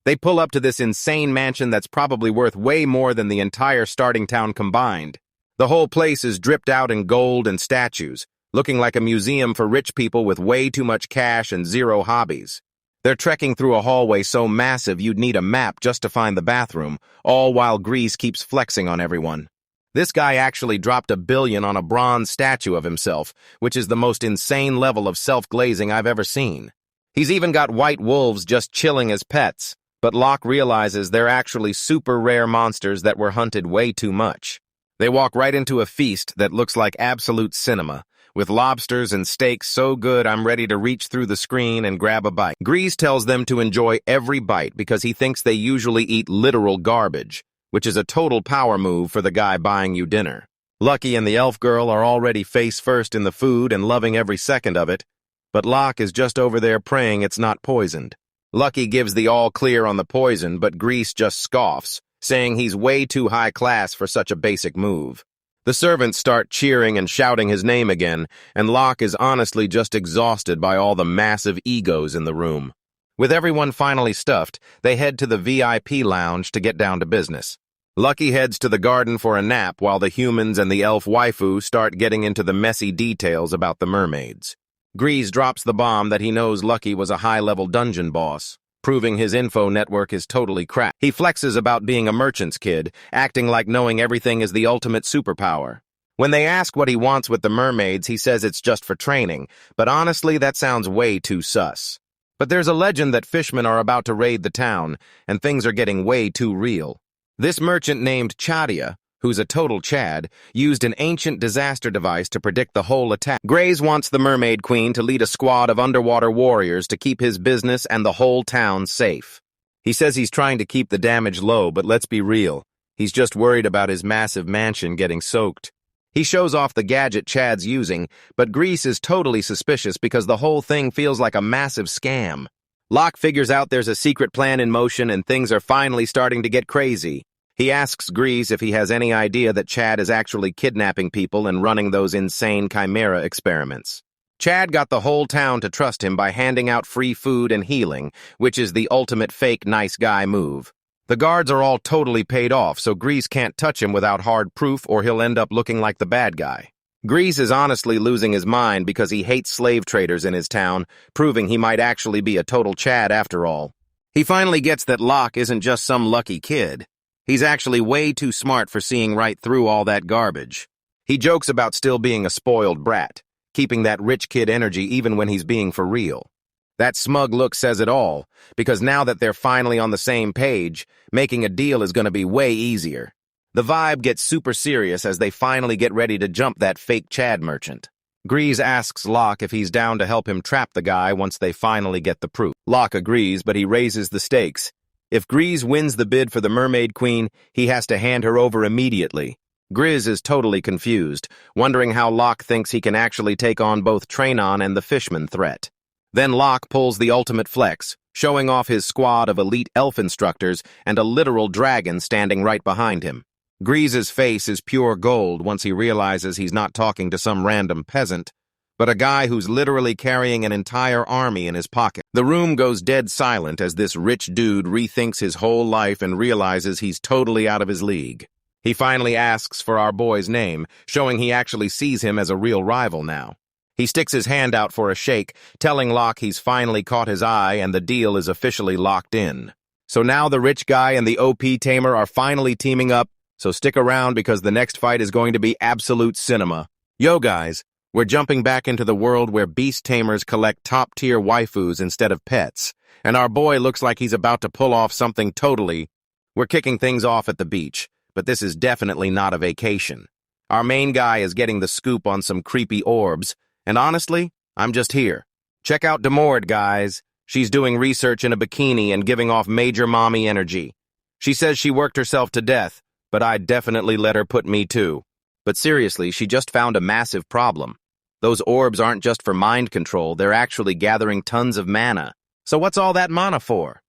They pull up to this insane mansion that's probably worth way more than the entire starting town combined. The whole place is dripped out in gold and statues, looking like a museum for rich people with way too much cash and zero hobbies. They're trekking through a hallway so massive you'd need a map just to find the bathroom, all while Grease keeps flexing on everyone. This guy actually dropped $1 billion on a bronze statue of himself, which is the most insane level of self-glazing I've ever seen. He's even got white wolves just chilling as pets, but Locke realizes they're actually super rare monsters that were hunted way too much. They walk right into a feast that looks like absolute cinema, with lobsters and steaks so good I'm ready to reach through the screen and grab a bite. Grease tells them to enjoy every bite because he thinks they usually eat literal garbage, which is a total power move for the guy buying you dinner. Lucky and the elf girl are already face first in the food and loving every second of it, but Locke is just over there praying it's not poisoned. Lucky gives the all clear on the poison, but Grease just scoffs, saying he's way too high class for such a basic move. The servants start cheering and shouting his name again, and Locke is honestly just exhausted by all the massive egos in the room. With everyone finally stuffed, they head to the VIP lounge to get down to business. Lucky heads to the garden for a nap while the humans and the elf waifu start getting into the messy details about the mermaids. Grease drops the bomb that he knows Lucky was a high-level dungeon boss, proving his info network is totally crap. He flexes about being a merchant's kid, acting like knowing everything is the ultimate superpower. When they ask what he wants with the mermaids, he says it's just for training, but honestly, that sounds way too sus. But there's a legend that fishmen are about to raid the town, and things are getting way too real. This merchant named Chadia, who's a total Chad, used an ancient disaster device to predict the whole attack. Grays wants the Mermaid Queen to lead a squad of underwater warriors to keep his business and the whole town safe. He says he's trying to keep the damage low, but let's be real. He's just worried about his massive mansion getting soaked. He shows off the gadget Chad's using, but Grease is totally suspicious because the whole thing feels like a massive scam. Locke figures out there's a secret plan in motion and things are finally starting to get crazy. He asks Grease if he has any idea that Chad is actually kidnapping people and running those insane chimera experiments. Chad got the whole town to trust him by handing out free food and healing, which is the ultimate fake nice guy move. The guards are all totally paid off, so Grease can't touch him without hard proof or he'll end up looking like the bad guy. Grease is honestly losing his mind because he hates slave traders in his town, proving he might actually be a total Chad after all. He finally gets that Locke isn't just some lucky kid. He's actually way too smart for seeing right through all that garbage. He jokes about still being a spoiled brat, keeping that rich kid energy even when he's being for real. That smug look says it all, because now that they're finally on the same page, making a deal is going to be way easier. The vibe gets super serious as they finally get ready to jump that fake Chad merchant. Grease asks Locke if he's down to help him trap the guy once they finally get the proof. Locke agrees, but he raises the stakes. If Grease wins the bid for the Mermaid Queen, he has to hand her over immediately. Grizz is totally confused, wondering how Locke thinks he can actually take on both Trainon and the Fishman threat. Then Locke pulls the ultimate flex, showing off his squad of elite elf instructors and a literal dragon standing right behind him. Grease's face is pure gold once he realizes he's not talking to some random peasant, but a guy who's literally carrying an entire army in his pocket. The room goes dead silent as this rich dude rethinks his whole life and realizes he's totally out of his league. He finally asks for our boy's name, showing he actually sees him as a real rival now. He sticks his hand out for a shake, telling Locke he's finally caught his eye and the deal is officially locked in. So now the rich guy and the OP Tamer are finally teaming up, so stick around because the next fight is going to be absolute cinema. Yo guys, we're jumping back into the world where beast tamers collect top-tier waifus instead of pets, and our boy looks like he's about to pull off something totally. We're kicking things off at the beach, but this is definitely not a vacation. Our main guy is getting the scoop on some creepy orbs, and honestly, I'm just here. Check out Demord, guys. She's doing research in a bikini and giving off major mommy energy. She says she worked herself to death, but I'd definitely let her put me too. But seriously, she just found a massive problem. Those orbs aren't just for mind control, they're actually gathering tons of mana. So what's all that mana for?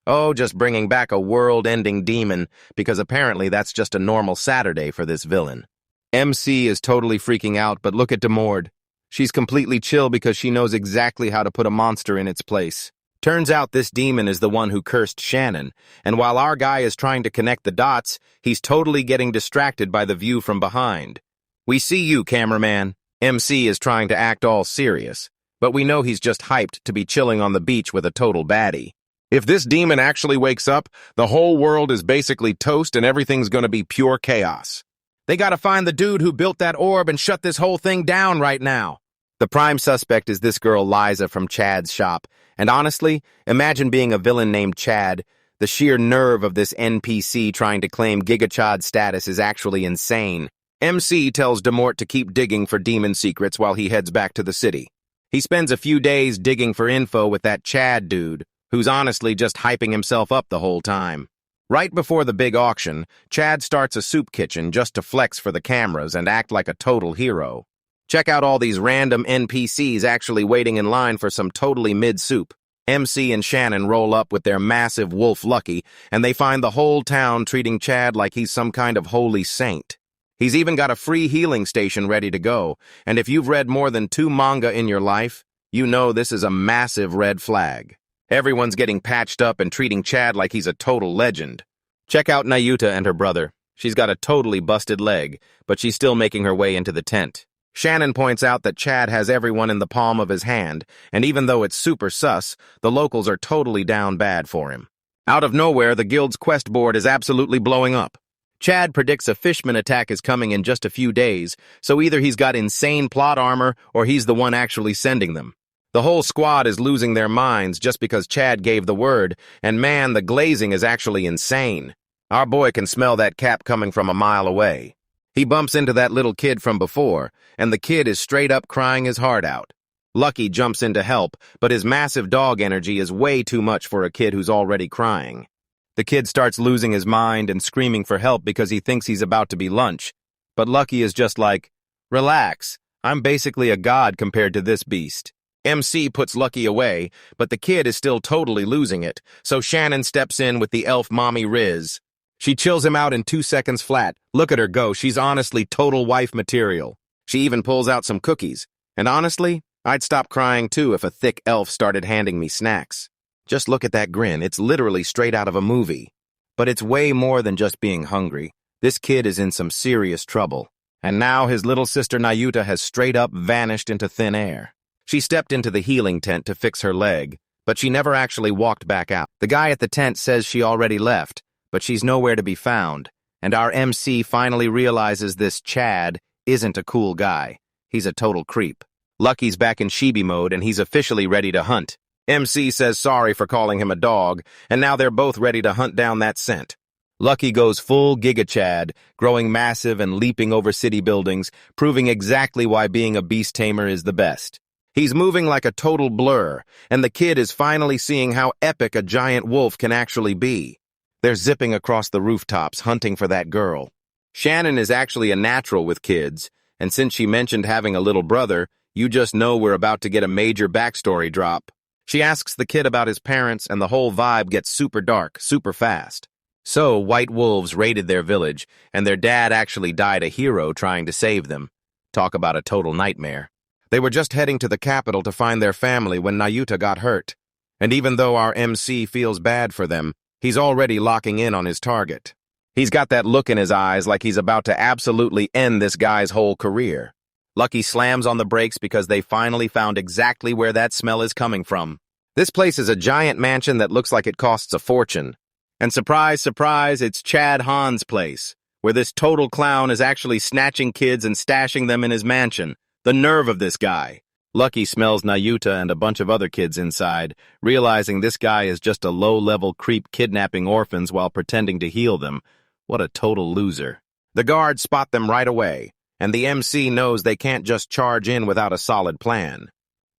Oh, just bringing back a world-ending demon, because apparently that's just a normal Saturday for this villain. MC is totally freaking out, but look at Demord. She's completely chill because she knows exactly how to put a monster in its place. Turns out this demon is the one who cursed Shannon, and while our guy is trying to connect the dots, he's totally getting distracted by the view from behind. We see you, cameraman. MC is trying to act all serious, but we know he's just hyped to be chilling on the beach with a total baddie. If this demon actually wakes up, the whole world is basically toast and everything's gonna be pure chaos. They gotta find the dude who built that orb and shut this whole thing down right now. The prime suspect is this girl Liza from Chad's shop, and honestly, imagine being a villain named Chad. The sheer nerve of this NPC trying to claim Gigachad status is actually insane. MC tells Demort to keep digging for demon secrets while he heads back to the city. He spends a few days digging for info with that Chad dude, who's honestly just hyping himself up the whole time. Right before the big auction, Chad starts a soup kitchen just to flex for the cameras and act like a total hero. Check out all these random NPCs actually waiting in line for some totally mid-soup. MC and Shannon roll up with their massive wolf Lucky, and they find the whole town treating Chad like he's some kind of holy saint. He's even got a free healing station ready to go, and if you've read more than 2 manga in your life, you know this is a massive red flag. Everyone's getting patched up and treating Chad like he's a total legend. Check out Nayuta and her brother. She's got a totally busted leg, but she's still making her way into the tent. Shannon points out that Chad has everyone in the palm of his hand, and even though it's super sus, the locals are totally down bad for him. Out of nowhere, the guild's quest board is absolutely blowing up. Chad predicts a fishman attack is coming in just a few days, so either he's got insane plot armor or he's the one actually sending them. The whole squad is losing their minds just because Chad gave the word, and man, the glazing is actually insane. Our boy can smell that cap coming from a mile away. He bumps into that little kid from before, and the kid is straight up crying his heart out. Lucky jumps in to help, but his massive dog energy is way too much for a kid who's already crying. The kid starts losing his mind and screaming for help because he thinks he's about to be lunch. But Lucky is just like, relax, I'm basically a god compared to this beast. MC puts Lucky away, but the kid is still totally losing it, so Shannon steps in with the elf mommy Riz. She chills him out in 2 seconds flat. Look at her go, she's honestly total wife material. She even pulls out some cookies. And honestly, I'd stop crying too if a thick elf started handing me snacks. Just look at that grin, it's literally straight out of a movie. But it's way more than just being hungry. This kid is in some serious trouble. And now his little sister Nayuta has straight up vanished into thin air. She stepped into the healing tent to fix her leg, but she never actually walked back out. The guy at the tent says she already left, but she's nowhere to be found, and our MC finally realizes this Chad isn't a cool guy. He's a total creep. Lucky's back in Chibi mode, and he's officially ready to hunt. MC says sorry for calling him a dog, and now they're both ready to hunt down that scent. Lucky goes full Giga Chad, growing massive and leaping over city buildings, proving exactly why being a beast tamer is the best. He's moving like a total blur, and the kid is finally seeing how epic a giant wolf can actually be. They're zipping across the rooftops, hunting for that girl. Shannon is actually a natural with kids, and since she mentioned having a little brother, you just know we're about to get a major backstory drop. She asks the kid about his parents, and the whole vibe gets super dark, super fast. So, white wolves raided their village, and their dad actually died a hero trying to save them. Talk about a total nightmare. They were just heading to the capital to find their family when Nayuta got hurt. And even though our MC feels bad for them, he's already locking in on his target. He's got that look in his eyes like he's about to absolutely end this guy's whole career. Lucky slams on the brakes because they finally found exactly where that smell is coming from. This place is a giant mansion that looks like it costs a fortune. And surprise, surprise, it's Chad Han's place, where this total clown is actually snatching kids and stashing them in his mansion. The nerve of this guy. Lucky smells Nayuta and a bunch of other kids inside, realizing this guy is just a low-level creep kidnapping orphans while pretending to heal them. What a total loser. The guards spot them right away, and the MC knows they can't just charge in without a solid plan.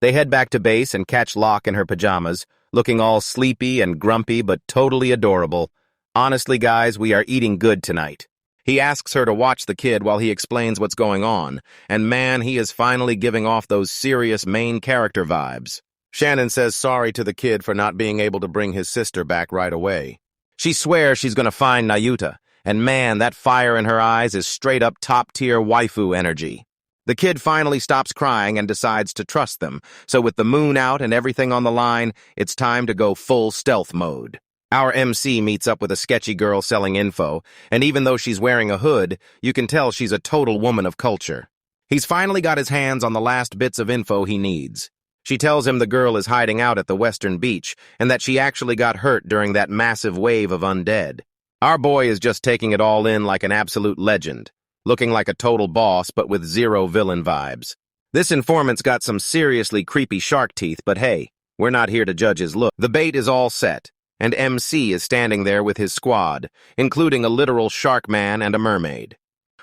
They head back to base and catch Locke in her pajamas, looking all sleepy and grumpy but totally adorable. Honestly, guys, we are eating good tonight. He asks her to watch the kid while he explains what's going on, and man, he is finally giving off those serious main character vibes. Shannon says sorry to the kid for not being able to bring his sister back right away. She swears she's going to find Nayuta, and man, that fire in her eyes is straight up top-tier waifu energy. The kid finally stops crying and decides to trust them, so with the moon out and everything on the line, it's time to go full stealth mode. Our MC meets up with a sketchy girl selling info, and even though she's wearing a hood, you can tell she's a total woman of culture. He's finally got his hands on the last bits of info he needs. She tells him the girl is hiding out at the western beach and that she actually got hurt during that massive wave of undead. Our boy is just taking it all in like an absolute legend, looking like a total boss but with zero villain vibes. This informant's got some seriously creepy shark teeth, but hey, we're not here to judge his look. The bait is all set, and MC is standing there with his squad, including a literal shark man and a mermaid.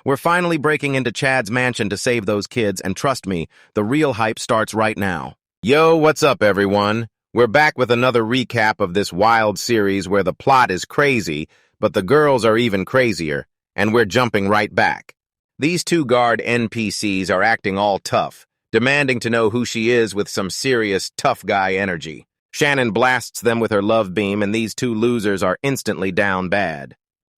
We're finally breaking into Chad's mansion to save those kids, and trust me, the real hype starts right now. Yo, what's up, everyone? We're back with another recap of this wild series where the plot is crazy, but the girls are even crazier, and we're jumping right back. These two guard NPCs are acting all tough, demanding to know who she is with some serious tough guy energy. Shannon blasts them with her love beam, and these two losers are instantly down bad.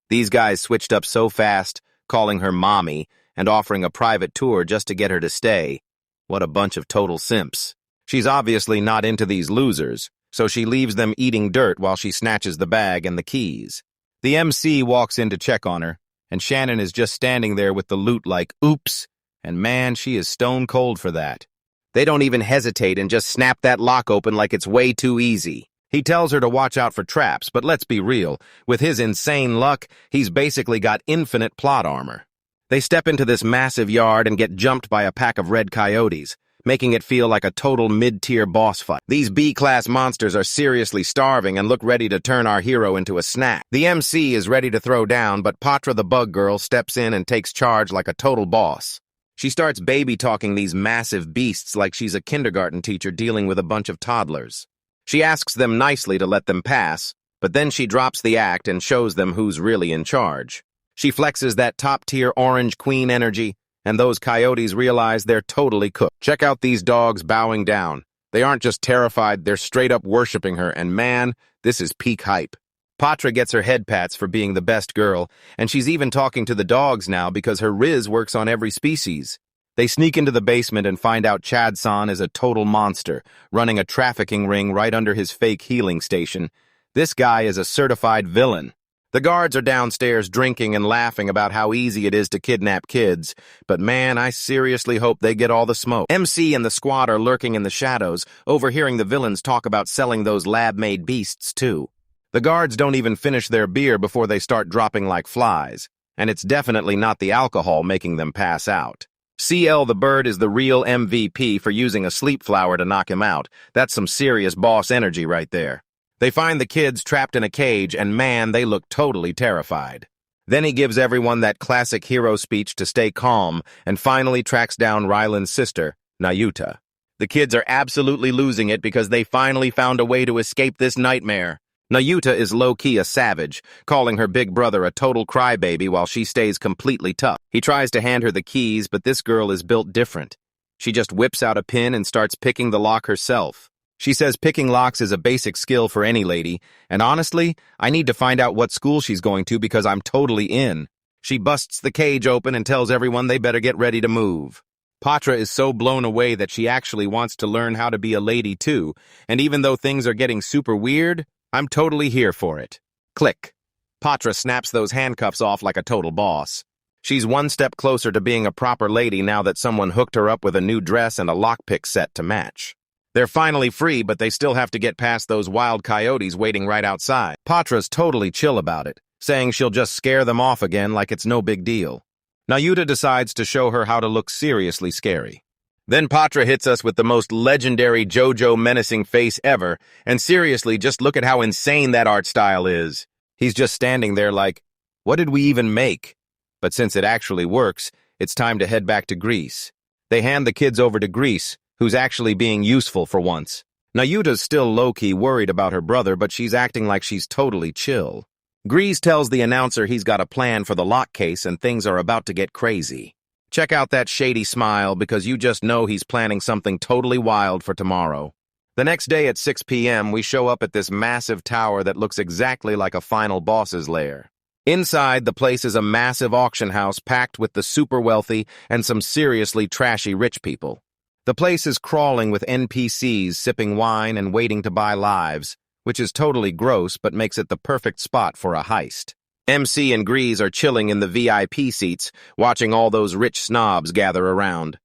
These guys switched up so fast, calling her mommy and offering a private tour just to get her to stay. What a bunch of total simps. She's obviously not into these losers, so she leaves them eating dirt while she snatches the bag and the keys. The MC walks in to check on her, and Shannon is just standing there with the loot like, oops, and man, she is stone cold for that. They don't even hesitate and just snap that lock open like it's way too easy. He tells her to watch out for traps, but let's be real, with his insane luck, he's basically got infinite plot armor. They step into this massive yard and get jumped by a pack of red coyotes, making it feel like a total mid-tier boss fight. These B-class monsters are seriously starving and look ready to turn our hero into a snack. The MC is ready to throw down, but Patra the bug girl steps in and takes charge like a total boss. She starts baby-talking these massive beasts like she's a kindergarten teacher dealing with a bunch of toddlers. She asks them nicely to let them pass, but then she drops the act and shows them who's really in charge. She flexes that top-tier orange queen energy, and those coyotes realize they're totally cooked. Check out these dogs bowing down. They aren't just terrified, they're straight up worshipping her, and man, this is peak hype. Patra gets her head pats for being the best girl, and she's even talking to the dogs now because her riz works on every species. They sneak into the basement and find out Chad-san is a total monster, running a trafficking ring right under his fake healing station. This guy is a certified villain. The guards are downstairs drinking and laughing about how easy it is to kidnap kids, but man, I seriously hope they get all the smoke. MC and the squad are lurking in the shadows, overhearing the villains talk about selling those lab-made beasts too. The guards don't even finish their beer before they start dropping like flies, and it's definitely not the alcohol making them pass out. CL the bird is the real MVP for using a sleep flower to knock him out. That's some serious boss energy right there. They find the kids trapped in a cage, and man, they look totally terrified. Then he gives everyone that classic hero speech to stay calm, and finally tracks down Ryland's sister, Nayuta. The kids are absolutely losing it because they finally found a way to escape this nightmare. Nayuta is low-key a savage, calling her big brother a total crybaby while she stays completely tough. He tries to hand her the keys, but this girl is built different. She just whips out a pin and starts picking the lock herself. She says picking locks is a basic skill for any lady, and honestly, I need to find out what school she's going to because I'm totally in. She busts the cage open and tells everyone they better get ready to move. Patra is so blown away that she actually wants to learn how to be a lady too, and even though things are getting super weird, I'm totally here for it. Click. Patra snaps those handcuffs off like a total boss. She's one step closer to being a proper lady now that someone hooked her up with a new dress and a lockpick set to match. They're finally free, but they still have to get past those wild coyotes waiting right outside. Patra's totally chill about it, saying she'll just scare them off again like it's no big deal. Nayuta decides to show her how to look seriously scary. Then Patra hits us with the most legendary JoJo menacing face ever, and seriously, just look at how insane that art style is. He's just standing there like, what did we even make? But since it actually works, it's time to head back to Greece. They hand the kids over to Greece, who's actually being useful for once. Nayuta's still low-key worried about her brother, but she's acting like she's totally chill. Grease tells the announcer he's got a plan for the lock case and things are about to get crazy. Check out that shady smile because you just know he's planning something totally wild for tomorrow. The next day at 6 p.m., we show up at this massive tower that looks exactly like a final boss's lair. Inside, the place is a massive auction house packed with the super wealthy and some seriously trashy rich people. The place is crawling with NPCs sipping wine and waiting to buy lives, which is totally gross but makes it the perfect spot for a heist. MC and Grease are chilling in the VIP seats, watching all those rich snobs gather around.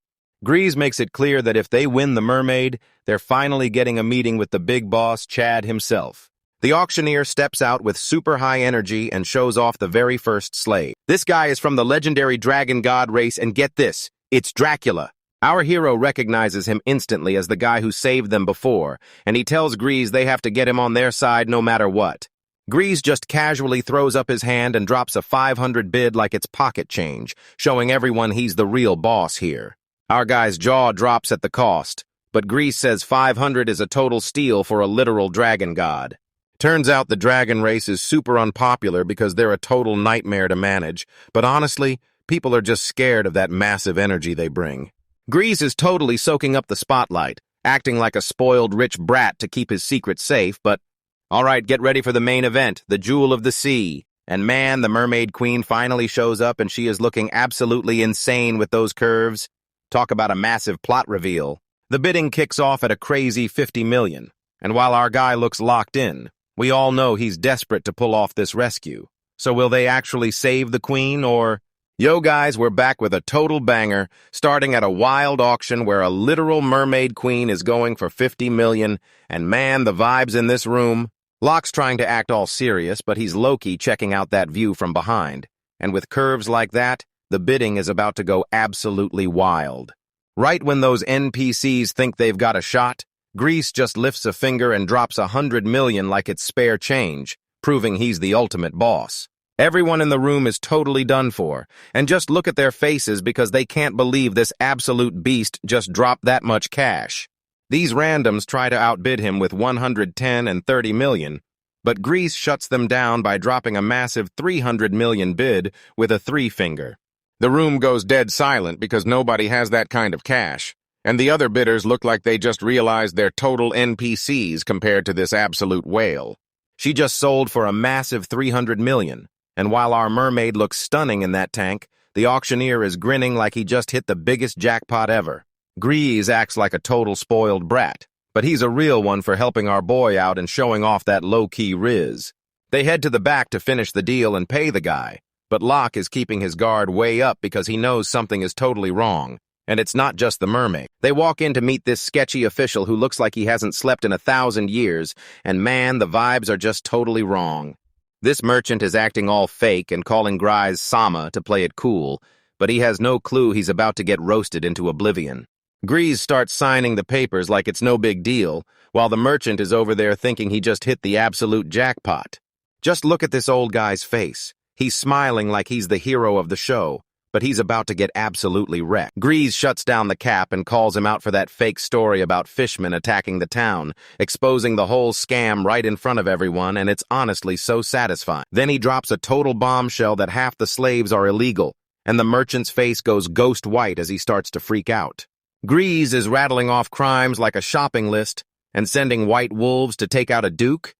Grease makes it clear that if they win the Mermaid, they're finally getting a meeting with the big boss, Chad himself. The auctioneer steps out with super high energy and shows off the very first slave. This guy is from the legendary dragon god race, and get this, it's Dracula. Our hero recognizes him instantly as the guy who saved them before, and he tells Grease they have to get him on their side no matter what. Grease just casually throws up his hand and drops a 500 bid like it's pocket change, showing everyone he's the real boss here. Our guy's jaw drops at the cost, but Grease says 500 is a total steal for a literal dragon god. Turns out the dragon race is super unpopular because they're a total nightmare to manage, but honestly, people are just scared of that massive energy they bring. Grease is totally soaking up the spotlight, acting like a spoiled rich brat to keep his secret safe, but alright, get ready for the main event, the Jewel of the Sea. And man, the Mermaid Queen finally shows up and she is looking absolutely insane with those curves. Talk about a massive plot reveal. The bidding kicks off at a crazy 50 million, and while our guy looks locked in, we all know he's desperate to pull off this rescue. So will they actually save the queen, or... Yo guys, we're back with a total banger, starting at a wild auction where a literal mermaid queen is going for 50 million, and man, the vibes in this room. Locke's trying to act all serious, but he's low-key checking out that view from behind. And with curves like that, the bidding is about to go absolutely wild. Right when those NPCs think they've got a shot, Grease just lifts a finger and drops 100 million like it's spare change, proving he's the ultimate boss. Everyone in the room is totally done for, and just look at their faces because they can't believe this absolute beast just dropped that much cash. These randoms try to outbid him with 110 and 30 million, but Grease shuts them down by dropping a massive 300 million bid with a three-finger. The room goes dead silent because nobody has that kind of cash, and the other bidders look like they just realized they're total NPCs compared to this absolute whale. She just sold for a massive 300 million, and while our mermaid looks stunning in that tank, the auctioneer is grinning like he just hit the biggest jackpot ever. Grease acts like a total spoiled brat, but he's a real one for helping our boy out and showing off that low-key riz. They head to the back to finish the deal and pay the guy, but Locke is keeping his guard way up because he knows something is totally wrong. And it's not just the mermaid. They walk in to meet this sketchy official who looks like he hasn't slept in 1,000 years, and man, the vibes are just totally wrong. This merchant is acting all fake and calling Grease Sama to play it cool, but he has no clue he's about to get roasted into oblivion. Grease starts signing the papers like it's no big deal, while the merchant is over there thinking he just hit the absolute jackpot. Just look at this old guy's face. He's smiling like he's the hero of the show, but he's about to get absolutely wrecked. Grease shuts down the cap and calls him out for that fake story about fishmen attacking the town, exposing the whole scam right in front of everyone, and it's honestly so satisfying. Then he drops a total bombshell that half the slaves are illegal, and the merchant's face goes ghost white as he starts to freak out. Grease is rattling off crimes like a shopping list and sending white wolves to take out a duke.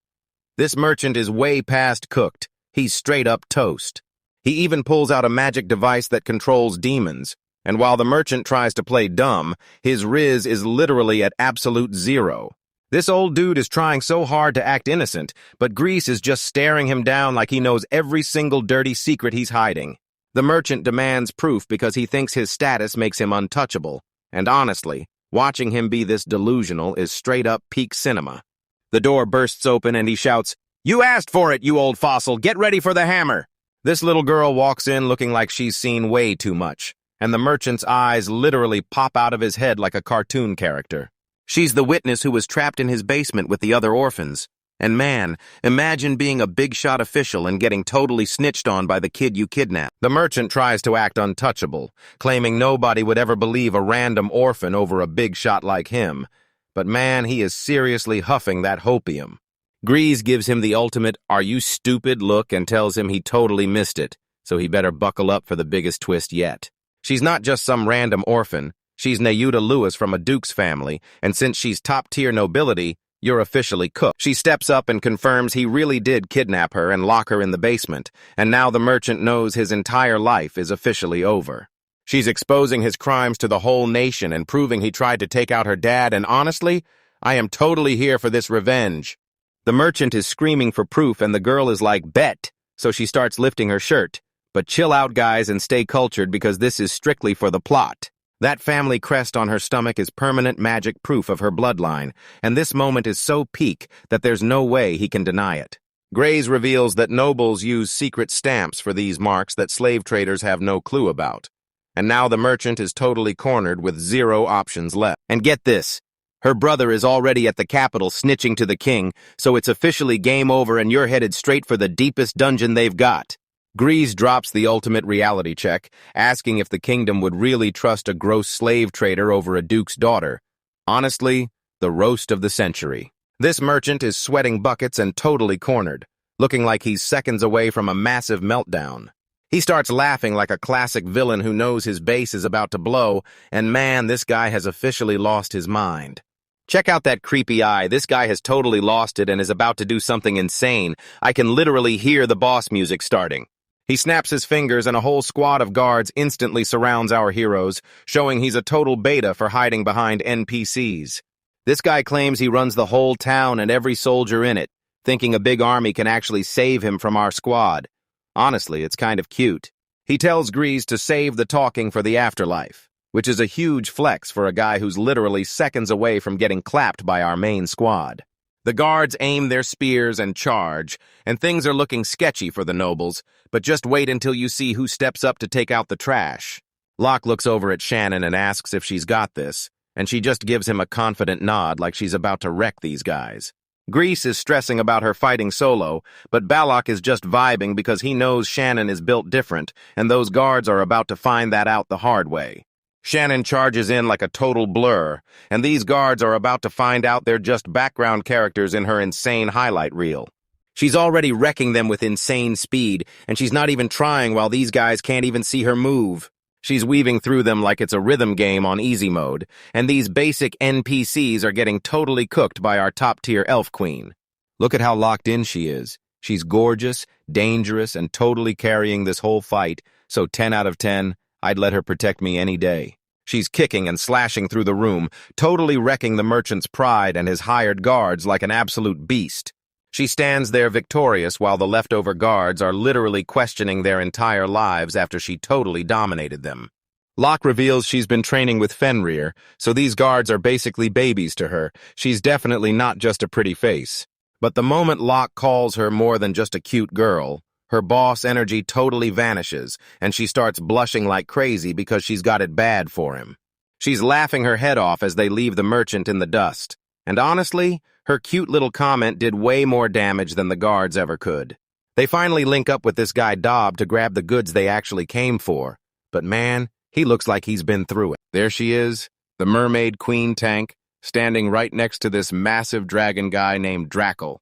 This merchant is way past cooked. He's straight up toast. He even pulls out a magic device that controls demons, and while the merchant tries to play dumb, his riz is literally at absolute zero. This old dude is trying so hard to act innocent, but Grease is just staring him down like he knows every single dirty secret he's hiding. The merchant demands proof because he thinks his status makes him untouchable, and honestly, watching him be this delusional is straight up peak cinema. The door bursts open and he shouts, "You asked for it, you old fossil! Get ready for the hammer!" This little girl walks in looking like she's seen way too much, and the merchant's eyes literally pop out of his head like a cartoon character. She's the witness who was trapped in his basement with the other orphans. And man, imagine being a big-shot official and getting totally snitched on by the kid you kidnapped. The merchant tries to act untouchable, claiming nobody would ever believe a random orphan over a big shot like him. But man, he is seriously huffing that hopium. Grease gives him the ultimate "are you stupid" look and tells him he totally missed it, so he better buckle up for the biggest twist yet. She's not just some random orphan, she's Nayuta Lewis from a duke's family, and since she's top-tier nobility, you're officially cooked. She steps up and confirms he really did kidnap her and lock her in the basement, and now the merchant knows his entire life is officially over. She's exposing his crimes to the whole nation and proving he tried to take out her dad, and honestly, I am totally here for this revenge. The merchant is screaming for proof and the girl is like, "Bet," so she starts lifting her shirt. But chill out, guys, and stay cultured because this is strictly for the plot. That family crest on her stomach is permanent magic proof of her bloodline, and this moment is so peak that there's no way he can deny it. Grays reveals that nobles use secret stamps for these marks that slave traders have no clue about. And now the merchant is totally cornered with 0 options left. And get this, her brother is already at the capital snitching to the king, so it's officially game over and you're headed straight for the deepest dungeon they've got. Grease drops the ultimate reality check, asking if the kingdom would really trust a gross slave trader over a duke's daughter. Honestly, the roast of the century. This merchant is sweating buckets and totally cornered, looking like he's seconds away from a massive meltdown. He starts laughing like a classic villain who knows his base is about to blow, and man, this guy has officially lost his mind. Check out that creepy eye. This guy has totally lost it and is about to do something insane. I can literally hear the boss music starting. He snaps his fingers and a whole squad of guards instantly surrounds our heroes, showing he's a total beta for hiding behind NPCs. This guy claims he runs the whole town and every soldier in it, thinking a big army can actually save him from our squad. Honestly, it's kind of cute. He tells Grease to save the talking for the afterlife, which is a huge flex for a guy who's literally seconds away from getting clapped by our main squad. The guards aim their spears and charge, and things are looking sketchy for the nobles, but just wait until you see who steps up to take out the trash. Locke looks over at Shannon and asks if she's got this, and she just gives him a confident nod like she's about to wreck these guys. Grease is stressing about her fighting solo, but Balak is just vibing because he knows Shannon is built different, and those guards are about to find that out the hard way. Shannon charges in like a total blur, and these guards are about to find out they're just background characters in her insane highlight reel. She's already wrecking them with insane speed, and she's not even trying while these guys can't even see her move. She's weaving through them like it's a rhythm game on easy mode, and these basic NPCs are getting totally cooked by our top-tier elf queen. Look at how locked in she is. She's gorgeous, dangerous, and totally carrying this whole fight, so 10 out of 10, I'd let her protect me any day. She's kicking and slashing through the room, totally wrecking the merchant's pride and his hired guards like an absolute beast. She stands there victorious while the leftover guards are literally questioning their entire lives after she totally dominated them. Locke reveals she's been training with Fenrir, so these guards are basically babies to her. She's definitely not just a pretty face. But the moment Locke calls her more than just a cute girl, her boss energy totally vanishes, and she starts blushing like crazy because she's got it bad for him. She's laughing her head off as they leave the merchant in the dust. And honestly, her cute little comment did way more damage than the guards ever could. They finally link up with this guy Dob to grab the goods they actually came for. But man, he looks like he's been through it. There she is, the mermaid queen tank, standing right next to this massive dragon guy named Drackle.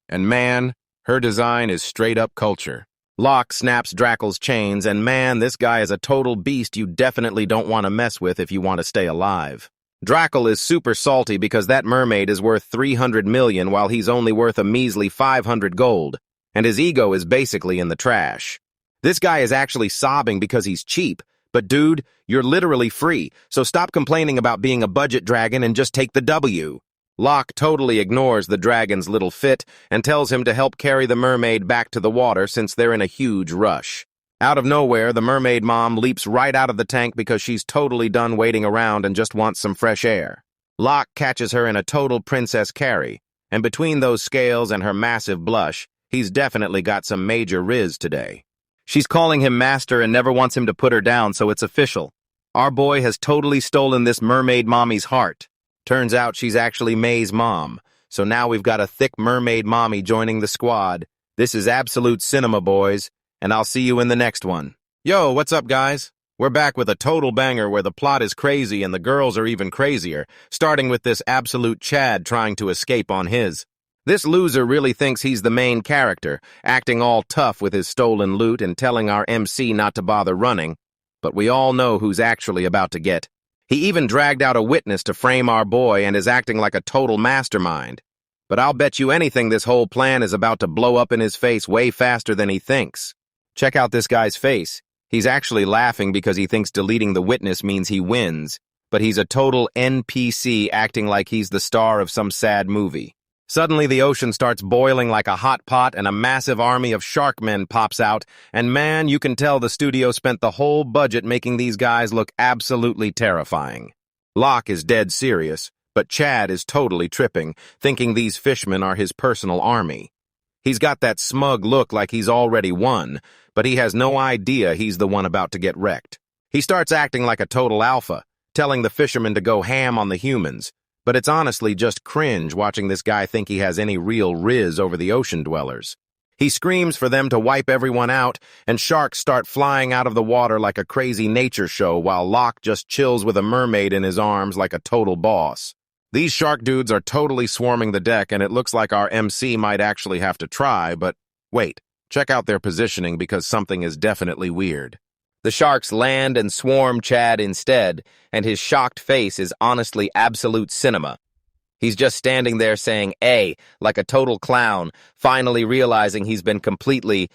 And man, her design is straight-up culture. Locke snaps Drackle's chains, and man, this guy is a total beast you definitely don't want to mess with if you want to stay alive. Drackle is super salty because that mermaid is worth 300 million while he's only worth a measly 500 gold, and his ego is basically in the trash. This guy is actually sobbing because he's cheap, but dude, you're literally free, so stop complaining about being a budget dragon and just take the W. Locke totally ignores the dragon's little fit and tells him to help carry the mermaid back to the water since they're in a huge rush. Out of nowhere, the mermaid mom leaps right out of the tank because she's totally done waiting around and just wants some fresh air. Locke catches her in a total princess carry, and between those scales and her massive blush, he's definitely got some major riz today. She's calling him master and never wants him to put her down, so it's official. Our boy has totally stolen this mermaid mommy's heart. Turns out she's actually May's mom, so now we've got a thick mermaid mommy joining the squad. This is absolute cinema, boys, and I'll see you in the next one. Yo, what's up, guys? We're back with a total banger where the plot is crazy and the girls are even crazier, starting with this absolute Chad trying to escape on his. This loser really thinks he's the main character, acting all tough with his stolen loot and telling our MC not to bother running, but we all know who's actually about to get. He even dragged out a witness to frame our boy and is acting like a total mastermind. But I'll bet you anything this whole plan is about to blow up in his face way faster than he thinks. Check out this guy's face. He's actually laughing because he thinks deleting the witness means he wins, but he's a total NPC acting like he's the star of some sad movie. Suddenly, the ocean starts boiling like a hot pot and a massive army of shark men pops out, and man, you can tell the studio spent the whole budget making these guys look absolutely terrifying. Locke is dead serious, but Chad is totally tripping, thinking these fishmen are his personal army. He's got that smug look like he's already won, but he has no idea he's the one about to get wrecked. He starts acting like a total alpha, telling the fishermen to go ham on the humans, but it's honestly just cringe watching this guy think he has any real riz over the ocean dwellers. He screams for them to wipe everyone out, and sharks start flying out of the water like a crazy nature show while Locke just chills with a mermaid in his arms like a total boss. These shark dudes are totally swarming the deck, and it looks like our MC might actually have to try, but wait, check out their positioning because something is definitely weird. The sharks land and swarm Chad instead, and his shocked face is honestly absolute cinema. He's just standing there saying, like a total clown, finally realizing he's totally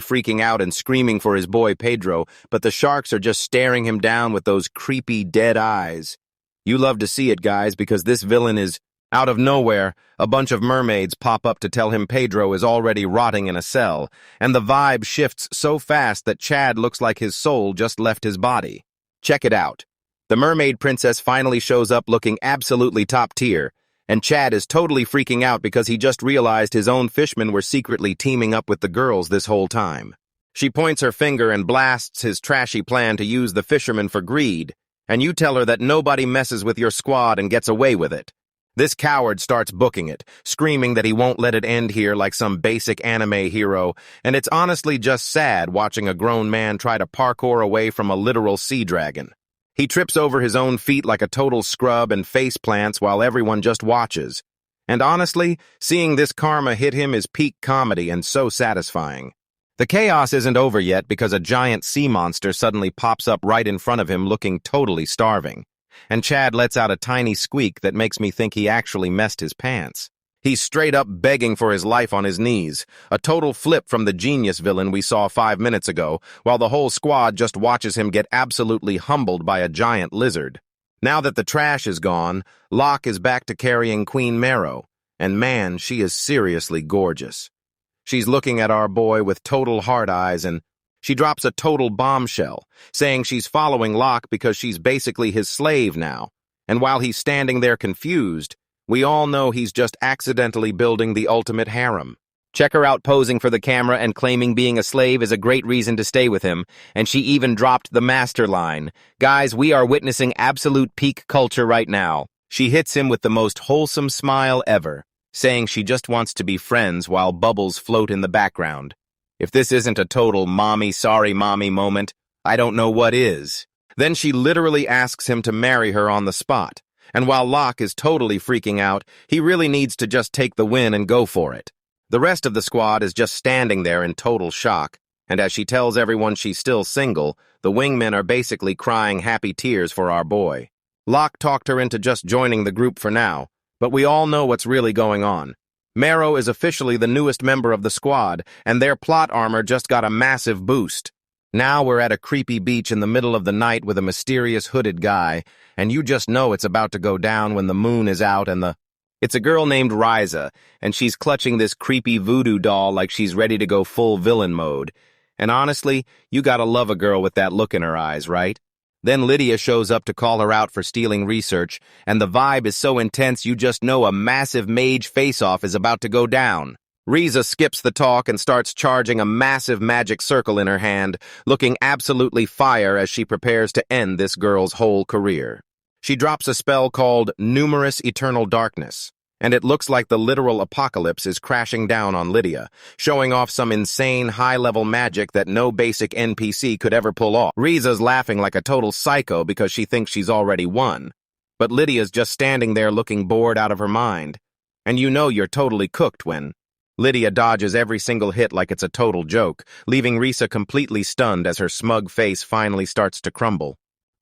freaking out and screaming for his boy Pedro, but the sharks are just staring him down with those creepy dead eyes. You love to see it, guys, because this villain is, out of nowhere, a bunch of mermaids pop up to tell him Pedro is already rotting in a cell, and the vibe shifts so fast that Chad looks like his soul just left his body. Check it out. The mermaid princess finally shows up looking absolutely top tier, and Chad is totally freaking out because he just realized his own fishmen were secretly teaming up with the girls this whole time. She points her finger and blasts his trashy plan to use the fishermen for greed, and you tell her that nobody messes with your squad and gets away with it. This coward starts booking it, screaming that he won't let it end here like some basic anime hero, and it's honestly just sad watching a grown man try to parkour away from a literal sea dragon. He trips over his own feet like a total scrub and face plants while everyone just watches. And honestly, seeing this karma hit him is peak comedy and so satisfying. The chaos isn't over yet because a giant sea monster suddenly pops up right in front of him looking totally starving. And Chad lets out a tiny squeak that makes me think he actually messed his pants. He's straight up begging for his life on his knees, a total flip from the genius villain we saw 5 minutes ago, while the whole squad just watches him get absolutely humbled by a giant lizard. Now that the trash is gone, Locke is back to carrying Queen Marrow, and man, she is seriously gorgeous. She's looking at our boy with total hard eyes, and she drops a total bombshell, saying she's following Locke because she's basically his slave now, and while he's standing there confused, we all know he's just accidentally building the ultimate harem. Check her out posing for the camera and claiming being a slave is a great reason to stay with him, and she even dropped the master line. Guys, we are witnessing absolute peak culture right now. She hits him with the most wholesome smile ever, saying she just wants to be friends while bubbles float in the background. If this isn't a total mommy sorry mommy moment, I don't know what is. Then she literally asks him to marry her on the spot. And while Locke is totally freaking out, he really needs to just take the win and go for it. The rest of the squad is just standing there in total shock, and as she tells everyone she's still single, the wingmen are basically crying happy tears for our boy. Locke talked her into just joining the group for now, but we all know what's really going on. Marrow is officially the newest member of the squad, and their plot armor just got a massive boost. Now we're at a creepy beach in the middle of the night with a mysterious hooded guy, and you just know it's about to go down when the moon is out and It's a girl named Ryza, and she's clutching this creepy voodoo doll like she's ready to go full villain mode. And honestly, you gotta love a girl with that look in her eyes, right? Then Lydia shows up to call her out for stealing research, and the vibe is so intense you just know a massive mage face-off is about to go down. Riza skips the talk and starts charging a massive magic circle in her hand, looking absolutely fire as she prepares to end this girl's whole career. She drops a spell called Numerous Eternal Darkness, and it looks like the literal apocalypse is crashing down on Lydia, showing off some insane high-level magic that no basic NPC could ever pull off. Riza's laughing like a total psycho because she thinks she's already won, but Lydia's just standing there looking bored out of her mind. And you know you're totally cooked when Lydia dodges every single hit like it's a total joke, leaving Risa completely stunned as her smug face finally starts to crumble.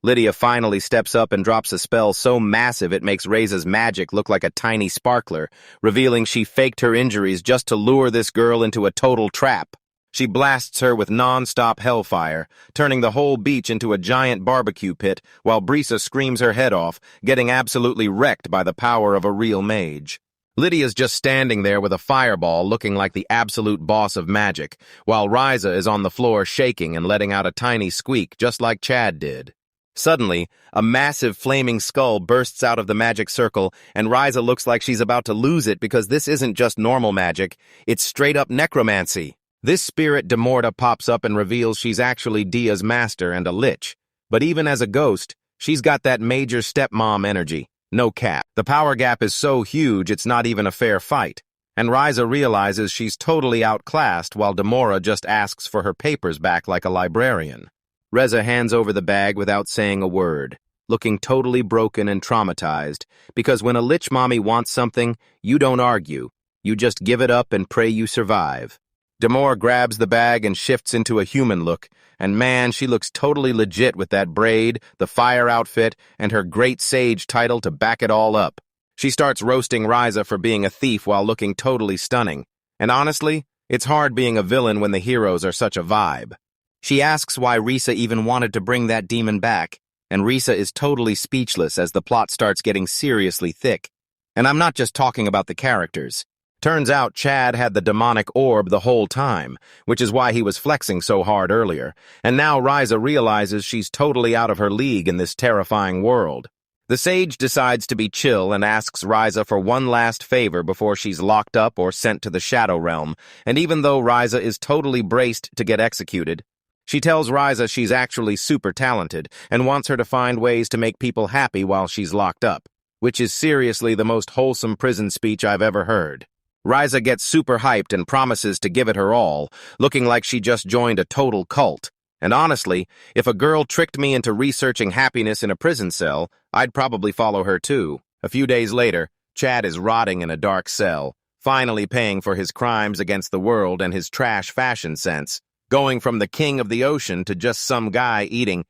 Lydia finally steps up and drops a spell so massive it makes Riza's magic look like a tiny sparkler, revealing she faked her injuries just to lure this girl into a total trap. She blasts her with non-stop hellfire, turning the whole beach into a giant barbecue pit, while Brisa screams her head off, getting absolutely wrecked by the power of a real mage. Lydia's just standing there with a fireball looking like the absolute boss of magic, while Ryza is on the floor shaking and letting out a tiny squeak just like Chad did. Suddenly, a massive flaming skull bursts out of the magic circle, and Ryza looks like she's about to lose it because this isn't just normal magic, it's straight-up necromancy. This spirit Demorta pops up and reveals she's actually Dia's master and a lich. But even as a ghost, she's got that major stepmom energy. No cap. The power gap is so huge it's not even a fair fight. And Ryza realizes she's totally outclassed while Demorta just asks for her papers back like a librarian. Reza hands over the bag without saying a word, looking totally broken and traumatized, because when a lich mommy wants something, you don't argue. You just give it up and pray you survive. Demorta grabs the bag and shifts into a human look, and man, she looks totally legit with that braid, the fire outfit, and her great sage title to back it all up. She starts roasting Ryza for being a thief while looking totally stunning. And honestly, it's hard being a villain when the heroes are such a vibe. She asks why Risa even wanted to bring that demon back, and Risa is totally speechless as the plot starts getting seriously thick. And I'm not just talking about the characters. Turns out Chad had the demonic orb the whole time, which is why he was flexing so hard earlier, and now Ryza realizes she's totally out of her league in this terrifying world. The sage decides to be chill and asks Ryza for one last favor before she's locked up or sent to the Shadow Realm, and even though Ryza is totally braced to get executed, she tells Ryza she's actually super talented and wants her to find ways to make people happy while she's locked up, which is seriously the most wholesome prison speech I've ever heard. Ryza gets super hyped and promises to give it her all, looking like she just joined a total cult. And honestly, if a girl tricked me into researching happiness in a prison cell, I'd probably follow her too. A few days later, Chad is rotting in a dark cell, finally paying for his crimes against the world and his trash fashion sense, going from the king of the ocean to just some guy eating.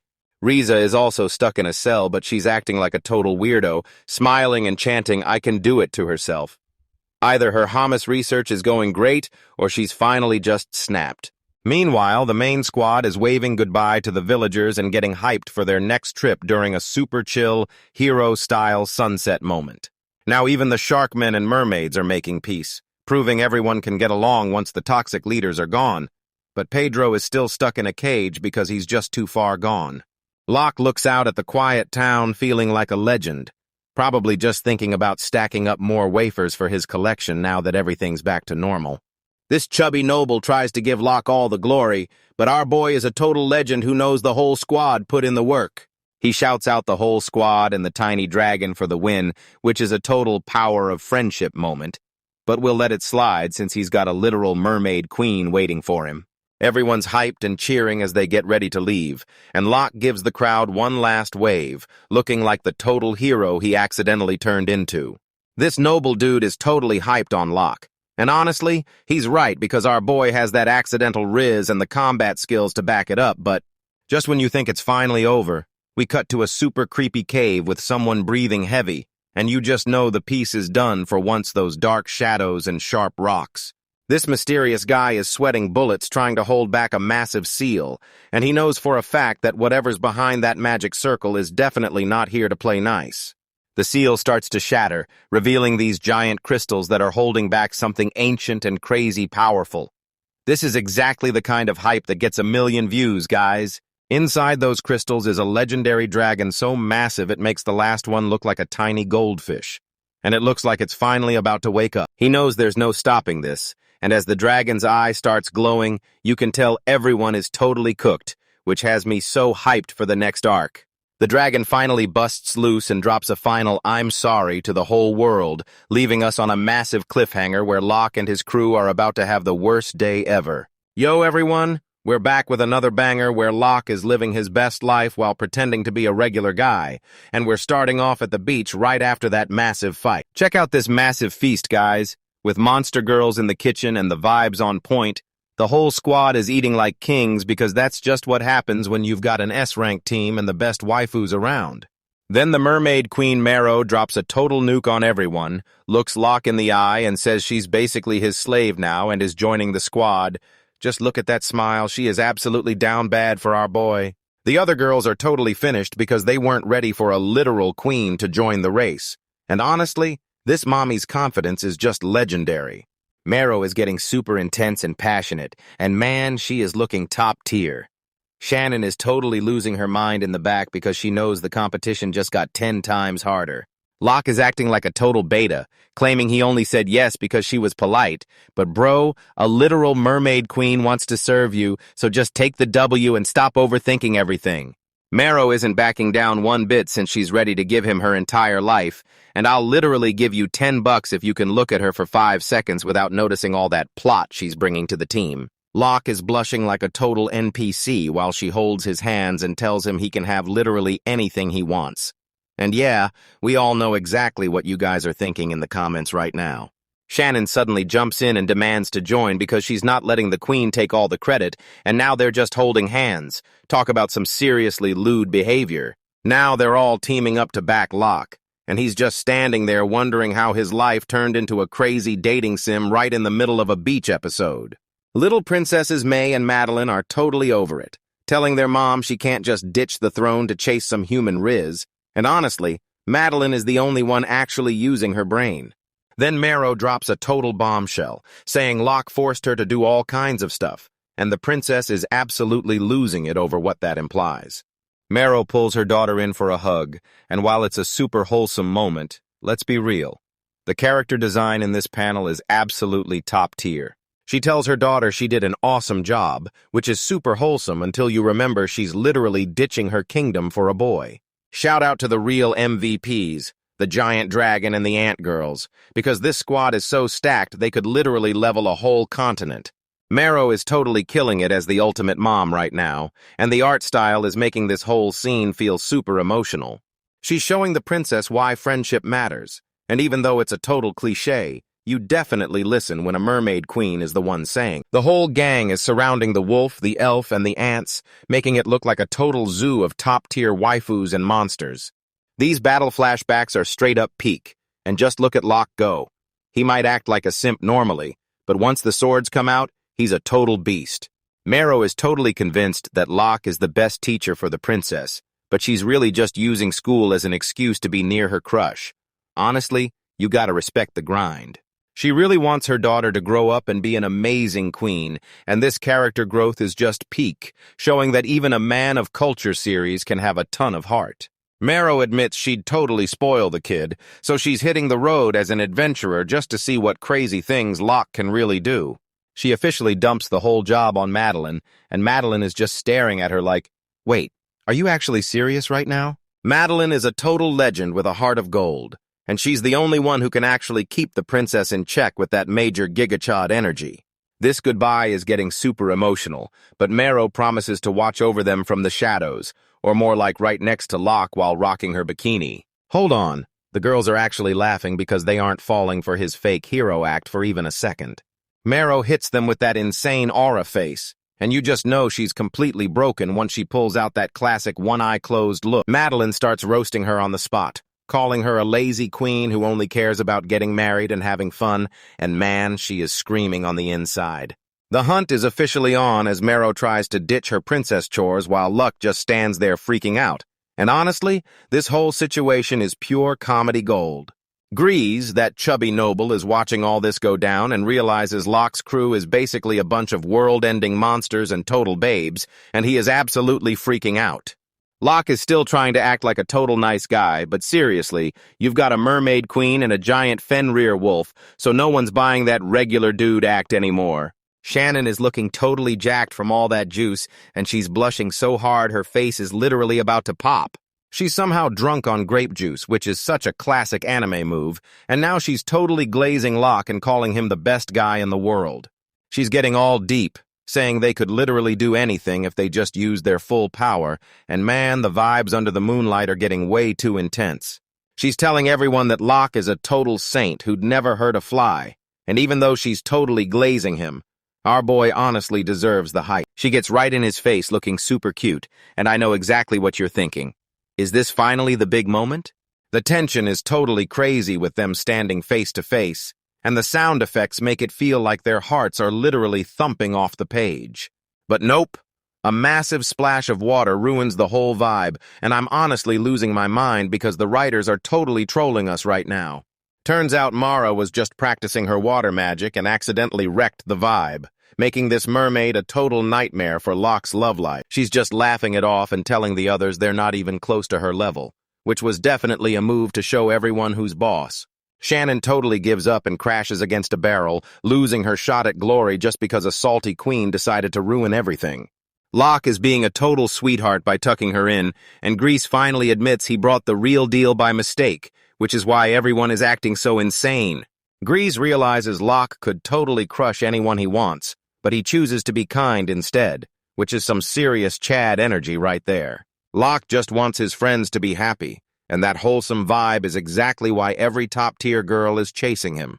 Ryza is also stuck in a cell, but she's acting like a total weirdo, smiling and chanting "I can do it" to herself. Either her hummus research is going great, or she's finally just snapped. Meanwhile, the main squad is waving goodbye to the villagers and getting hyped for their next trip during a super chill, hero-style sunset moment. Now even the sharkmen and mermaids are making peace, proving everyone can get along once the toxic leaders are gone. But Pedro is still stuck in a cage because he's just too far gone. Locke looks out at the quiet town feeling like a legend, probably just thinking about stacking up more wafers for his collection now that everything's back to normal. This chubby noble tries to give Locke all the glory, but our boy is a total legend who knows the whole squad put in the work. He shouts out the whole squad and the tiny dragon for the win, which is a total power of friendship moment. But we'll let it slide since he's got a literal mermaid queen waiting for him. Everyone's hyped and cheering as they get ready to leave, and Locke gives the crowd one last wave, looking like the total hero he accidentally turned into. This noble dude is totally hyped on Locke. And honestly, he's right because our boy has that accidental riz and the combat skills to back it up, but just when you think it's finally over, we cut to a super creepy cave with someone breathing heavy, and you just know the piece is done for once those dark shadows and sharp rocks. This mysterious guy is sweating bullets trying to hold back a massive seal, and he knows for a fact that whatever's behind that magic circle is definitely not here to play nice. The seal starts to shatter, revealing these giant crystals that are holding back something ancient and crazy powerful. This is exactly the kind of hype that gets 1 million views, guys. Inside those crystals is a legendary dragon so massive it makes the last one look like a tiny goldfish. And it looks like it's finally about to wake up. He knows there's no stopping this, and as the dragon's eye starts glowing, you can tell everyone is totally cooked, which has me so hyped for the next arc. The dragon finally busts loose and drops a final "I'm sorry" to the whole world, leaving us on a massive cliffhanger where Locke and his crew are about to have the worst day ever. Yo, everyone! We're back with another banger where Locke is living his best life while pretending to be a regular guy, and we're starting off at the beach right after that massive fight. Check out this massive feast, guys. With monster girls in the kitchen and the vibes on point, the whole squad is eating like kings because that's just what happens when you've got an S-rank team and the best waifus around. Then the mermaid queen Marrow drops a total nuke on everyone, looks Locke in the eye and says she's basically his slave now and is joining the squad. Just look at that smile, she is absolutely down bad for our boy. The other girls are totally finished because they weren't ready for a literal queen to join the race. And honestly, This mommy's confidence is just legendary. Mero is getting super intense and passionate, and man, she is looking top tier. Shannon is totally losing her mind in the back because she knows the competition just got 10 times harder. Locke is acting like a total beta, claiming he only said yes because she was polite. But bro, a literal mermaid queen wants to serve you, so just take the W and stop overthinking everything. Mero isn't backing down one bit since she's ready to give him her entire life, and I'll literally give you $10 if you can look at her for 5 seconds without noticing all that plot she's bringing to the team. Locke is blushing like a total NPC while she holds his hands and tells him he can have literally anything he wants. And yeah, we all know exactly what you guys are thinking in the comments right now. Shannon suddenly jumps in and demands to join because she's not letting the queen take all the credit, and now they're just holding hands. Talk about some seriously lewd behavior. Now they're all teaming up to back Locke, and he's just standing there wondering how his life turned into a crazy dating sim right in the middle of a beach episode. Little princesses May and Madeline are totally over it, telling their mom she can't just ditch the throne to chase some human riz. And honestly, Madeline is the only one actually using her brain. Then Mero drops a total bombshell, saying Locke forced her to do all kinds of stuff, and the princess is absolutely losing it over what that implies. Mero pulls her daughter in for a hug, and while it's a super wholesome moment, let's be real. The character design in this panel is absolutely top tier. She tells her daughter she did an awesome job, which is super wholesome until you remember she's literally ditching her kingdom for a boy. Shout out to the real MVPs, the giant dragon and the ant girls, because this squad is so stacked they could literally level a whole continent. Mero is totally killing it as the ultimate mom right now, and the art style is making this whole scene feel super emotional. She's showing the princess why friendship matters, and even though it's a total cliché, you definitely listen when a mermaid queen is the one saying. The whole gang is surrounding the wolf, the elf, and the ants, making it look like a total zoo of top-tier waifus and monsters. These battle flashbacks are straight-up peak, and just look at Locke go. He might act like a simp normally, but once the swords come out, he's a total beast. Mero is totally convinced that Locke is the best teacher for the princess, but she's really just using school as an excuse to be near her crush. Honestly, you gotta respect the grind. She really wants her daughter to grow up and be an amazing queen, and this character growth is just peak, showing that even a Man of Culture series can have a ton of heart. Mero admits she'd totally spoil the kid, so she's hitting the road as an adventurer just to see what crazy things Locke can really do. She officially dumps the whole job on Madeline, and Madeline is just staring at her like, wait, are you actually serious right now? Madeline is a total legend with a heart of gold, and she's the only one who can actually keep the princess in check with that major gigachad energy. This goodbye is getting super emotional, but Mero promises to watch over them from the shadows, or more like right next to Locke while rocking her bikini. Hold on, the girls are actually laughing because they aren't falling for his fake hero act for even a second. Mero hits them with that insane aura face, and you just know she's completely broken once she pulls out that classic one-eye closed look. Madeline starts roasting her on the spot, calling her a lazy queen who only cares about getting married and having fun, and man, she is screaming on the inside. The hunt is officially on as Mero tries to ditch her princess chores while Luck just stands there freaking out. And honestly, this whole situation is pure comedy gold. Grease, that chubby noble, is watching all this go down and realizes Locke's crew is basically a bunch of world-ending monsters and total babes, and he is absolutely freaking out. Locke is still trying to act like a total nice guy, but seriously, you've got a mermaid queen and a giant Fenrir wolf, so no one's buying that regular dude act anymore. Shannon is looking totally jacked from all that juice, and she's blushing so hard her face is literally about to pop. She's somehow drunk on grape juice, which is such a classic anime move, and now she's totally glazing Locke and calling him the best guy in the world. She's getting all deep, saying they could literally do anything if they just used their full power, and man, the vibes under the moonlight are getting way too intense. She's telling everyone that Locke is a total saint who'd never hurt a fly, and even though she's totally glazing him, our boy honestly deserves the hype. She gets right in his face looking super cute, and I know exactly what you're thinking. Is this finally the big moment? The tension is totally crazy with them standing face to face, and the sound effects make it feel like their hearts are literally thumping off the page. But nope, a massive splash of water ruins the whole vibe, and I'm honestly losing my mind because the writers are totally trolling us right now. Turns out Mara was just practicing her water magic and accidentally wrecked the vibe, making this mermaid a total nightmare for Locke's love life. She's just laughing it off and telling the others they're not even close to her level, which was definitely a move to show everyone who's boss. Shannon totally gives up and crashes against a barrel, losing her shot at glory just because a salty queen decided to ruin everything. Locke is being a total sweetheart by tucking her in, and Grease finally admits he brought the real deal by mistake, which is why everyone is acting so insane. Grease realizes Locke could totally crush anyone he wants, but he chooses to be kind instead, which is some serious Chad energy right there. Locke just wants his friends to be happy, and that wholesome vibe is exactly why every top-tier girl is chasing him.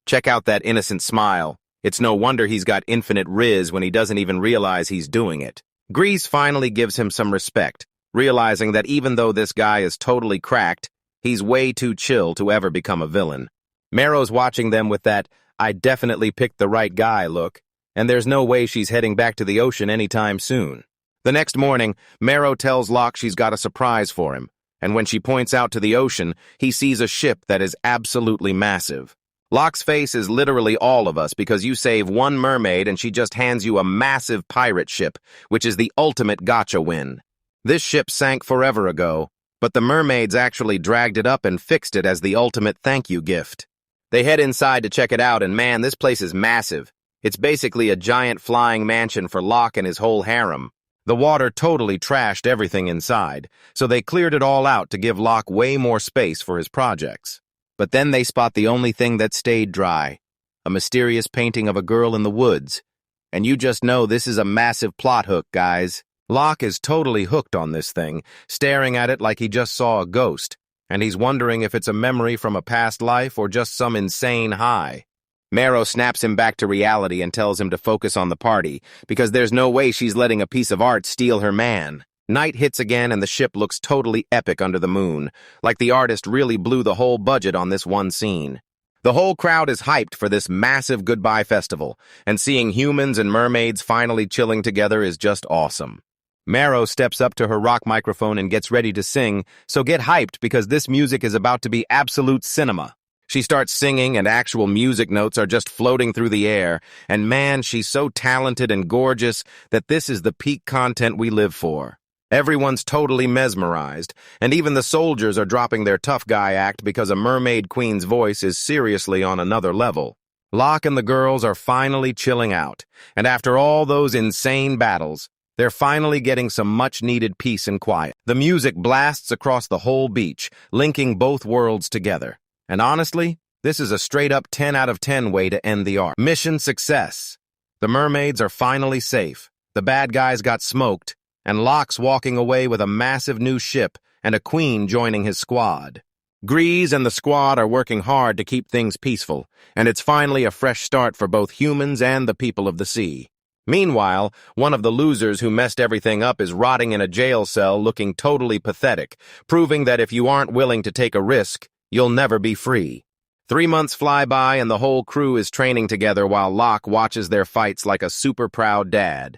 Check out that innocent smile. It's no wonder he's got infinite riz when he doesn't even realize he's doing it. Grease finally gives him some respect, realizing that even though this guy is totally cracked, he's way too chill to ever become a villain. Marrow's watching them with that, "I definitely picked the right guy" look, and there's no way she's heading back to the ocean anytime soon. The next morning, Marrow tells Locke she's got a surprise for him, and when she points out to the ocean, he sees a ship that is absolutely massive. Locke's face is literally all of us because you save one mermaid and she just hands you a massive pirate ship, which is the ultimate gotcha win. This ship sank forever ago, but the mermaids actually dragged it up and fixed it as the ultimate thank you gift. They head inside to check it out, and man, this place is massive. It's basically a giant flying mansion for Locke and his whole harem. The water totally trashed everything inside, so they cleared it all out to give Locke way more space for his projects. But then they spot the only thing that stayed dry, a mysterious painting of a girl in the woods. And you just know this is a massive plot hook, guys. Locke is totally hooked on this thing, staring at it like he just saw a ghost, and he's wondering if it's a memory from a past life or just some insane high. Marrow snaps him back to reality and tells him to focus on the party, because there's no way she's letting a piece of art steal her man. Night hits again and the ship looks totally epic under the moon, like the artist really blew the whole budget on this one scene. The whole crowd is hyped for this massive goodbye festival, and seeing humans and mermaids finally chilling together is just awesome. Marrow steps up to her rock microphone and gets ready to sing, so get hyped because this music is about to be absolute cinema. She starts singing and actual music notes are just floating through the air, and man, she's so talented and gorgeous that this is the peak content we live for. Everyone's totally mesmerized, and even the soldiers are dropping their tough guy act because a mermaid queen's voice is seriously on another level. Locke and the girls are finally chilling out, and after all those insane battles, they're finally getting some much-needed peace and quiet. The music blasts across the whole beach, linking both worlds together. And honestly, this is a straight-up 10 out of 10 way to end the arc. Mission success. The mermaids are finally safe, the bad guys got smoked, and Locke's walking away with a massive new ship and a queen joining his squad. Grease and the squad are working hard to keep things peaceful, and it's finally a fresh start for both humans and the people of the sea. Meanwhile, one of the losers who messed everything up is rotting in a jail cell looking totally pathetic, proving that if you aren't willing to take a risk, you'll never be free. 3 months fly by and the whole crew is training together while Locke watches their fights like a super proud dad.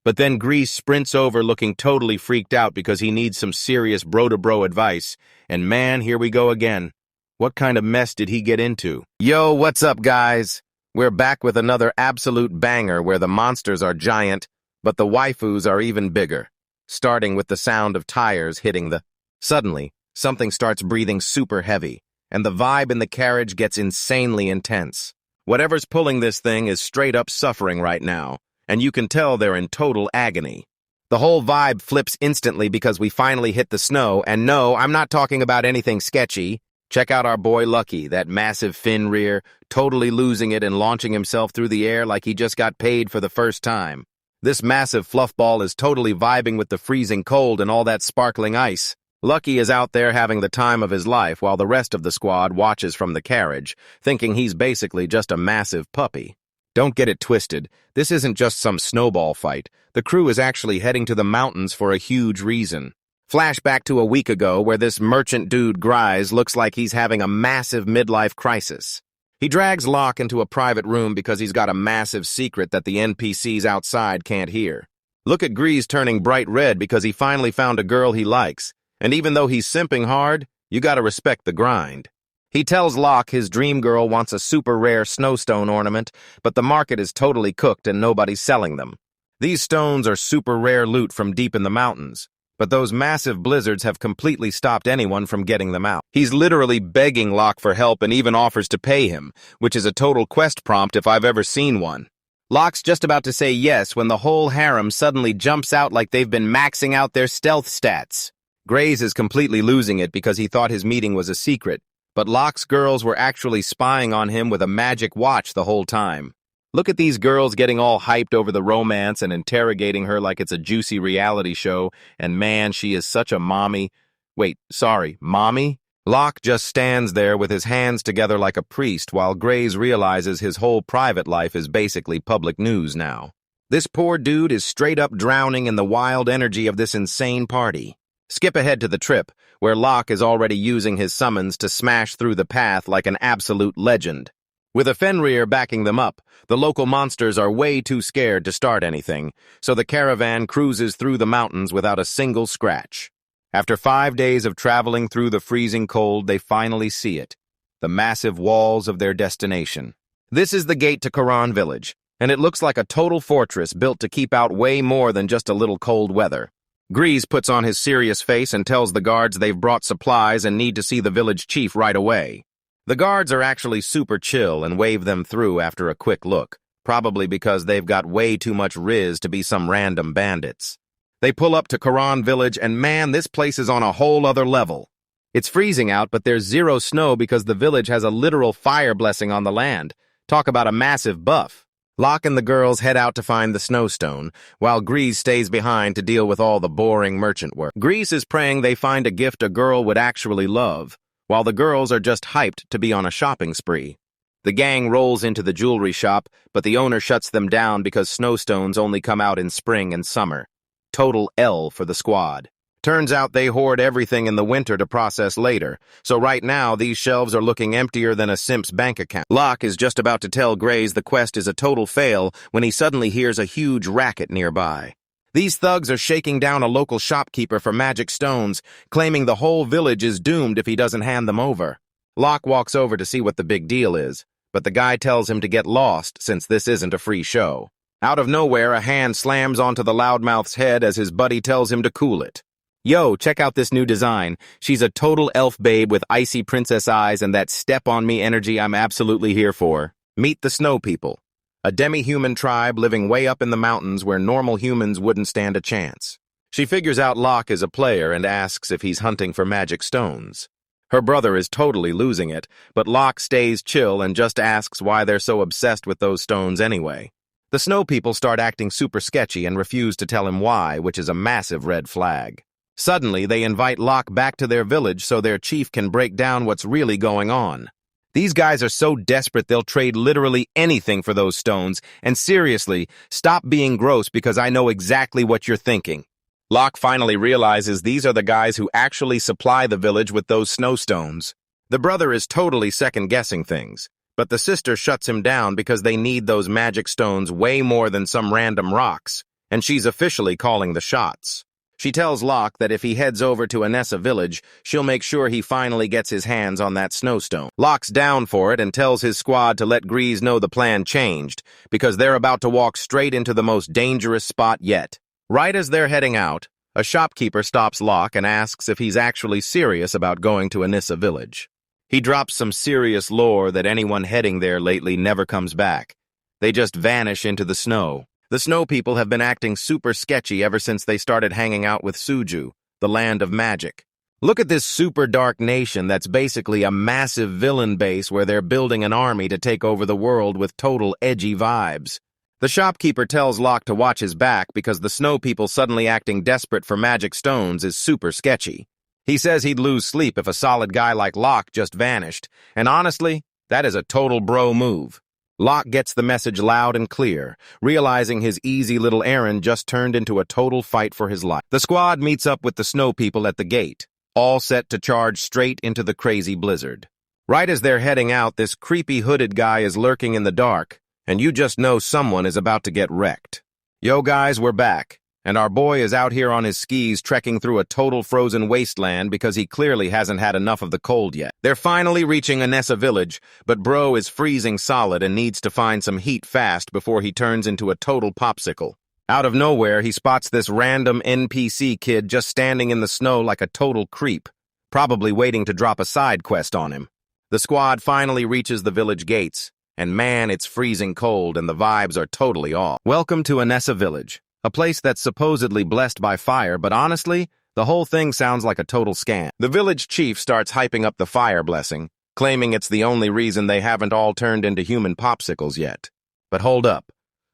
But then Grease sprints over looking totally freaked out because he needs some serious bro-to-bro advice. And man, here we go again. What kind of mess did he get into? Yo, what's up, guys? We're back with another absolute banger where the monsters are giant, but the waifus are even bigger. Starting with the sound of tires hitting the... Suddenly, something starts breathing super heavy, and the vibe in the carriage gets insanely intense. Whatever's pulling this thing is straight up suffering right now, and you can tell they're in total agony. The whole vibe flips instantly because we finally hit the snow, and no, I'm not talking about anything sketchy. Check out our boy Lucky, that massive fin rear, totally losing it and launching himself through the air like he just got paid for the first time. This massive fluffball is totally vibing with the freezing cold and all that sparkling ice. Lucky is out there having the time of his life while the rest of the squad watches from the carriage, thinking he's basically just a massive puppy. Don't get it twisted, this isn't just some snowball fight. The crew is actually heading to the mountains for a huge reason. Flashback to a week ago where this merchant dude Grise looks like he's having a massive midlife crisis. He drags Locke into a private room because he's got a massive secret that the NPCs outside can't hear. Look at Grease turning bright red because he finally found a girl he likes, and even though he's simping hard, you gotta respect the grind. He tells Locke his dream girl wants a super rare snowstone ornament, but the market is totally cooked and nobody's selling them. These stones are super rare loot from deep in the mountains, but those massive blizzards have completely stopped anyone from getting them out. He's literally begging Locke for help and even offers to pay him, which is a total quest prompt if I've ever seen one. Locke's just about to say yes when the whole harem suddenly jumps out like they've been maxing out their stealth stats. Grays is completely losing it because he thought his meeting was a secret, but Locke's girls were actually spying on him with a magic watch the whole time. Look at these girls getting all hyped over the romance and interrogating her like it's a juicy reality show, and man, she is such a mommy. Wait, sorry, mommy? Locke just stands there with his hands together like a priest while Grays realizes his whole private life is basically public news now. This poor dude is straight up drowning in the wild energy of this insane party. Skip ahead to the trip, where Locke is already using his summons to smash through the path like an absolute legend. With a Fenrir backing them up, the local monsters are way too scared to start anything, so the caravan cruises through the mountains without a single scratch. After 5 days of traveling through the freezing cold, they finally see it, the massive walls of their destination. This is the gate to Karan village, and it looks like a total fortress built to keep out way more than just a little cold weather. Grease puts on his serious face and tells the guards they've brought supplies and need to see the village chief right away. The guards are actually super chill and wave them through after a quick look, probably because they've got way too much riz to be some random bandits. They pull up to Karan village and man, this place is on a whole other level. It's freezing out, but there's zero snow because the village has a literal fire blessing on the land. Talk about a massive buff. Locke and the girls head out to find the snowstone, while Grease stays behind to deal with all the boring merchant work. Grease is praying they find a gift a girl would actually love, while the girls are just hyped to be on a shopping spree. The gang rolls into the jewelry shop, but the owner shuts them down because snowstones only come out in spring and summer. Total L for the squad. Turns out they hoard everything in the winter to process later, so right now these shelves are looking emptier than a simp's bank account. Locke is just about to tell Grays the quest is a total fail when he suddenly hears a huge racket nearby. These thugs are shaking down a local shopkeeper for magic stones, claiming the whole village is doomed if he doesn't hand them over. Locke walks over to see what the big deal is, but the guy tells him to get lost since this isn't a free show. Out of nowhere, a hand slams onto the loudmouth's head as his buddy tells him to cool it. Yo, check out this new design. She's a total elf babe with icy princess eyes and that step-on-me energy I'm absolutely here for. Meet the Snow People, a demi-human tribe living way up in the mountains where normal humans wouldn't stand a chance. She figures out Locke is a player and asks if he's hunting for magic stones. Her brother is totally losing it, but Locke stays chill and just asks why they're so obsessed with those stones anyway. The Snow People start acting super sketchy and refuse to tell him why, which is a massive red flag. Suddenly, they invite Locke back to their village so their chief can break down what's really going on. These guys are so desperate they'll trade literally anything for those stones, and seriously, stop being gross because I know exactly what you're thinking. Locke finally realizes these are the guys who actually supply the village with those snowstones. The brother is totally second-guessing things, but the sister shuts him down because they need those magic stones way more than some random rocks, and she's officially calling the shots. She tells Locke that if he heads over to Anessa village, she'll make sure he finally gets his hands on that snowstone. Locke's down for it and tells his squad to let Grease know the plan changed, because they're about to walk straight into the most dangerous spot yet. Right as they're heading out, a shopkeeper stops Locke and asks if he's actually serious about going to Anessa village. He drops some serious lore that anyone heading there lately never comes back. They just vanish into the snow. The Snow People have been acting super sketchy ever since they started hanging out with Suju, the land of magic. Look at this super dark nation that's basically a massive villain base where they're building an army to take over the world with total edgy vibes. The shopkeeper tells Locke to watch his back because the Snow People suddenly acting desperate for magic stones is super sketchy. He says he'd lose sleep if a solid guy like Locke just vanished, and honestly, that is a total bro move. Locke gets the message loud and clear, realizing his easy little errand just turned into a total fight for his life. The squad meets up with the Snow People at the gate, all set to charge straight into the crazy blizzard. Right as they're heading out, this creepy hooded guy is lurking in the dark, and you just know someone is about to get wrecked. Yo guys, we're back, And our boy is out here on his skis trekking through a total frozen wasteland because he clearly hasn't had enough of the cold yet. They're finally reaching Anessa village, but bro is freezing solid and needs to find some heat fast before he turns into a total popsicle. Out of nowhere, he spots this random NPC kid just standing in the snow like a total creep, probably waiting to drop a side quest on him. The squad finally reaches the village gates, and man, it's freezing cold and the vibes are totally off. Welcome to Anessa village. A place that's supposedly blessed by fire, but honestly, the whole thing sounds like a total scam. The village chief starts hyping up the fire blessing, claiming it's the only reason they haven't all turned into human popsicles yet. But hold up.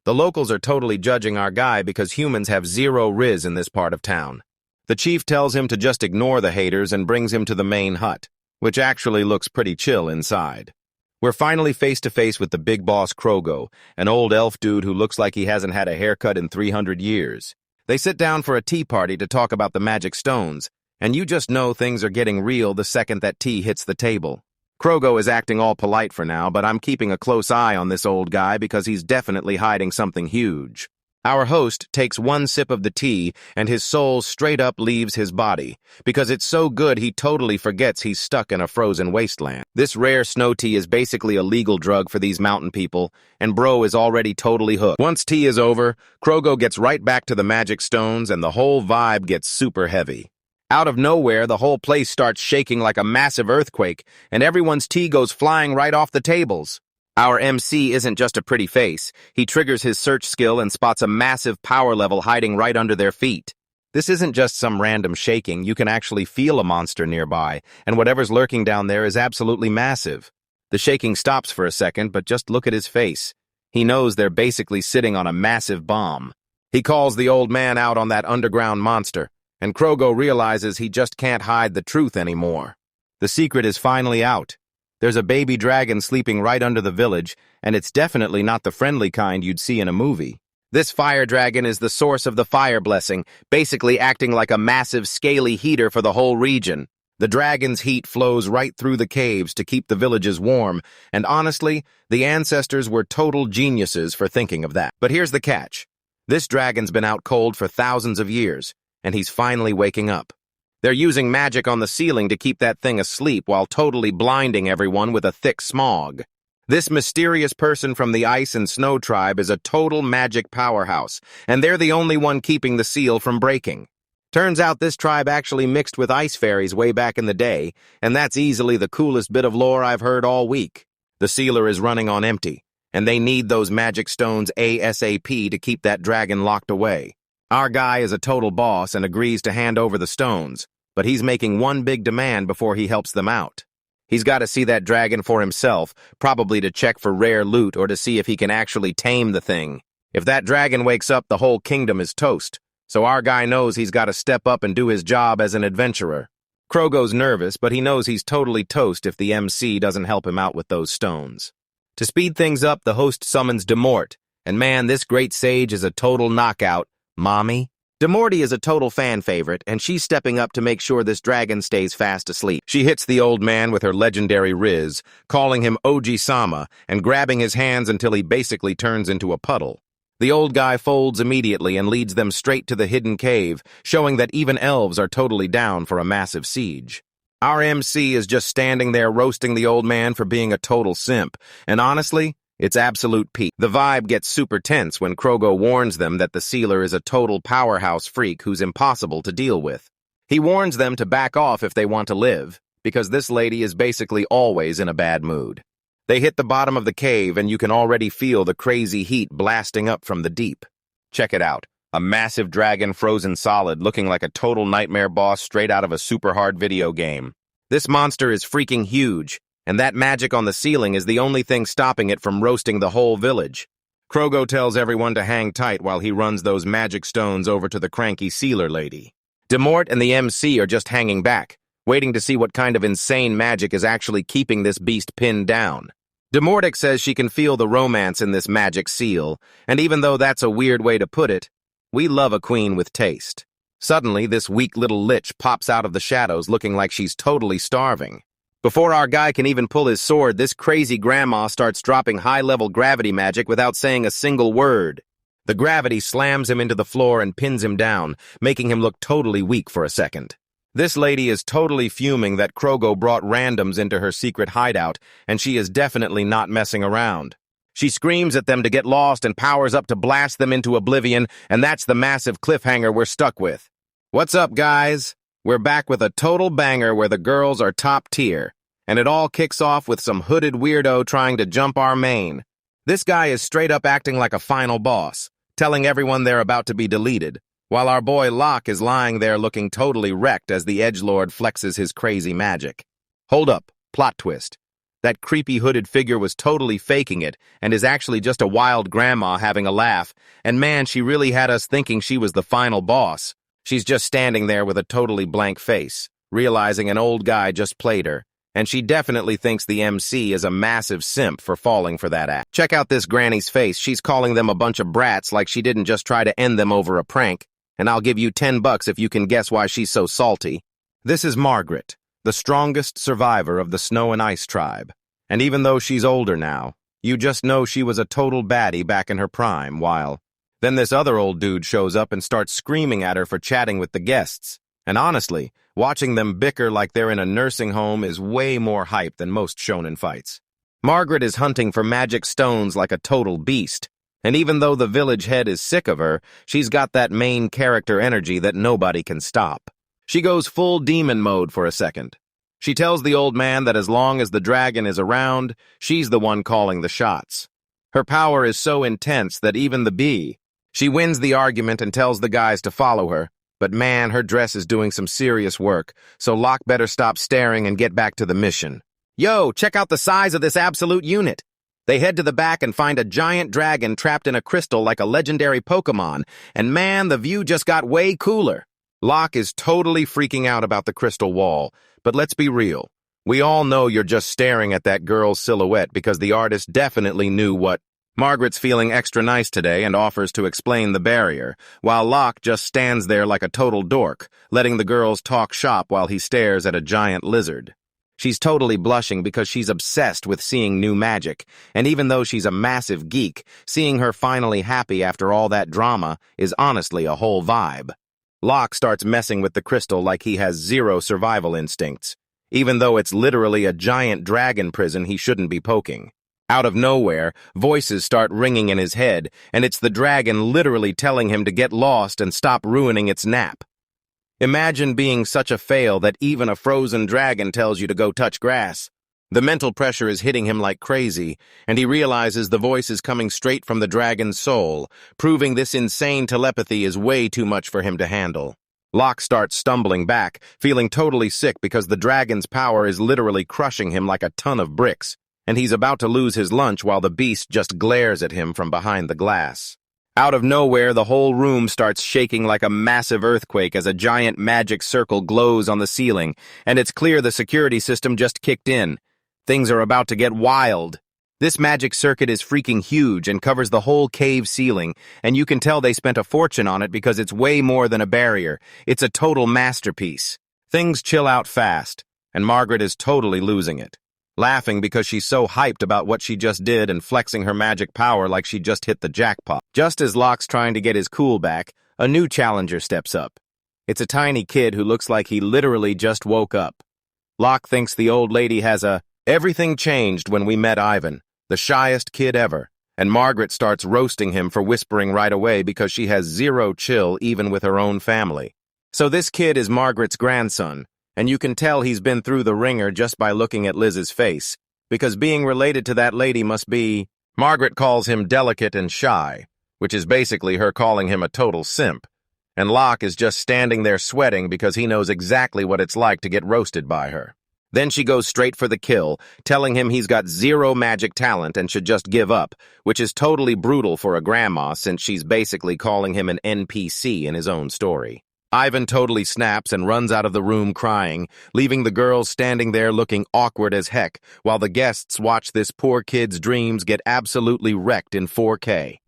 The locals are totally judging our guy because humans have zero riz in this part of town. The chief tells him to just ignore the haters and brings him to the main hut, which actually looks pretty chill inside. We're finally face-to-face with the big boss Krogo, an old elf dude who looks like he hasn't had a haircut in 300 years. They sit down for a tea party to talk about the magic stones, and you just know things are getting real the second that tea hits the table. Krogo is acting all polite for now, but I'm keeping a close eye on this old guy because he's definitely hiding something huge. Our host takes one sip of the tea, and his soul straight up leaves his body, because it's so good he totally forgets he's stuck in a frozen wasteland. This rare snow tea is basically a legal drug for these mountain people, and bro is already totally hooked. Once tea is over, Krogo gets right back to the magic stones, and the whole vibe gets super heavy. Out of nowhere, the whole place starts shaking like a massive earthquake, and everyone's tea goes flying right off the tables. Our MC isn't just a pretty face. He triggers his search skill and spots a massive power level hiding right under their feet. This isn't just some random shaking. You can actually feel a monster nearby, and whatever's lurking down there is absolutely massive. The shaking stops for a second, but just look at his face. He knows they're basically sitting on a massive bomb. He calls the old man out on that underground monster, and Krogo realizes he just can't hide the truth anymore. The secret is finally out. There's a baby dragon sleeping right under the village, and it's definitely not the friendly kind you'd see in a movie. This fire dragon is the source of the fire blessing, basically acting like a massive scaly heater for the whole region. The dragon's heat flows right through the caves to keep the villages warm, and honestly, the ancestors were total geniuses for thinking of that. But here's the catch. This dragon's been out cold for thousands of years, and he's finally waking up. They're using magic on the ceiling to keep that thing asleep while totally blinding everyone with a thick smog. This mysterious person from the Ice and Snow tribe is a total magic powerhouse, and they're the only one keeping the seal from breaking. Turns out this tribe actually mixed with ice fairies way back in the day, and that's easily the coolest bit of lore I've heard all week. The sealer is running on empty, and they need those magic stones ASAP to keep that dragon locked away. Our guy is a total boss and agrees to hand over the stones, but he's making one big demand before he helps them out. He's got to see that dragon for himself, probably to check for rare loot or to see if he can actually tame the thing. If that dragon wakes up, the whole kingdom is toast, so our guy knows he's got to step up and do his job as an adventurer. Krogo's nervous, but he knows he's totally toast if the MC doesn't help him out with those stones. To speed things up, the host summons Demort, and man, this great sage is a total knockout. Mommy? Demorty is a total fan favorite, and she's stepping up to make sure this dragon stays fast asleep. She hits the old man with her legendary riz, calling him Oji-sama and grabbing his hands until he basically turns into a puddle. The old guy folds immediately and leads them straight to the hidden cave, showing that even elves are totally down for a massive siege. Our MC is just standing there roasting the old man for being a total simp, and honestly, it's absolute peak. The vibe gets super tense when Krogo warns them that the sealer is a total powerhouse freak who's impossible to deal with. He warns them to back off if they want to live, because this lady is basically always in a bad mood. They hit the bottom of the cave and you can already feel the crazy heat blasting up from the deep. Check it out. A massive dragon frozen solid looking like a total nightmare boss straight out of a super hard video game. This monster is freaking huge, and that magic on the ceiling is the only thing stopping it from roasting the whole village. Krogo tells everyone to hang tight while he runs those magic stones over to the cranky sealer lady. Demort and the MC are just hanging back, waiting to see what kind of insane magic is actually keeping this beast pinned down. Demortic says she can feel the romance in this magic seal, and even though that's a weird way to put it, we love a queen with taste. Suddenly, this weak little lich pops out of the shadows looking like she's totally starving. Before our guy can even pull his sword, this crazy grandma starts dropping high-level gravity magic without saying a single word. The gravity slams him into the floor and pins him down, making him look totally weak for a second. This lady is totally fuming that Krogo brought randoms into her secret hideout, and she is definitely not messing around. She screams at them to get lost and powers up to blast them into oblivion, and that's the massive cliffhanger we're stuck with. What's up, guys? We're back with a total banger where the girls are top tier, and it all kicks off with some hooded weirdo trying to jump our main. This guy is straight up acting like a final boss, telling everyone they're about to be deleted, while our boy Locke is lying there looking totally wrecked as the edgelord flexes his crazy magic. Hold up, plot twist. That creepy hooded figure was totally faking it and is actually just a wild grandma having a laugh, and man, she really had us thinking she was the final boss. She's just standing there with a totally blank face, realizing an old guy just played her, and she definitely thinks the MC is a massive simp for falling for that act. Check out this granny's face. She's calling them a bunch of brats like she didn't just try to end them over a prank, and I'll give you $10 if you can guess why she's so salty. This is Margaret, the strongest survivor of the Snow and Ice tribe, and even though she's older now, you just know she was a total baddie back in her prime, while then this other old dude shows up and starts screaming at her for chatting with the guests. And honestly, watching them bicker like they're in a nursing home is way more hype than most shonen fights. Margaret is hunting for magic stones like a total beast, and even though the village head is sick of her, she's got that main character energy that nobody can stop. She goes full demon mode for a second. She tells the old man that as long as the dragon is around, she's the one calling the shots. Her power is so intense that even the bee. She wins the argument and tells the guys to follow her, but man, her dress is doing some serious work, so Locke better stop staring and get back to the mission. Yo, check out the size of this absolute unit. They head to the back and find a giant dragon trapped in a crystal like a legendary Pokemon, and man, the view just got way cooler. Locke is totally freaking out about the crystal wall, but let's be real. We all know you're just staring at that girl's silhouette because the artist definitely knew what. Margaret's feeling extra nice today and offers to explain the barrier, while Locke just stands there like a total dork, letting the girls talk shop while he stares at a giant lizard. She's totally blushing because she's obsessed with seeing new magic, and even though she's a massive geek, seeing her finally happy after all that drama is honestly a whole vibe. Locke starts messing with the crystal like he has zero survival instincts, even though it's literally a giant dragon prison he shouldn't be poking. Out of nowhere, voices start ringing in his head, and it's the dragon literally telling him to get lost and stop ruining its nap. Imagine being such a fail that even a frozen dragon tells you to go touch grass. The mental pressure is hitting him like crazy, and he realizes the voice is coming straight from the dragon's soul, proving this insane telepathy is way too much for him to handle. Locke starts stumbling back, feeling totally sick because the dragon's power is literally crushing him like a ton of bricks, and he's about to lose his lunch while the beast just glares at him from behind the glass. Out of nowhere, the whole room starts shaking like a massive earthquake as a giant magic circle glows on the ceiling, and it's clear the security system just kicked in. Things are about to get wild. This magic circuit is freaking huge and covers the whole cave ceiling, and you can tell they spent a fortune on it because it's way more than a barrier. It's a total masterpiece. Things chill out fast, and Margaret is totally losing it, laughing because she's so hyped about what she just did and flexing her magic power like she just hit the jackpot. Just as Locke's trying to get his cool back, a new challenger steps up. It's a tiny kid who looks like he literally just woke up. Locke thinks the old lady has a "everything changed when we met Ivan, the shyest kid ever," and Margaret starts roasting him for whispering right away because she has zero chill even with her own family. So this kid is Margaret's grandson, and you can tell he's been through the ringer just by looking at Liz's face, because being related to that lady must be. Margaret calls him delicate and shy, which is basically her calling him a total simp, and Locke is just standing there sweating because he knows exactly what it's like to get roasted by her. Then she goes straight for the kill, telling him he's got zero magic talent and should just give up, which is totally brutal for a grandma since she's basically calling him an NPC in his own story. Ivan totally snaps and runs out of the room crying, leaving the girls standing there looking awkward as heck, while the guests watch this poor kid's dreams get absolutely wrecked in 4K.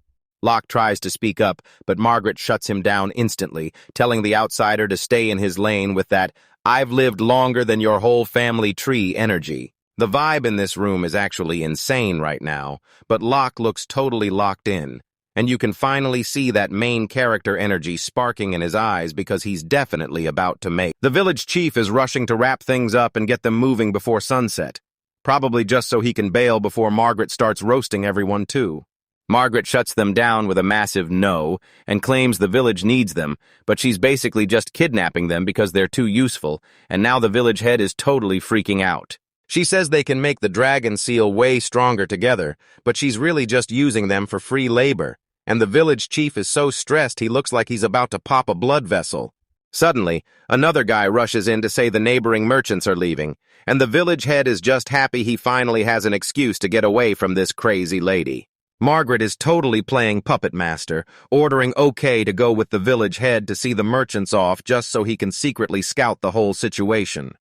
Locke tries to speak up, but Margaret shuts him down instantly, telling the outsider to stay in his lane with that "I've lived longer than your whole family tree" energy. The vibe in this room is actually insane right now, but Locke looks totally locked in, and you can finally see that main character energy sparking in his eyes because he's definitely about to make. The village chief is rushing to wrap things up and get them moving before sunset, probably just so he can bail before Margaret starts roasting everyone too. Margaret shuts them down with a massive no and claims the village needs them, but she's basically just kidnapping them because they're too useful, and now the village head is totally freaking out. She says they can make the dragon seal way stronger together, but she's really just using them for free labor, and the village chief is so stressed he looks like he's about to pop a blood vessel. Suddenly, another guy rushes in to say the neighboring merchants are leaving, and the village head is just happy he finally has an excuse to get away from this crazy lady. Margaret is totally playing puppet master, ordering OK to go with the village head to see the merchants off just so he can secretly scout the whole situation.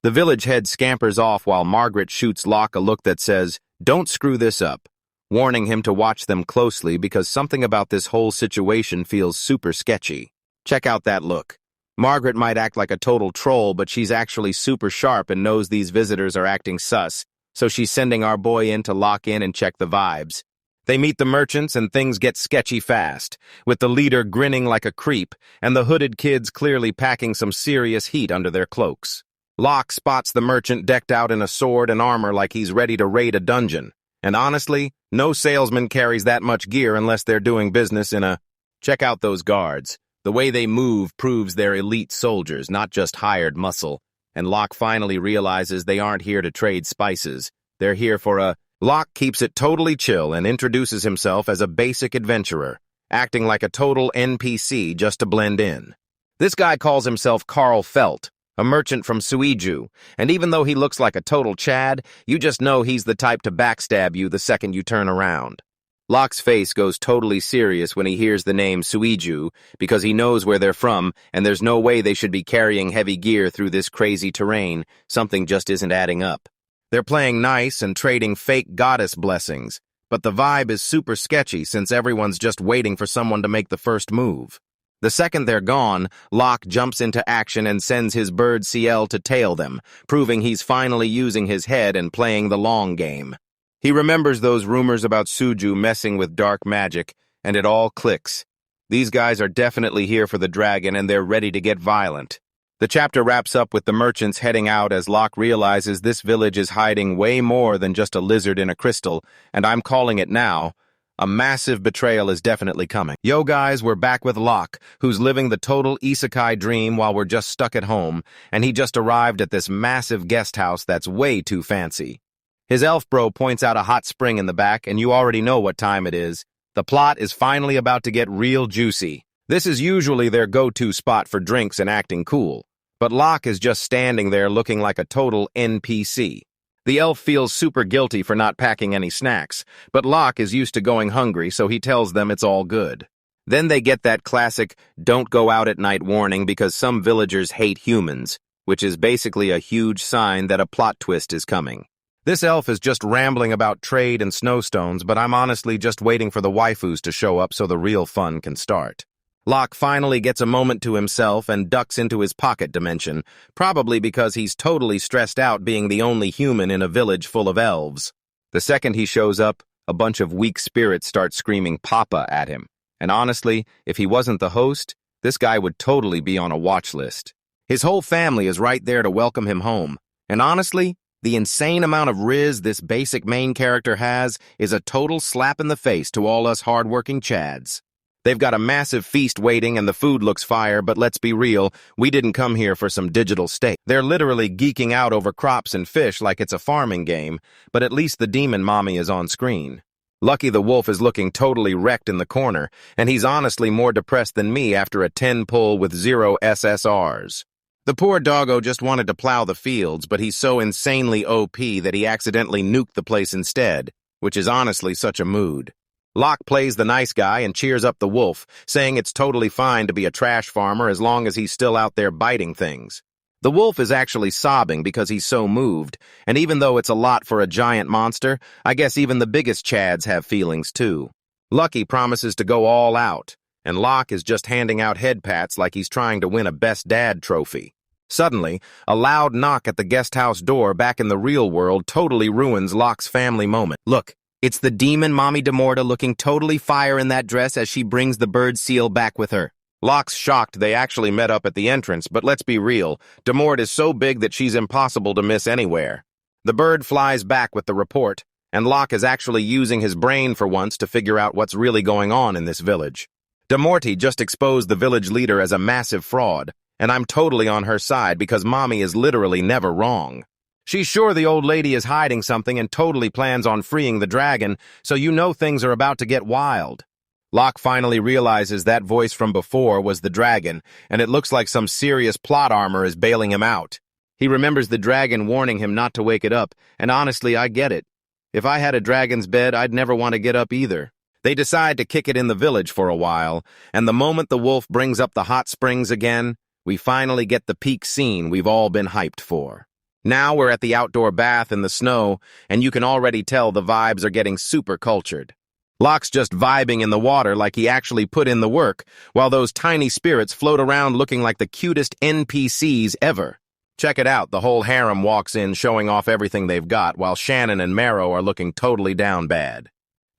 The village head scampers off while Margaret shoots Locke a look that says, "Don't screw this up," warning him to watch them closely because something about this whole situation feels super sketchy. Check out that look. Margaret might act like a total troll, but she's actually super sharp and knows these visitors are acting sus, so she's sending our boy in to lock in and check the vibes. They meet the merchants and things get sketchy fast, with the leader grinning like a creep and the hooded kids clearly packing some serious heat under their cloaks. Locke spots the merchant decked out in a sword and armor like he's ready to raid a dungeon. And honestly, no salesman carries that much gear unless they're doing business in a... Check out those guards. The way they move proves they're elite soldiers, not just hired muscle. And Locke finally realizes they aren't here to trade spices. They're here for a... Locke keeps it totally chill and introduces himself as a basic adventurer, acting like a total NPC just to blend in. This guy calls himself Carl Felt, a merchant from Suju, and even though he looks like a total Chad, you just know he's the type to backstab you the second you turn around. Locke's face goes totally serious when he hears the name Suju because he knows where they're from and there's no way they should be carrying heavy gear through this crazy terrain. Something just isn't adding up. They're playing nice and trading fake goddess blessings, but the vibe is super sketchy since everyone's just waiting for someone to make the first move. The second they're gone, Locke jumps into action and sends his bird CL to tail them, proving he's finally using his head and playing the long game. He remembers those rumors about Suju messing with dark magic, and it all clicks. These guys are definitely here for the dragon and they're ready to get violent. The chapter wraps up with the merchants heading out as Locke realizes this village is hiding way more than just a lizard in a crystal, and I'm calling it now. A massive betrayal is definitely coming. Yo guys, we're back with Locke, who's living the total isekai dream while we're just stuck at home, and he just arrived at this massive guest house that's way too fancy. His elf bro points out a hot spring in the back, and you already know what time it is. The plot is finally about to get real juicy. This is usually their go-to spot for drinks and acting cool. But Locke is just standing there looking like a total NPC. The elf feels super guilty for not packing any snacks, but Locke is used to going hungry, so he tells them it's all good. Then they get that classic "don't go out at night" warning because some villagers hate humans, which is basically a huge sign that a plot twist is coming. This elf is just rambling about trade and snowstones, but I'm honestly just waiting for the waifus to show up so the real fun can start. Locke finally gets a moment to himself and ducks into his pocket dimension, probably because he's totally stressed out being the only human in a village full of elves. The second he shows up, a bunch of weak spirits start screaming "Papa" at him. And honestly, if he wasn't the host, this guy would totally be on a watch list. His whole family is right there to welcome him home. And honestly, the insane amount of riz this basic main character has is a total slap in the face to all us hardworking Chads. They've got a massive feast waiting and the food looks fire, but let's be real, we didn't come here for some digital steak. They're literally geeking out over crops and fish like it's a farming game, but at least the demon mommy is on screen. Lucky the wolf is looking totally wrecked in the corner, and he's honestly more depressed than me after a 10 pull with 0 SSRs. The poor doggo just wanted to plow the fields, but he's so insanely OP that he accidentally nuked the place instead, which is honestly such a mood. Locke plays the nice guy and cheers up the wolf, saying it's totally fine to be a trash farmer as long as he's still out there biting things. The wolf is actually sobbing because he's so moved, and even though it's a lot for a giant monster, I guess even the biggest Chads have feelings too. Lucky promises to go all out, and Locke is just handing out head pats like he's trying to win a Best Dad trophy. Suddenly, a loud knock at the guest house door back in the real world totally ruins Locke's family moment. Look, It's the demon Mommy Demorta looking totally fire in that dress as she brings the bird seal back with her. Locke's shocked they actually met up at the entrance, but let's be real, Demort is so big that she's impossible to miss anywhere. The bird flies back with the report, and Locke is actually using his brain for once to figure out what's really going on in this village. Demorti just exposed the village leader as a massive fraud, and I'm totally on her side because Mommy is literally never wrong. She's sure the old lady is hiding something and totally plans on freeing the dragon, so you know things are about to get wild. Locke finally realizes that voice from before was the dragon, and it looks like some serious plot armor is bailing him out. He remembers the dragon warning him not to wake it up, and honestly, I get it. If I had a dragon's bed, I'd never want to get up either. They decide to kick it in the village for a while, and the moment the wolf brings up the hot springs again, we finally get the peak scene we've all been hyped for. Now we're at the outdoor bath in the snow, and you can already tell the vibes are getting super cultured. Locke's just vibing in the water like he actually put in the work, while those tiny spirits float around looking like the cutest NPCs ever. Check it out, the whole harem walks in showing off everything they've got, while Shannon and Marrow are looking totally down bad.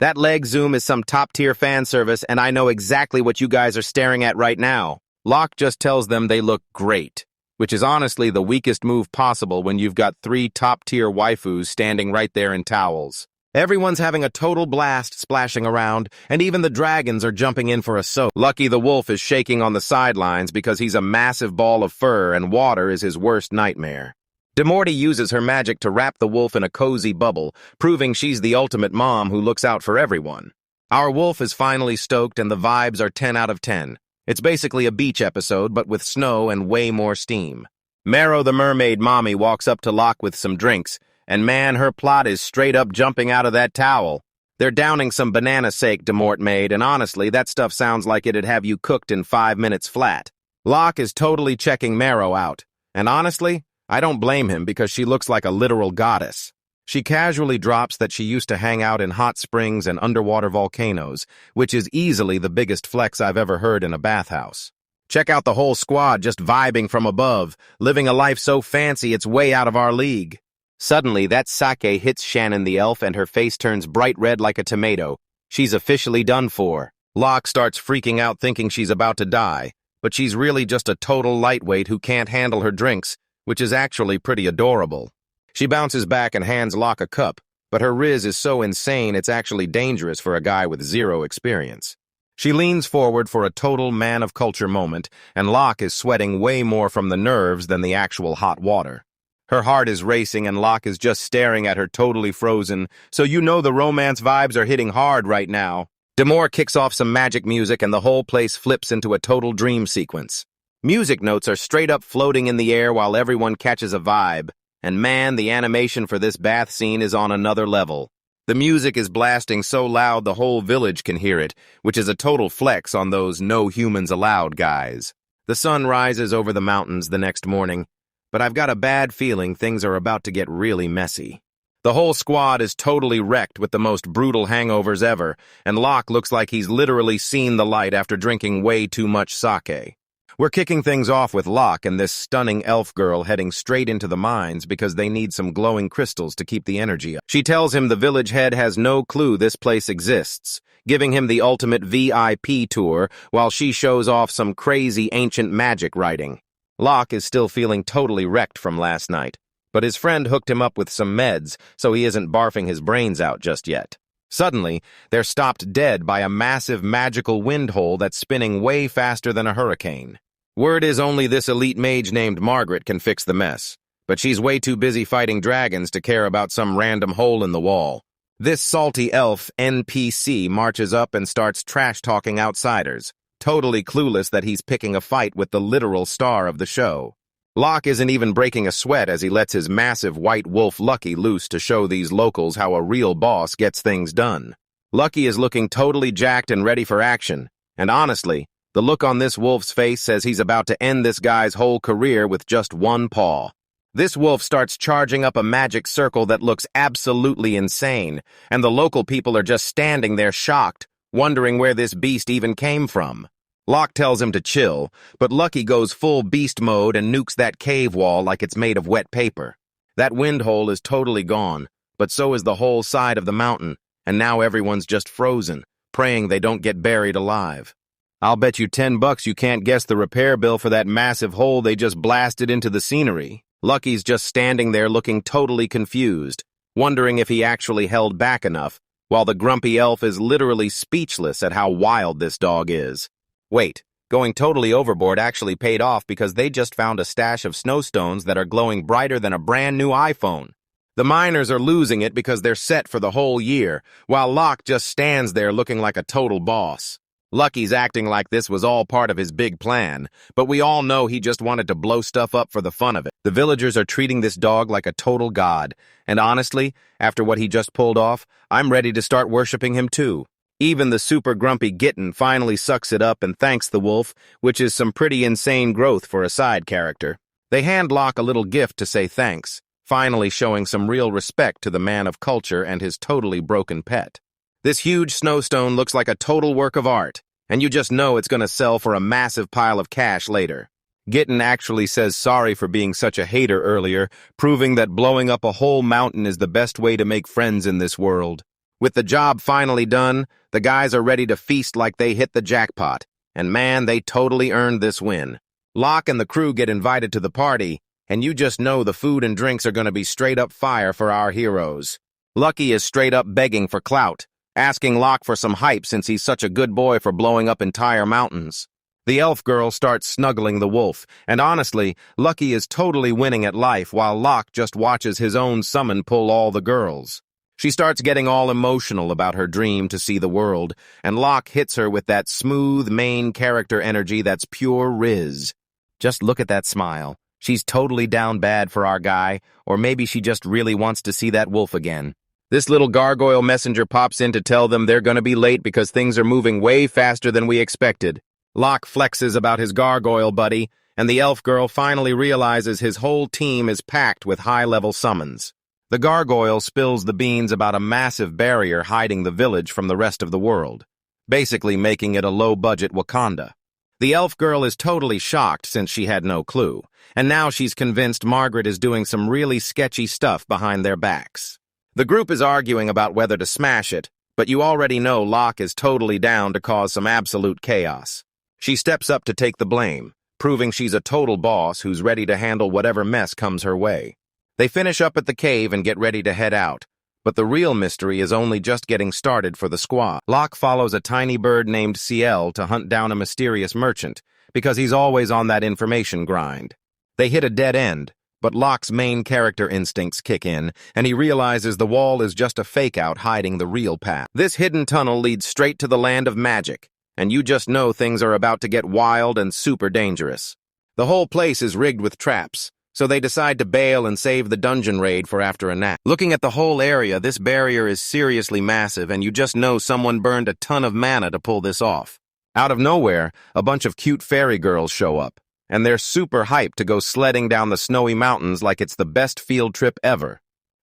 That leg zoom is some top-tier fan service, and I know exactly what you guys are staring at right now. Locke just tells them they look great, which is honestly the weakest move possible when you've got 3 top-tier waifus standing right there in towels. Everyone's having a total blast splashing around, and even the dragons are jumping in for a soak. Lucky the wolf is shaking on the sidelines because he's a massive ball of fur and water is his worst nightmare. Demorti uses her magic to wrap the wolf in a cozy bubble, proving she's the ultimate mom who looks out for everyone. Our wolf is finally stoked and the vibes are 10 out of 10. It's basically a beach episode, but with snow and way more steam. Marrow the mermaid mommy walks up to Locke with some drinks, and man, her plot is straight up jumping out of that towel. They're downing some banana sake Demort made, and honestly, that stuff sounds like it'd have you cooked in 5 minutes flat. Locke is totally checking Marrow out, and honestly, I don't blame him because she looks like a literal goddess. She casually drops that she used to hang out in hot springs and underwater volcanoes, which is easily the biggest flex I've ever heard in a bathhouse. Check out the whole squad just vibing from above, living a life so fancy it's way out of our league. Suddenly, that sake hits Shannon the elf and her face turns bright red like a tomato. She's officially done for. Locke starts freaking out thinking she's about to die, but she's really just a total lightweight who can't handle her drinks, which is actually pretty adorable. She bounces back and hands Locke a cup, but her riz is so insane it's actually dangerous for a guy with 0 experience. She leans forward for a total man of culture moment, and Locke is sweating way more from the nerves than the actual hot water. Her heart is racing and Locke is just staring at her totally frozen, so you know the romance vibes are hitting hard right now. Demore kicks off some magic music and the whole place flips into a total dream sequence. Music notes are straight up floating in the air while everyone catches a vibe, and man, the animation for this bath scene is on another level. The music is blasting so loud the whole village can hear it, which is a total flex on those no humans allowed guys. The sun rises over the mountains the next morning, but I've got a bad feeling things are about to get really messy. The whole squad is totally wrecked with the most brutal hangovers ever, and Locke looks like he's literally seen the light after drinking way too much sake. We're kicking things off with Locke and this stunning elf girl heading straight into the mines because they need some glowing crystals to keep the energy up. She tells him the village head has no clue this place exists, giving him the ultimate VIP tour while she shows off some crazy ancient magic writing. Locke is still feeling totally wrecked from last night, but his friend hooked him up with some meds so he isn't barfing his brains out just yet. Suddenly, they're stopped dead by a massive magical wind hole that's spinning way faster than a hurricane. Word is only this elite mage named Margaret can fix the mess, but she's way too busy fighting dragons to care about some random hole in the wall. This salty elf NPC marches up and starts trash-talking outsiders, totally clueless that he's picking a fight with the literal star of the show. Locke isn't even breaking a sweat as he lets his massive white wolf Lucky loose to show these locals how a real boss gets things done. Lucky is looking totally jacked and ready for action, and honestly, the look on this wolf's face says he's about to end this guy's whole career with just one paw. This wolf starts charging up a magic circle that looks absolutely insane, and the local people are just standing there shocked, wondering where this beast even came from. Locke tells him to chill, but Lucky goes full beast mode and nukes that cave wall like it's made of wet paper. That wind hole is totally gone, but so is the whole side of the mountain, and now everyone's just frozen, praying they don't get buried alive. I'll bet you $10 you can't guess the repair bill for that massive hole they just blasted into the scenery. Lucky's just standing there looking totally confused, wondering if he actually held back enough, while the grumpy elf is literally speechless at how wild this dog is. Wait, going totally overboard actually paid off because they just found a stash of snowstones that are glowing brighter than a brand new iPhone. The miners are losing it because they're set for the whole year, while Locke just stands there looking like a total boss. Lucky's acting like this was all part of his big plan, but we all know he just wanted to blow stuff up for the fun of it. The villagers are treating this dog like a total god, and honestly, after what he just pulled off, I'm ready to start worshipping him too. Even the super grumpy Gitten finally sucks it up and thanks the wolf, which is some pretty insane growth for a side character. They hand Locke a little gift to say thanks, finally showing some real respect to the man of culture and his totally broken pet. This huge snowstone looks like a total work of art, and you just know it's going to sell for a massive pile of cash later. Gitten actually says sorry for being such a hater earlier, proving that blowing up a whole mountain is the best way to make friends in this world. With the job finally done, the guys are ready to feast like they hit the jackpot, and man, they totally earned this win. Locke and the crew get invited to the party, and you just know the food and drinks are going to be straight up fire for our heroes. Lucky is straight up begging for clout, asking Locke for some hype since he's such a good boy for blowing up entire mountains. The elf girl starts snuggling the wolf, and honestly, Lucky is totally winning at life while Locke just watches his own summon pull all the girls. She starts getting all emotional about her dream to see the world, and Locke hits her with that smooth main character energy that's pure riz. Just look at that smile. She's totally down bad for our guy, or maybe she just really wants to see that wolf again. This little gargoyle messenger pops in to tell them they're going to be late because things are moving way faster than we expected. Locke flexes about his gargoyle buddy, and the elf girl finally realizes his whole team is packed with high-level summons. The gargoyle spills the beans about a massive barrier hiding the village from the rest of the world, basically making it a low-budget Wakanda. The elf girl is totally shocked since she had no clue, and now she's convinced Margaret is doing some really sketchy stuff behind their backs. The group is arguing about whether to smash it, but you already know Locke is totally down to cause some absolute chaos. She steps up to take the blame, proving she's a total boss who's ready to handle whatever mess comes her way. They finish up at the cave and get ready to head out, but the real mystery is only just getting started for the squad. Locke follows a tiny bird named Ciel to hunt down a mysterious merchant, because he's always on that information grind. They hit a dead end, but Locke's main character instincts kick in, and he realizes the wall is just a fake-out hiding the real path. This hidden tunnel leads straight to the land of magic, and you just know things are about to get wild and super dangerous. The whole place is rigged with traps, so they decide to bail and save the dungeon raid for after a nap. Looking at the whole area, this barrier is seriously massive, and you just know someone burned a ton of mana to pull this off. Out of nowhere, a bunch of cute fairy girls show up, and they're super hyped to go sledding down the snowy mountains like it's the best field trip ever.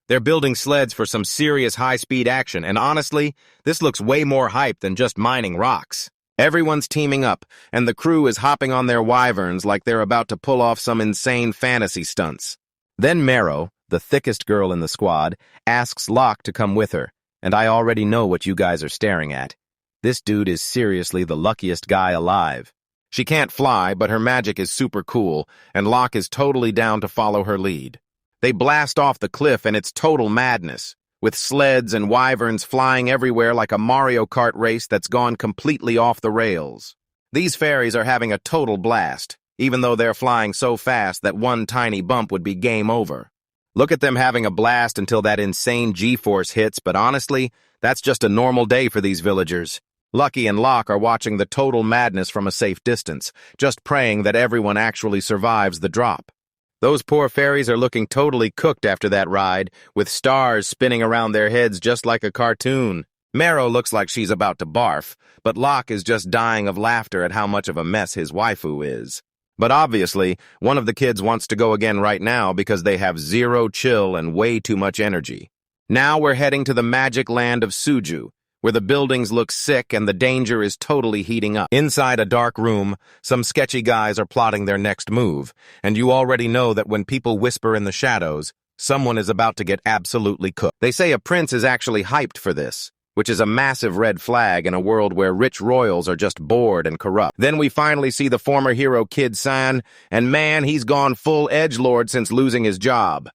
They're building sleds for some serious high-speed action, and honestly, this looks way more hype than just mining rocks. Everyone's teaming up, and the crew is hopping on their wyverns like they're about to pull off some insane fantasy stunts. Then Mero, the thickest girl in the squad, asks Locke to come with her, and I already know what you guys are staring at. This dude is seriously the luckiest guy alive. She can't fly, but her magic is super cool, and Locke is totally down to follow her lead. They blast off the cliff, and it's total madness, with sleds and wyverns flying everywhere like a Mario Kart race that's gone completely off the rails. These fairies are having a total blast, even though they're flying so fast that one tiny bump would be game over. Look at them having a blast until that insane G-force hits, but honestly, that's just a normal day for these villagers. Lucky and Locke are watching the total madness from a safe distance, just praying that everyone actually survives the drop. Those poor fairies are looking totally cooked after that ride, with stars spinning around their heads just like a cartoon. Mero looks like she's about to barf, but Locke is just dying of laughter at how much of a mess his waifu is. But obviously, one of the kids wants to go again right now because they have zero chill and way too much energy. Now we're heading to the magic land of Suju, where the buildings look sick and the danger is totally heating up. Inside a dark room, some sketchy guys are plotting their next move, and you already know that when people whisper in the shadows, someone is about to get absolutely cooked. They say a prince is actually hyped for this, which is a massive red flag in a world where rich royals are just bored and corrupt. Then we finally see the former hero Kid-san, and man, he's gone full edgelord since losing his job.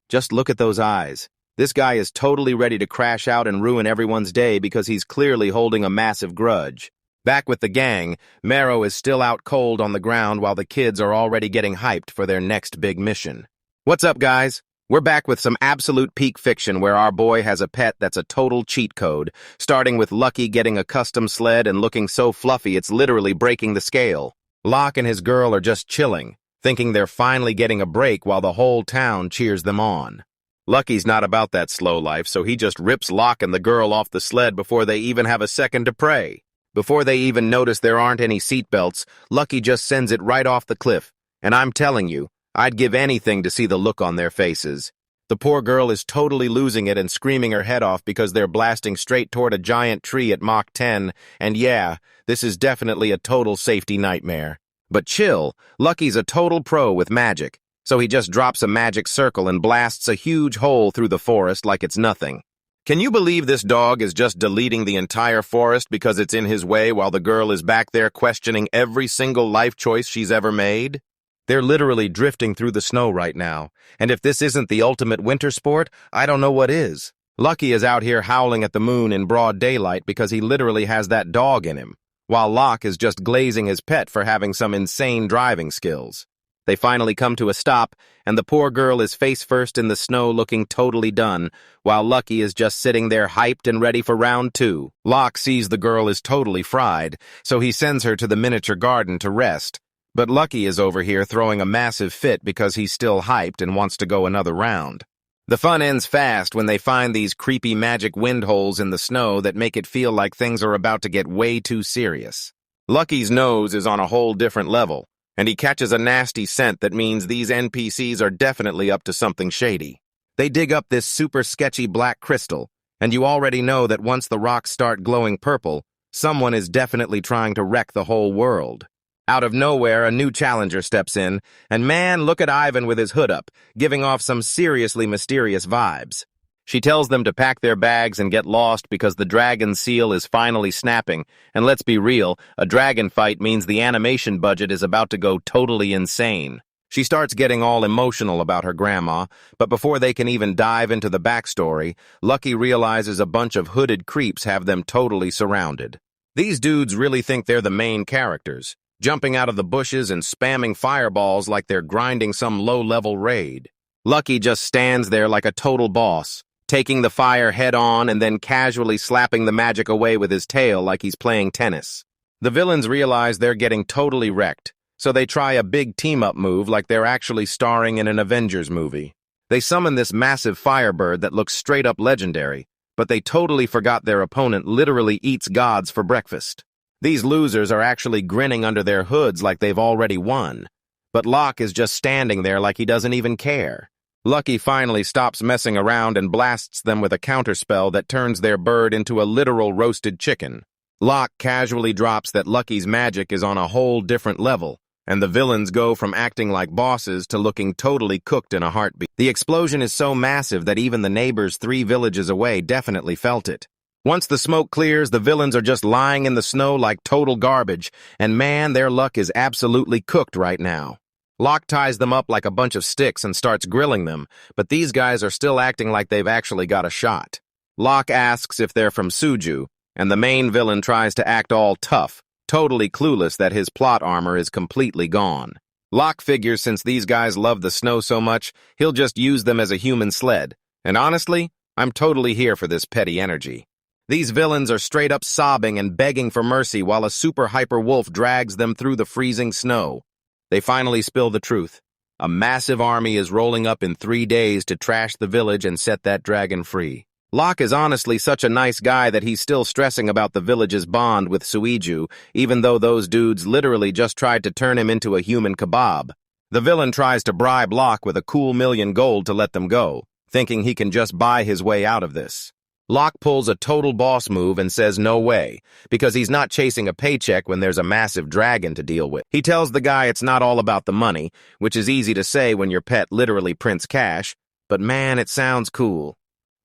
Just look at those eyes. This guy is totally ready to crash out and ruin everyone's day because he's clearly holding a massive grudge. Back with the gang, Mero is still out cold on the ground while the kids are already getting hyped for their next big mission. What's up, guys? We're back with some absolute peak fiction where our boy has a pet that's a total cheat code, starting with Lucky getting a custom sled and looking so fluffy it's literally breaking the scale. Locke and his girl are just chilling, thinking they're finally getting a break while the whole town cheers them on. Lucky's not about that slow life, so he just rips Locke and the girl off the sled before they even have a second to pray. Before they even notice there aren't any seatbelts, Lucky just sends it right off the cliff, and I'm telling you, I'd give anything to see the look on their faces. The poor girl is totally losing it and screaming her head off because they're blasting straight toward a giant tree at Mach 10, and yeah, this is definitely a total safety nightmare. But chill, Lucky's a total pro with magic, so he just drops a magic circle and blasts a huge hole through the forest like it's nothing. Can you believe this dog is just deleting the entire forest because it's in his way while the girl is back there questioning every single life choice she's ever made? They're literally drifting through the snow right now, and if this isn't the ultimate winter sport, I don't know what is. Lucky is out here howling at the moon in broad daylight because he literally has that dog in him, while Locke is just glazing his pet for having some insane driving skills. They finally come to a stop, and the poor girl is face first in the snow looking totally done, while Lucky is just sitting there hyped and ready for round 2. Locke sees the girl is totally fried, so he sends her to the miniature garden to rest. But Lucky is over here throwing a massive fit because he's still hyped and wants to go another round. The fun ends fast when they find these creepy magic wind holes in the snow that make it feel like things are about to get way too serious. Lucky's nose is on a whole different level, and he catches a nasty scent that means these NPCs are definitely up to something shady. They dig up this super sketchy black crystal, and you already know that once the rocks start glowing purple, someone is definitely trying to wreck the whole world. Out of nowhere, a new challenger steps in, and man, look at Ivan with his hood up, giving off some seriously mysterious vibes. She tells them to pack their bags and get lost because the dragon seal is finally snapping, and let's be real, a dragon fight means the animation budget is about to go totally insane. She starts getting all emotional about her grandma, but before they can even dive into the backstory, Lucky realizes a bunch of hooded creeps have them totally surrounded. These dudes really think they're the main characters, jumping out of the bushes and spamming fireballs like they're grinding some low-level raid. Lucky just stands there like a total boss, taking the fire head-on and then casually slapping the magic away with his tail like he's playing tennis. The villains realize they're getting totally wrecked, so they try a big team-up move like they're actually starring in an Avengers movie. They summon this massive firebird that looks straight-up legendary, but they totally forgot their opponent literally eats gods for breakfast. These losers are actually grinning under their hoods like they've already won. But Locke is just standing there like he doesn't even care. Lucky finally stops messing around and blasts them with a counterspell that turns their bird into a literal roasted chicken. Locke casually drops that Lucky's magic is on a whole different level, and the villains go from acting like bosses to looking totally cooked in a heartbeat. The explosion is so massive that even the neighbors 3 villages away definitely felt it. Once the smoke clears, the villains are just lying in the snow like total garbage, and man, their luck is absolutely cooked right now. Locke ties them up like a bunch of sticks and starts grilling them, but these guys are still acting like they've actually got a shot. Locke asks if they're from Suju, and the main villain tries to act all tough, totally clueless that his plot armor is completely gone. Locke figures since these guys love the snow so much, he'll just use them as a human sled, and honestly, I'm totally here for this petty energy. These villains are straight up sobbing and begging for mercy while a super hyper wolf drags them through the freezing snow. They finally spill the truth. A massive army is rolling up in 3 days to trash the village and set that dragon free. Locke is honestly such a nice guy that he's still stressing about the village's bond with Suju, even though those dudes literally just tried to turn him into a human kebab. The villain tries to bribe Locke with a cool million gold to let them go, thinking he can just buy his way out of this. Locke pulls a total boss move and says no way, because he's not chasing a paycheck when there's a massive dragon to deal with. He tells the guy it's not all about the money, which is easy to say when your pet literally prints cash, but man, it sounds cool.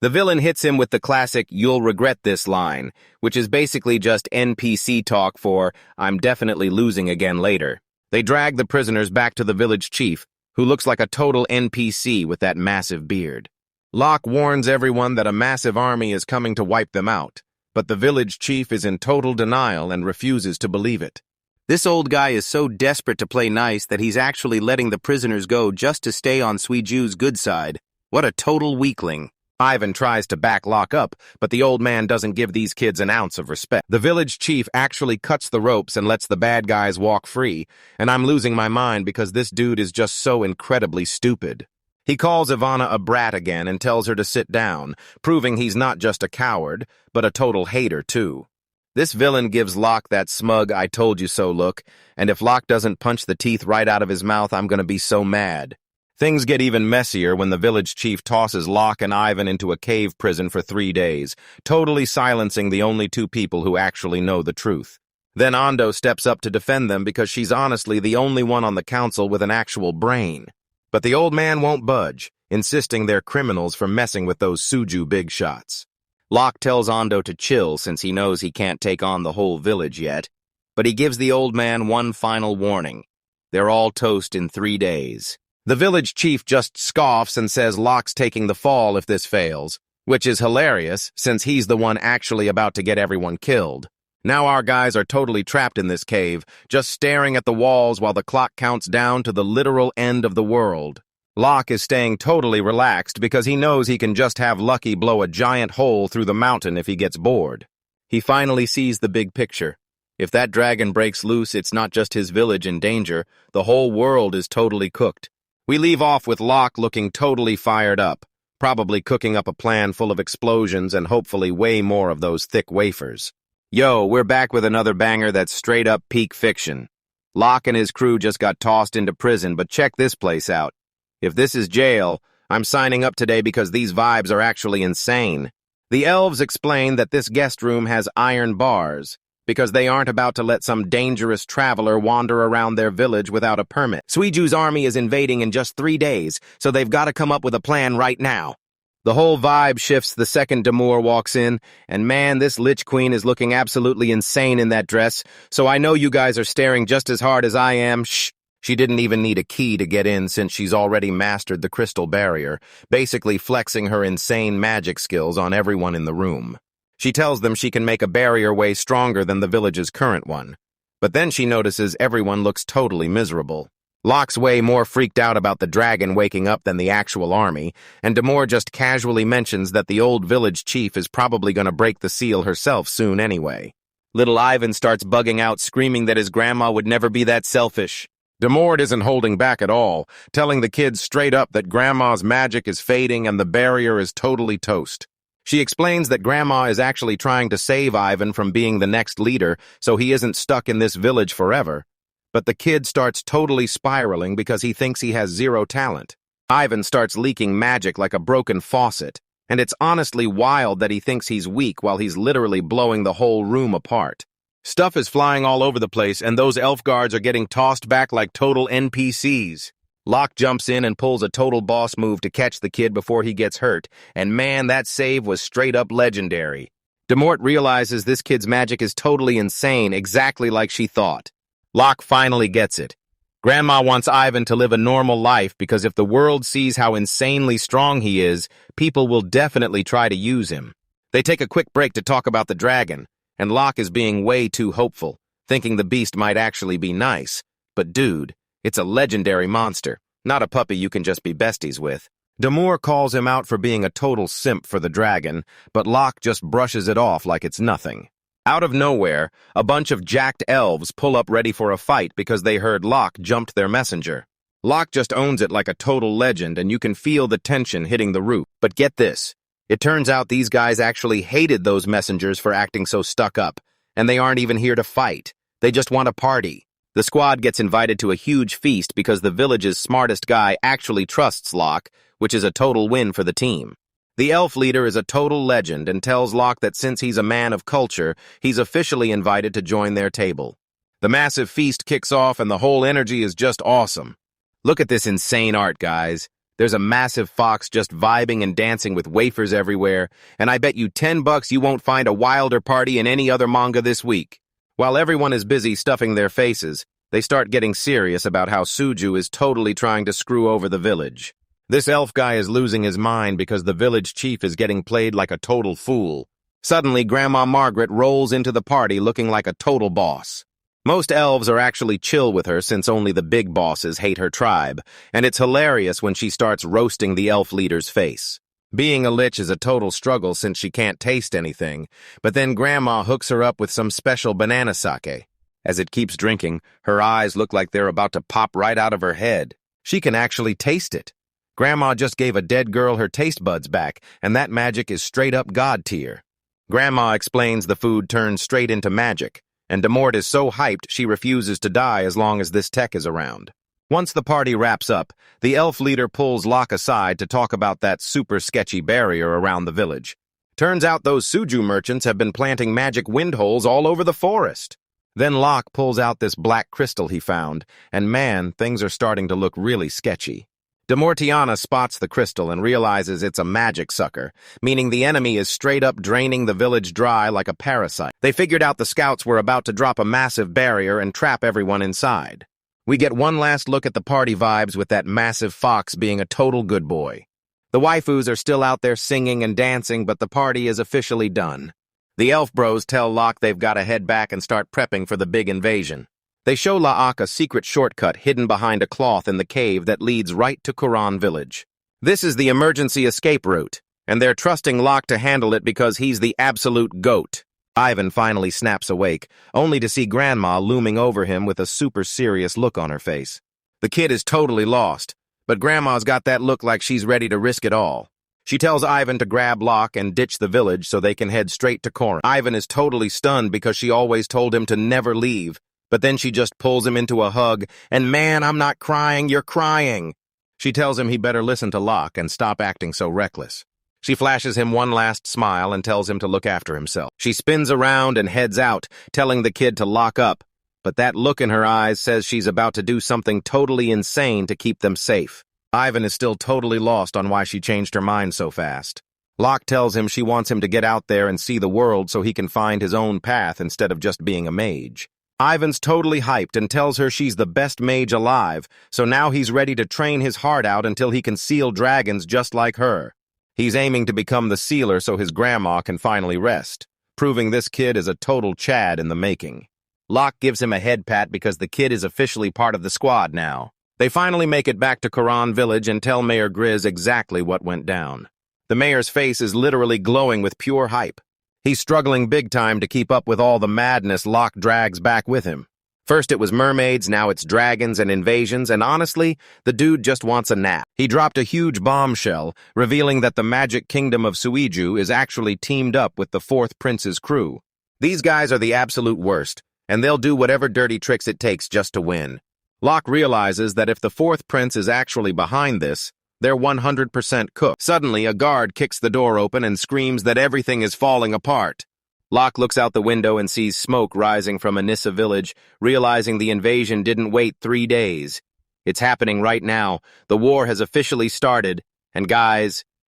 The villain hits him with the classic "you'll regret this" line, which is basically just NPC talk for "I'm definitely losing again later." They drag the prisoners back to the village chief, who looks like a total NPC with that massive beard. Locke warns everyone that a massive army is coming to wipe them out, but the village chief is in total denial and refuses to believe it. This old guy is so desperate to play nice that he's actually letting the prisoners go just to stay on Suju's good side. What a total weakling. Ivan tries to back Locke up, but the old man doesn't give these kids an ounce of respect. The village chief actually cuts the ropes and lets the bad guys walk free, and I'm losing my mind because this dude is just so incredibly stupid. He calls Ivana a brat again and tells her to sit down, proving he's not just a coward, but a total hater too. This villain gives Locke that smug "I told you so" look, and if Locke doesn't punch the teeth right out of his mouth, I'm gonna be so mad. Things get even messier when the village chief tosses Locke and Ivan into a cave prison for 3 days, totally silencing the only two people who actually know the truth. Then Ando steps up to defend them because she's honestly the only one on the council with an actual brain. But the old man won't budge, insisting they're criminals for messing with those Suju big shots. Locke tells Ando to chill since he knows he can't take on the whole village yet, but he gives the old man one final warning. They're all toast in 3 days. The village chief just scoffs and says Locke's taking the fall if this fails, which is hilarious since he's the one actually about to get everyone killed. Now our guys are totally trapped in this cave, just staring at the walls while the clock counts down to the literal end of the world. Locke is staying totally relaxed because he knows he can just have Lucky blow a giant hole through the mountain if he gets bored. He finally sees the big picture. If that dragon breaks loose, it's not just his village in danger, the whole world is totally cooked. We leave off with Locke looking totally fired up, probably cooking up a plan full of explosions and hopefully way more of those thick wafers. Yo, we're back with another banger that's straight up peak fiction. Locke and his crew just got tossed into prison, but check this place out. If this is jail, I'm signing up today because these vibes are actually insane. The elves explain that this guest room has iron bars, because they aren't about to let some dangerous traveler wander around their village without a permit. Suju's army is invading in just 3 days, so they've got to come up with a plan right now. The whole vibe shifts the second Tamer walks in, and man, this Lich Queen is looking absolutely insane in that dress, so I know you guys are staring just as hard as I am. Shh! She didn't even need a key to get in since she's already mastered the crystal barrier, basically flexing her insane magic skills on everyone in the room. She tells them she can make a barrier way stronger than the village's current one. But then she notices everyone looks totally miserable. Locke's way more freaked out about the dragon waking up than the actual army, and Tamer just casually mentions that the old village chief is probably going to break the seal herself soon anyway. Little Ivan starts bugging out, screaming that his grandma would never be that selfish. Tamer isn't holding back at all, telling the kids straight up that grandma's magic is fading and the barrier is totally toast. She explains that Grandma is actually trying to save Ivan from being the next leader so he isn't stuck in this village forever. But the kid starts totally spiraling because he thinks he has zero talent. Ivan starts leaking magic like a broken faucet, and it's honestly wild that he thinks he's weak while he's literally blowing the whole room apart. Stuff is flying all over the place, and those elf guards are getting tossed back like total NPCs. Locke jumps in and pulls a total boss move to catch the kid before he gets hurt, and man, that save was straight up legendary. Tamer realizes this kid's magic is totally insane, exactly like she thought. Locke finally gets it. Grandma wants Ivan to live a normal life because if the world sees how insanely strong he is, people will definitely try to use him. They take a quick break to talk about the dragon, and Locke is being way too hopeful, thinking the beast might actually be nice. But dude, it's a legendary monster, not a puppy you can just be besties with. Tamer calls him out for being a total simp for the dragon, but Locke just brushes it off like it's nothing. Out of nowhere, a bunch of jacked elves pull up ready for a fight because they heard Locke jumped their messenger. Locke just owns it like a total legend, and you can feel the tension hitting the roof. But get this, it turns out these guys actually hated those messengers for acting so stuck up, and they aren't even here to fight. They just want a party. The squad gets invited to a huge feast because the village's smartest guy actually trusts Locke, which is a total win for the team. The elf leader is a total legend and tells Locke that since he's a man of culture, he's officially invited to join their table. The massive feast kicks off and the whole energy is just awesome. Look at this insane art, guys. There's a massive fox just vibing and dancing with wafers everywhere, and I bet you $10 you won't find a wilder party in any other manga this week. While everyone is busy stuffing their faces, they start getting serious about how Suju is totally trying to screw over the village. This elf guy is losing his mind because the village chief is getting played like a total fool. Suddenly, Grandma Margaret rolls into the party looking like a total boss. Most elves are actually chill with her since only the big bosses hate her tribe, and it's hilarious when she starts roasting the elf leader's face. Being a lich is a total struggle since she can't taste anything, but then Grandma hooks her up with some special banana sake. As it keeps drinking, her eyes look like they're about to pop right out of her head. She can actually taste it. Grandma just gave a dead girl her taste buds back, and that magic is straight up God tier. Grandma explains the food turns straight into magic, and Demort is so hyped she refuses to die as long as this tech is around. Once the party wraps up, the elf leader pulls Locke aside to talk about that super sketchy barrier around the village. Turns out those Suju merchants have been planting magic windholes all over the forest. Then Locke pulls out this black crystal he found, and man, things are starting to look really sketchy. Demortiana spots the crystal and realizes it's a magic sucker, meaning the enemy is straight up draining the village dry like a parasite. They figured out the scouts were about to drop a massive barrier and trap everyone inside. We get one last look at the party vibes with that massive fox being a total good boy. The waifus are still out there singing and dancing, but the party is officially done. The elf bros tell Locke they've got to head back and start prepping for the big invasion. They show Locke a secret shortcut hidden behind a cloth in the cave that leads right to Quran village. This is the emergency escape route, and they're trusting Locke to handle it because he's the absolute GOAT. Ivan finally snaps awake, only to see Grandma looming over him with a super serious look on her face. The kid is totally lost, but Grandma's got that look like she's ready to risk it all. She tells Ivan to grab Locke and ditch the village so they can head straight to Corin. Ivan is totally stunned because she always told him to never leave. But then she just pulls him into a hug, and man, I'm not crying, you're crying. She tells him he better listen to Locke and stop acting so reckless. She flashes him one last smile and tells him to look after himself. She spins around and heads out, telling the kid to lock up, but that look in her eyes says she's about to do something totally insane to keep them safe. Ivan is still totally lost on why she changed her mind so fast. Locke tells him she wants him to get out there and see the world so he can find his own path instead of just being a mage. Ivan's totally hyped and tells her she's the best mage alive, so now he's ready to train his heart out until he can seal dragons just like her. He's aiming to become the sealer so his grandma can finally rest, proving this kid is a total Chad in the making. Locke gives him a head pat because the kid is officially part of the squad now. They finally make it back to Quran village and tell Mayor Grizz exactly what went down. The mayor's face is literally glowing with pure hype. He's struggling big time to keep up with all the madness Locke drags back with him. First it was mermaids, now it's dragons and invasions, and honestly, the dude just wants a nap. He dropped a huge bombshell, revealing that the magic kingdom of Suju is actually teamed up with the Fourth Prince's crew. These guys are the absolute worst, and they'll do whatever dirty tricks it takes just to win. Locke realizes that if the Fourth Prince is actually behind this, they're 100% cooked. Suddenly, a guard kicks the door open and screams that everything is falling apart. Locke looks out the window and sees smoke rising from Anissa village, realizing the invasion didn't wait 3 days. It's happening right now. The war has officially started, and guys,